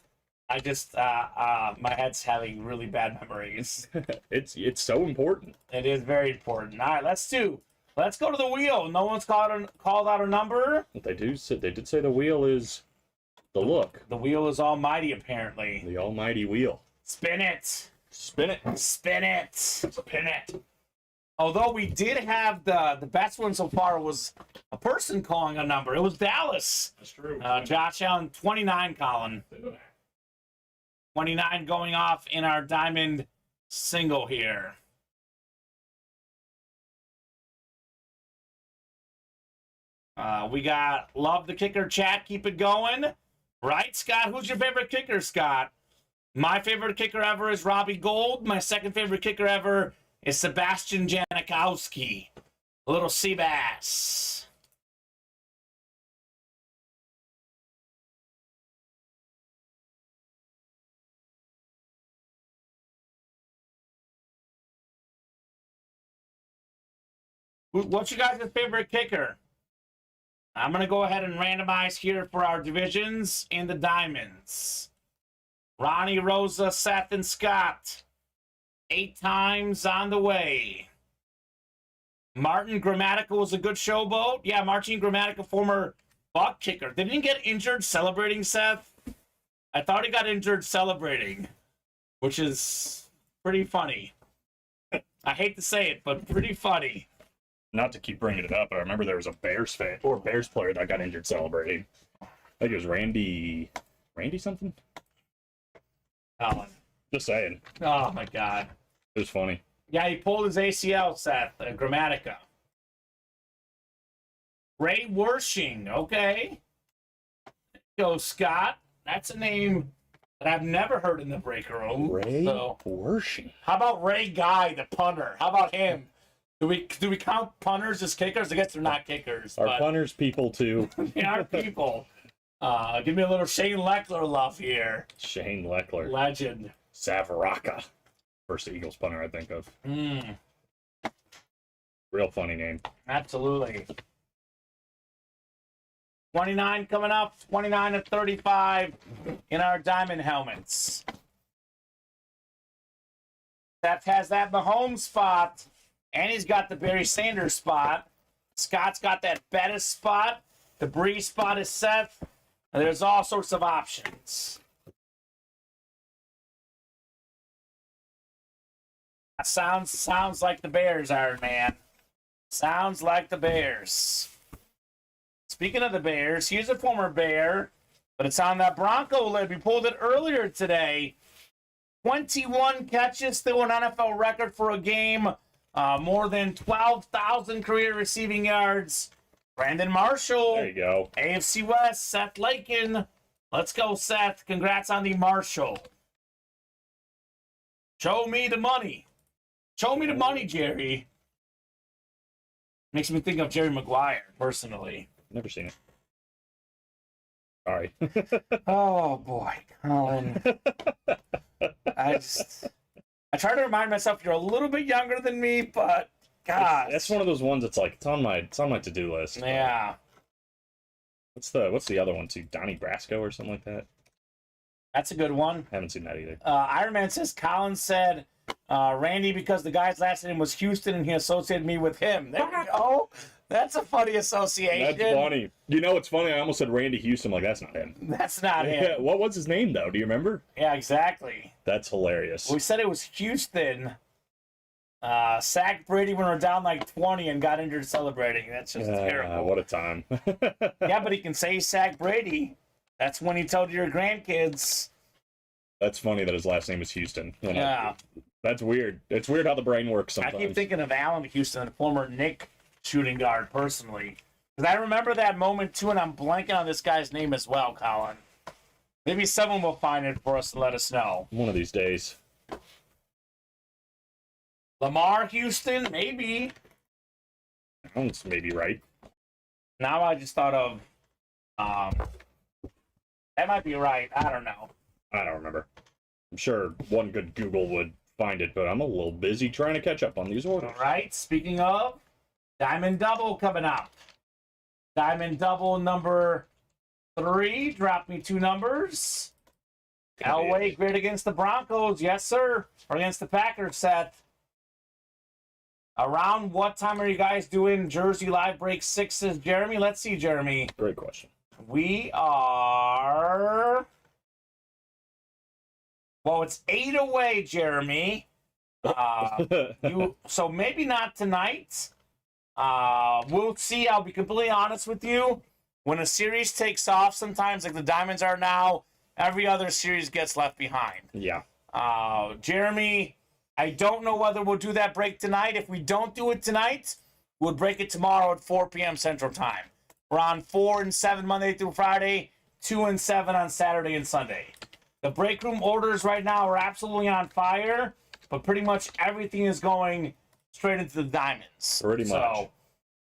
I just my head's having really bad memories. It's so important. It is very important. All right, let's go to the wheel. No one's called out a number. They did say the wheel is the look. The wheel is almighty, apparently. The almighty wheel. Spin it. Spin it. Spin it. Spin it. Although we did have the best one so far was a person calling a number. It was Dallas. That's true. Josh Allen, 29, Colin. 29 going off in our diamond single here. We got love the kicker chat. Keep it going. Right, Scott? Who's your favorite kicker, Scott? My favorite kicker ever is Robbie Gould. My second favorite kicker ever is Sebastian Janikowski. A little Seabass. What's your guys' favorite kicker? I'm going to go ahead and randomize here for our divisions in the diamonds. Ronnie, Rosa, Seth, and Scott. 8 times on the way. Martin Grammatica was a good showboat. Yeah, Martin Grammatica, former Buck kicker. Didn't he get injured celebrating, Seth? I thought he got injured celebrating, which is pretty funny. I hate to say it, but pretty funny. Not to keep bringing it up, but I remember there was a Bears fan or Bears player that got injured celebrating. I think it was Randy something. Colin. Just saying. Oh my God. It was funny. Yeah, he pulled his ACL, Seth. Grammatica. Ray Wershing. Okay. Go, Scott. That's a name that I've never heard in the break room. Ray Wershing. How about Ray Guy, the punter? How about him? Do we count punters as kickers? I guess they're not kickers. Are punters people too? They are people. Give me a little Shane Leckler love here. Shane Leckler. Legend. Savaraka. First Eagles punter I think of. Real funny name. Absolutely. 29 coming up. 29 to 35 in our diamond helmets. Seth has that Mahomes spot. And he's got the Barry Sanders spot. Scott's got that Bettis spot. The Bree spot is Seth. And there's all sorts of options. Sounds like the Bears, Iron Man. Sounds like the Bears. Speaking of the Bears, here's a former Bear, but it's on that Bronco lid. We pulled it earlier today. 21 catches, still an NFL record for a game. More than 12,000 career receiving yards. Brandon Marshall. There you go. AFC West, Seth Lakin. Let's go, Seth. Congrats on the Marshall. Show me the money. Show me the money, Jerry. Makes me think of Jerry Maguire, personally. Never seen it. Sorry. Oh, boy, Colin. I try to remind myself you're a little bit younger than me, but God, that's one of those ones that's like it's on my to-do list. Yeah. What's the other one too? Donnie Brasco or something like that? That's a good one. Haven't seen that either. Iron Man says Colin said Randy because the guy's last name was Houston and he associated me with him. There you go. That's a funny association. That's funny. You know, it's funny. I almost said Randy Houston. Like, that's not him. That's not him. Yeah, what was his name, though? Do you remember? Yeah, exactly. That's hilarious. We said it was Houston. Sacked Brady when we're down like 20 and got injured celebrating. That's just terrible. What a time. Yeah, but he can say he sacked Brady. That's when he told your grandkids. That's funny that his last name is Houston. You know? Yeah. That's weird. It's weird how the brain works sometimes. I keep thinking of Allen Houston, the former Nick shooting guard, personally. Because I remember that moment, too, and I'm blanking on this guy's name as well, Colin. Maybe someone will find it for us to let us know. One of these days. Lamar Houston, maybe. Sounds maybe right. Now I just thought of, that might be right. I don't know. I don't remember. I'm sure one good Google would find it, but I'm a little busy trying to catch up on these orders. All right. Speaking of, Diamond Double coming up. Diamond Double number 3. Drop me 2 numbers. Elway grid against the Broncos. Yes, sir. Or against the Packers, Seth. Around what time are you guys doing Jersey Live Break 6s, Jeremy? Let's see, Jeremy. Great question. We are... Well, it's 8 away, Jeremy. So maybe not tonight. We'll see. I'll be completely honest with you. When a series takes off, sometimes like the Diamonds are now, every other series gets left behind. Yeah. Jeremy, I don't know whether we'll do that break tonight. If we don't do it tonight, we'll break it tomorrow at 4 p.m. Central Time. We're on 4 and 7 Monday through Friday, 2 and 7 on Saturday and Sunday. The break room orders right now are absolutely on fire, but pretty much everything is going straight into the Diamonds. Pretty much. So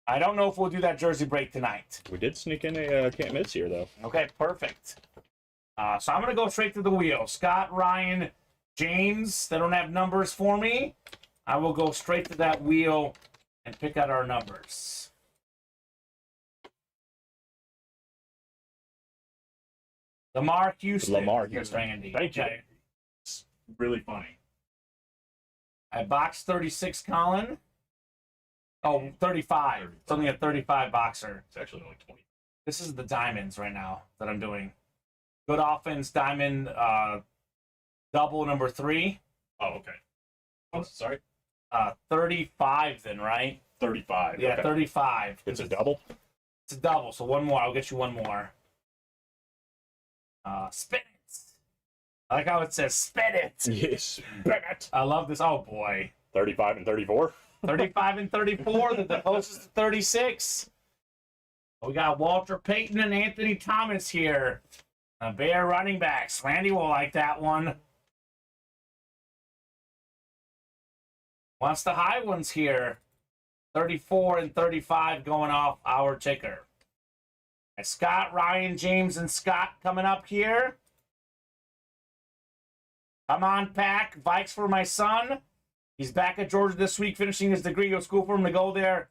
I don't know if we'll do that Jersey break tonight. We did sneak in a can't miss here, though. Okay, perfect. So I'm going to go straight to the wheel. Scott, Ryan, James, they don't have numbers for me. I will go straight to that wheel and pick out our numbers. Lamar Houston. Lamar Here's Houston. Randy. Thank you. Okay. It's really funny. I boxed 36, Colin. Oh, 35. It's only a 35 boxer. It's actually only 20. This is the Diamonds right now that I'm doing. Good offense, Diamond, double number 3. Oh, okay. Oh, sorry. 35 then, right? 35. Yeah, okay. 35. It's a double? It's a double, so one more. I'll get you one more. Spin it. I like how it says spin it. Yes. Spin it. I love this. Oh, boy. 35 and 34? 35 and 34, the closest to 36. We got Walter Payton and Anthony Thomas here. Bear running backs. Randy will like that one. Wants the high ones here. 34 and 35 going off our ticker. Scott, Ryan, James, and Scott coming up here. Come on, Pack. Vikes for my son. He's back at Georgia this week, finishing his degree. It was cool for him to go there.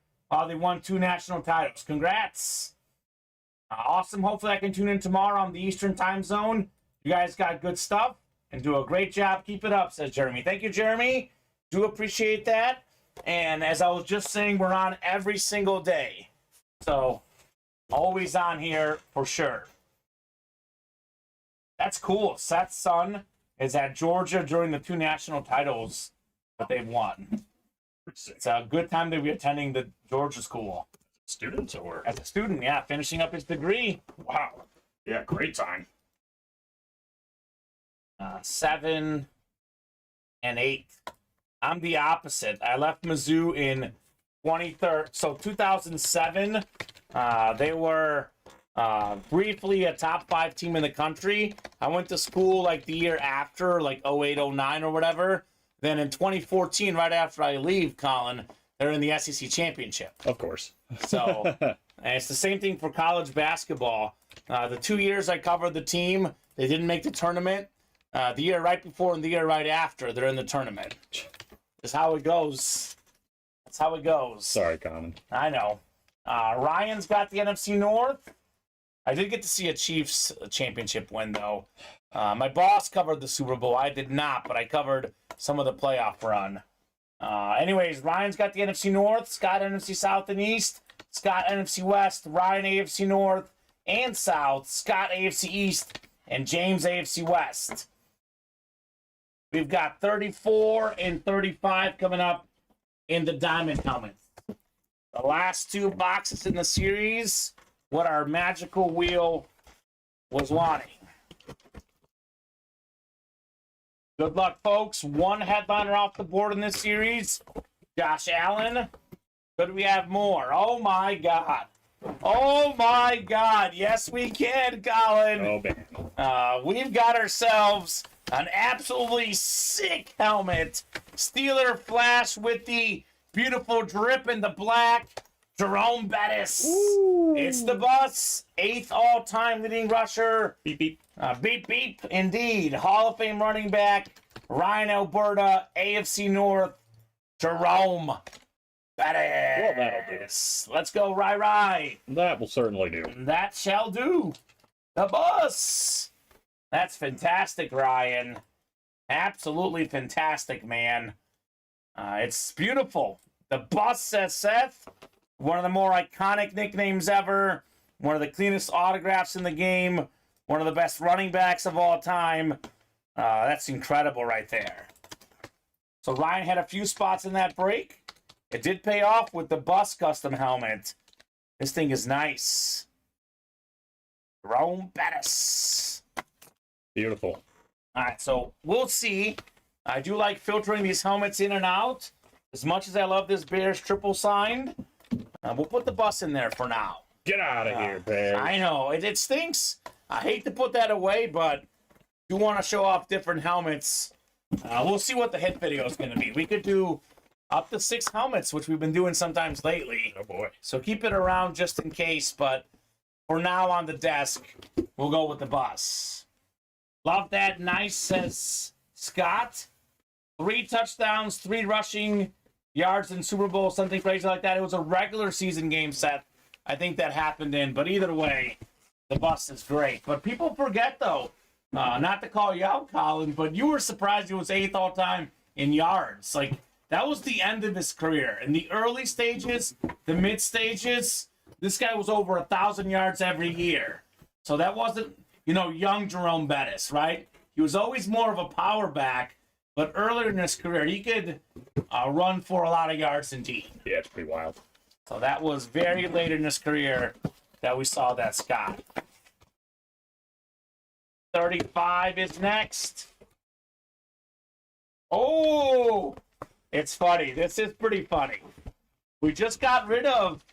They won 2 national titles. Congrats. Awesome. Hopefully I can tune in tomorrow on the Eastern time zone. You guys got good stuff and do a great job. Keep it up, says Jeremy. Thank you, Jeremy. Do appreciate that. And as I was just saying, we're on every single day. So always on here for sure. That's cool. Seth's son is at Georgia during the 2 national titles that they've won. It's a good time to be attending the Georgia school. Students or? As a student, yeah, finishing up his degree. Wow. Yeah, great time. 7 and 8. I'm the opposite. I left Mizzou in 2007. They were briefly a top 5 team in the country. I went to school like the year after, like 08, 09 or whatever. Then in 2014, right after I leave, Colin, they're in the SEC championship. Of course. So and it's the same thing for college basketball. The 2 years I covered the team, they didn't make the tournament. The year right before and the year right after, they're in the tournament. That's how it goes. That's how it goes. Sorry, Kamen. I know. Ryan's got the NFC North. I did get to see a Chiefs championship win, though. My boss covered the Super Bowl. I did not, but I covered some of the playoff run. Anyways, Ryan's got the NFC North, Scott NFC South and East, Scott NFC West, Ryan AFC North and South, Scott AFC East, and James AFC West. We've got 34 and 35 coming up in the Diamond helmets. The last 2 boxes in the series, what our magical wheel was wanting. Good luck, folks. 1 headliner off the board in this series. Josh Allen. Could we have more? Oh, my God. Oh my God! Yes, we can, Colin. Oh, man. We've got ourselves an absolutely sick helmet. Steeler Flash with the beautiful drip in the black. Jerome Bettis. Ooh. It's the bus. 8th all-time leading rusher. Beep, beep. Beep, beep. Indeed. Hall of Fame running back. Ryan, Alberta. AFC North. Jerome Bettis. Well, that'll do. Let's go, Rai. That will certainly do. That shall do. The bus. That's fantastic, Ryan. Absolutely fantastic, man. It's beautiful. The bus, says Seth. One of the more iconic nicknames ever. One of the cleanest autographs in the game. One of the best running backs of all time. That's incredible right there. So Ryan had a few spots in that break. It did pay off with the bus custom helmet. This thing is nice. Jerome Bettis. Beautiful. All right, so we'll see. I do like filtering these helmets in and out. As much as I love this Bears triple signed, we'll put the bus in there for now. Get out of here, Bears. I know, it stinks. I hate to put that away, but you want to show off different helmets. We'll see what the hit video is going to be. We could do up to 6 helmets, which we've been doing sometimes lately. Oh, boy. So keep it around just in case, but for now on the desk, we'll go with the bus. Love that. Nice, says Scott. 3 touchdowns, 3 rushing yards in Super Bowl, something crazy like that. It was a regular season game set. I think that happened in, but either way, the bus is great. But people forget, though, not to call you out, Colin, but you were surprised he was 8th all time in yards. Like, that was the end of his career. In the early stages, the mid stages, this guy was over 1,000 yards every year. So that wasn't, young Jerome Bettis, right? He was always more of a power back, but earlier in his career, he could run for a lot of yards indeed. Yeah, it's pretty wild. So that was very late in his career that we saw that, Scott. 35 is next. Oh, it's funny. This is pretty funny. We just got rid of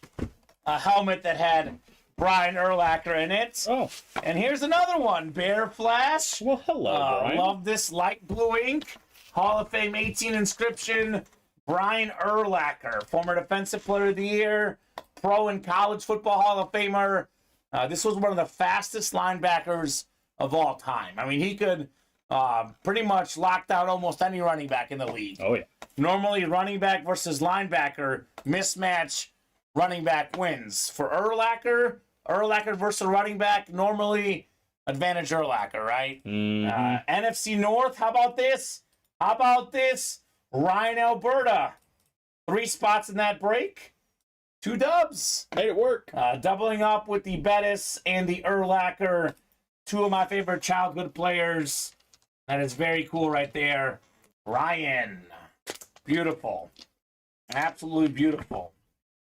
a helmet that had Brian Urlacher in it. Oh. And here's another one, Bear Flash. Well, hello, Brian. Love this light blue ink. Hall of Fame 18 inscription. Brian Urlacher, former Defensive Player of the Year, Pro and College Football Hall of Famer. This was one of the fastest linebackers of all time. I mean, he could pretty much lock down almost any running back in the league. Oh, yeah. Normally, running back versus linebacker, mismatch, running back wins. For Urlacher versus running back, normally advantage Urlacher, right? Mm-hmm. NFC North, how about this? Ryan, Alberta. 3 spots in that break. 2 dubs. Made it work. Doubling up with the Bettis and the Urlacher. 2 of my favorite childhood players. That is very cool right there. Ryan. Beautiful. Absolutely beautiful.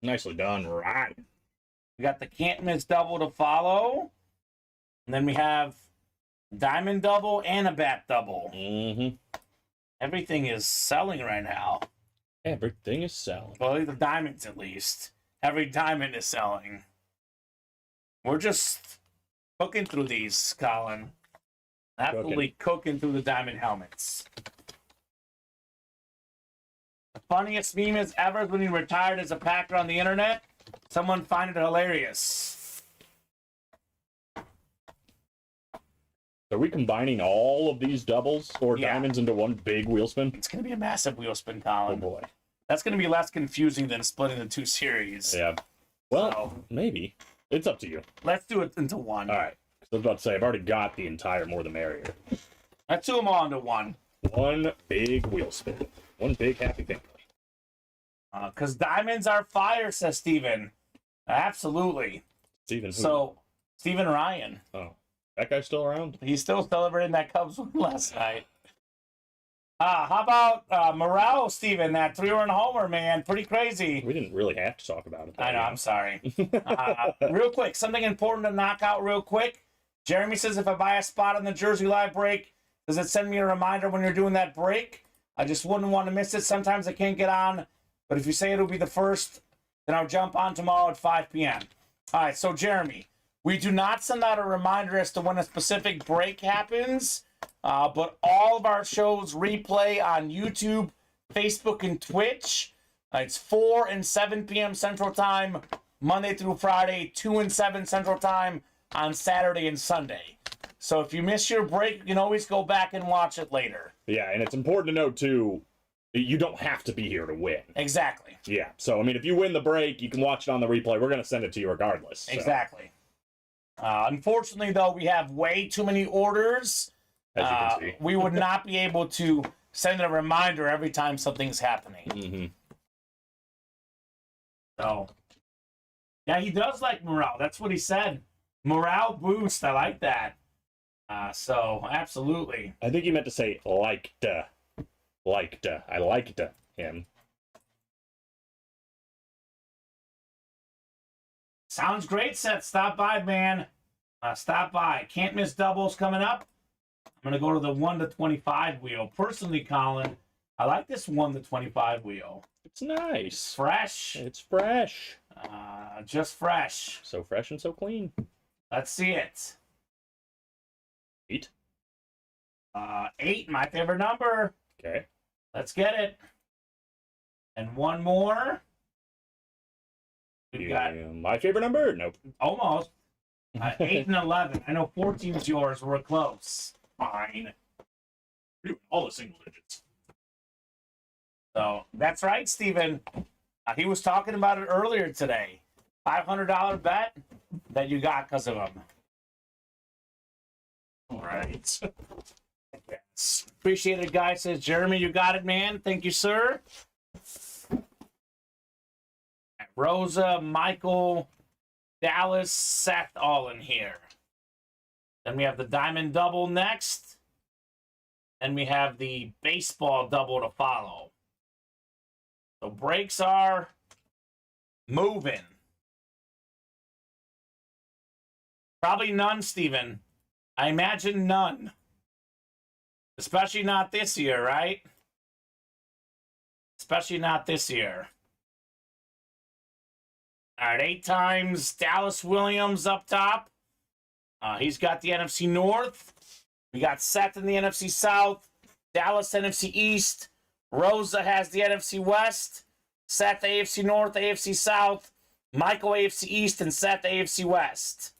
Nicely done, Ryan. We got the can't miss double to follow. And then we have diamond double and a bat double. Mm-hmm. Everything is selling right now. Everything is selling. Well, the diamonds at least. Every diamond is selling. We're just cooking through these, Colin. Absolutely cooking through the diamond helmets. The funniest meme is ever when he retired as a Packer on the internet. Someone find it hilarious. Are we combining all of these doubles or diamonds into one big wheel spin? It's going to be a massive wheel spin, Colin. Oh, boy. That's going to be less confusing than splitting the 2 series. Yeah. Well, maybe. It's up to you. Let's do it into one. All right. I was about to say, I've already got the entire more the merrier. Let's do them all into one. One big wheel spin. One big happy family. Because diamonds are fire, says Steven. Absolutely. Steven who? So, Steven Ryan. Oh. That guy's still around? He's still celebrating that Cubs win last night. How about Morel, Steven? That 3-run homer, man. Pretty crazy. We didn't really have to talk about it. I know, I'm sorry. Real quick, something important to knock out real quick. Jeremy says, if I buy a spot on the Jersey Live break, does it send me a reminder when you're doing that break? I just wouldn't want to miss it. Sometimes I can't get on, but if you say it'll be the first, then I'll jump on tomorrow at 5 p.m. All right, so Jeremy, we do not send out a reminder as to when a specific break happens, but all of our shows replay on YouTube, Facebook, and Twitch. It's 4 and 7 p.m. Central Time, Monday through Friday, 2 and 7 Central Time on Saturday and Sunday. So if you miss your break, you can always go back and watch it later. Yeah, and it's important to note, too, you don't have to be here to win. Exactly. Yeah, so, I mean, if you win the break, you can watch it on the replay. We're going to send it to you regardless. So. Exactly. Unfortunately, though, we have way too many orders. As you can see. We would not be able to send a reminder every time something's happening. Mm-hmm. So, yeah, he does like morale. That's what he said. Morale boost. I like that. So, absolutely. I think he meant to say liked. I liked him. Sounds great, Seth. Stop by, man. Stop by. Can't miss doubles coming up. I'm going to go to the 1 to 25 wheel. Personally, Colin, I like this 1 to 25 wheel. It's nice. Fresh. It's fresh. Just fresh. So fresh and so clean. Let's see it. 8. 8, my favorite number. Okay. Let's get it. And one more. We've got my favorite number? Nope. almost 8 and 11. I know 14 is yours. We're close. Fine. All the single digits. So that's right, Steven. He was talking about it earlier today. $500 bet that you got because of him. All right. Yes. Appreciate it, guys. Says Jeremy, you got it, man. Thank you, sir. Rosa, Michael, Dallas, Seth, all in here. Then we have the diamond double next. Then we have the baseball double to follow. So breaks are moving. Probably none, Steven. I imagine none. Especially not this year, right? Especially not this year. All right, 8 times Dallas Williams up top. He's got the NFC North. We got Seth in the NFC South. Dallas NFC East. Rosa has the NFC West. Seth AFC North, AFC South. Michael AFC East, and Seth AFC West.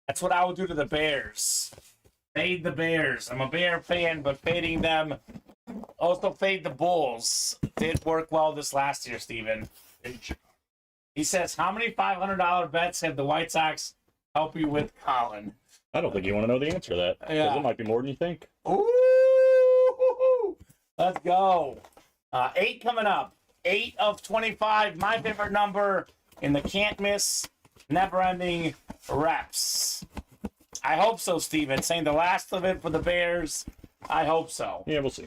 That's what I would do to the Bears. Fade the Bears. I'm a Bear fan, but fading them. Also fade the Bulls. Did work well this last year, Steven. He says, how many $500 bets have the White Sox help you with, Colin? I don't think you want to know the answer to that. Yeah. It might be more than you think. Ooh! Let's go. 8 coming up. 8 of 25. My favorite number in the can't miss, never ending reps. I hope so, Steven. Saying the last of it for the Bears. I hope so. Yeah, we'll see.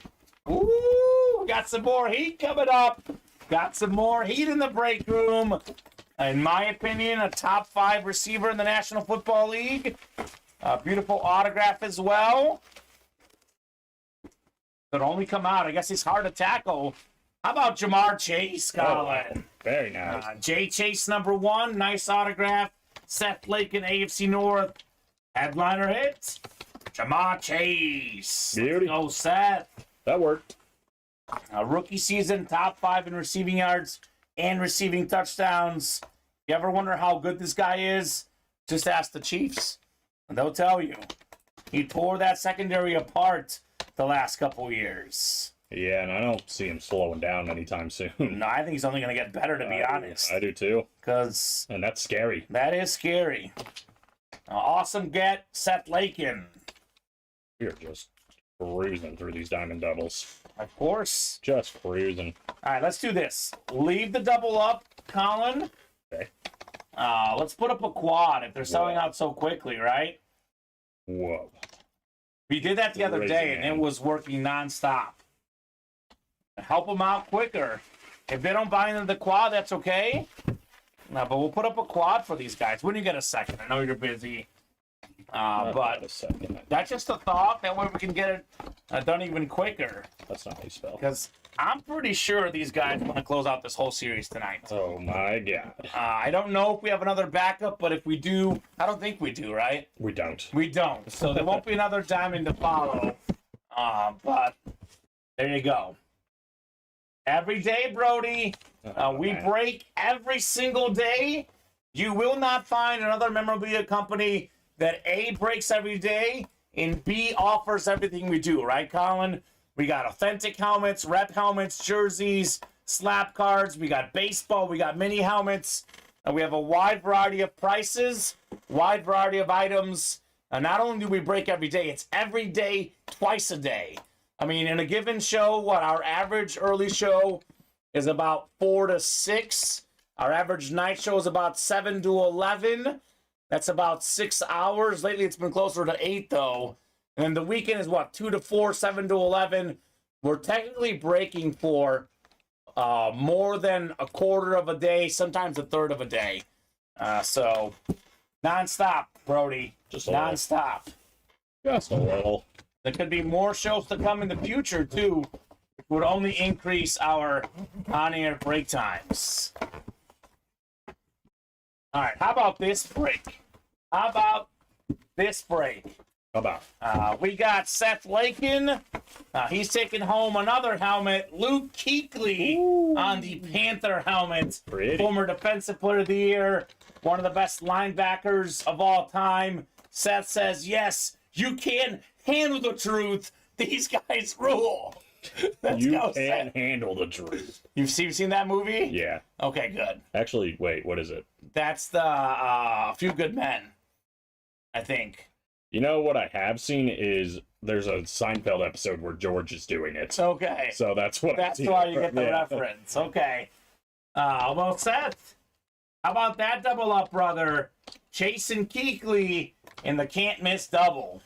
Ooh, got some more heat coming up. Got some more heat in the break room. In my opinion, a top 5 receiver in the National Football League. A beautiful autograph as well. Could only come out. I guess he's hard to tackle. How about Jamar Chase, Colin? Oh, very nice. Jay Chase, number 1. Nice autograph. Seth Lake in AFC North. Headliner hit. Jamar Chase. Beauty. Go, Seth. That worked. Rookie season, top 5 in receiving yards and receiving touchdowns. You ever wonder how good this guy is? Just ask the Chiefs, and they'll tell you. He tore that secondary apart the last couple years. Yeah, and I don't see him slowing down anytime soon. No, I think he's only going to get better, to be honest. I do too. Because And that's scary. that is scary. Awesome get, Seth Lakin. We're just cruising through these diamond doubles. Of course. Just cruising. All right, let's do this. Leave the double up, Colin. Okay. Let's put up a quad if they're selling out so quickly, right? Whoa. We did that the other Crazy, day, and man. it was working nonstop. Help them out quicker. If they don't buy into the quad, that's okay. No, but we'll put up a quad for these guys. When you get a second, I know you're busy. But that's just a thought. That way we can get it done even quicker. That's not how you spell. Because I'm pretty sure these guys want to close out this whole series tonight. Oh my god. I don't know if we have another backup, but if we do, I don't think we do, right? We don't. We don't. So there won't be another diamond to follow. But there you go. Every day, Brody, we break every single day. You will not find another memorabilia company that A, breaks every day, and B, offers everything we do, right, Colin? We got authentic helmets, rep helmets, jerseys, slap cards, we got baseball, we got mini helmets, and we have a wide variety of prices, wide variety of items. And not only do we break every day, it's every day, twice a day. I mean, in a given show, our average early show is about 4 to 6. Our average night show is about 7 to 11. That's about 6 hours. Lately, it's been closer to 8, though. And then the weekend is, 2 to 4, 7 to 11. We're technically breaking for more than a quarter of a day, sometimes a third of a day. So, nonstop, Brody. Just nonstop. Just a little. There could be more shows to come in the future, too. It would only increase our on-air break times. All right, how about this break? We got Seth Lakin. He's taking home another helmet. Luke Kuechly on the Panther helmet. Pretty. Former Defensive Player of the Year. One of the best linebackers of all time. Seth says, yes, you can handle the truth. These guys rule. You can't handle the truth. You've seen that movie? Yeah. Okay, good. Actually, wait, what is it? That's the Few Good Men, I think. You know what I have seen is there's a Seinfeld episode where George is doing it. Okay. So that's what That's why you get the reference. Okay. Well, Seth, how about that double up, brother? Jason Kuechly in the can't miss double.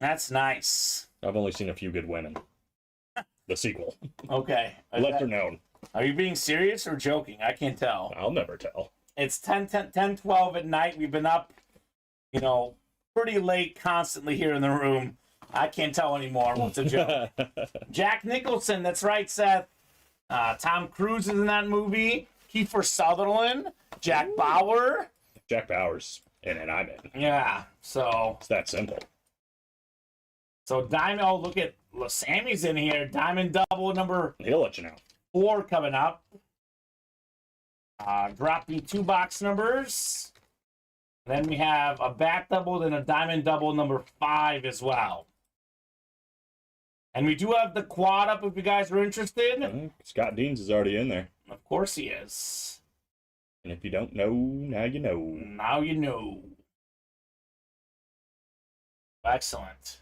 That's nice. I've only seen A Few Good Women. The sequel. Okay. Lesser known. Are you being serious or joking? I can't tell. I'll never tell. It's 10, 12 at night. We've been up, pretty late constantly here in the room. I can't tell anymore what's a joke. Jack Nicholson, that's right, Seth. Tom Cruise is in that movie. Kiefer Sutherland. Jack Bauer. Jack Bauer's in it, I'm in. Yeah, so. It's that simple. So Diamond, look at Sammy's in here. Diamond double number He'll let you know. 4 coming up. Dropping 2 box numbers. Then we have a back double and a diamond double number 5 as well. And we do have the quad up if you guys are interested. Scott Deans is already in there. Of course he is. And if you don't know, now you know. Now you know. Excellent.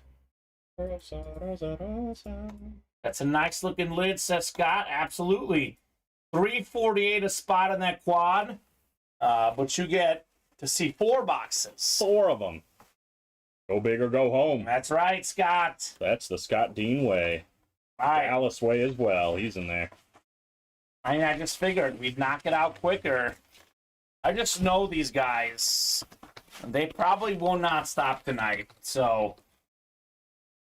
That's a nice looking lid, says Scott. Absolutely. $348 a spot on that quad. But you get to see 4 boxes. 4 of them. Go big or go home. That's right, Scott. That's the Scott Dean way. All right. The Alice way as well. He's in there. I just figured we'd knock it out quicker. I just know these guys. They probably will not stop tonight. So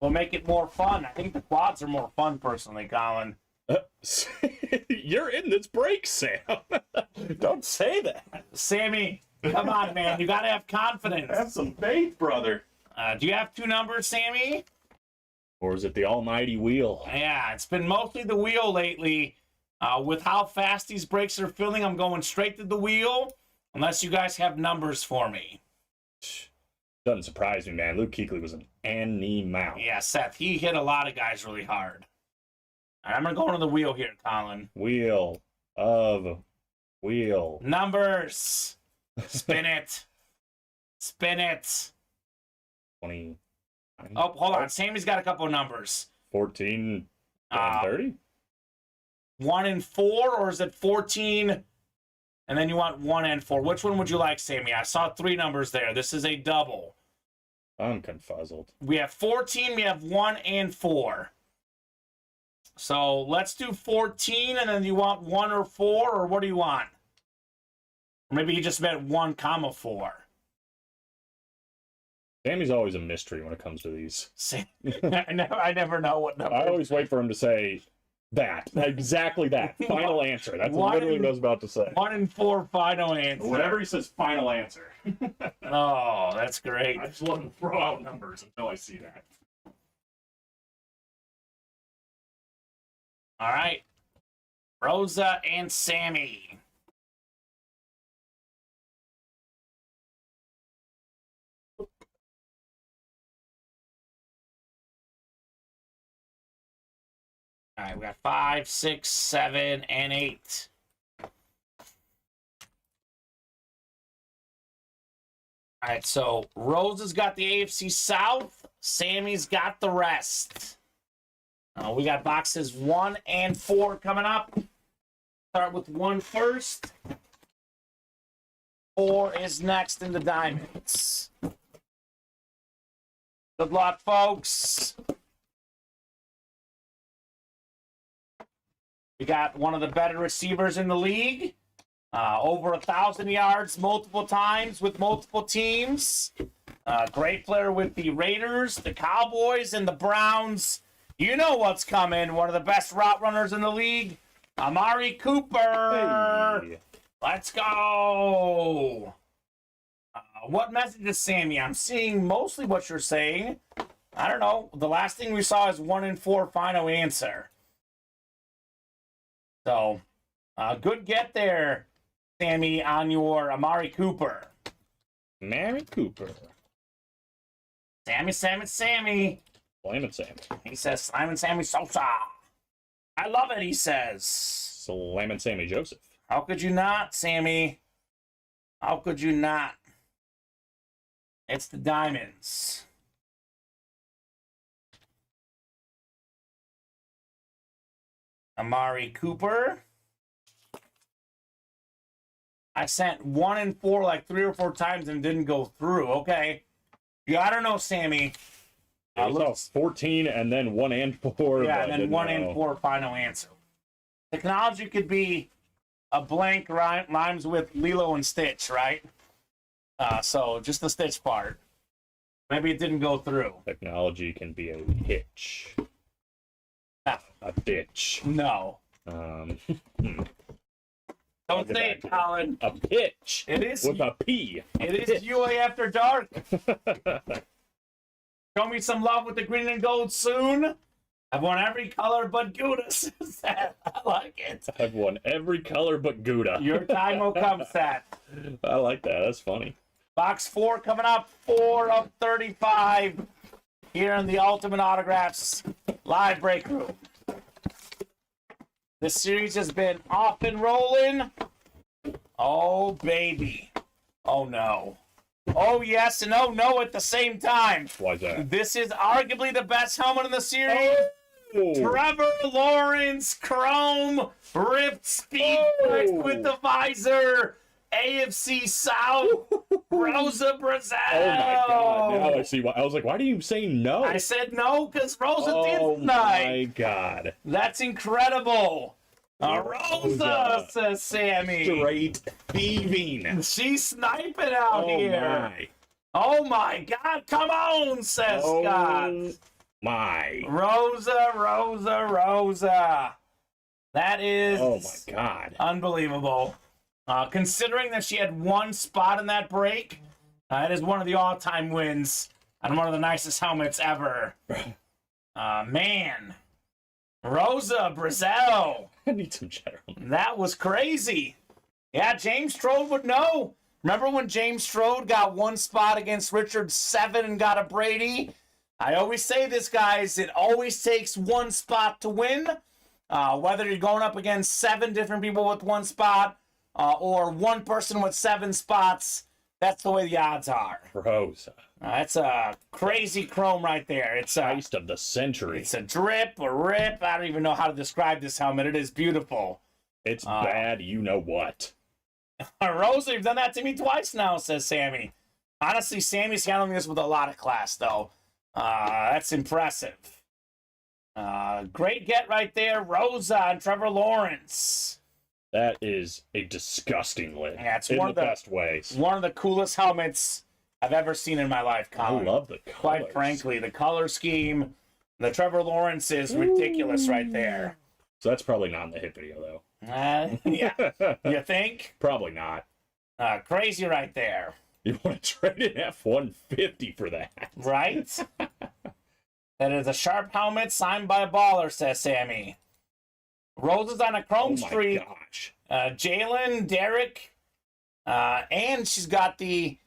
we'll make it more fun. I think the quads are more fun, personally, Colin. You're in this break, Sam. Don't say that. Sammy, come on, man. You got to have confidence. Have some faith, brother. Do you have 2 numbers, Sammy? Or is it the almighty wheel? Yeah, it's been mostly the wheel lately. With how fast these breaks are filling, I'm going straight to the wheel, unless you guys have numbers for me. Doesn't surprise me, man. Luke Kuechly was an animal. Yeah, Seth, he hit a lot of guys really hard. I'm going to go to the wheel here, Colin. Wheel of wheel. Numbers. Spin it. Spin it. 20. Oh, hold on. Sammy's got a couple of numbers. 14 and 30? 1 and 4, or is it 14? And then you want 1 and 4. Which one would you like, Sammy? I saw 3 numbers there. This is a double. I'm confuzzled. We have 14, we have 1 and 4. So let's do 14, and then you want 1 or 4, or what do you want? Or maybe he just meant 1, 4. Sammy's always a mystery when it comes to these. I never know what number. I always wait for him to say that. Exactly that. Final answer. That's literally what I was about to say. 1 in 4 final answer. Whenever he says final answer. Oh, that's great. I just love to throw out numbers until I see that. All right. Rosa and Sammy. All right, we got 5, 6, 7, and 8. All right, so Rosa's got the AFC South. Sammy's got the rest. We got boxes 1 and 4 coming up. Start with 1 first. 4 is next in the diamonds. Good luck, folks. We got one of the better receivers in the league. Over 1,000 yards multiple times with multiple teams. Great player with the Raiders, the Cowboys, and the Browns. You know what's coming. One of the best route runners in the league, Amari Cooper. Hey. Let's go. What message is Sammy? I'm seeing mostly what you're saying. I don't know. The last thing we saw is 1 in 4 final answer. So, good get there, Sammy, on your Amari Cooper. Mary Cooper. Sammy. Slam and Sammy. He says, Sammy Sosa. I love it, he says. Slam and Sammy Joseph. How could you not, Sammy? How could you not? It's the diamonds. Amari Cooper. I sent 1 in 4 like 3 or 4 times and didn't go through. Okay. Yeah, I don't know, Sammy. It was 14 and then 1 and 4. Yeah, and then 1 in 4 final answer. Technology could be a blank rhymes with Lilo and Stitch, right? So just the Stitch part. Maybe it didn't go through. Technology can be a hitch. No. A ditch. No. Hmm. Don't say it, Colin. A pitch. It is with a P. It is UA After Dark. Show me some love with the green and gold soon. I've won every color but Gouda. I like it. I've won every color but Gouda. Your time will come, Seth. I like that. That's funny. Box 4 coming up. 4 of 35 here in the Ultimate Autographs live break room. This series has been off and rolling. Oh, baby. Oh, no. Oh, yes, and oh, no at the same time. Why's that? This is arguably the best helmet in the series. Oh. Trevor Lawrence Chrome Rift Speed Flex with the visor. AFC South. Rosa Brazil. Oh, my God. Now I see why. I was like, why do you say no? I said no because Rosa did Oh, tonight. my God. That's incredible. Rosa, says Sammy. Straight thieving. She's sniping out Oh, here. my. Oh my God, come on, says Scott. My. Rosa. That is Oh, my God. unbelievable. Considering that she had 1 spot in that break, it is one of the all-time wins and one of the nicest helmets ever. Man. Rosa Brazil. I need some cheddar. That was crazy. Yeah, James Strode would know. Remember when James Strode got 1 spot against Richard 7 and got a Brady? I always say this, guys. It always takes 1 spot to win. Whether you're going up against 7 different people with 1 spot or 1 person with 7 spots, that's the way the odds are. Rosa. That's a crazy chrome right there. It's a Heist of the century. It's a drip, a rip. I don't even know how to describe this helmet. It is beautiful. It's bad, you know what. Rosa, you've done that to me twice now, says Sammy. Honestly, Sammy's handling this with a lot of class, though. That's impressive. Great get right there. Rosa and Trevor Lawrence. That is a disgusting lid. Yeah, it's in one the of the best ways. One of the coolest helmets I've ever seen in my life, Colin. I love the colors. Quite frankly, the color scheme, the Trevor Lawrence is ridiculous right there. So that's probably not in the hit video, though. Yeah. You think? Probably not. Crazy right there. You want to trade an F-150 for that? Right? That is a sharp helmet signed by a baller, says Sammy. Rose is on a chrome streak. Oh my gosh. Jalen, Derek, and she's got the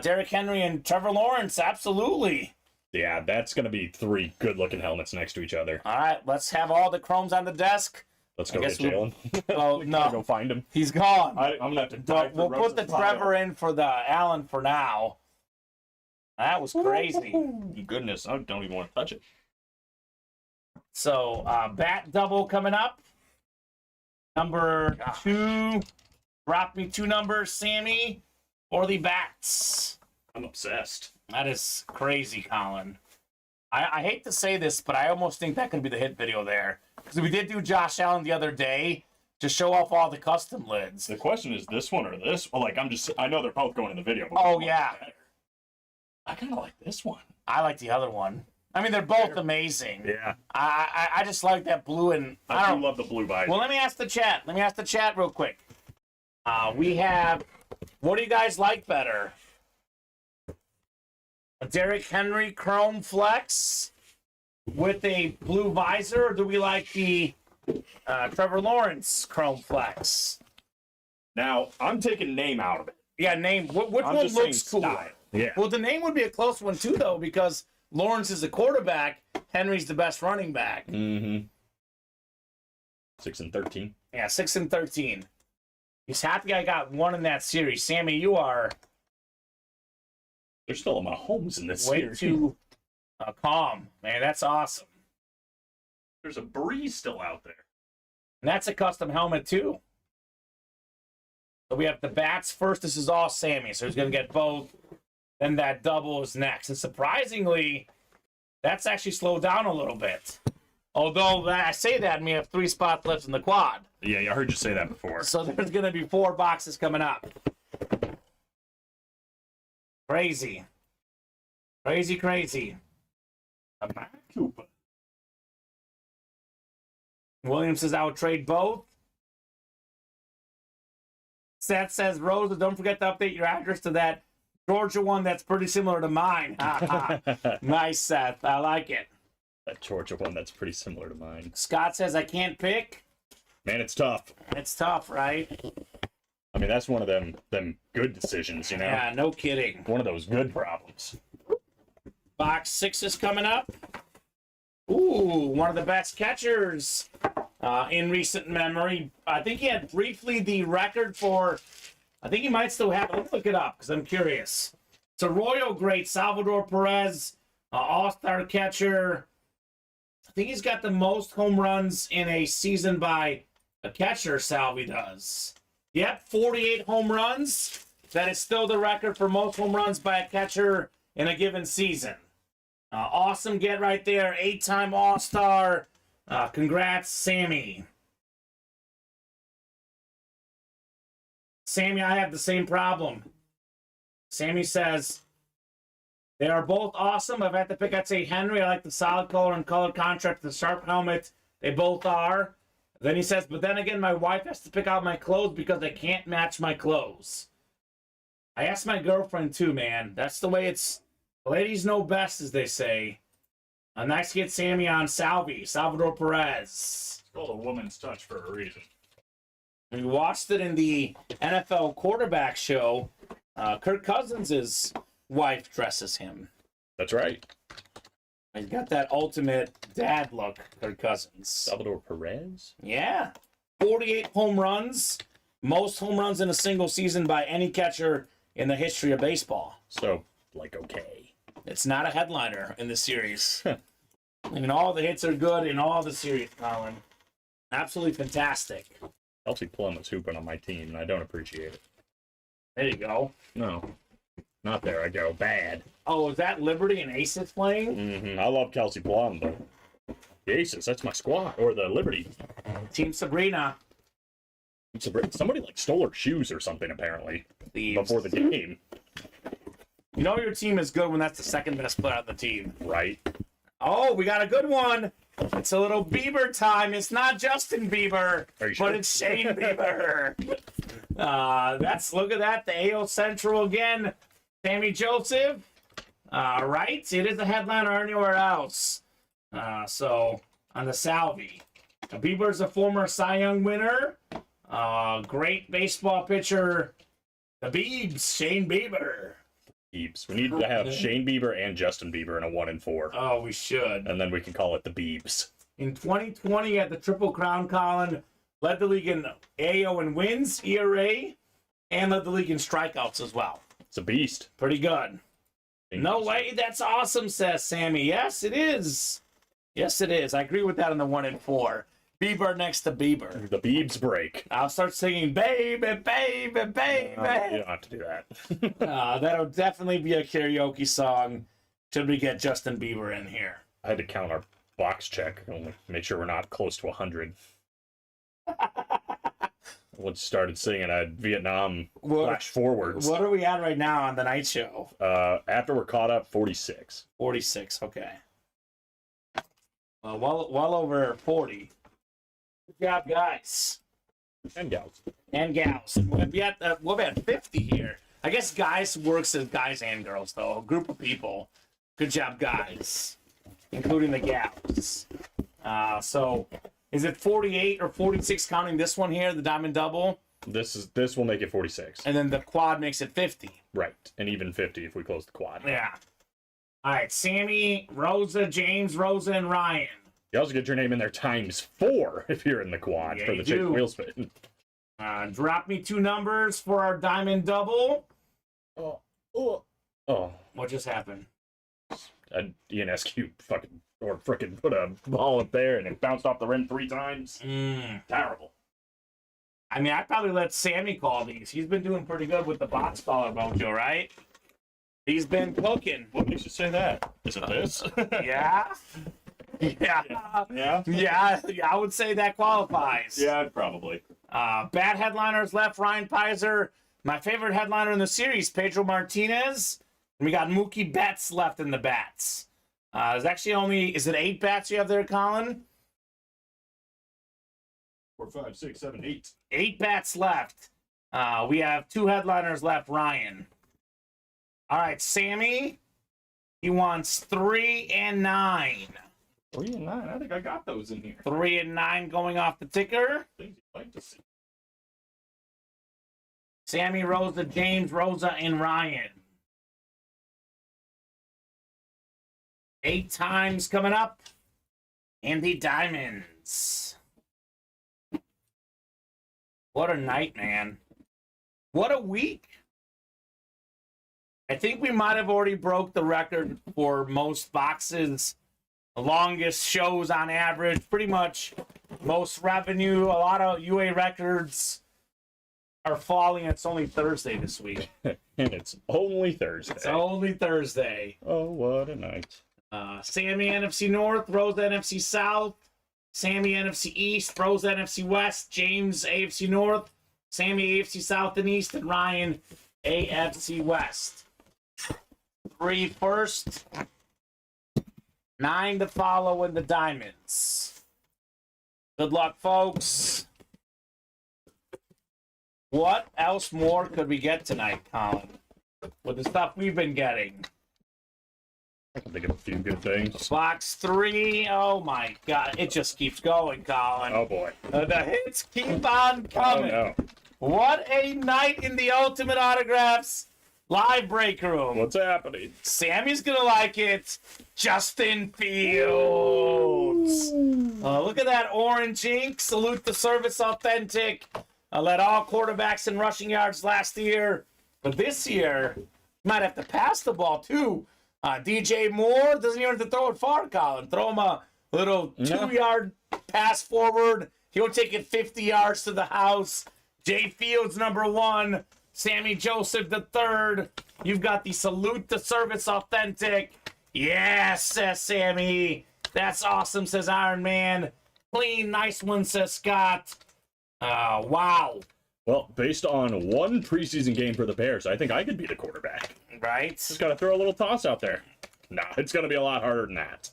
Derrick Henry and Trevor Lawrence. Absolutely. Yeah, that's going to be 3 good-looking helmets next to each other. All right, let's have all the chromes on the desk. Let's go get Jalen. Oh, no. Go find him. He's gone. I'm going to have to die We'll put the Trevor in for the Allen for now. That was crazy. Goodness, I don't even want to touch it. So, bat double coming up. Number 2. Drop me 2 numbers, Sammy, or the bats. I'm obsessed. That is crazy, Colin. I hate to say this, but I almost think that could be the hit video there. Because we did do Josh Allen the other day to show off all the custom lids. The question is this one or this? Well, like, I know they're both going in the video. But Oh, yeah. I kind of like this one. I like the other one. I mean, they're both amazing. Yeah. I just like that blue and... I do love the blue visor. Well, let me ask the chat. Let me ask the chat real quick. We have... What do you guys like better? A Derrick Henry Chrome Flex with a blue visor, or do we like the Trevor Lawrence Chrome Flex? Now, I'm taking name out of it. Yeah, name. Which one just looks saying cooler? style. Yeah. Well, the name would be a close one, too, though, because Lawrence is the quarterback. Henry's the best running back. Mm-hmm. 6 and 13. Yeah, 6 and 13. He's happy I got one in that series. Sammy, you are... There's still a Mahomes in this way series. too calm. Man, that's awesome. There's a Breeze still out there. And that's a custom helmet, too. So we have the bats first. This is all Sammy, so he's going to get both. Then that double is next. And surprisingly, that's actually slowed down a little bit. Although I say that, and we have 3 spots left in the quad. Yeah, I heard you say that before. So there's going to be 4 boxes coming up. Crazy. Crazy, crazy. A Matt Cooper. Williams says, I would trade both. Seth says, Rose, don't forget to update your address to that Georgia one that's pretty similar to mine. Nice, Seth. I like it. That Georgia one that's pretty similar to mine. Scott says, I can't pick. Man, it's tough. It's tough, right? I mean, that's one of them good decisions, you know? Yeah, no kidding. One of those good problems. Box 6 is coming up. Ooh, one of the best catchers in recent memory. I think he had briefly the record for... I think he might still have it. Let's look it up, because I'm curious. It's a Royal great, Salvador Perez, all-star catcher. I think he's got the most home runs in a season by a catcher, Salvi does. Yep, 48 home runs. That is still the record for most home runs by a catcher in a given season. Awesome get right there. 8-time All-Star. Congrats, Sammy. Sammy, I have the same problem. Sammy says, they are both awesome. If I had to pick, I'd say Henry. I like the solid color and color contrast, the sharp helmet. They both are. Then he says, but then again, my wife has to pick out my clothes because I can't match my clothes. I asked my girlfriend too, man. That's the way it's... Ladies know best, as they say. A nice hit, Sammy, on Salvador Perez. It's called a woman's touch for a reason. We watched it in the NFL quarterback show. Kirk Cousins' wife dresses him. That's right. He's got that ultimate dad look, Kirk Cousins. Salvador Perez? Yeah. 48 home runs. Most home runs in a single season by any catcher in the history of baseball. So, like, okay. It's not a headliner in the series. I mean, all the hits are good in all the series, Colin. Absolutely fantastic. Kelsey Plum was hooping on my team, and I don't appreciate it. There you go. No. Not there I go. Bad. Oh, is that Liberty and Aces playing? Mm-hmm. I love Kelsey Plum, but the Aces, that's my squad. Or the Liberty. Team Sabrina. Somebody, like, stole her shoes or something, apparently. Thieves. Before the game. You know your team is good when that's the second best player on the team. Right. Oh, we got a good one. It's a little Bieber time. It's not Justin Bieber, Are you sure? but it's Shane Bieber. Look at that. The AO Central again. Sammy Joseph. Right. It is a headliner anywhere else. So on the Salvi. Bieber's a former Cy Young winner. Great baseball pitcher. The Biebs, Shane Bieber. Biebs. We need to have Shane Bieber and Justin Bieber in a 1 and 4. Oh, we should. And then we can call it the Biebs. In 2020, at the Triple Crown, Colin led the league in AO in wins, ERA, and led the league in strikeouts as well. It's a beast. Pretty good. No way, that's awesome, says Sammy. Yes, it is. Yes, it is. I agree with that on the 1 and 4. Bieber next to Bieber. The Biebs break. I'll start singing, baby, baby, baby. You don't have to do that. That'll definitely be a karaoke song. Should we get Justin Bieber in here? I had to count our box check. Only make sure we're not close to 100. Once started singing Vietnam flash forwards. What are we at right now on the night show? After we're caught up, 46. 46, okay. Well over 40. Good job, guys. And gals. And gals. We'll be at 50 here. I guess guys works as guys and girls, though. A group of people. Good job, guys. Including the gals. So, is it 48 or 46 counting this one here, the Diamond Double? This will make it 46. And then the quad makes it 50. Right. And even 50 if we close the quad. Yeah. All right, Sammy, Rosa, James, Rosa, and Ryan. You also get your name in there _4 if you're in the quad Yeah, for you the chicken do. wheel spin. Drop me 2 numbers for our Diamond Double. Oh. What just happened? ENSQ frickin' put a ball up there and it bounced off the rim 3 times. Terrible. I mean, I'd probably let Sammy call these. He's been doing pretty good with the box caller mojo, right? He's been cooking. What makes you say that? Is it this? Yeah? Yeah. Yeah? Yeah, I would say that qualifies. Yeah, probably. Bad headliners left, Ryan Pizer. My favorite headliner in the series, Pedro Martinez. And we got Mookie Betts left in the bats. There's actually is it 8 bats you have there, Colin? 4, 5, 6, 7, 8. 8 bats left. We have 2 headliners left, Ryan. All right, Sammy. He wants 3 and 9. 3 and 9. I think I got those in here. 3 and 9 going off the ticker. Things you'd like to see. Sammy, Rosa, James, Rosa, and Ryan. 8 times coming up. And the Diamonds. What a night, man. What a week. I think we might have already broke the record for most boxes. The longest shows on average. Pretty much most revenue. A lot of UA records are falling. It's only Thursday this week. And it's only Thursday. It's only Thursday. Oh, what a night. Sammy NFC North, Rosa NFC South, Sammy NFC East, Rosa NFC West, James AFC North, Sammy AFC South and East, and Ryan AFC West. 3 first, 9 to follow in the Diamonds. Good luck, folks. What else more could we get tonight, Colin? With the stuff we've been getting. I can think of a few good things. Box 3. Oh my God. It just keeps going, Colin. Oh, boy. The hits keep on coming. Oh, no. What a night in the Ultimate Autographs live break room. What's happening? Sammy's going to like it. Justin Fields. Look at that orange ink. Salute the service authentic. Led all quarterbacks in rushing yards last year. But this year, you might have to pass the ball, too. DJ Moore doesn't even have to throw it far, Colin. Throw him a little 2-yard pass forward. He'll take it 50 yards to the house. Jay Fields, number 1. Sammy Joseph, the 3rd. You've got the Salute the Service Authentic. Yes, says Sammy. That's awesome, says Iron Man. Clean, nice one, says Scott. Wow. Well, based on one preseason game for the Bears, I think I could be the quarterback. Right? Just got to throw a little toss out there. No, it's going to be a lot harder than that.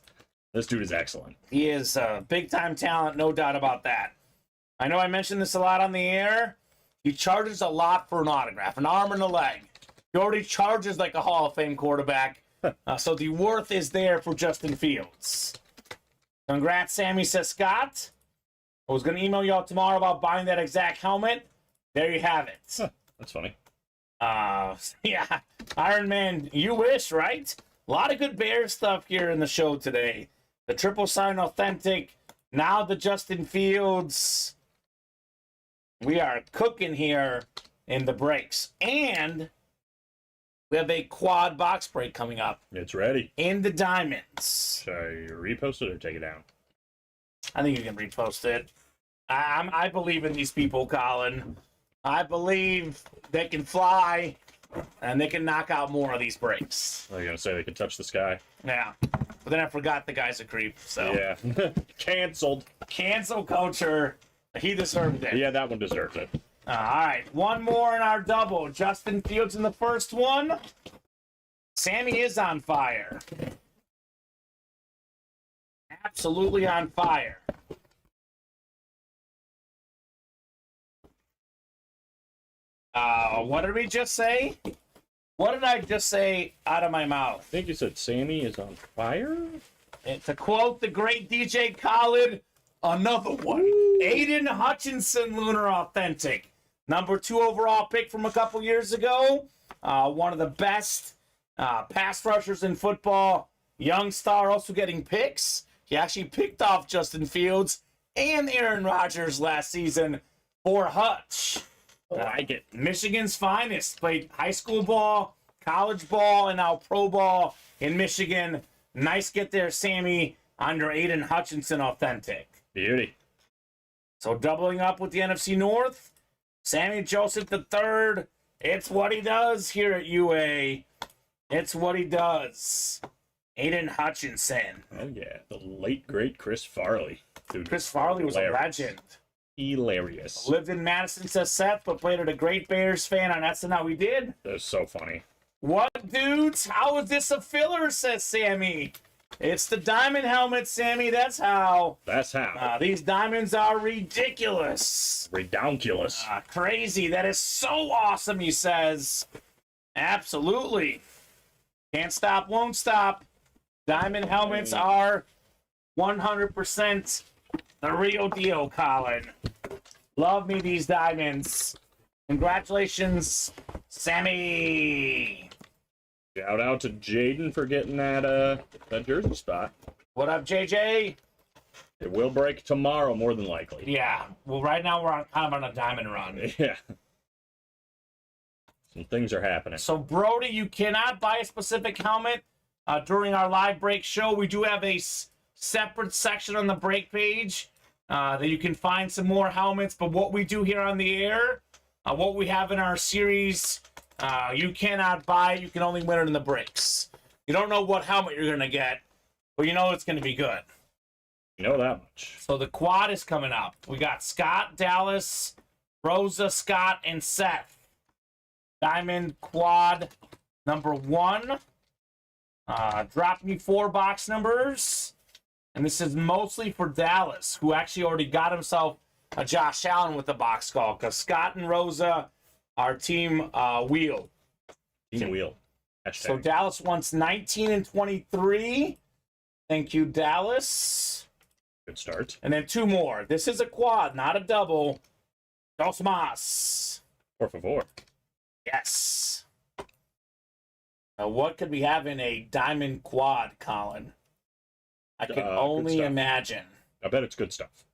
This dude is excellent. He is a big-time talent, no doubt about that. I know I mentioned this a lot on the air. He charges a lot for an autograph, an arm and a leg. He already charges like a Hall of Fame quarterback. So the worth is there for Justin Fields. Congrats, Sammy, says Scott. I was going to email y'all tomorrow about buying that exact helmet. There you have it. Huh, that's funny. Yeah, Iron Man, you wish, right? A lot of good Bears stuff here in the show today. The triple sign authentic. Now the Justin Fields. We are cooking here in the breaks. And we have a quad box break coming up. It's ready. In the diamonds. Should I repost it or take it down? I think you can repost it. I believe in these people, Colin. I believe they can fly, and they can knock out more of these breaks. I was going to say they could touch the sky. Yeah. But then I forgot the guy's a creep, so. Yeah. Canceled. Cancel culture. He deserved it. Yeah, that one deserves it. All right. One more in our double. Justin Fields in the first one. Sammy is on fire. Absolutely on fire. What did we just say? What did I just say out of my mouth? I think you said Sammy is on fire? And to quote the great DJ Khaled, another one. Aiden Hutchinson, Lunar Authentic. Number 2 overall pick from a couple years ago. One of the best pass rushers in football. Young star also getting picks. He actually picked off Justin Fields and Aaron Rodgers last season for Hutch. I like it. Michigan's finest. Played high school ball, college ball, and now pro ball in Michigan. Nice get there, Sammy, under Aiden Hutchinson Authentic. Beauty. So doubling up with the NFC North, Sammy Joseph III. It's what he does here at UA. It's what he does. Aiden Hutchinson. Oh, yeah. The late, great Chris Farley. Dude, Chris Farley was hilarious. a legend. Hilarious. Lived in Madison, says Seth, but played at a great Bears fan on That's Not We Did. That's so funny. What, dudes? How is this a filler, says Sammy. It's the diamond helmet, Sammy. That's how. That's how. These diamonds are ridiculous. Redonkulous. Crazy. That is so awesome, he says. Absolutely. Can't stop, won't stop. Diamond helmets are 100% the real deal, Colin. Love me these diamonds. Congratulations, Sammy. Shout out to Jaden for getting that jersey spot. What up, JJ? It will break tomorrow, more than likely. Yeah. Well, right now we're kind of on a diamond run. Yeah. Some things are happening. So, Brody, you cannot buy a specific helmet during our live break show. We do have a separate section on the break page that you can find some more helmets. But what we do here on the air, what we have in our series, you cannot buy. You can only win it in the breaks. You don't know what helmet you're going to get, but you know it's going to be good. You know that much. So the quad is coming up. We got Scott, Dallas, Rosa, Scott, and Seth. Diamond quad number 1. Drop me 4 box numbers. And this is mostly for Dallas, who actually already got himself a Josh Allen with the box call, because Scott and Rosa are team wheel. Team wheel. Hashtag. So Dallas wants 19 and 23. Thank you, Dallas. Good start. And then 2 more. This is a quad, not a double. Dos más. Por favor. Yes. Now, what could we have in a diamond quad, Colin? I can only imagine. I bet it's good stuff.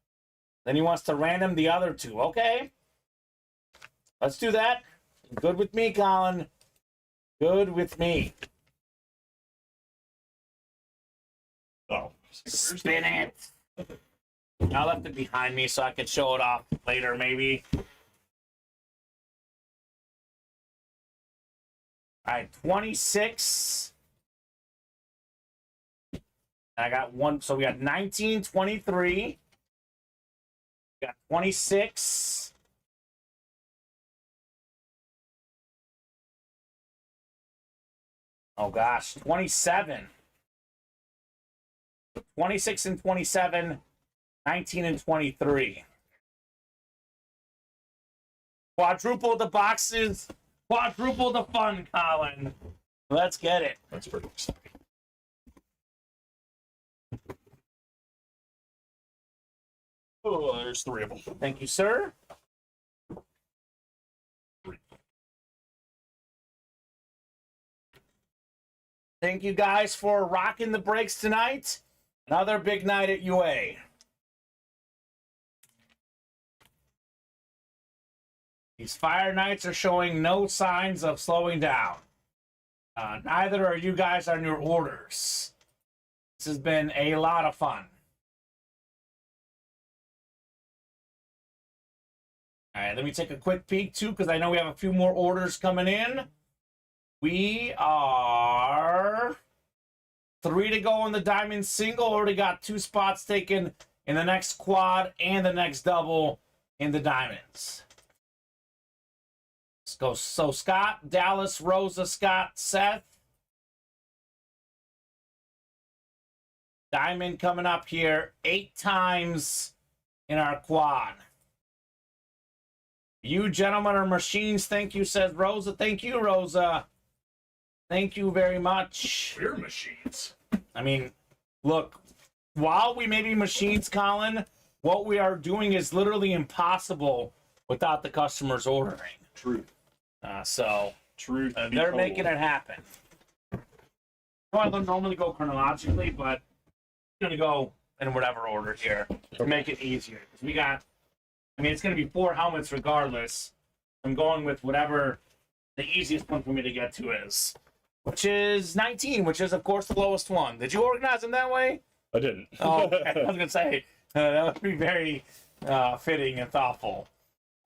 Then he wants to random the other 2. Okay. Let's do that. Good with me, Colin. Good with me. Oh. Spin it. I left it behind me so I could show it off later, maybe. All right, 26. And I got 1. So we got 19, 23. We got 26. Oh, gosh. 27. 26 and 27. 19 and 23. Quadruple the boxes. Quadruple the fun, Colin. Let's get it. That's pretty exciting. Oh, there's 3 of them. Thank you, sir. Thank you guys for rocking the breaks tonight. Another big night at UA. These Fire Nights are showing no signs of slowing down. Neither are you guys on your orders. This has been a lot of fun. All right, let me take a quick peek, too, because I know we have a few more orders coming in. We are 3 to go in the diamond single. Already got 2 spots taken in the next quad and the next double in the diamonds. Let's go. So Scott, Dallas, Rosa, Scott, Seth. Diamond coming up here 8 times in our quad. You gentlemen are machines. Thank you, says Rosa. Thank you, Rosa. Thank you very much. We're machines. I mean, look, while we may be machines, Colin, what we are doing is literally impossible without the customers ordering. Truth. Truth. They're making it happen. I don't normally go chronologically, but I'm going to go in whatever order here to make it easier. We got, I mean, it's going to be 4 helmets regardless. I'm going with whatever the easiest one for me to get to is, which is 19, which is, of course, the lowest one. Did you organize them that way? I didn't. Oh, okay. I was going to say, that would be very fitting and thoughtful.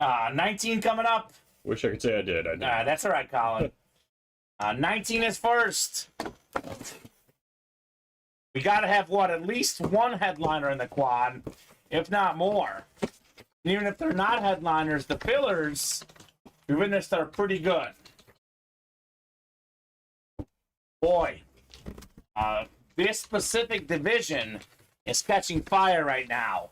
19 coming up. Wish I could say I did. I didn't. That's all right, Colin. 19 is first. We got to have, what, at least one headliner in the quad, if not more. Even if they're not headliners, the fillers, we witnessed, are pretty good. Boy, this specific division is catching fire right now.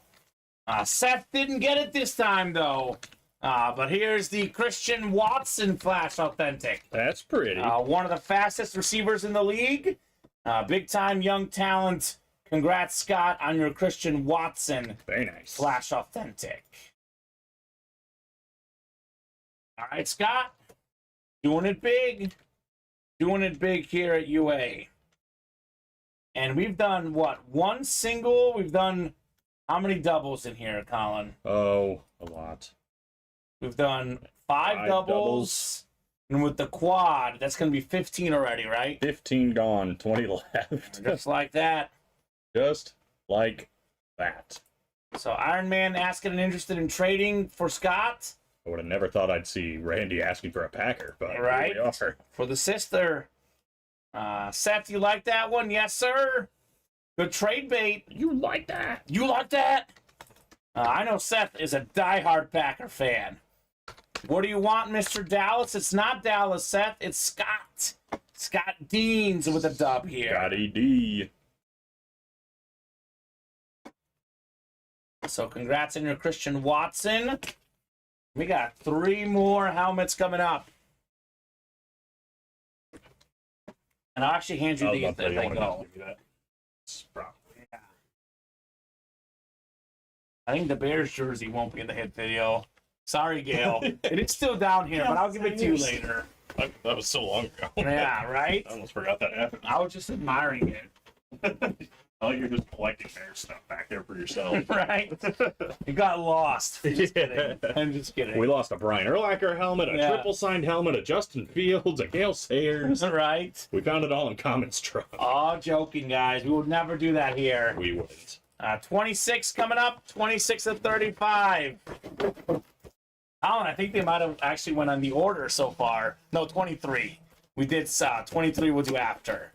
Seth didn't get it this time, though. But here's the Christian Watson Flash Authentic. That's pretty. One of the fastest receivers in the league. Big-time young talent. Congrats, Scott, on your Christian Watson Very nice. Flash Authentic. All right, Scott. Doing it big. Doing it big here at UA. And we've done, what, 1 single? We've done how many doubles in here, Colin? Oh, a lot. We've done 5 doubles. And with the quad, that's going to be 15 already, right? 15 gone, 20 left. Just like that. Just like that. So Iron Man asking and interested in trading for Scott. I would have never thought I'd see Randy asking for a Packer, but Right. here we are. For the sister. Seth, you like that one? Yes, sir. Good trade bait. You like that? You like that? I know Seth is a diehard Packer fan. What do you want, Mr. Dallas? It's not Dallas, Seth. It's Scott. Scott Deans with a dub here. Scotty D. So congrats on your Christian Watson. We got 3 more helmets coming up. And I'll actually hand you these as they go. Yeah. I think the Bears jersey won't be in the hit video. Sorry, Gail. It is still down here, but I'll give it to you later. That was so long ago. Yeah, right? I almost forgot that happened. I was just admiring it. Oh, you're just collecting Bear stuff back there for yourself. Right? It got lost. I'm just kidding. I'm just kidding. We lost a Brian Urlacher helmet, a triple signed helmet, a Justin Fields, a Gale Sayers. Right? We found it all in Kamen's truck. All joking, guys. We would never do that here. We wouldn't. 26 coming up. 26 and 35. Alan, I think they might have actually went on the order so far. No, 23. We did 23 we'll do after.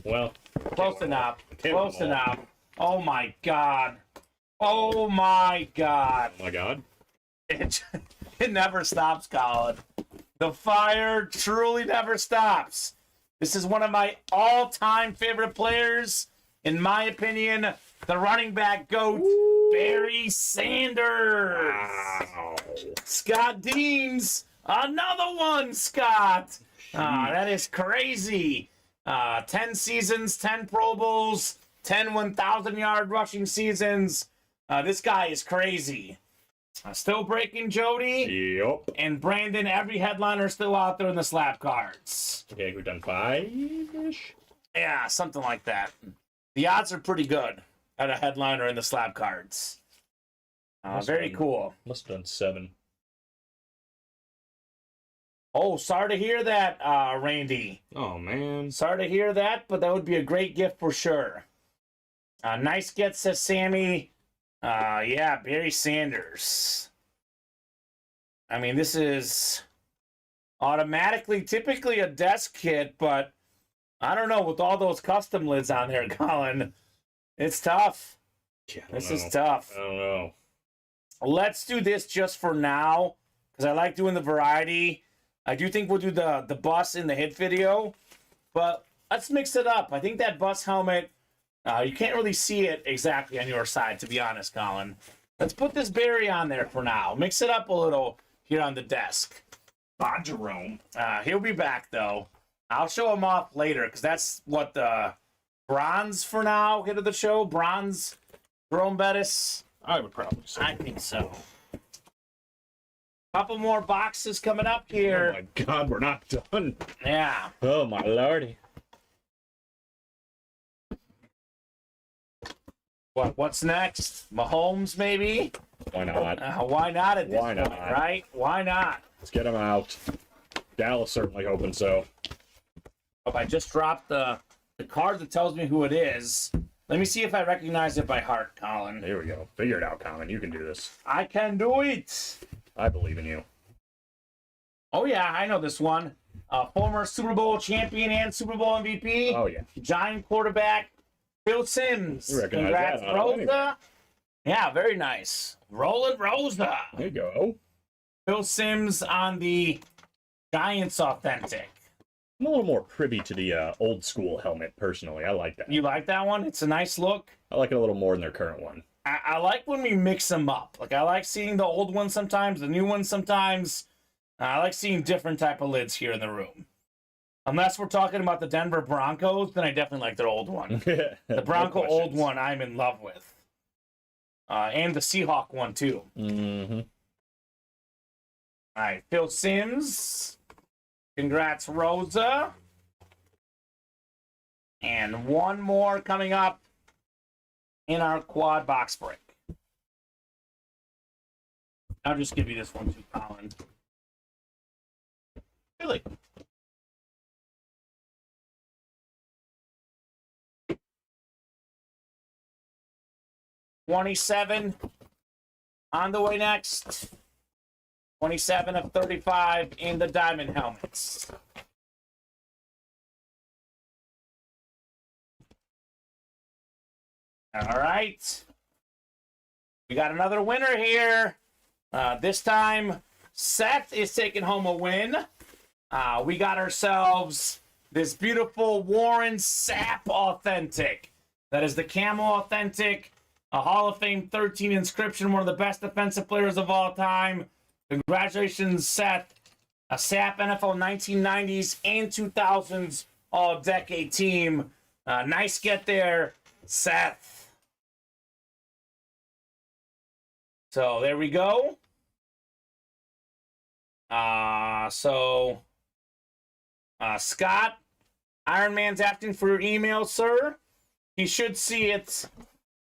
Well. Close enough. Close enough. Oh, my God. Oh, my God. Oh, my God. It never stops, Colin. The fire truly never stops. This is one of my all-time favorite players. In my opinion, the running back GOAT, Barry Sanders. Wow. Scott Deans, another one, Scott. That is crazy. 10 seasons, 10 Pro Bowls, 10 1,000-yard rushing seasons. This guy is crazy. Still breaking Jody. Yep. And Brandon, every headliner still out there in the slap cards. Okay, we've done 5-ish. Yeah, something like that. The odds are pretty good at a headliner in the slab cards. Very cool. Must have done 7. Oh, sorry to hear that, Randy. Oh, man. Sorry to hear that, but that would be a great gift for sure. Nice get, says Sammy. Yeah, Barry Sanders. I mean, this is automatically, typically a desk kit, but I don't know, with all those custom lids on there, Colin, it's tough. Yeah, This is tough. I don't know. Let's do this just for now, because I like doing the variety. I do think we'll do the bus in the hit video, but let's mix it up. I think that bus helmet, you can't really see it exactly on your side, to be honest, Colin. Let's put this Barry on there for now. Mix it up a little here on the desk. Jerome. He'll be back, though. I'll show him off later, because that's what the bronze for now hit of the show. Bronze Jerome Bettis. I would probably say. I think so. Couple more boxes coming up here. Oh my God, we're not done. Yeah. Oh my lordy. What's next? Mahomes, maybe? Why not? Why not at this Why point, not? right? Why not? Let's get him out. Dallas certainly hoping so. If I just dropped the card that tells me who it is, let me see if I recognize it by heart, Colin. Here we go. Figure it out, Kamen. You can do this. I can do it. I believe in you. Oh, yeah, I know this one. Former Super Bowl champion and Super Bowl MVP. Oh, yeah. Giant quarterback, Phil Sims. You recognize Congrats, that, huh? Rosa. Anyway. Yeah, very nice. Roland Rosa. There you go. Phil Sims on the Giants Authentic. I'm a little more privy to the old school helmet, personally. I like that. You like that one? It's a nice look. I like it a little more than their current one. I like when we mix them up. Like, I like seeing the old one sometimes, the new one sometimes. I like seeing different type of lids here in the room. Unless we're talking about the Denver Broncos, then I definitely like their old one. The Bronco old one I'm in love with. And the Seahawk one, too. Mm-hmm. All right, Phil Sims. Congrats, Rosa. And one more coming up in our quad box break. I'll just give you this one too, Colin. Really? $27 on the way next. 27 of 35 in the diamond helmets. All right. We got another winner here. This time, Seth is taking home a win. We got ourselves this beautiful Warren Sapp Authentic. That is the Camo Authentic, a Hall of Fame 13 inscription, one of the best defensive players of all time. Congratulations, Seth. A Sapp NFL 1990s and 2000s all-decade team. Nice get there, Seth. So there we go. Scott, Iron Man's asking for your email, sir. He should see it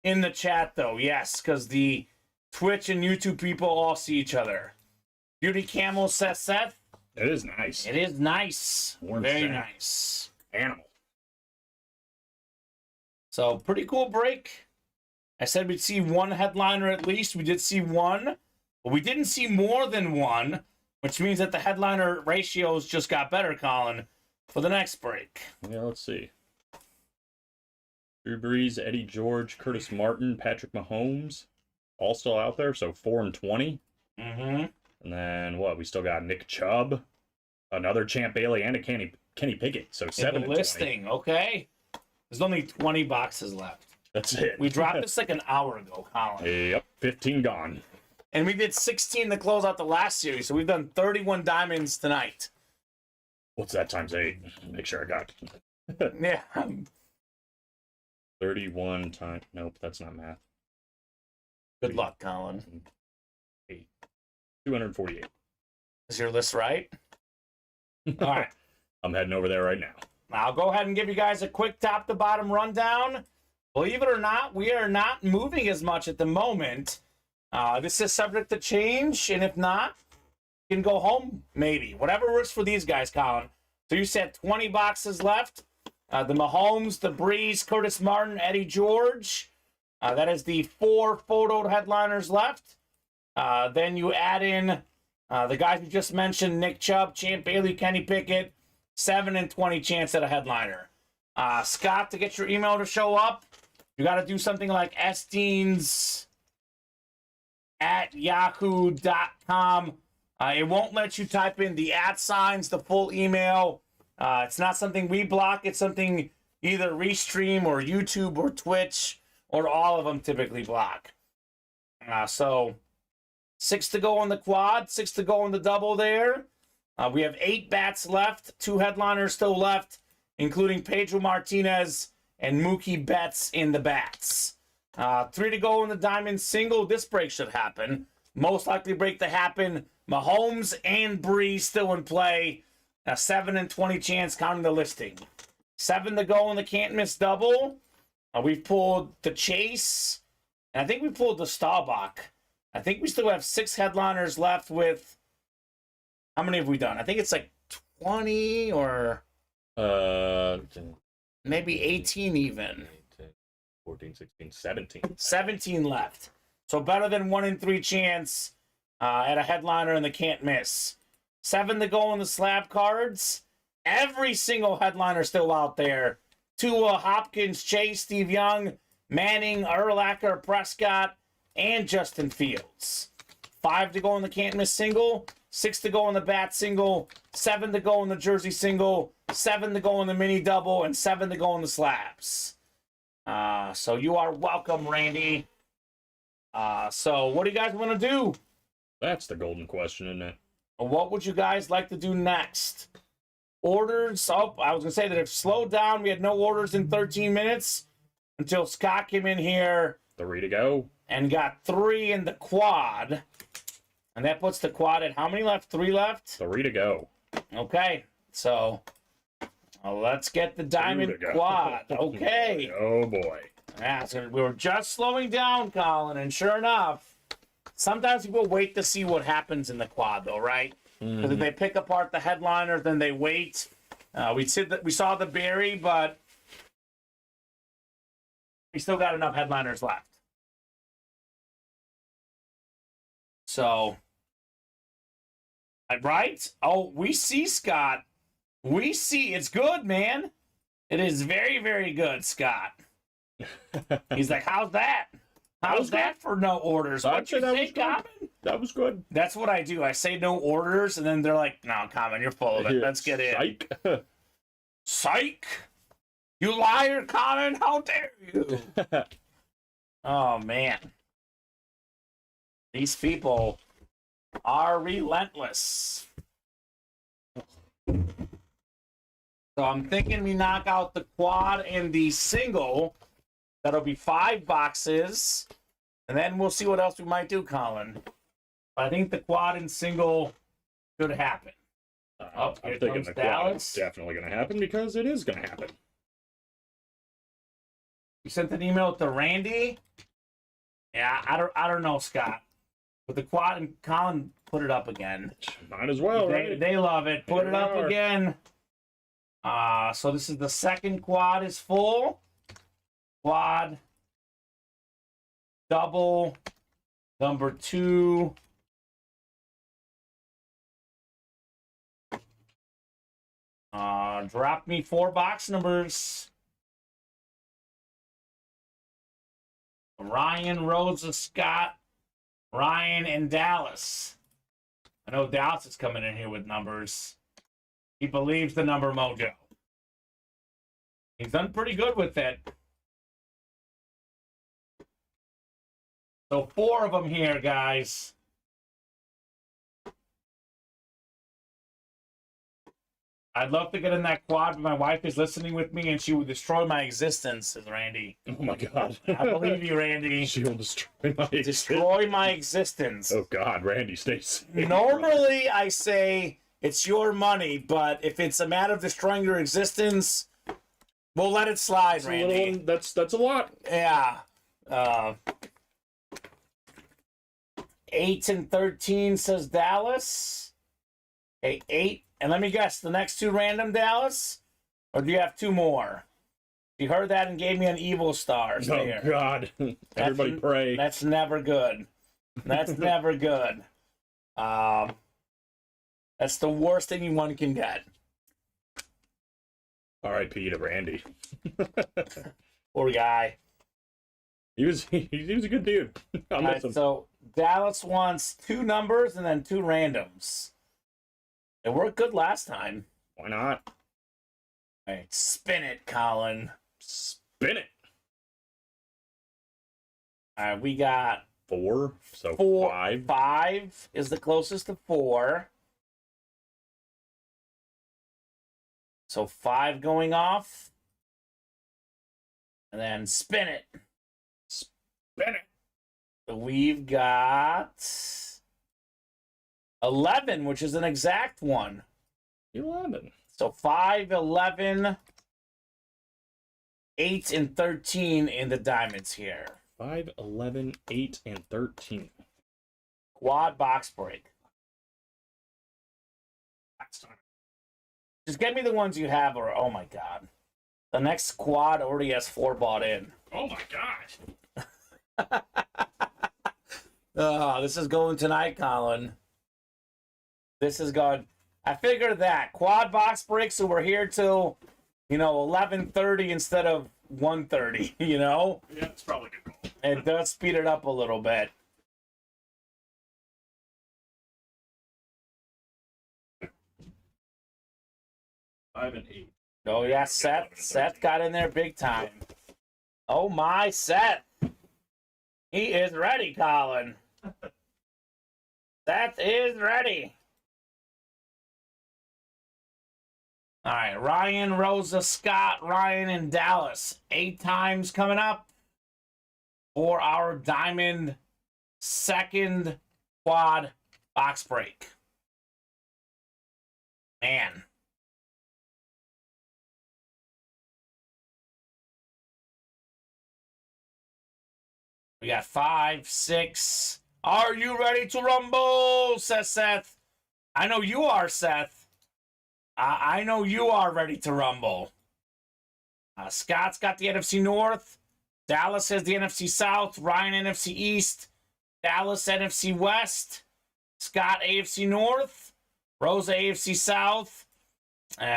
in the chat, though. Yes, because the Twitch and YouTube people all see each other. Beauty Camel says Seth. It is nice. It is nice. Warm Very Sapp. nice. Animal. So, pretty cool break. I said we'd see one headliner at least. We did see one. But we didn't see more than one, which means that the headliner ratios just got better, Colin, for the next break. Yeah, let's see. Drew Brees, Eddie George, Curtis Martin, Patrick Mahomes, all still out there, so 4 and 20. Mm-hmm. And then what? We still got Nick Chubb, another Champ Bailey, and a Kenny Pickett. So In 7 the and 20. listing, okay. There's only 20 boxes left. That's it. We dropped this like an hour ago, Colin. Yep, 15 gone. And we did 16 to close out the last series, so we've done 31 diamonds tonight. What's that times 8? Make sure I got it. Yeah. 31 times. Nope, that's not math. Good luck, Colin. 8. 248. Is your list right? All right. I'm heading over there right now. I'll go ahead and give you guys a quick top-to-bottom rundown. Believe it or not, we are not moving as much at the moment. This is subject to change, and if not, you can go home, maybe. Whatever works for these guys, Colin. So you said 20 boxes left. The Mahomes, the Breeze, Curtis Martin, Eddie George. That is the 4 photoed headliners left. Then you add in the guys you just mentioned, Nick Chubb, Champ Bailey, Kenny Pickett, 7 and 20 chance at a headliner. Scott, to get your email to show up, you got to do something like sdeans@yahoo.com. It won't let you type in the @ the full email. It's not something we block. It's something either Restream or YouTube or Twitch or all of them typically block. So 6 to go on the quad, 6 to go on the double there. We have 8 bats left, 2 headliners still left, including Pedro Martinez and Mookie Betts in the bats. 3 to go in the diamond single. This break should happen. Most likely break to happen. Mahomes and Breeze still in play. A 7 and 20 chance counting the listing. 7 to go in the can't miss double. We've pulled the Chase. And I think we pulled the Staubach. I think we still have 6 headliners left with... How many have we done? I think it's like 20 or... maybe 18 even. 14, 16, 17. 17 left. So better than 1 in 3 chance at a headliner in the can't miss. 7 to go on the slab cards. Every single headliner still out there. Tua, Hopkins, Chase, Steve Young, Manning, Urlacher, Prescott, and Justin Fields. 5 to go on the can't miss single. 6 to go on the bat single. 7 to go on the jersey single. 7 to go on the mini double. And 7 to go on the slabs. So you are welcome, Randy. So what do you guys want to do? That's the golden question, isn't it? What would you guys like to do next? Orders. Oh, I was going to say that it slowed down. We had no orders in 13 minutes until Scott came in here. 3 to go. And got 3 in the quad. And that puts the quad at how many left? 3 left? 3 to go. Okay. So let's get the diamond quad. Okay. Oh, boy. Yeah, so we were just slowing down, Colin, and sure enough, sometimes people wait to see what happens in the quad, though, right? Because if they pick apart the headliner, then they wait. We saw the Barry, but we still got enough headliners left. So, right? Oh, we see, Scott. We see. It's good, man. It is very, very good, Scott. He's like, how's that? How's that for no orders? What'd you say, Kamen? That was good. That's what I do. I say no orders, and then they're like, no, Kamen, you're full of it. Let's get in. Psych. Psych! You liar, Kamen! How dare you? Oh, man. These people are relentless. So I'm thinking we knock out the quad and the single. That'll be 5 boxes. And then we'll see what else we might do, Colin. But I think the quad and single should happen. I'm thinking the quad is definitely going to happen because it is going to happen. You sent an email to Randy? Yeah, I don't know, Scott. But the quad and Colin put it up again. Might as well, right? They love it. Put it up again. So this is the second quad is full. Quad. Double. Number 2. Drop me 4 box numbers. Ryan, Rosa, Scott, Ryan, and Dallas. I know Dallas is coming in here with numbers. He believes the number mojo. He's done pretty good with it. So 4 of them here, guys. I'd love to get in that quad, but my wife is listening with me, and she will destroy my existence, says Randy. Oh, my God. I believe you, Randy. She will destroy my existence. Destroy my existence. Oh, God. Randy, stay safe. Normally, I say it's your money, but if it's a matter of destroying your existence, we'll let it slide, Randy. That's a lot. Yeah. 8 and 13 says Dallas. Okay, 8. And let me guess, the next 2 random, Dallas? Or do you have 2 more? You heard that and gave me an evil star. Oh, God. Everybody pray. That's never good. That's never good. That's the worst anyone can get. R.I.P. to Randy. Poor guy. He was a good dude. All right, so Dallas wants 2 numbers and then 2 randoms. It worked good last time. Why not? All right, spin it, Colin. Spin it. All right, we got 4. So 4. 5. 5 is the closest to 4. So 5 going off. And then spin it. Spin it. So we've got 11, which is an exact one. 11. So 5, 11, 8, and 13 in the diamonds here. 5, 11, 8, and 13. Quad box break. Just get me the ones you have, or oh my god. The next quad already has 4 bought in. Oh my gosh. This is going tonight, Colin. This is going. I figured that. Quad box break, so we're here till, 11:30 instead of 1:30, Yeah, it's probably a good call. It does speed it up a little bit. Five and 8. Oh, yeah, Seth got in there big time. Oh, my, Seth. He is ready, Colin. Seth is ready. All right, Ryan, Rosa, Scott, Ryan, and Dallas. 8 times coming up for our Diamond second quad box break. Man. We got 5, 6. Are you ready to rumble? Says Seth. I know you are, Seth. I know you are ready to rumble. Scott's got the NFC North. Dallas has the NFC South. Ryan, NFC East. Dallas, NFC West. Scott, AFC North. Rosa, AFC South.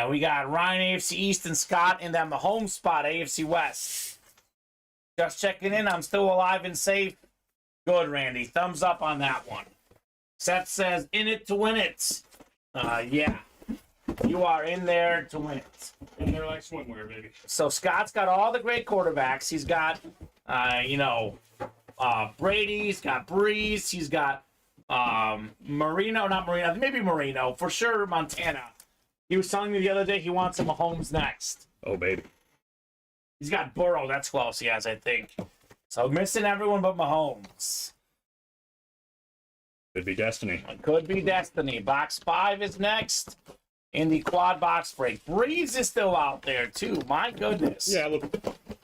We got Ryan, AFC East, and Scott in that Mahomes spot, AFC West. Just checking in. I'm still alive and safe. Good, Randy. Thumbs up on that one. Seth says, in it to win it. Yeah. You are in there to win it. In there like swimwear, baby. So Scott's got all the great quarterbacks. He's got, Brady. He's got Breeze. He's got maybe Marino. For sure, Montana. He was telling me the other day he wants a Mahomes next. Oh, baby. He's got Burrow. That's who else he has, I think. So missing everyone but Mahomes. Could be destiny. Could be destiny. Box 5 is next in the quad box break. Breeze is still out there, too. My goodness. Yeah, look,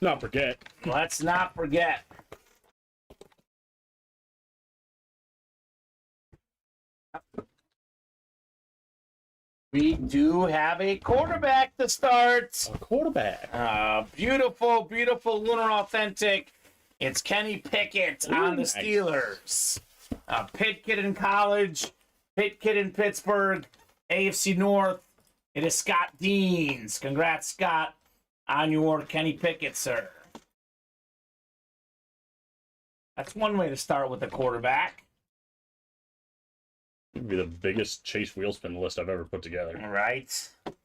not forget. Let's not forget. We do have a quarterback to start. A quarterback. Beautiful, beautiful Lunar Authentic. It's Kenny Pickett on the nice. Steelers. Pitt kid in college. Pitt kid in Pittsburgh. AFC North. It is Scott Deans. Congrats, Scott, on your Kenny Pickett, sir. That's one way to start with a quarterback. It'd be the biggest Chase wheel spin list I've ever put together. All right.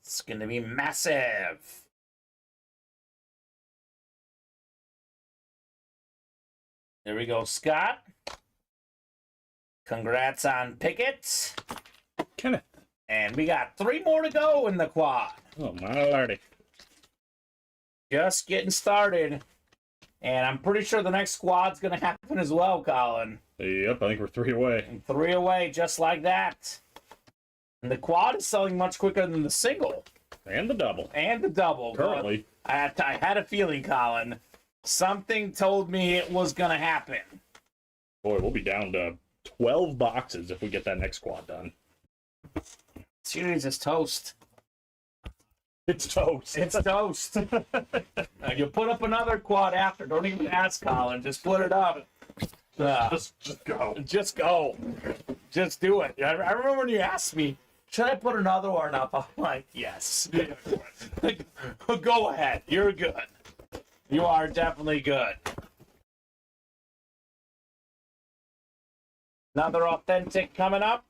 It's going to be massive. There we go, Scott. Congrats on Pickett. Kenneth. And we got 3 more to go in the quad. Oh, my lordy. Just getting started. And I'm pretty sure the next squad's going to happen as well, Colin. Yep, I think we're 3 away. And 3 away, just like that. And the quad is selling much quicker than the single. And the double. And the double. Currently. I had a feeling, Colin. Something told me it was going to happen. Boy, we'll be down to 12 boxes if we get that next quad done. Series is toast. It's toast. It's toast. You'll put up another quad after. Don't even ask, Colin. Just put it up. Just go. Just go. Just do it. I remember when you asked me, should I put another one up? I'm like, yes. Go ahead. You're good. You are definitely good. Another authentic coming up.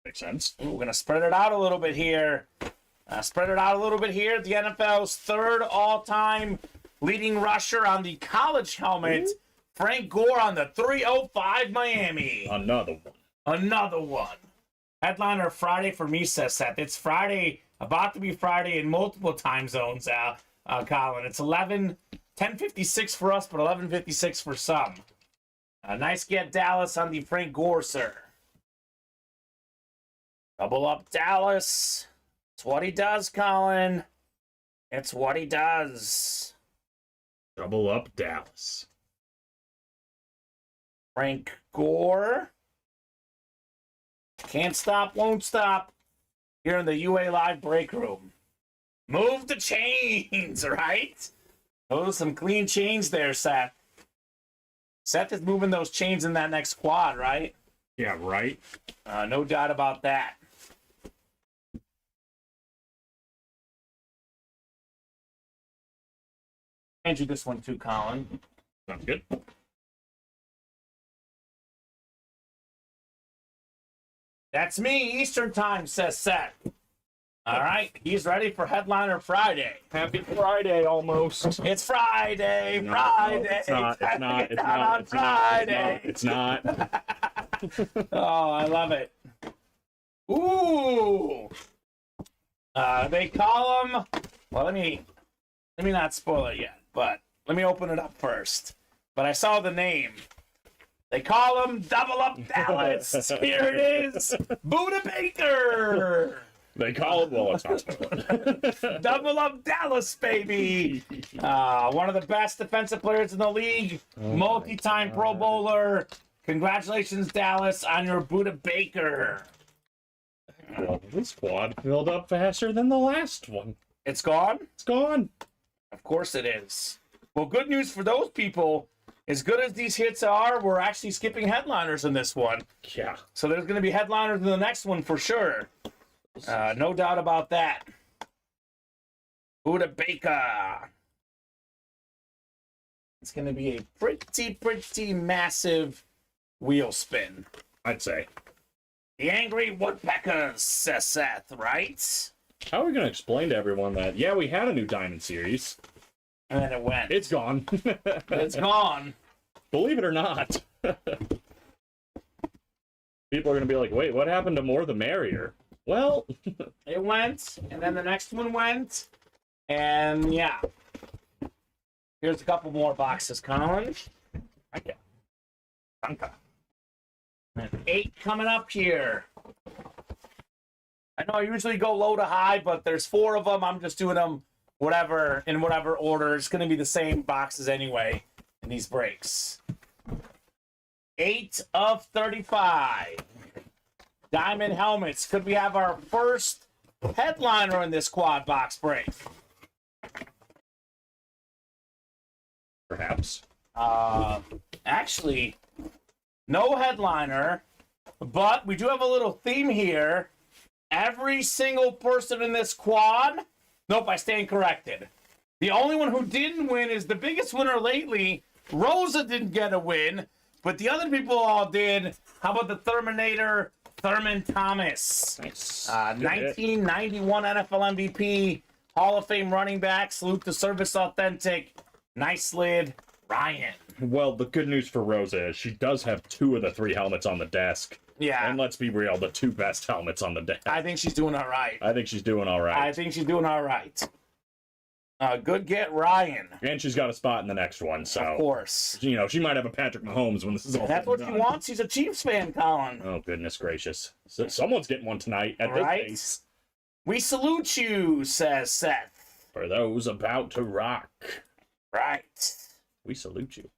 Makes sense. Ooh, we're going to spread it out a little bit here. The NFL's 3rd all-time leading rusher on the college helmet. Frank Gore on the 305 Miami. Another one. Headliner Friday for me, says Seth. It's Friday, about to be Friday in multiple time zones, Colin. It's 10:56 for us, but 11:56 for some. Nice get, Dallas, on the Frank Gore, sir. Double up Dallas. It's what he does, Colin. It's what he does. Double up Dallas. Frank Gore. Can't stop, won't stop. Here in the UA Live break room. Move the chains, right? Those are some clean chains there, Seth. Seth is moving those chains in that next quad, right? Yeah, right. No doubt about that. Hand you this one too, Colin. Sounds good. That's me, Eastern time, says Seth. All right, he's ready for Headliner Friday. Happy Friday, almost. It's Friday, No, Friday. it's not. It's not. It's Down not. on It's not. Friday. It's not. Oh, I love it. Ooh. They call him. Well, let me not spoil it yet, but let me open it up first. But I saw the name. They call him Double Up Dallas. Here it is, Buda Baker. They call it. Well, it's not spoiled. Double Up Dallas, baby. One of the best defensive players in the league. Multi-time Pro Bowler. Congratulations, Dallas, on your Buda Baker. Well, this squad filled up faster than the last one. It's gone? It's gone. Of course it is. Well, good news for those people. As good as these hits are, we're actually skipping headliners in this one. Yeah. So there's going to be headliners in the next one for sure. No doubt about that. Buda Baker. It's going to be a pretty massive wheel spin. I'd say. The Angry Woodpeckers, says Seth, right? How are we going to explain to everyone that, yeah, we had a new Diamond Series. And then it went. It's gone. It's gone. Believe it or not. People are going to be like, wait, what happened to More the Merrier? Well, It went, and then the next one went, and yeah. Here's a couple more boxes, Colin. okay. And 8 coming up here. I know I usually go low to high, but there's 4 of them. I'm just doing them in whatever order. It's going to be the same boxes anyway in these breaks. 8 of 35. Diamond helmets. Could we have our first headliner in this quad box break? Perhaps. Actually, no headliner, but we do have a little theme here. Every single person in this quad. Nope, I stand corrected. The only one who didn't win is the biggest winner lately. Rosa didn't get a win. But the other people all did. How about the Terminator, Thurman Thomas? Nice. 1991 NFL MVP, Hall of Fame running back. Salute to Service Authentic. Nice lid, Ryan. Well, the good news for Rosa is she does have 2 of the 3 helmets on the desk. Yeah. And let's be real, the 2 best helmets on the desk. I think she's doing all right. I think she's doing all right. I think she's doing all right. Good get, Ryan. And she's got a spot in the next one, so. Of course. You know, she might have a Patrick Mahomes when this is all That's said what and she done. wants. She's a Chiefs fan, Colin. Oh, goodness gracious. So, someone's getting one tonight at this Right? pace. We salute you, says Seth. For those about to rock, Right. we salute you.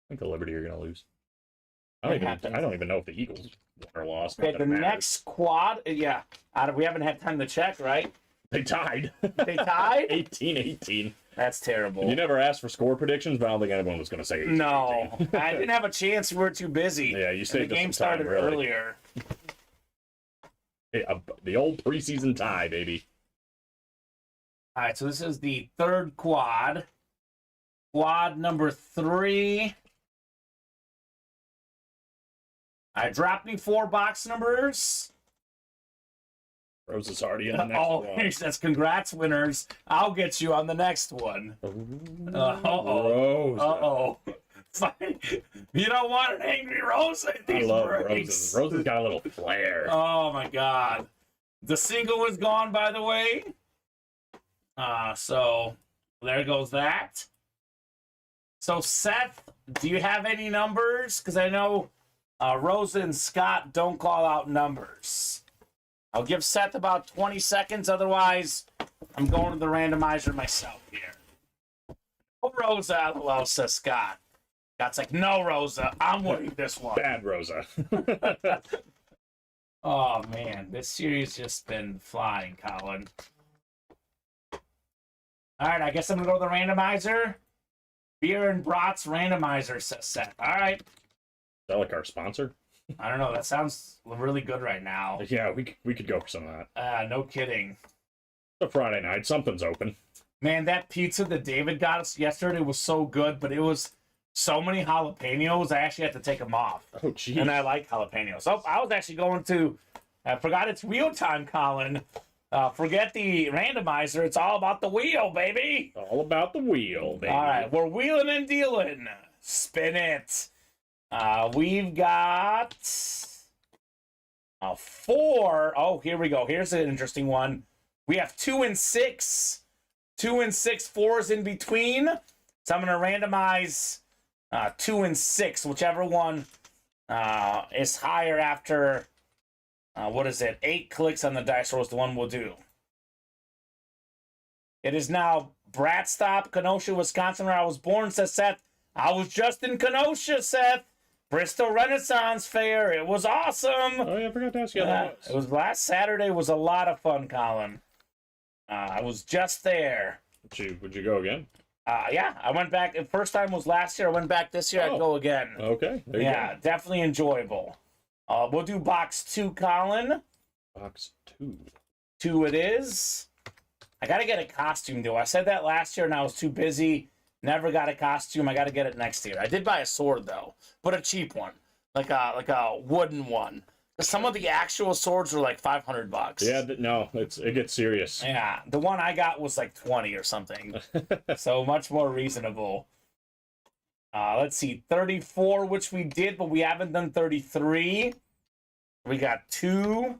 I think the Liberty are going to lose. I don't even know if the Eagles won or lost. Okay, Not the that it matters. next quad, yeah. We haven't had time to check, right? They tied. They tied? 18-18. That's terrible. You never asked for score predictions, but I don't think anyone was going to say 18-18. No, I didn't have a chance. We were too busy. Yeah, you And saved the us game some time, started really. earlier. The old preseason tie, baby. All right, so this is the third quad. Quad number 3. I dropped me 4 box numbers. Rose is already in the next Oh, one. he says, congrats, winners. I'll get you on the next one. Rose. Uh-oh. You don't want an angry Rose at I these love breaks. Roses. Rose has got a little flair. Oh, my God. The single was gone, by the way. So there goes that. So, Seth, do you have any numbers? Because I know Rosa and Scott don't call out numbers. I'll give Seth about 20 seconds. Otherwise, I'm going to the randomizer myself here. Oh, Rosa, hello, says Scott. Scott's like, no, Rosa, I'm winning this one. Bad Rosa. Oh, man, this series just been flying, Colin. All right, I guess I'm going to go to the randomizer. Beer and Brats randomizer, says Seth. All right. Is that like our sponsor? I don't know. That sounds really good right now. Yeah, we could go for some of that. No kidding. It's a Friday night. Something's open. Man, that pizza that David got us yesterday was so good, but it was so many jalapenos, I actually had to take them off. Oh, geez. And I like jalapenos. So I was actually going to, I forgot it's wheel time, Colin. Forget the randomizer. It's all about the wheel, baby. All about the wheel, baby. All right, we're wheeling and dealing. Spin it. We've got 4. Oh, here we go. Here's an interesting one. We have 2 and 6. 2 and 6, 4s in between. So I'm going to randomize 2 and 6, whichever one is higher after, 8 clicks on the dice roll is the one we'll do. It is now Brat Stop, Kenosha, Wisconsin, where I was born, says Seth. I was just in Kenosha, Seth. Bristol Renaissance Fair. It was awesome. Oh, yeah, I forgot to ask you how that was. It was last Saturday. Was a lot of fun, Colin. I was just there. Would you go again? Yeah, I went back. The first time was last year. I went back this year. I'd go again. Okay. There you Yeah, definitely enjoyable. We'll do box 2, Colin. go. Box 2. 2 it is. I got to get a costume, though. I said that last year, and I was too busy. Never got a costume. I got to get it next year. I did buy a sword, though, but a cheap one, like a wooden one. Some of the actual swords are like $500. Yeah, no, it gets serious. Yeah, the one I got was like 20 or something, so much more reasonable. Let's see, 34, which we did, but we haven't done 33. We got 2,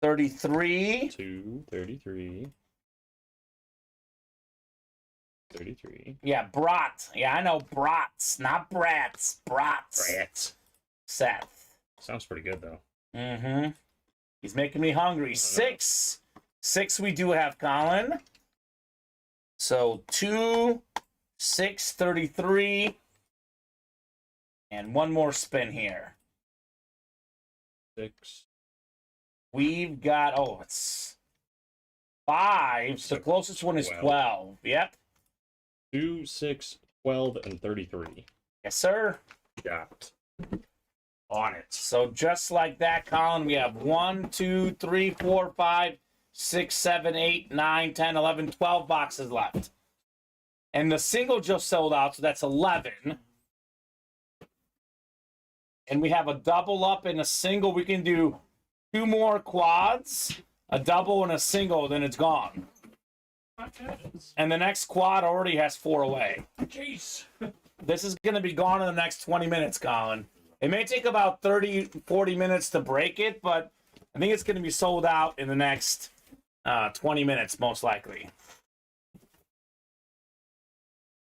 33. 2, 33. 33. Yeah, brat. Yeah, I know, brats, not brats. Brats. Rats. Seth. Sounds pretty good, though. Mm-hmm. He's making me hungry. 6 we do have, Colin. So 2, 6, 33. And one more spin here. 6. We've got, it's 5. So the closest one is 12. Yep. 2, 6, 12, and 33. Yes, sir. Got On it. So just like that, Colin, we have 1, 2, 3, 4, 5, 6, 7, 8, 9, 10, 11, 12 boxes left. And the single just sold out, so that's 11. And we have a double up and a single. We can do 2 more quads, a double and a single, then it's gone. And the next quad already has 4 away. Jeez. This is going to be gone in the next 20 minutes, Colin. It may take about 30, 40 minutes to break it, but I think it's going to be sold out in the next 20 minutes, most likely.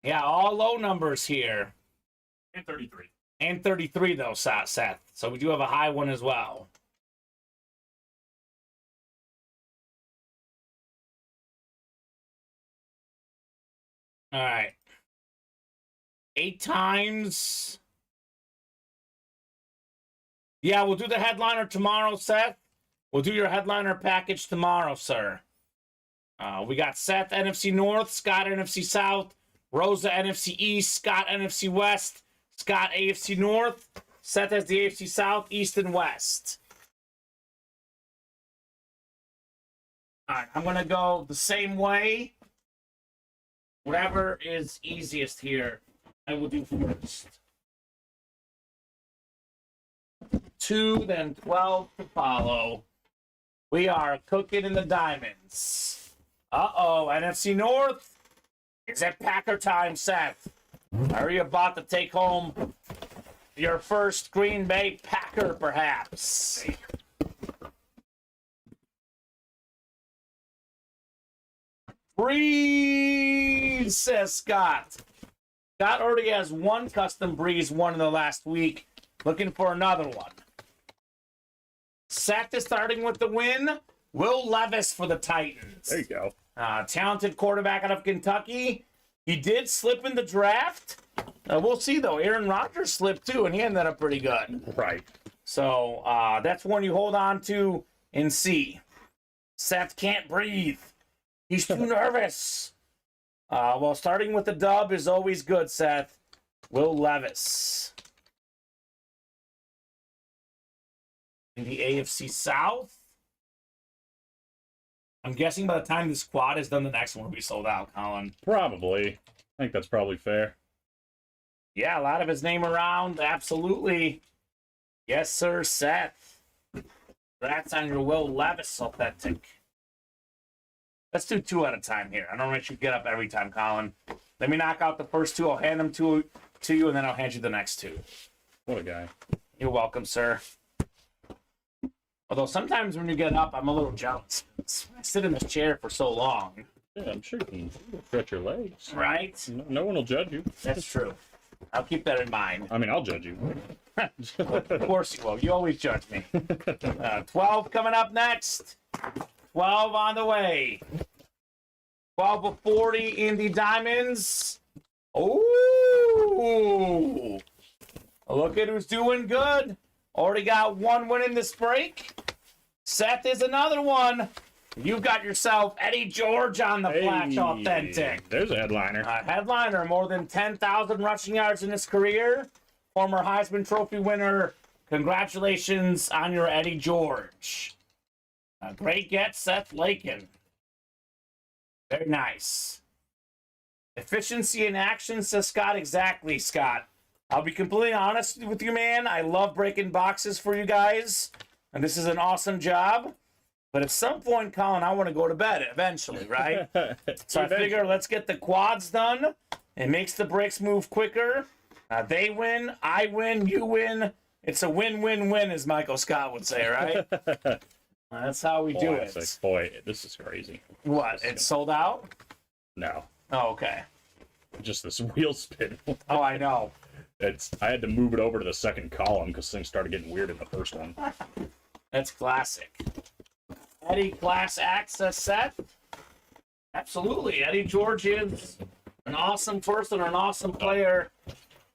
Yeah, all low numbers here. And 33. And 33, though, Seth. So we do have a high one as well. All right. 8 times. Yeah, we'll do the headliner tomorrow, Seth. We'll do your headliner package tomorrow, sir. We got Seth, NFC North, Scott, NFC South, Rosa, NFC East, Scott, NFC West, Scott, AFC North, Seth has the AFC South, East, and West. All right, I'm going to go the same way. Whatever is easiest here, I will do first. 2, then 12 to follow. We are cooking in the diamonds. Uh-oh, NFC North. Is it Packer time, Seth? Are you about to take home your first Green Bay Packer, perhaps? Breeze, says Scott. Scott already has 1 custom Breeze, 1 in the last week. Looking for another one. Seth is starting with the win. Will Levis for the Titans. There you go. Talented quarterback out of Kentucky. He did slip in the draft. We'll see, though. Aaron Rodgers slipped, too, and he ended up pretty good. Right. So that's one you hold on to and see. Seth can't breathe. He's too nervous. Well, starting with the dub is always good, Seth. Will Levis. In the AFC South. I'm guessing by the time this quad is done, the next one will be sold out, Colin. Probably. I think that's probably fair. Yeah, a lot of his name around. Absolutely. Yes, sir, Seth. Congrats on your Will Levis authentic. Let's do 2 at a time here. I don't want you to get up every time, Colin. Let me knock out the first 2. I'll hand them to you, and then I'll hand you the next 2. What a guy. You're welcome, sir. Although sometimes when you get up, I'm a little jealous. I sit in this chair for so long. Yeah, I'm sure you can stretch your legs. Right? No one will judge you. That's true. I'll keep that in mind. I mean, I'll judge you. Of course you will. You always judge me. 12 coming up next. 12 on the way. 12 of 40 in the diamonds. Ooh. Look at who's doing good. Already got 1 win in this break. Seth is another one. You've got yourself Eddie George on the Flash Authentic. There's a headliner. Headliner, more than 10,000 rushing yards in his career. Former Heisman Trophy winner. Congratulations on your Eddie George. A great get, Seth Lakin. Very nice. Efficiency in action, says Scott. Exactly, Scott. I'll be completely honest with you, man. I love breaking boxes for you guys, and this is an awesome job. But at some point, Colin, I want to go to bed eventually, right? So I figure let's get the quads done. It makes the breaks move quicker. They win, I win, you win. It's a win-win-win, as Michael Scott would say, right? That's how we do it. Like, boy, this is crazy. What? It's sold out? No. Oh, okay. Just this wheel spin. Oh, I know. I had to move it over to the second column because things started getting weird in the first one. That's classic. Eddie Class Access set. Absolutely. Eddie George is an awesome person, an awesome player.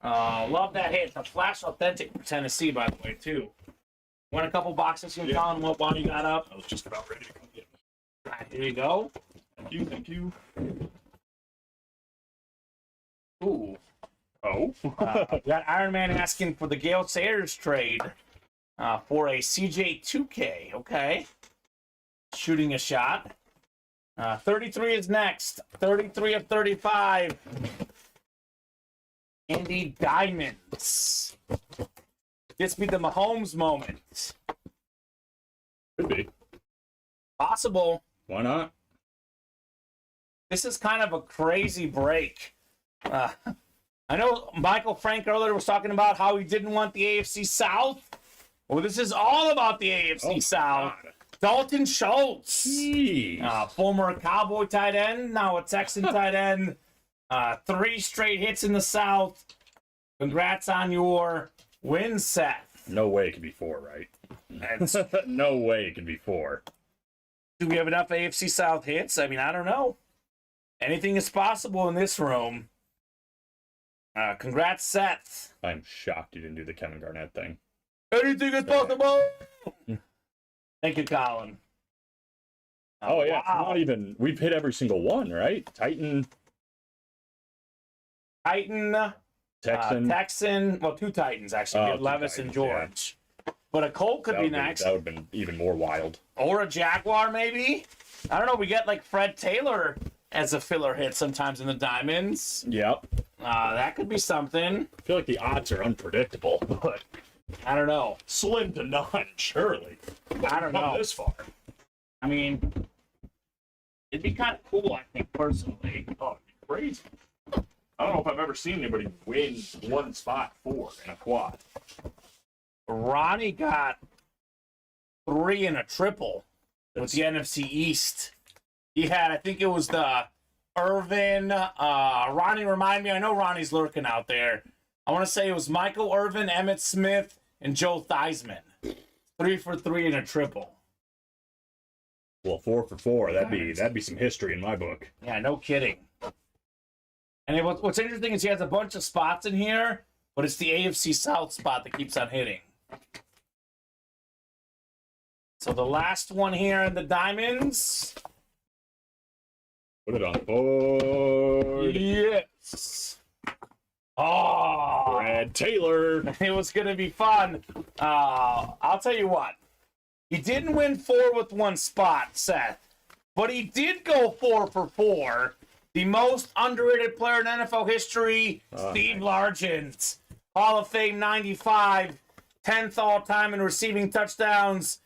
Love that. Hey, it's a Flash Authentic for Tennessee, by the way, too. Want a couple boxes here, Colin? What one you got up? I was just about ready to come get it. All right, here you go. Thank you, thank you. Ooh. Oh. We got Iron Man asking for the Gale Sayers trade for a CJ2K. Okay. Shooting a shot. 33 is next. 33 of 35. Indy Diamonds. This be the Mahomes moment. Could be. Possible. Why not? This is kind of a crazy break. I know Michael Frank earlier was talking about how he didn't want the AFC South. Well, this is all about the AFC South. God. Dalton Schultz, Jeez. former Cowboy tight end, now a Texan tight end. 3 straight hits in the South. Congrats on your win, Seth. No way it could be 4, right? That's- No way it could be 4. Do we have enough AFC South hits? I mean, I don't know. Anything is possible in this room. Congrats, Seth. I'm shocked you didn't do the Kevin Garnett thing. Anything is possible. Thank you, Colin. Oh, yeah. Wow. Not even. We've hit every single one, right? Titan, Texan. Well, 2 Titans, actually. We had 2 Levis and Titans, George. But a Colt could be next. That would have been even more wild. Or a Jaguar, maybe. I don't know. We get like Fred Taylor as a filler hit sometimes in the Diamonds. Yep. That could be something. I feel like the odds are unpredictable, but I don't know. slim to none, surely. I don't know. Not this far. I mean, it'd be kind of cool, I think, personally. Oh, it'd be crazy. I don't know if I've ever seen anybody win one spot 4 in a quad. Ronnie got 3 in a triple with the NFC East. He had, I think it was the Irvin. Ronnie, remind me. I know Ronnie's lurking out there. I want to say it was Michael Irvin, Emmitt Smith, and Joe Theismann. 3 for 3 in a triple. Well, 4 for 4. That'd be some history in my book. Yeah, no kidding. And what's interesting is he has a bunch of spots in here, but it's the AFC South spot that keeps on hitting. So the last one here in the Diamonds. Put it on the board. Yes. Oh, Brad Taylor. it was going to be fun. I'll tell you what. He didn't win 4 with 1 spot, Seth, but he did go 4 for 4. The most underrated player in NFL history, Steve Largent. Hall of Fame 95, 10th all-time in receiving touchdowns.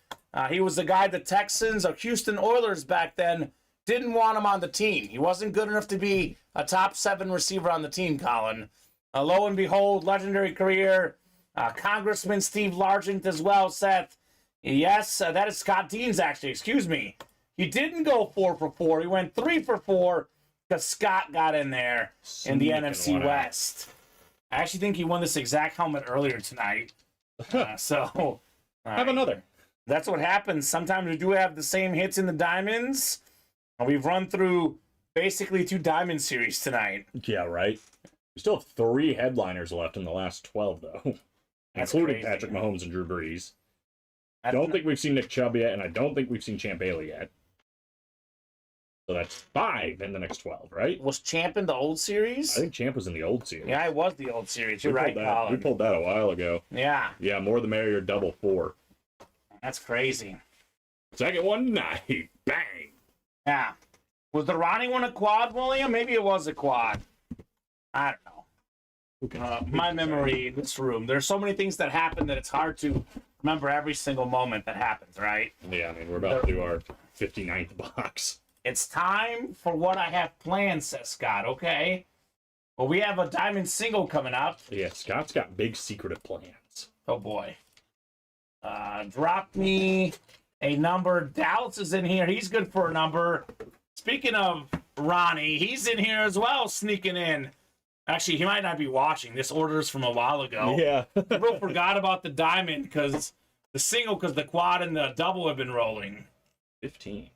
He was the guy the Texans or Houston Oilers back then didn't want him on the team. He wasn't good enough to be a top 7 receiver on the team, Colin. Lo and behold, legendary career. Congressman Steve Largent as well, Seth. Yes, that is Scott Dean's actually, excuse me. He didn't go 4 for 4. He went 3 for 4 because Scott got in there in the NFC West. I actually think he won this exact helmet earlier tonight. Have another. That's what happens. Sometimes we do have the same hits in the Diamonds. And we've run through basically 2 Diamond series tonight. Yeah, right. We still have 3 headliners left in the last 12, though. That's including crazy. Patrick Mahomes and Drew Brees. I That's don't think we've seen Nick Chubb yet, and I don't think we've seen Champ Bailey yet. So that's 5 in the next 12, right? Was Champ in the old series? I think Champ was in the old series. Yeah, it was the old series. You're right, We Colin. pulled that a while ago. Yeah, Yeah, more the merrier, double 4. that's crazy. Second one, tonight. Bang. Yeah. Was the Ronnie one a quad, William? Maybe it was a quad. I don't know. My memory in this room. There's so many things that happen that it's hard to remember every single moment that happens, right? Yeah, I mean, we're about to do our 59th box. It's time for what I have planned, says Scott, okay? Well, we have a diamond single coming up. Yeah, Scott's got big secretive plans. Oh, boy. Drop me a number. Dallas is in here. He's good for a number. Speaking of Ronnie, he's in here as well, sneaking in. Actually, he might not be watching. This order's from a while ago. Yeah. People forgot about the diamond because the single, because the quad and the double have been rolling. 15.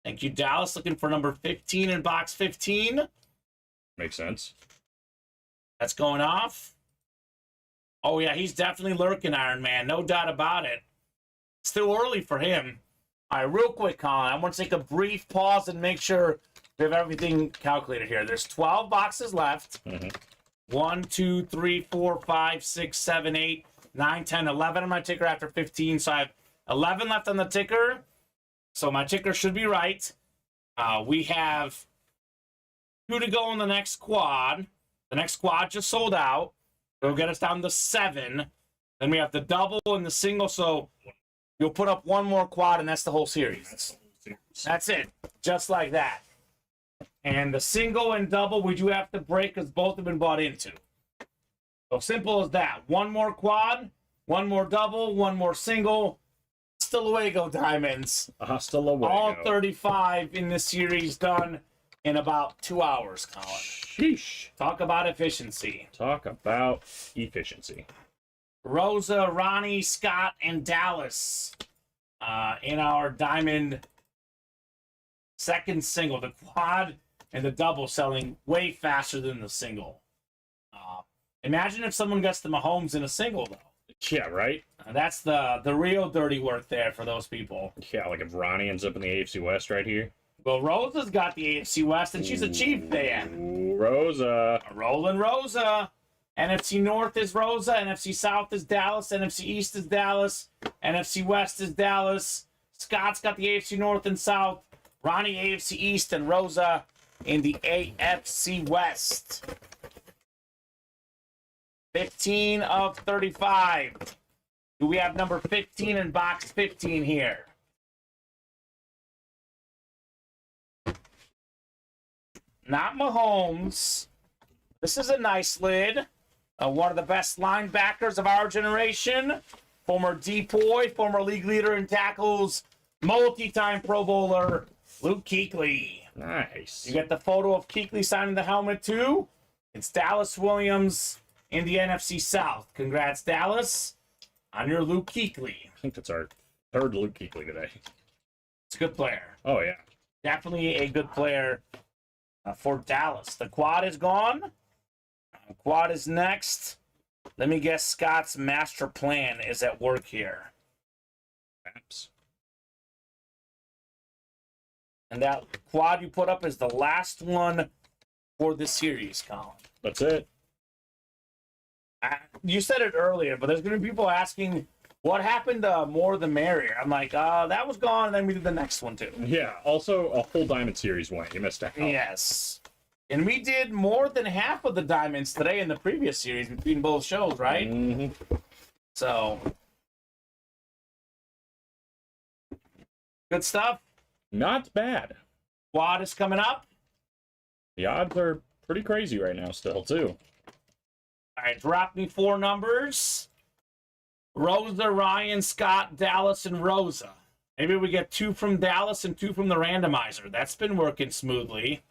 Thank you, Dallas. Looking for number 15 in box 15. Makes sense. That's going off. Oh, yeah, he's definitely lurking, Iron Man. No doubt about it. Still early for him. All right, real quick, Colin. I want to take a brief pause and make sure we have everything calculated here. There's 12 boxes left. 1, 2, 3, 4, 5, 6, 7, 8, 9, 10, 11 on my ticker after 15. So I have 11 left on the ticker. So my ticker should be right. We have 2 to go in the next quad. The next quad just sold out. It'll get us down to 7. Then we have the double and the single. So you'll put up 1 more quad, and that's the whole series. That's it. Just like that. And the single and double, we do have to break because both have been bought into. So simple as that. 1 more quad, 1 more double, 1 more single. Hasta luego, Diamonds. Hasta luego. All 35 in this series done in about 2 hours, Colin. Sheesh. Talk about efficiency. Talk about efficiency. Rosa, Ronnie, Scott, and Dallas in our Diamond second single. The quad and the double selling way faster than the single. Imagine if someone gets the Mahomes in a single, though. Yeah, right? That's the real dirty work there for those people. Yeah, like if Ronnie ends up in the AFC West right here. Well, Rosa's got the AFC West, and she's a Chief fan. Ooh, Rosa. Rolling Rosa. NFC North is Rosa. NFC South is Dallas. NFC East is Dallas. NFC West is Dallas. Scott's got the AFC North and South. Ronnie AFC East, and Rosa in the AFC West. 15 of 35. Do we have number 15 in box 15 here? Not Mahomes. This is a nice lid. One of the best linebackers of our generation. Former DPOY, former league leader in tackles, multi-time Pro Bowler, Luke Kuechly. Nice. You get the photo of Kuechly signing the helmet, too. It's Dallas Williams in the NFC South. Congrats, Dallas, on your Luke Kuechly. I think that's our 3rd Luke Kuechly today. It's a good player. Oh, yeah. Definitely a good player for Dallas. The quad is gone. Quad is next. Let me guess, Scott's master plan is at work here. Perhaps. And that quad you put up is the last one for the series, Colin. That's it. You said it earlier, but there's going to be people asking, what happened to More the Merrier? I'm like, that was gone, and then we did the next one, too. Yeah, also a whole Diamond Series went. You missed out. Yes. And we did more than half of the Diamonds today in the previous series between both shows, right? Mm-hmm. So, good stuff. Not bad. Quad is coming up. The odds are pretty crazy right now still, too. All right, drop me 4 numbers. Rosa, Ryan, Scott, Dallas, and Rosa. Maybe we get 2 from Dallas and 2 from the randomizer. That's been working smoothly.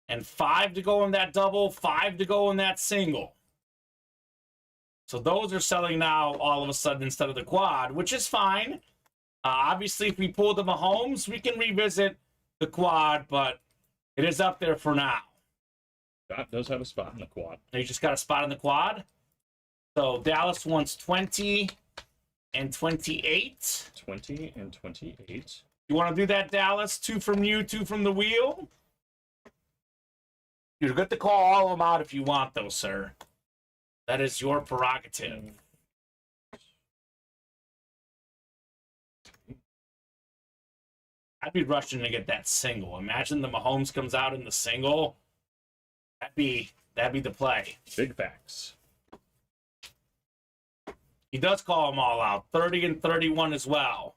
And 5 to go in that double, 5 to go in that single. So those are selling now all of a sudden instead of the quad, which is fine. Obviously, if we pull the Mahomes, we can revisit the quad, but it is up there for now. Scott does have a spot in the quad. You just got a spot in the quad. So Dallas wants 20 and 28. 20 and 28. You want to do that, Dallas? 2 from you, 2 from the wheel? You're good to call all of them out if you want, though, sir. That is your prerogative. I'd be rushing to get that single. Imagine the Mahomes comes out in the single. That'd be the play. Big facts. He does call them all out. 30 and 31 as well.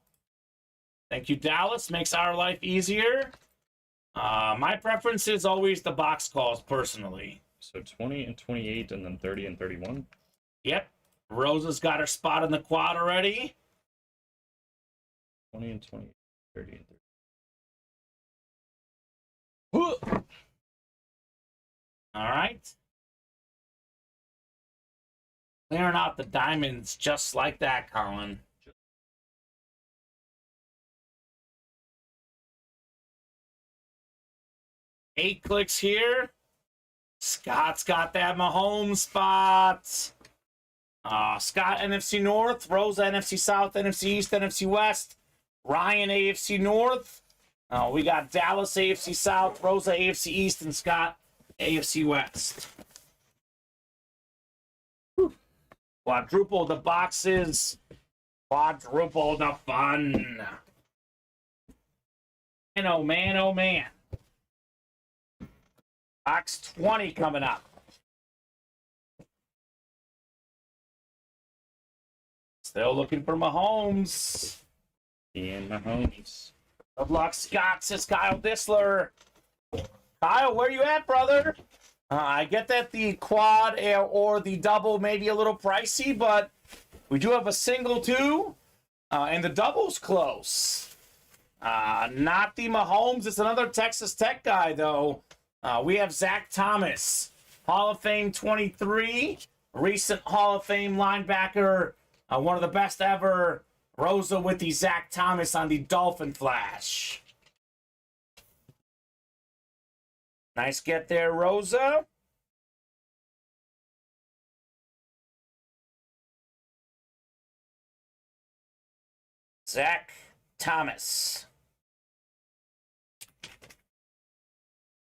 Thank you, Dallas. Makes our life easier. My preference is always the box calls, personally. So 20 and 28 and then 30 and 31? Yep. Rosa's got her spot in the quad already. 20 and 28, 30 and 30. All right. Clearing out the diamonds just like that, Colin. 8 clicks here. Scott's got that Mahomes spot. Scott, NFC North. Rosa, NFC South, NFC East, NFC West. Ryan, AFC North. We got Dallas, AFC South. Rosa, AFC East. And Scott, AFC West. Quadruple the boxes. Quadruple the fun. And oh man, oh man. Box 20 coming up. Still looking for Mahomes. Ian Mahomes. Good luck, Scott, says Kyle Disler. Kyle, where you at, brother? I get that the quad or the double may be a little pricey, but we do have a single too, and the double's close. Not the Mahomes. It's another Texas Tech guy, though. We have Zach Thomas, Hall of Fame 23, recent Hall of Fame linebacker, one of the best ever. Rosa with the Zach Thomas on the Dolphin Flash. Nice get there, Rosa. Zach Thomas.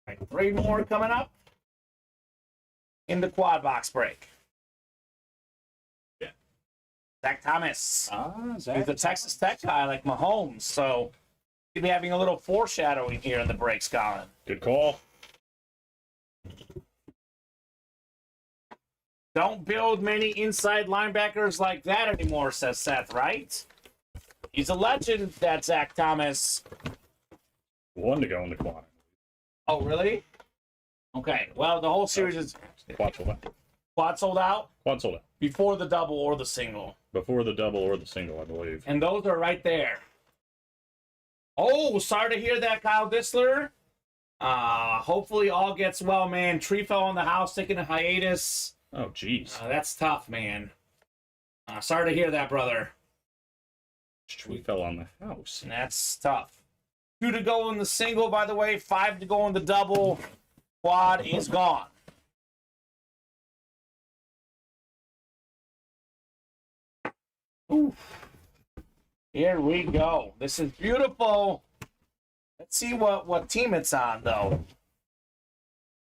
All right, 3 more coming up in the quad box break. Yeah. Zach Thomas. Zach. He's a Texas Tech guy like Mahomes, so he'll be having a little foreshadowing here in the breaks, Colin. Good call. Don't build many inside linebackers like that anymore, says Seth, right? He's a legend, that Zach Thomas. One to go in the quad. Oh, really? Okay, well, the whole series is Quad sold out. quad sold out Quad sold out. before the double or the single. Before the double or the single, I believe. And those are right there. Oh, sorry to hear that, Kyle Disler. Hopefully all gets well, man. Tree fell on the house, taking a hiatus. Oh, jeez. That's tough, man. Sorry to hear that, brother. Tree fell on the house. And that's tough. 2 to go in the single, by the way. 5 to go in the double. Quad is gone. Oof. Here we go. This is beautiful. Let's see what team it's on, though.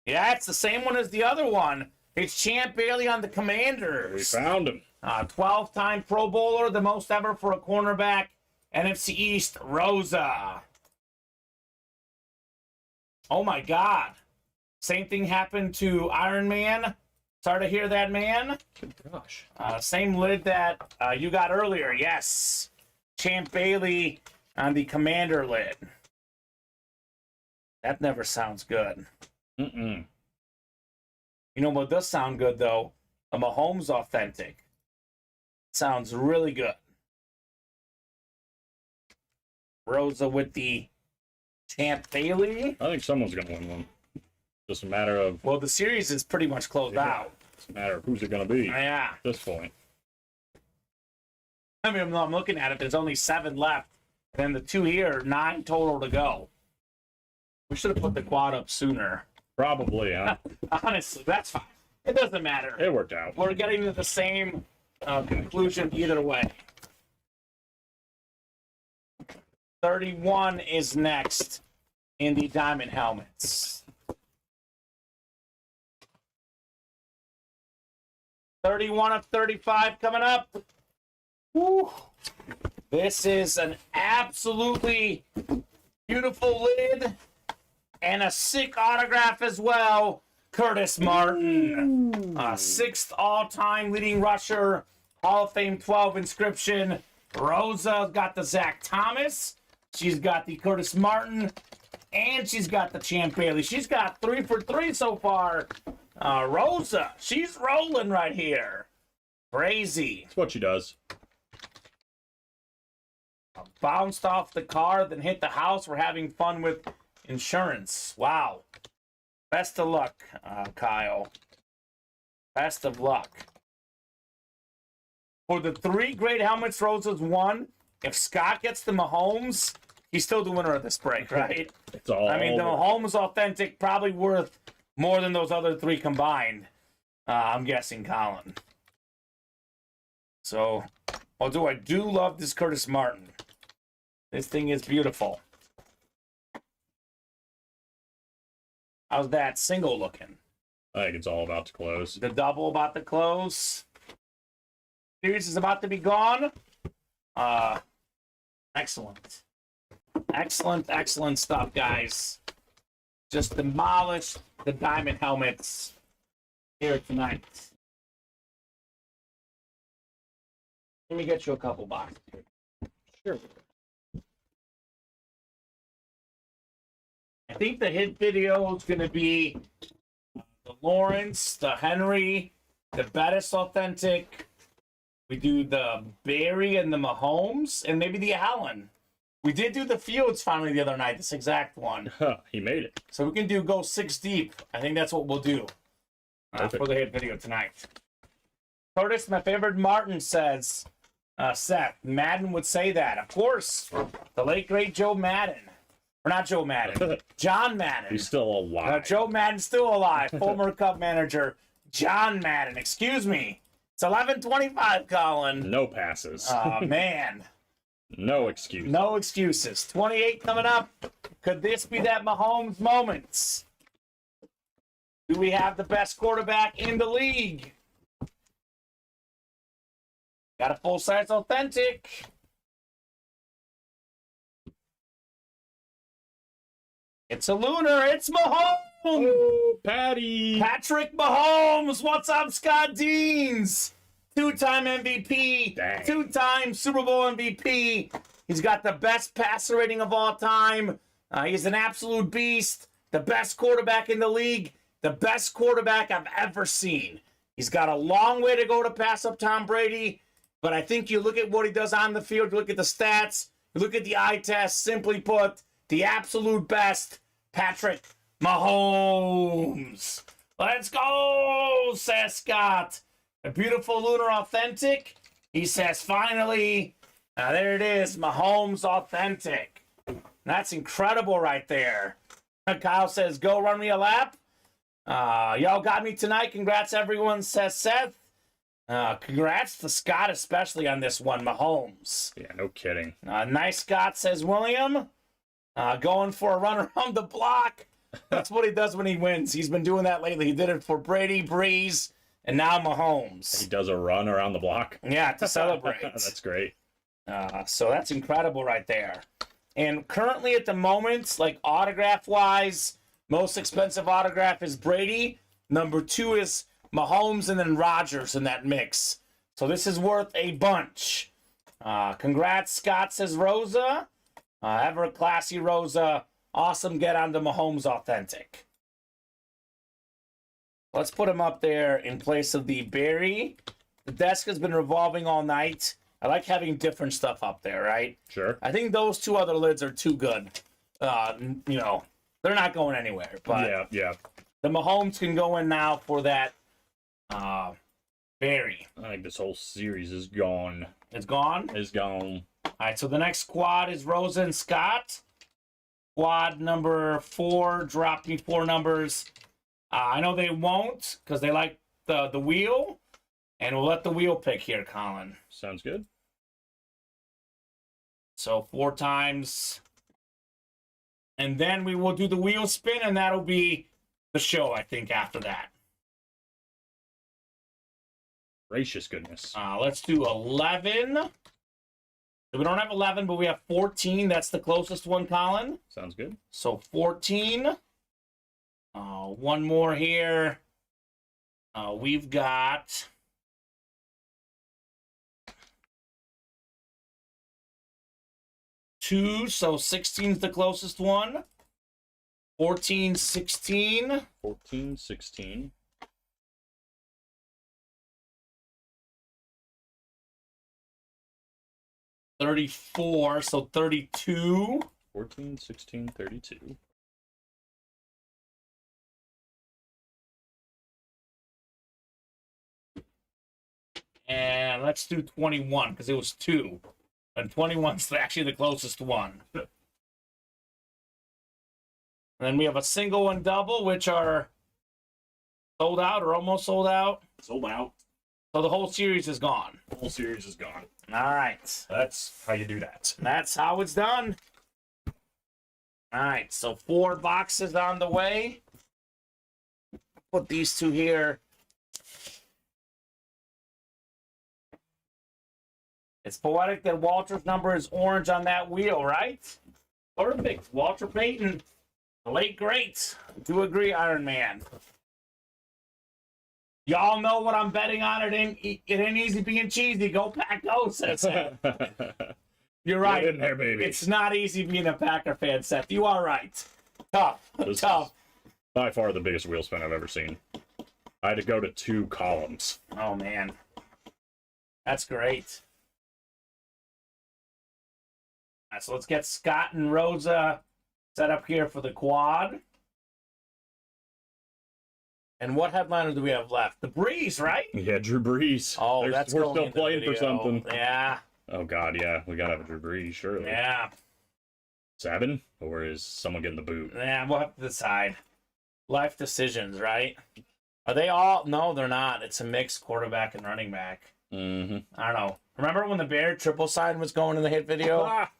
Yeah, it's the same one as the other one. It's Champ Bailey on the Commanders. We found him. 12-time Pro Bowler, the most ever for a cornerback. NFC East, Rosa. Oh, my God. Same thing happened to Iron Man. Sorry to hear that, man. Good gosh. Same lid that you got earlier. Yes. Champ Bailey on the Commander lid. That never sounds good. Mm-mm. You know what does sound good, though? A Mahomes Authentic. Sounds really good. Rosa with the Champ Bailey. I think someone's going to win one. Just a matter of... Well, the series is pretty much closed out. It's a matter of who's it going to be Yeah. at this point. I mean, I'm looking at it. There's only 7 left. And then the 2 here, 9 total to go. We should have put the quad up sooner. Probably, huh? Honestly, that's fine. It doesn't matter. It worked out. We're getting to the same conclusion either way. 31 is next in the diamond helmets. 31 of 35 coming up. Woo. This is an absolutely beautiful lid and a sick autograph as well. Curtis Martin, 6th all-time leading rusher, Hall of Fame 12 inscription. Rosa's got the Zach Thomas. She's got the Curtis Martin, and she's got the Champ Bailey. She's got 3 for 3 so far. Rosa, she's rolling right here. Crazy. That's what she does. Bounced off the car, then hit the house. We're having fun with insurance. Wow. Best of luck, Kyle. Best of luck. For the 3 great helmets Rosa's won, if Scott gets the Mahomes, he's still the winner of this break, right? It's all I mean, the Mahomes Authentic probably worth more than those other 3 combined. I'm guessing, Colin. So, although I do love this Curtis Martin. This thing is beautiful. How's that single looking? I think it's all about to close. The double about to close. Series is about to be gone. Excellent. Excellent, excellent stuff, guys. Just demolished the diamond helmets here tonight. Let me get you a couple boxes here. Sure. I think the hit video is going to be the Lawrence, the Henry, the Bettis Authentic. We do the Barry and the Mahomes, and maybe the Allen. We did do the Fields finally the other night, this exact one. He made it. So we can go 6 deep. I think that's what we'll do for the hit video tonight. Curtis, my favorite Martin, says, Seth, Madden would say that. Of course, the late, great Joe Madden. Or not Joe Madden, John Madden. He's still alive. Joe Madden's still alive. Former Cub manager, John Madden. Excuse me. It's 11:25, Colin. No passes. Oh, man. No excuse. No excuses. 28 coming up. Could this be that Mahomes moments? Do we have the best quarterback in the league? Got a full-size authentic. It's a Lunar. It's Mahomes. Oh, Patty. Patrick Mahomes. What's up, Scott Deans? 2-time MVP. Dang. 2-time Super Bowl MVP. He's got the best passer rating of all time. He's an absolute beast. The best quarterback in the league. The best quarterback I've ever seen. He's got a long way to go to pass up Tom Brady. But I think you look at what he does on the field, you look at the stats, you look at the eye test, simply put, the absolute best, Patrick Mahomes. Let's go, says Scott. A beautiful Lunar Authentic. He says, finally, there it is, Mahomes Authentic. That's incredible right there. Kyle says, go run me a lap. Y'all got me tonight. Congrats, everyone, says Seth. Congrats to Scott, especially on this one, Mahomes. Yeah, no kidding. Nice Scott, says William. Going for a run around the block. That's what he does when he wins. He's been doing that lately. He did it for Brady, Breeze, and now Mahomes. He does a run around the block. Yeah, to celebrate. That's great. So that's incredible right there. And currently at the moment, like autograph-wise, most expensive autograph is Brady. Number 2 is Mahomes, and then Rodgers in that mix. So this is worth a bunch. Congrats, Scott, says Rosa. Ever classy Rosa. Awesome get on the Mahomes Authentic. Let's put him up there in place of the Barry. The desk has been revolving all night. I like having different stuff up there, right? Sure. I think those 2 other lids are too good. You know, they're not going anywhere. But yeah. the Mahomes can go in now for that Barry. I think this whole series is gone. It's gone? Is gone. All right, so the next squad is Rosa and Scott. Squad number 4, drop me 4 numbers. I know they won't because they like the wheel. And we'll let the wheel pick here, Colin. Sounds good. So 4 times. And then we will do the wheel spin, and that'll be the show, I think, after that. Gracious goodness. Let's do 11. So we don't have 11, but we have 14. That's the closest one, Colin. Sounds good. So 14. One more here. We've got... two, so 16 is the closest one. 14, 16. 14, 16. 34, so 32. 14, 16, 32. And let's do 21, because it was 2. And 21's actually the closest one. And then we have a single and double, which are sold out or almost sold out. Sold out. So the whole series is gone. The whole series is gone. All right. That's how you do that. That's how it's done. All right, so 4 boxes on the way. Put these 2 here. It's poetic that Walter's number is orange on that wheel, right? Perfect. Walter Payton, the late great. Do agree, Iron Man. Y'all know what I'm betting on. It ain't easy being cheesy. Go Pack, go, says Seth. You're right. Get in there, baby. It's not easy being a Packer fan, Seth. You are right. Tough. This Tough. is by far the biggest wheel spin I've ever seen. I had to go to 2 columns. Oh, man. That's great. All right, so let's get Scott and Rosa set up here for the quad. And what headliner do we have left? The Breeze, right? Yeah, Drew Brees. Oh, We're that's still going playing into for video. something. Yeah. Oh God, yeah, we gotta have a Drew Brees, surely. Yeah. 7, or is someone getting the boot? Yeah, we'll have to decide. Life decisions, right? Are they all? No, they're not. It's a mixed quarterback and running back. Mm-hmm. I don't know. Remember when the Bear triple sign was going in the hit video? Ah.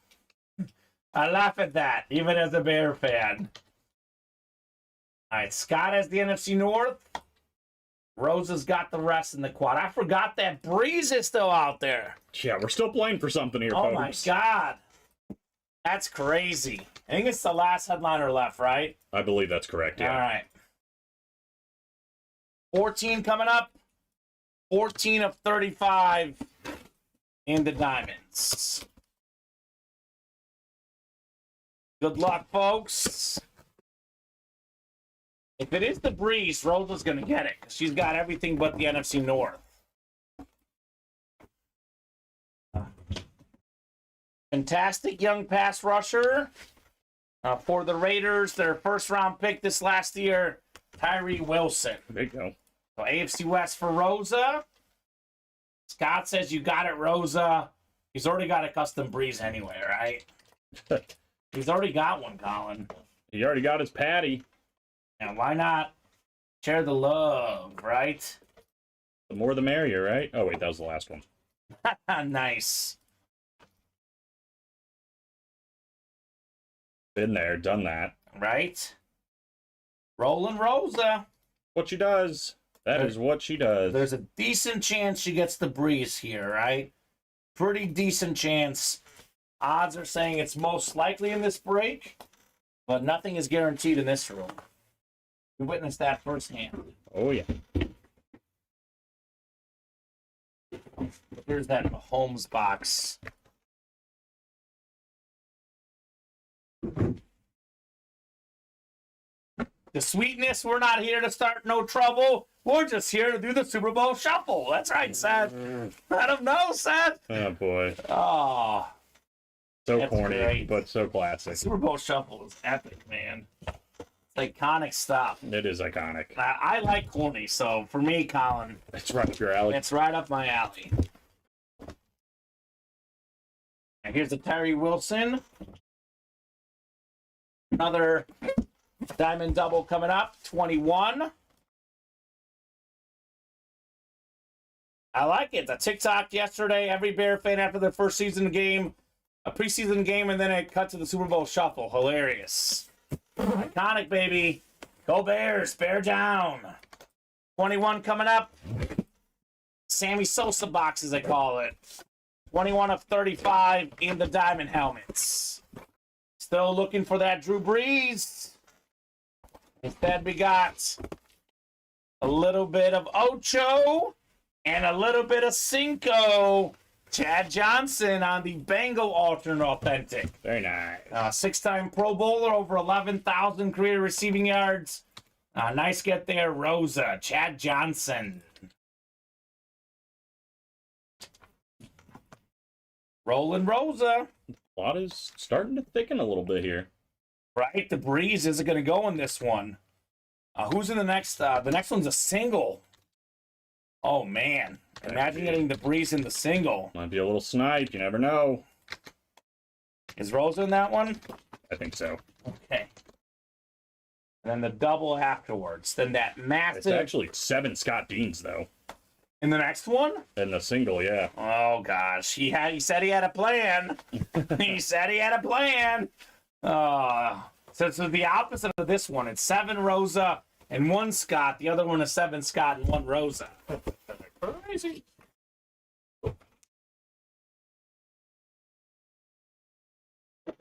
I laugh at that, even as a Bear fan. All right, Scott has the NFC North. Rosa's got the rest in the quad. I forgot that Breeze is still out there. Yeah, we're still playing for something here, Oh folks. my God. That's crazy. I think it's the last headliner left, right? I believe that's correct, yeah. All right. 14 coming up. 14 of 35 in the Diamonds. Good luck, folks. If it is the Breeze, Rosa's going to get it because she's got everything but the NFC North. Fantastic young pass rusher for the Raiders. Their first-round pick this last year, Tyree Wilson. There you go. So AFC West for Rosa. Scott says you got it, Rosa. He's already got a custom Breeze anyway, right? He's already got one, Colin. He already got his patty. And why not share the love, right? The more the merrier, right? Oh, wait, that was the last one. Nice. Been there, done that. Right? Rolling Rosa. What she does. That is what she does. There's a decent chance she gets the Breeze here, right? Pretty decent chance. Odds are saying it's most likely in this break, but nothing is guaranteed in this room. We witnessed that firsthand. Oh, yeah. Here's that Mahomes box. The sweetness, we're not here to start no trouble. We're just here to do the Super Bowl shuffle. That's right, Seth. Let them know, Seth. Oh, boy. Oh, So That's corny, great. but so classic. Super Bowl shuffle is epic, man. It's iconic stuff. It is iconic. I like corny, so for me, Colin, It's right up your alley. it's right up my alley. And here's the Tyree Wilson. Another diamond double coming up, 21. I like it. The TikTok yesterday, every Bear fan after their first season game, a preseason game, and then it cut to the Super Bowl shuffle. Hilarious. Iconic, baby. Go Bears. Bear down. 21 coming up. Sammy Sosa box, as I call it. 21 of 35 in the diamond helmets. Still looking for that Drew Brees. Instead, we got a little bit of Ocho and a little bit of Cinco. Chad Johnson on the Bengal alternate authentic. Very nice. Six-time Pro Bowler, over 11,000 career receiving yards. Nice get there, Rosa. Chad Johnson. Rolling Rosa. Plot is starting to thicken a little bit here. Right, the Breeze isn't going to go in this one. Who's in the next? The next one's a single. Oh, man. Imagine getting the Breeze in the single. Might be a little snipe. You never know. Is Rosa in that one? I think so. Okay. And then the double afterwards. Then that It's massive... actually 7 Scott Deans, though. In the next one? In the single, yeah. Oh, gosh. He said he had a plan. He said he had a plan. So it's the opposite of this one. It's 7 Rosa and 1 Scott. The other one is 7 Scott and 1 Rosa. Crazy.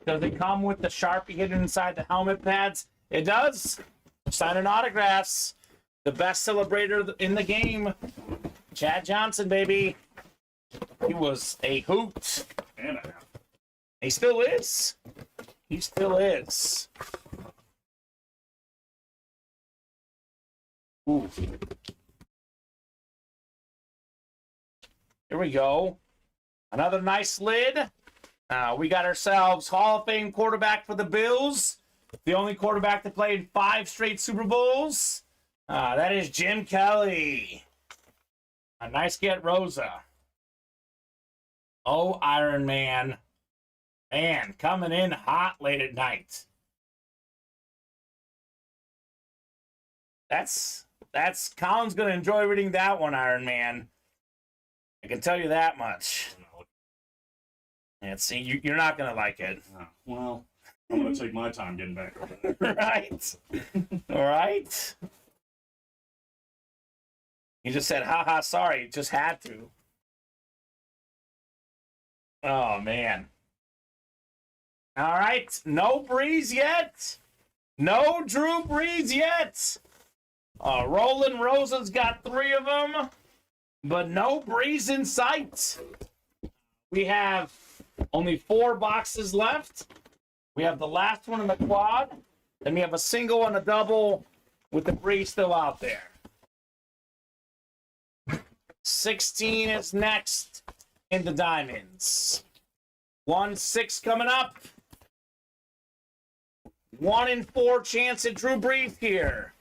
Does it come with the Sharpie hidden inside the helmet pads? It does. Signing autographs. The best celebrator in the game. Chad Johnson, baby. He was a hoot. And a half. He still is. He still is. Ooh. Here we go. Another nice lid. We got ourselves Hall of Fame quarterback for the Bills. The only quarterback to play in 5 straight Super Bowls. That is Jim Kelly. A nice get, Rosa. Oh, Iron Man. Man, coming in hot late at night. That's Colin's gonna enjoy reading that one, Iron Man. I can tell you that much. And see, you're not gonna like it. Well, I'm gonna take my time getting back over there. Right. All right. You just said, haha, sorry. Just had to. Oh, man. All right. No Breeze yet. No Drew Brees yet. Roland Rosa's got 3 of them, but no Breeze in sight. We have only 4 boxes left. We have the last one in the quad. Then we have a single and a double with the Breeze still out there. 16 is next in the diamonds. 1-6 coming up. 1 in 4 chance at Drew Brees here.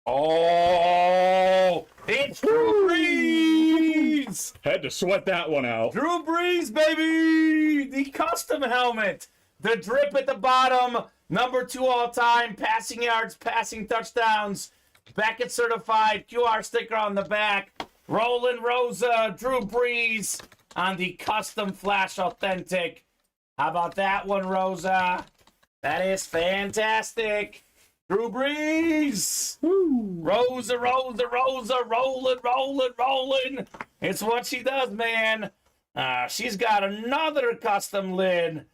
Oh, it's Drew Brees! Had to sweat that one out. Drew Brees, baby! The custom helmet. The drip at the bottom. Number 2 all time. Passing yards, passing touchdowns. Beckett certified. QR sticker on the back. Roland Rosa, Drew Brees on the custom Flash Authentic. How about that one, Rosa? That is fantastic. Drew Brees. Woo. Rosa, Rosa, Rosa, rolling. It's what she does, man. She's got another custom lid.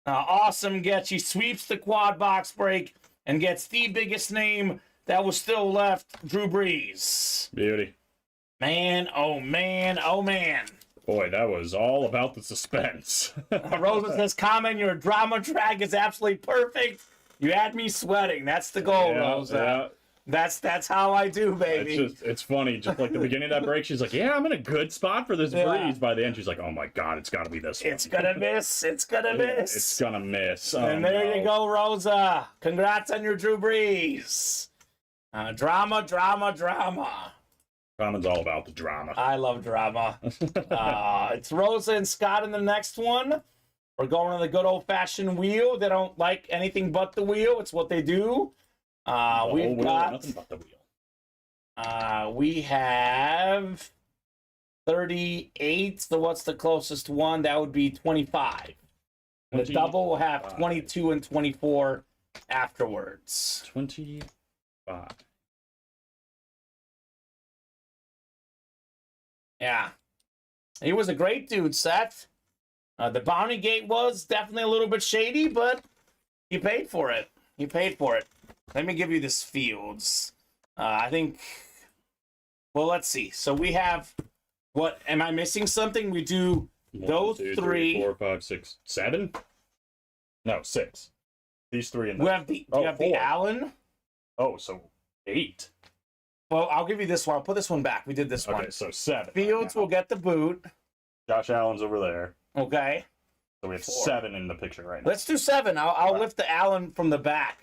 Awesome get. She sweeps the quad box break and gets the biggest name that was still left, Drew Brees. Beauty. Man, oh man, oh man. Boy, that was all about the suspense. Rosa says, Kamen, your drama track is absolutely perfect. You had me sweating. That's the goal, Rosa. Yeah. That's how I do, baby. It's funny. Just like the beginning of that break, she's like, yeah, I'm in a good spot for this Breeze. By the end, she's like, oh my God, it's got to be this one. It's going to miss. It's going to miss. It's going to miss. And there you go, Rosa. Congrats on your Drew Brees. Drama. Kamen's all about the drama. I love drama. It's Rosa and Scott in the next one. We're going to the good old-fashioned wheel. They don't like anything but the wheel. It's what they do. We've got nothing but the wheel. We have 38. So what's the closest one? That would be 25. And the double will have 22 and 24 afterwards. 25. Yeah. He was a great dude, Seth. The bounty gate was definitely a little bit shady, but you paid for it. You paid for it. Let me give you this Fields. I think, well, let's see. So we have, what, am I missing something? We do those 1, 2, 3. 4, 5, 6, 7? No, 6. These 3 and we have the, you have 4. the Allen. Oh, so 8. Well, I'll give you this one. I'll put this one back. We did this one. Okay, so 7. Fields will get the boot. Josh Allen's over there. Okay. So we have 4. 7 in the picture right now. Let's do 7. I'll lift the Allen from the back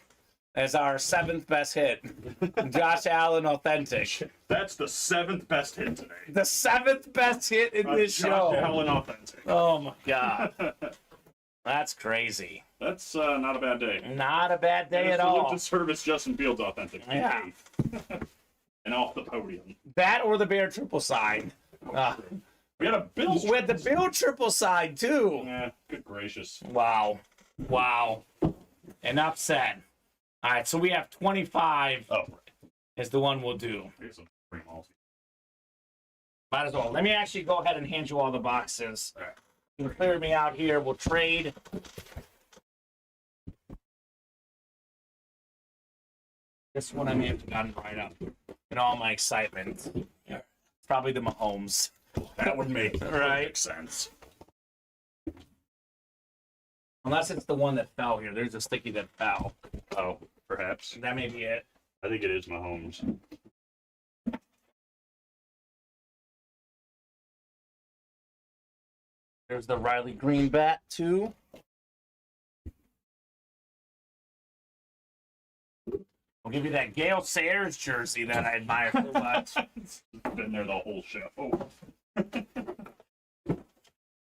as our 7th best hit. Josh Allen Authentic. That's the 7th best hit today. The 7th best hit in this show. Josh Allen Authentic. Oh my God. That's crazy. That's not a bad day. Not a bad day at all. To service Justin Fields Authentic. Yeah. And off the podium. That or the Bear triple side. We had a Bill. We had the Bill triple side too. Yeah, good gracious. Wow. An upset. All right, so we have 25. Oh, right. Is the one we'll do. Here's some free malls. Might as well. Let me actually go ahead and hand you all the boxes. All right. You can clear me out here. We'll trade. This one I may have gotten right up in all my excitement. Yeah. Probably the Mahomes. That would make Right. sense. Unless it's the one that fell here. There's a sticky that fell. Oh, perhaps. That may be it. I think it is Mahomes. There's the Riley Green bat, too. I'll give you that Gale Sayers jersey that I admire so much. Been there the whole show. I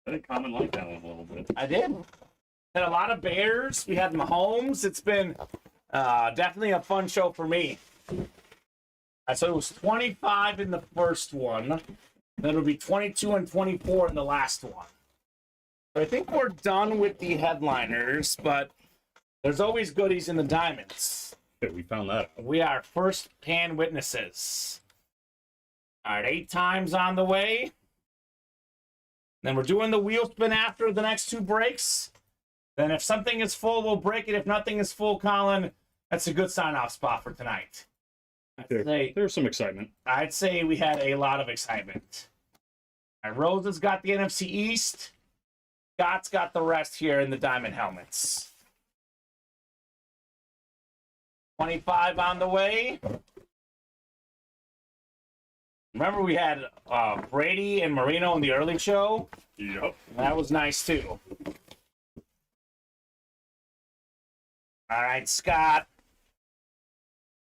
think Kamen liked that one a little bit. I did. Had a lot of Bears. We had Mahomes. It's been definitely a fun show for me. So it was 25 in the first one. Then it'll be 22 and 24 in the last one. So I think we're done with the headliners, but there's always goodies in the diamonds. Yeah, we found that out. We are first-hand witnesses. All right, 8 times on the way. Then we're doing the wheel spin after the next 2 breaks. Then if something is full, we'll break it. If nothing is full, Colin, that's a good sign-off spot for tonight. There's some excitement. I'd say we had a lot of excitement. All right, Rosa's got the NFC East. Scott's got the rest here in the diamond helmets. 25 on the way. Remember we had Brady and Marino in the early show? Yep. That was nice, too. All right, Scott.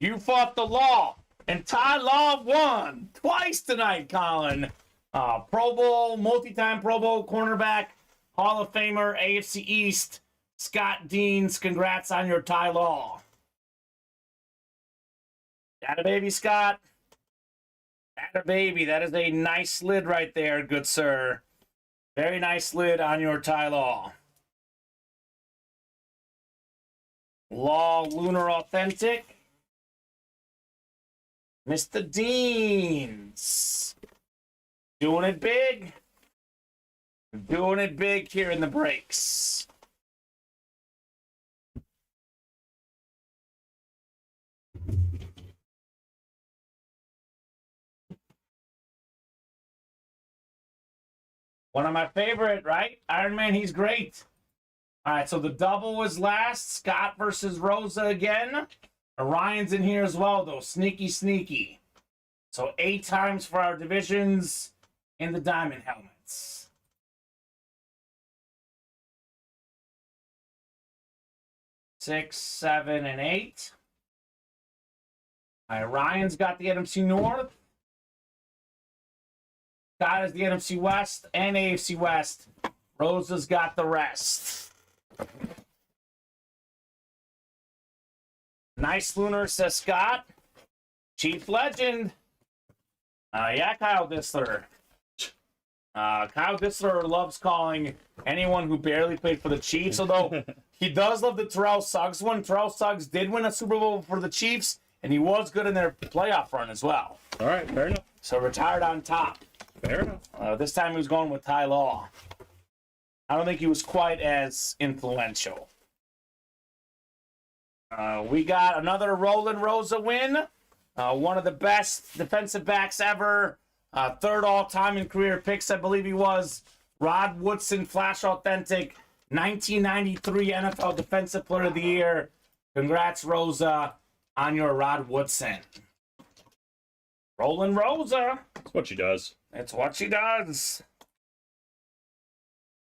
You fought the law, and Ty Law won twice tonight, Colin. Pro Bowl, multi-time Pro Bowl cornerback, Hall of Famer, AFC East, Scott Deans. Congrats on your Ty Law. Atta baby, Scott. Atta baby. That is a nice lid right there, good sir. Very nice lid on your Ty Law. Law Lunar Authentic. Mr. Deans. Doing it big. Doing it big here in the breaks. One of my favorite, right? Iron Man, he's great. All right, so the double was last. Scott versus Rosa again. Orion's in here as well, though. Sneaky, sneaky. So 8 times for our divisions in the diamond helmets. Six, 7, and 8. All right, Ryan's got the NFC North. Scott has the NFC West and AFC West. Rosa's got the rest. Nice lunar, says Scott. Chief Legend. Yeah, Kyle Dissler. Kyle Dissler loves calling anyone who barely played for the Chiefs, although he does love the Terrell Suggs one. Terrell Suggs did win a Super Bowl for the Chiefs, and he was good in their playoff run as well. All right, fair enough. So retired on top. Fair enough. This time he was going with Ty Law. I don't think he was quite as influential. We got another Roland Rosa win. One of the best defensive backs ever. 3rd all-time in career picks, I believe he was. Rod Woodson, Flash Authentic, 1993 NFL Defensive Player of the Year. Congrats, Rosa, on your Rod Woodson. Roland Rosa. That's what she does. That's what she does.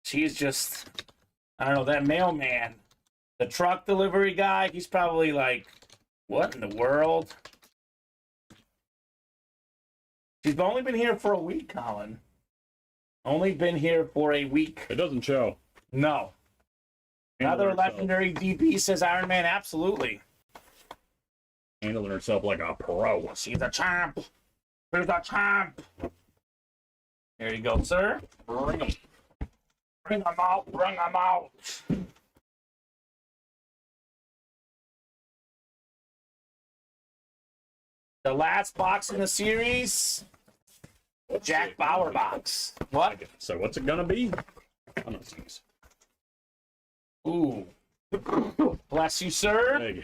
She's just, I don't know, that mailman. The truck delivery guy, he's probably like, what in the world? She's only been here for a week, Colin. Only been here for a week. It doesn't show. No. Handling Another herself. legendary DB, says Iron Man, absolutely. Handling herself like a pro. She's a champ. She's a champ. There you go, sir. Bring 'em. Bring them out. Bring them out. The last box in the series, Jack Bauer box. What? So what's it gonna be? I'm gonna sneeze. Ooh. Bless you, sir. Thank you.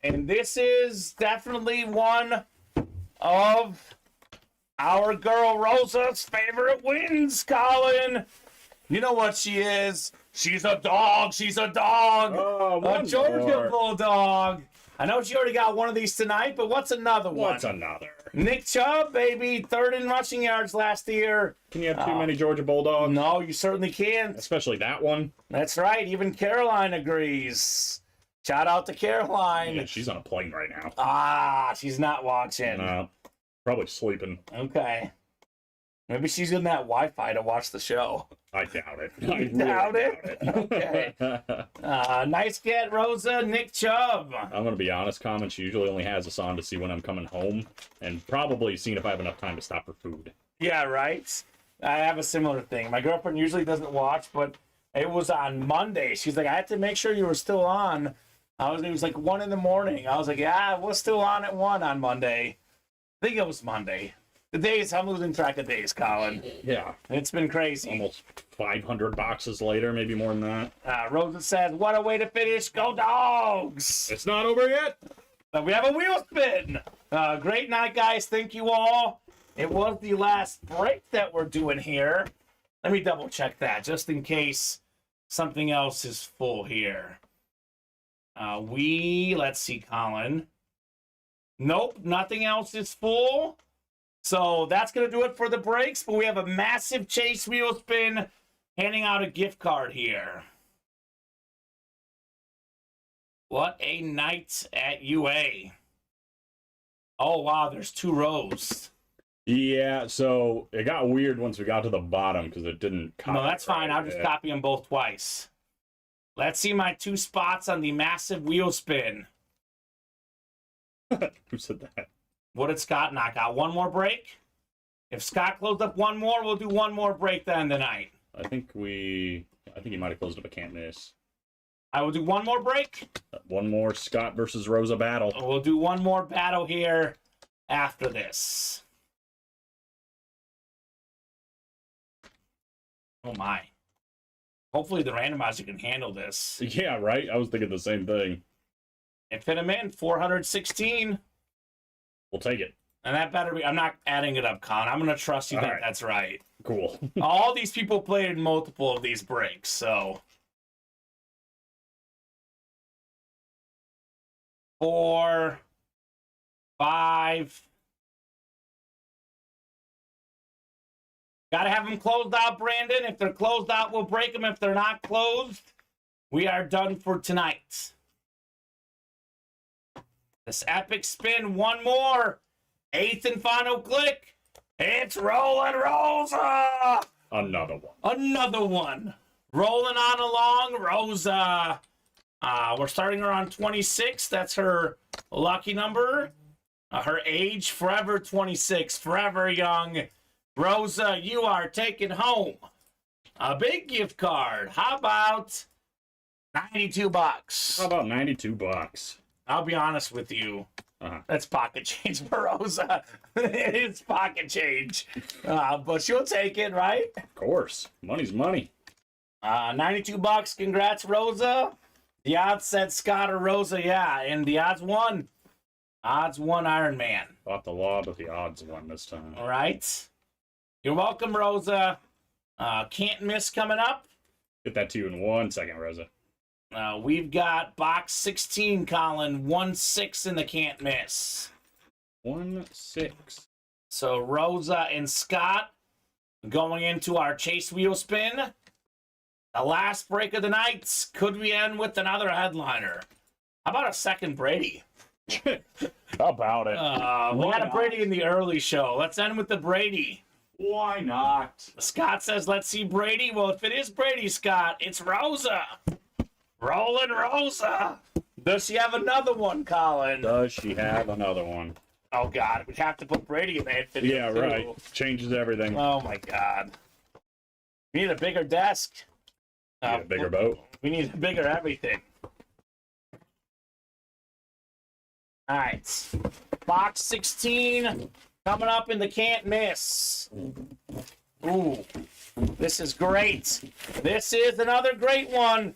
And this is definitely one of our girl Rosa's favorite wins, Colin. You know what she is. She's a dog. She's a dog. Oh, a Georgia more. Bulldog. I know she already got one of these tonight, but what's another one? What's another? Nick Chubb, baby. 3rd in rushing yards last year. Can you have too many Georgia Bulldogs? No, you certainly can't. Especially that one. That's right. Even Caroline agrees. Shout out to Caroline. Yeah, she's on a plane right now. Ah, she's not watching. No, probably sleeping. Okay. Maybe she's in that Wi-Fi to watch the show. I doubt it. You I really doubt it? doubt Okay. Nice get, Rosa. Nick Chubb. I'm gonna be honest, Common. She usually only has us on to see when I'm coming home, and probably seeing if I have enough time to stop for food. Yeah, right? I have a similar thing. My girlfriend usually doesn't watch, but it was on Monday. She's like, I had to make sure you were still on. It was like 1 in the morning. I was like, yeah, we're still on at 1 on Monday. I think it was Monday. The days, I'm losing track of days, Colin. Yeah. It's been crazy. Almost 500 boxes later, maybe more than that. Rosa says, what a way to finish. Go Dogs! It's not over yet. We have a wheel spin. Great night, guys. Thank you all. It was the last break that we're doing here. Let me double check that just in case something else is full here. Let's see, Colin. Nope, nothing else is full. So that's going to do it for the breaks, but we have a massive Chase wheel spin handing out a gift card here. What a night at UA. Oh, wow, there's 2 rows. Yeah, so it got weird once we got to the bottom because it didn't copy. No, that's fine. I'll just copy them both twice. Let's see my 2 spots on the massive wheel spin. Who said that? What did Scott knock out? 1 more break? If Scott closed up 1 more, we'll do 1 more break then tonight. I think he might have closed up a can't miss. I will do 1 more break. 1 more Scott versus Rosa battle. We'll do 1 more battle here after this. Oh my. Hopefully the randomizer can handle this. Yeah, right? I was thinking the same thing. It fit him in, 416. We'll take it. And that better be, I'm not adding it up, Con. I'm going to trust you All that right. that's right. Cool. All these people played in multiple of these breaks, so. 4, 5. Got to have them closed out, Brandon. If they're closed out, we'll break them. If they're not closed, we are done for tonight. This epic spin, 1 more. 8th and final click. It's Rolling Rosa. Another one. Another one. Rolling on along, Rosa. We're starting her on 26. That's her lucky number. Her age, forever 26. Forever young. Rosa, you are taking home a big gift card. How about $92? How about $92? I'll be honest with you. That's pocket change for Rosa. It's pocket change. But she'll take it, right? Of course. Money's money. $92. Congrats, Rosa. The odds said Scott or Rosa, yeah. And the odds won. Odds won Iron Man. Fought the law, but the odds won this time. All right. You're welcome, Rosa. Can't miss coming up. Get that to you in 1 second, Rosa. We've got box 16, Colin. 1-6 in the can't miss. 1-6. So Rosa and Scott going into our chase wheel spin. The last break of the night. Could we end with another headliner? How about a second Brady? How about it? We had a Brady in the early show. Let's end with the Brady. Why not? Scott says, let's see Brady. Well, if it is Brady, Scott, it's Rosa. Rolling Rosa. Does she have another one, Colin? Does she have another one? Oh, God. We'd have to put Brady in that video, Yeah, too. right. Changes everything. Oh, my God. We need a bigger desk. Need a bigger boat. We need a bigger everything. All right. Box 16 coming up in the can't miss. Ooh. This is great. This is another great one.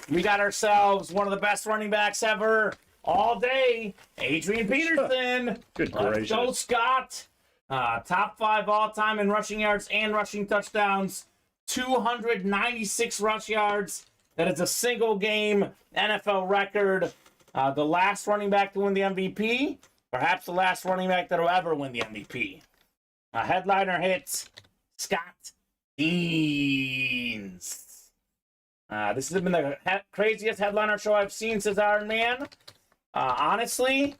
We got ourselves one of the best running backs ever all day, Adrian Peterson. Good Let's gracious. go, Scott. Top 5 all-time in rushing yards and rushing touchdowns. 296 rush yards. That is a single game NFL record. The last running back to win the MVP. Perhaps the last running back that will ever win the MVP. Headliner hits Scott Deans. This has been the craziest headliner show I've seen, says Iron Man. Honestly,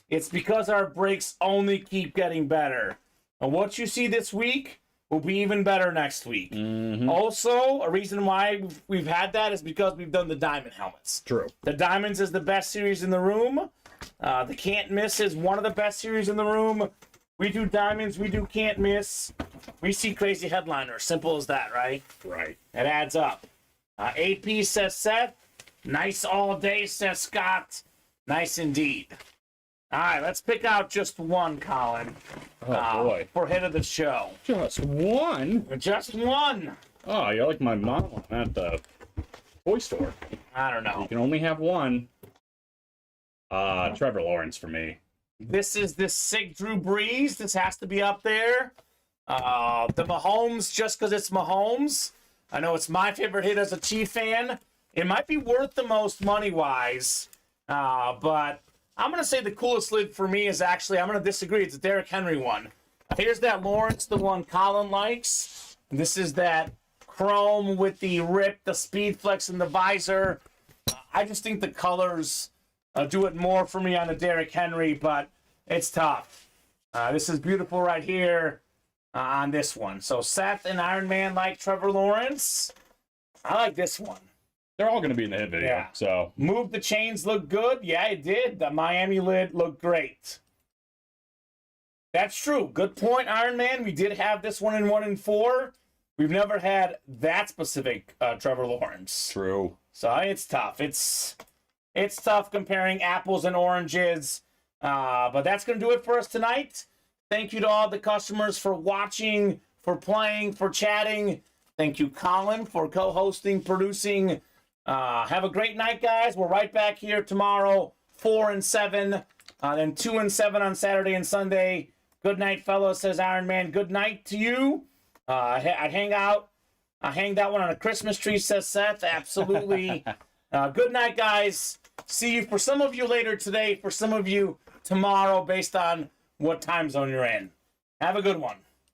it's because our breaks only keep getting better. And what you see this week will be even better next week. Mm-hmm. Also, a reason why we've had that is because we've done the diamond helmets. True. The diamonds is the best series in the room. The can't miss is one of the best series in the room. We do diamonds, we do can't miss. We see crazy headliners. Simple as that, right? Right. It adds up. AP says Seth. Nice all day, says Scott. Nice indeed. All right, let's pick out just one, Colin. Oh, boy. For hit of the show. Just one? Just one. Oh, you're like my mom at the toy store. I don't know. You can only have one. Trevor Lawrence for me. This is this sick Drew Brees. This has to be up there. The Mahomes, just because it's Mahomes. I know it's my favorite hit as a Chief fan. It might be worth the most money-wise. But I'm going to say the coolest lid for me is actually, I'm going to disagree. It's a Derrick Henry one. Here's that Lawrence, the one Colin likes. This is that chrome with the rip, the speed flex, and the visor. I just think the colors do it more for me on the Derrick Henry, but it's tough. This is beautiful right here on this one. So Seth and Iron Man like Trevor Lawrence. I like this one. They're all going to be in the hit video, Yeah. so. Move the chains look good. Yeah, it did. The Miami lid looked great. That's true. Good point, Iron Man. We did have this one in 1 and 4. We've never had that specific Trevor Lawrence. True. So it's tough. It's tough comparing apples and oranges. But that's going to do it for us tonight. Thank you to all the customers for watching, for playing, for chatting. Thank you, Colin, for co-hosting, producing. Have a great night, guys. We're right back here tomorrow, 4 and 7, then 2 and 7 on Saturday and Sunday. Good night, fellas, says Iron Man. Good night to you. I'd hang out. I hang that one on a Christmas tree, says Seth. Absolutely. Good night, guys. See you, for some of you later today, for some of you tomorrow, based on what time zone you're in. Have a good one.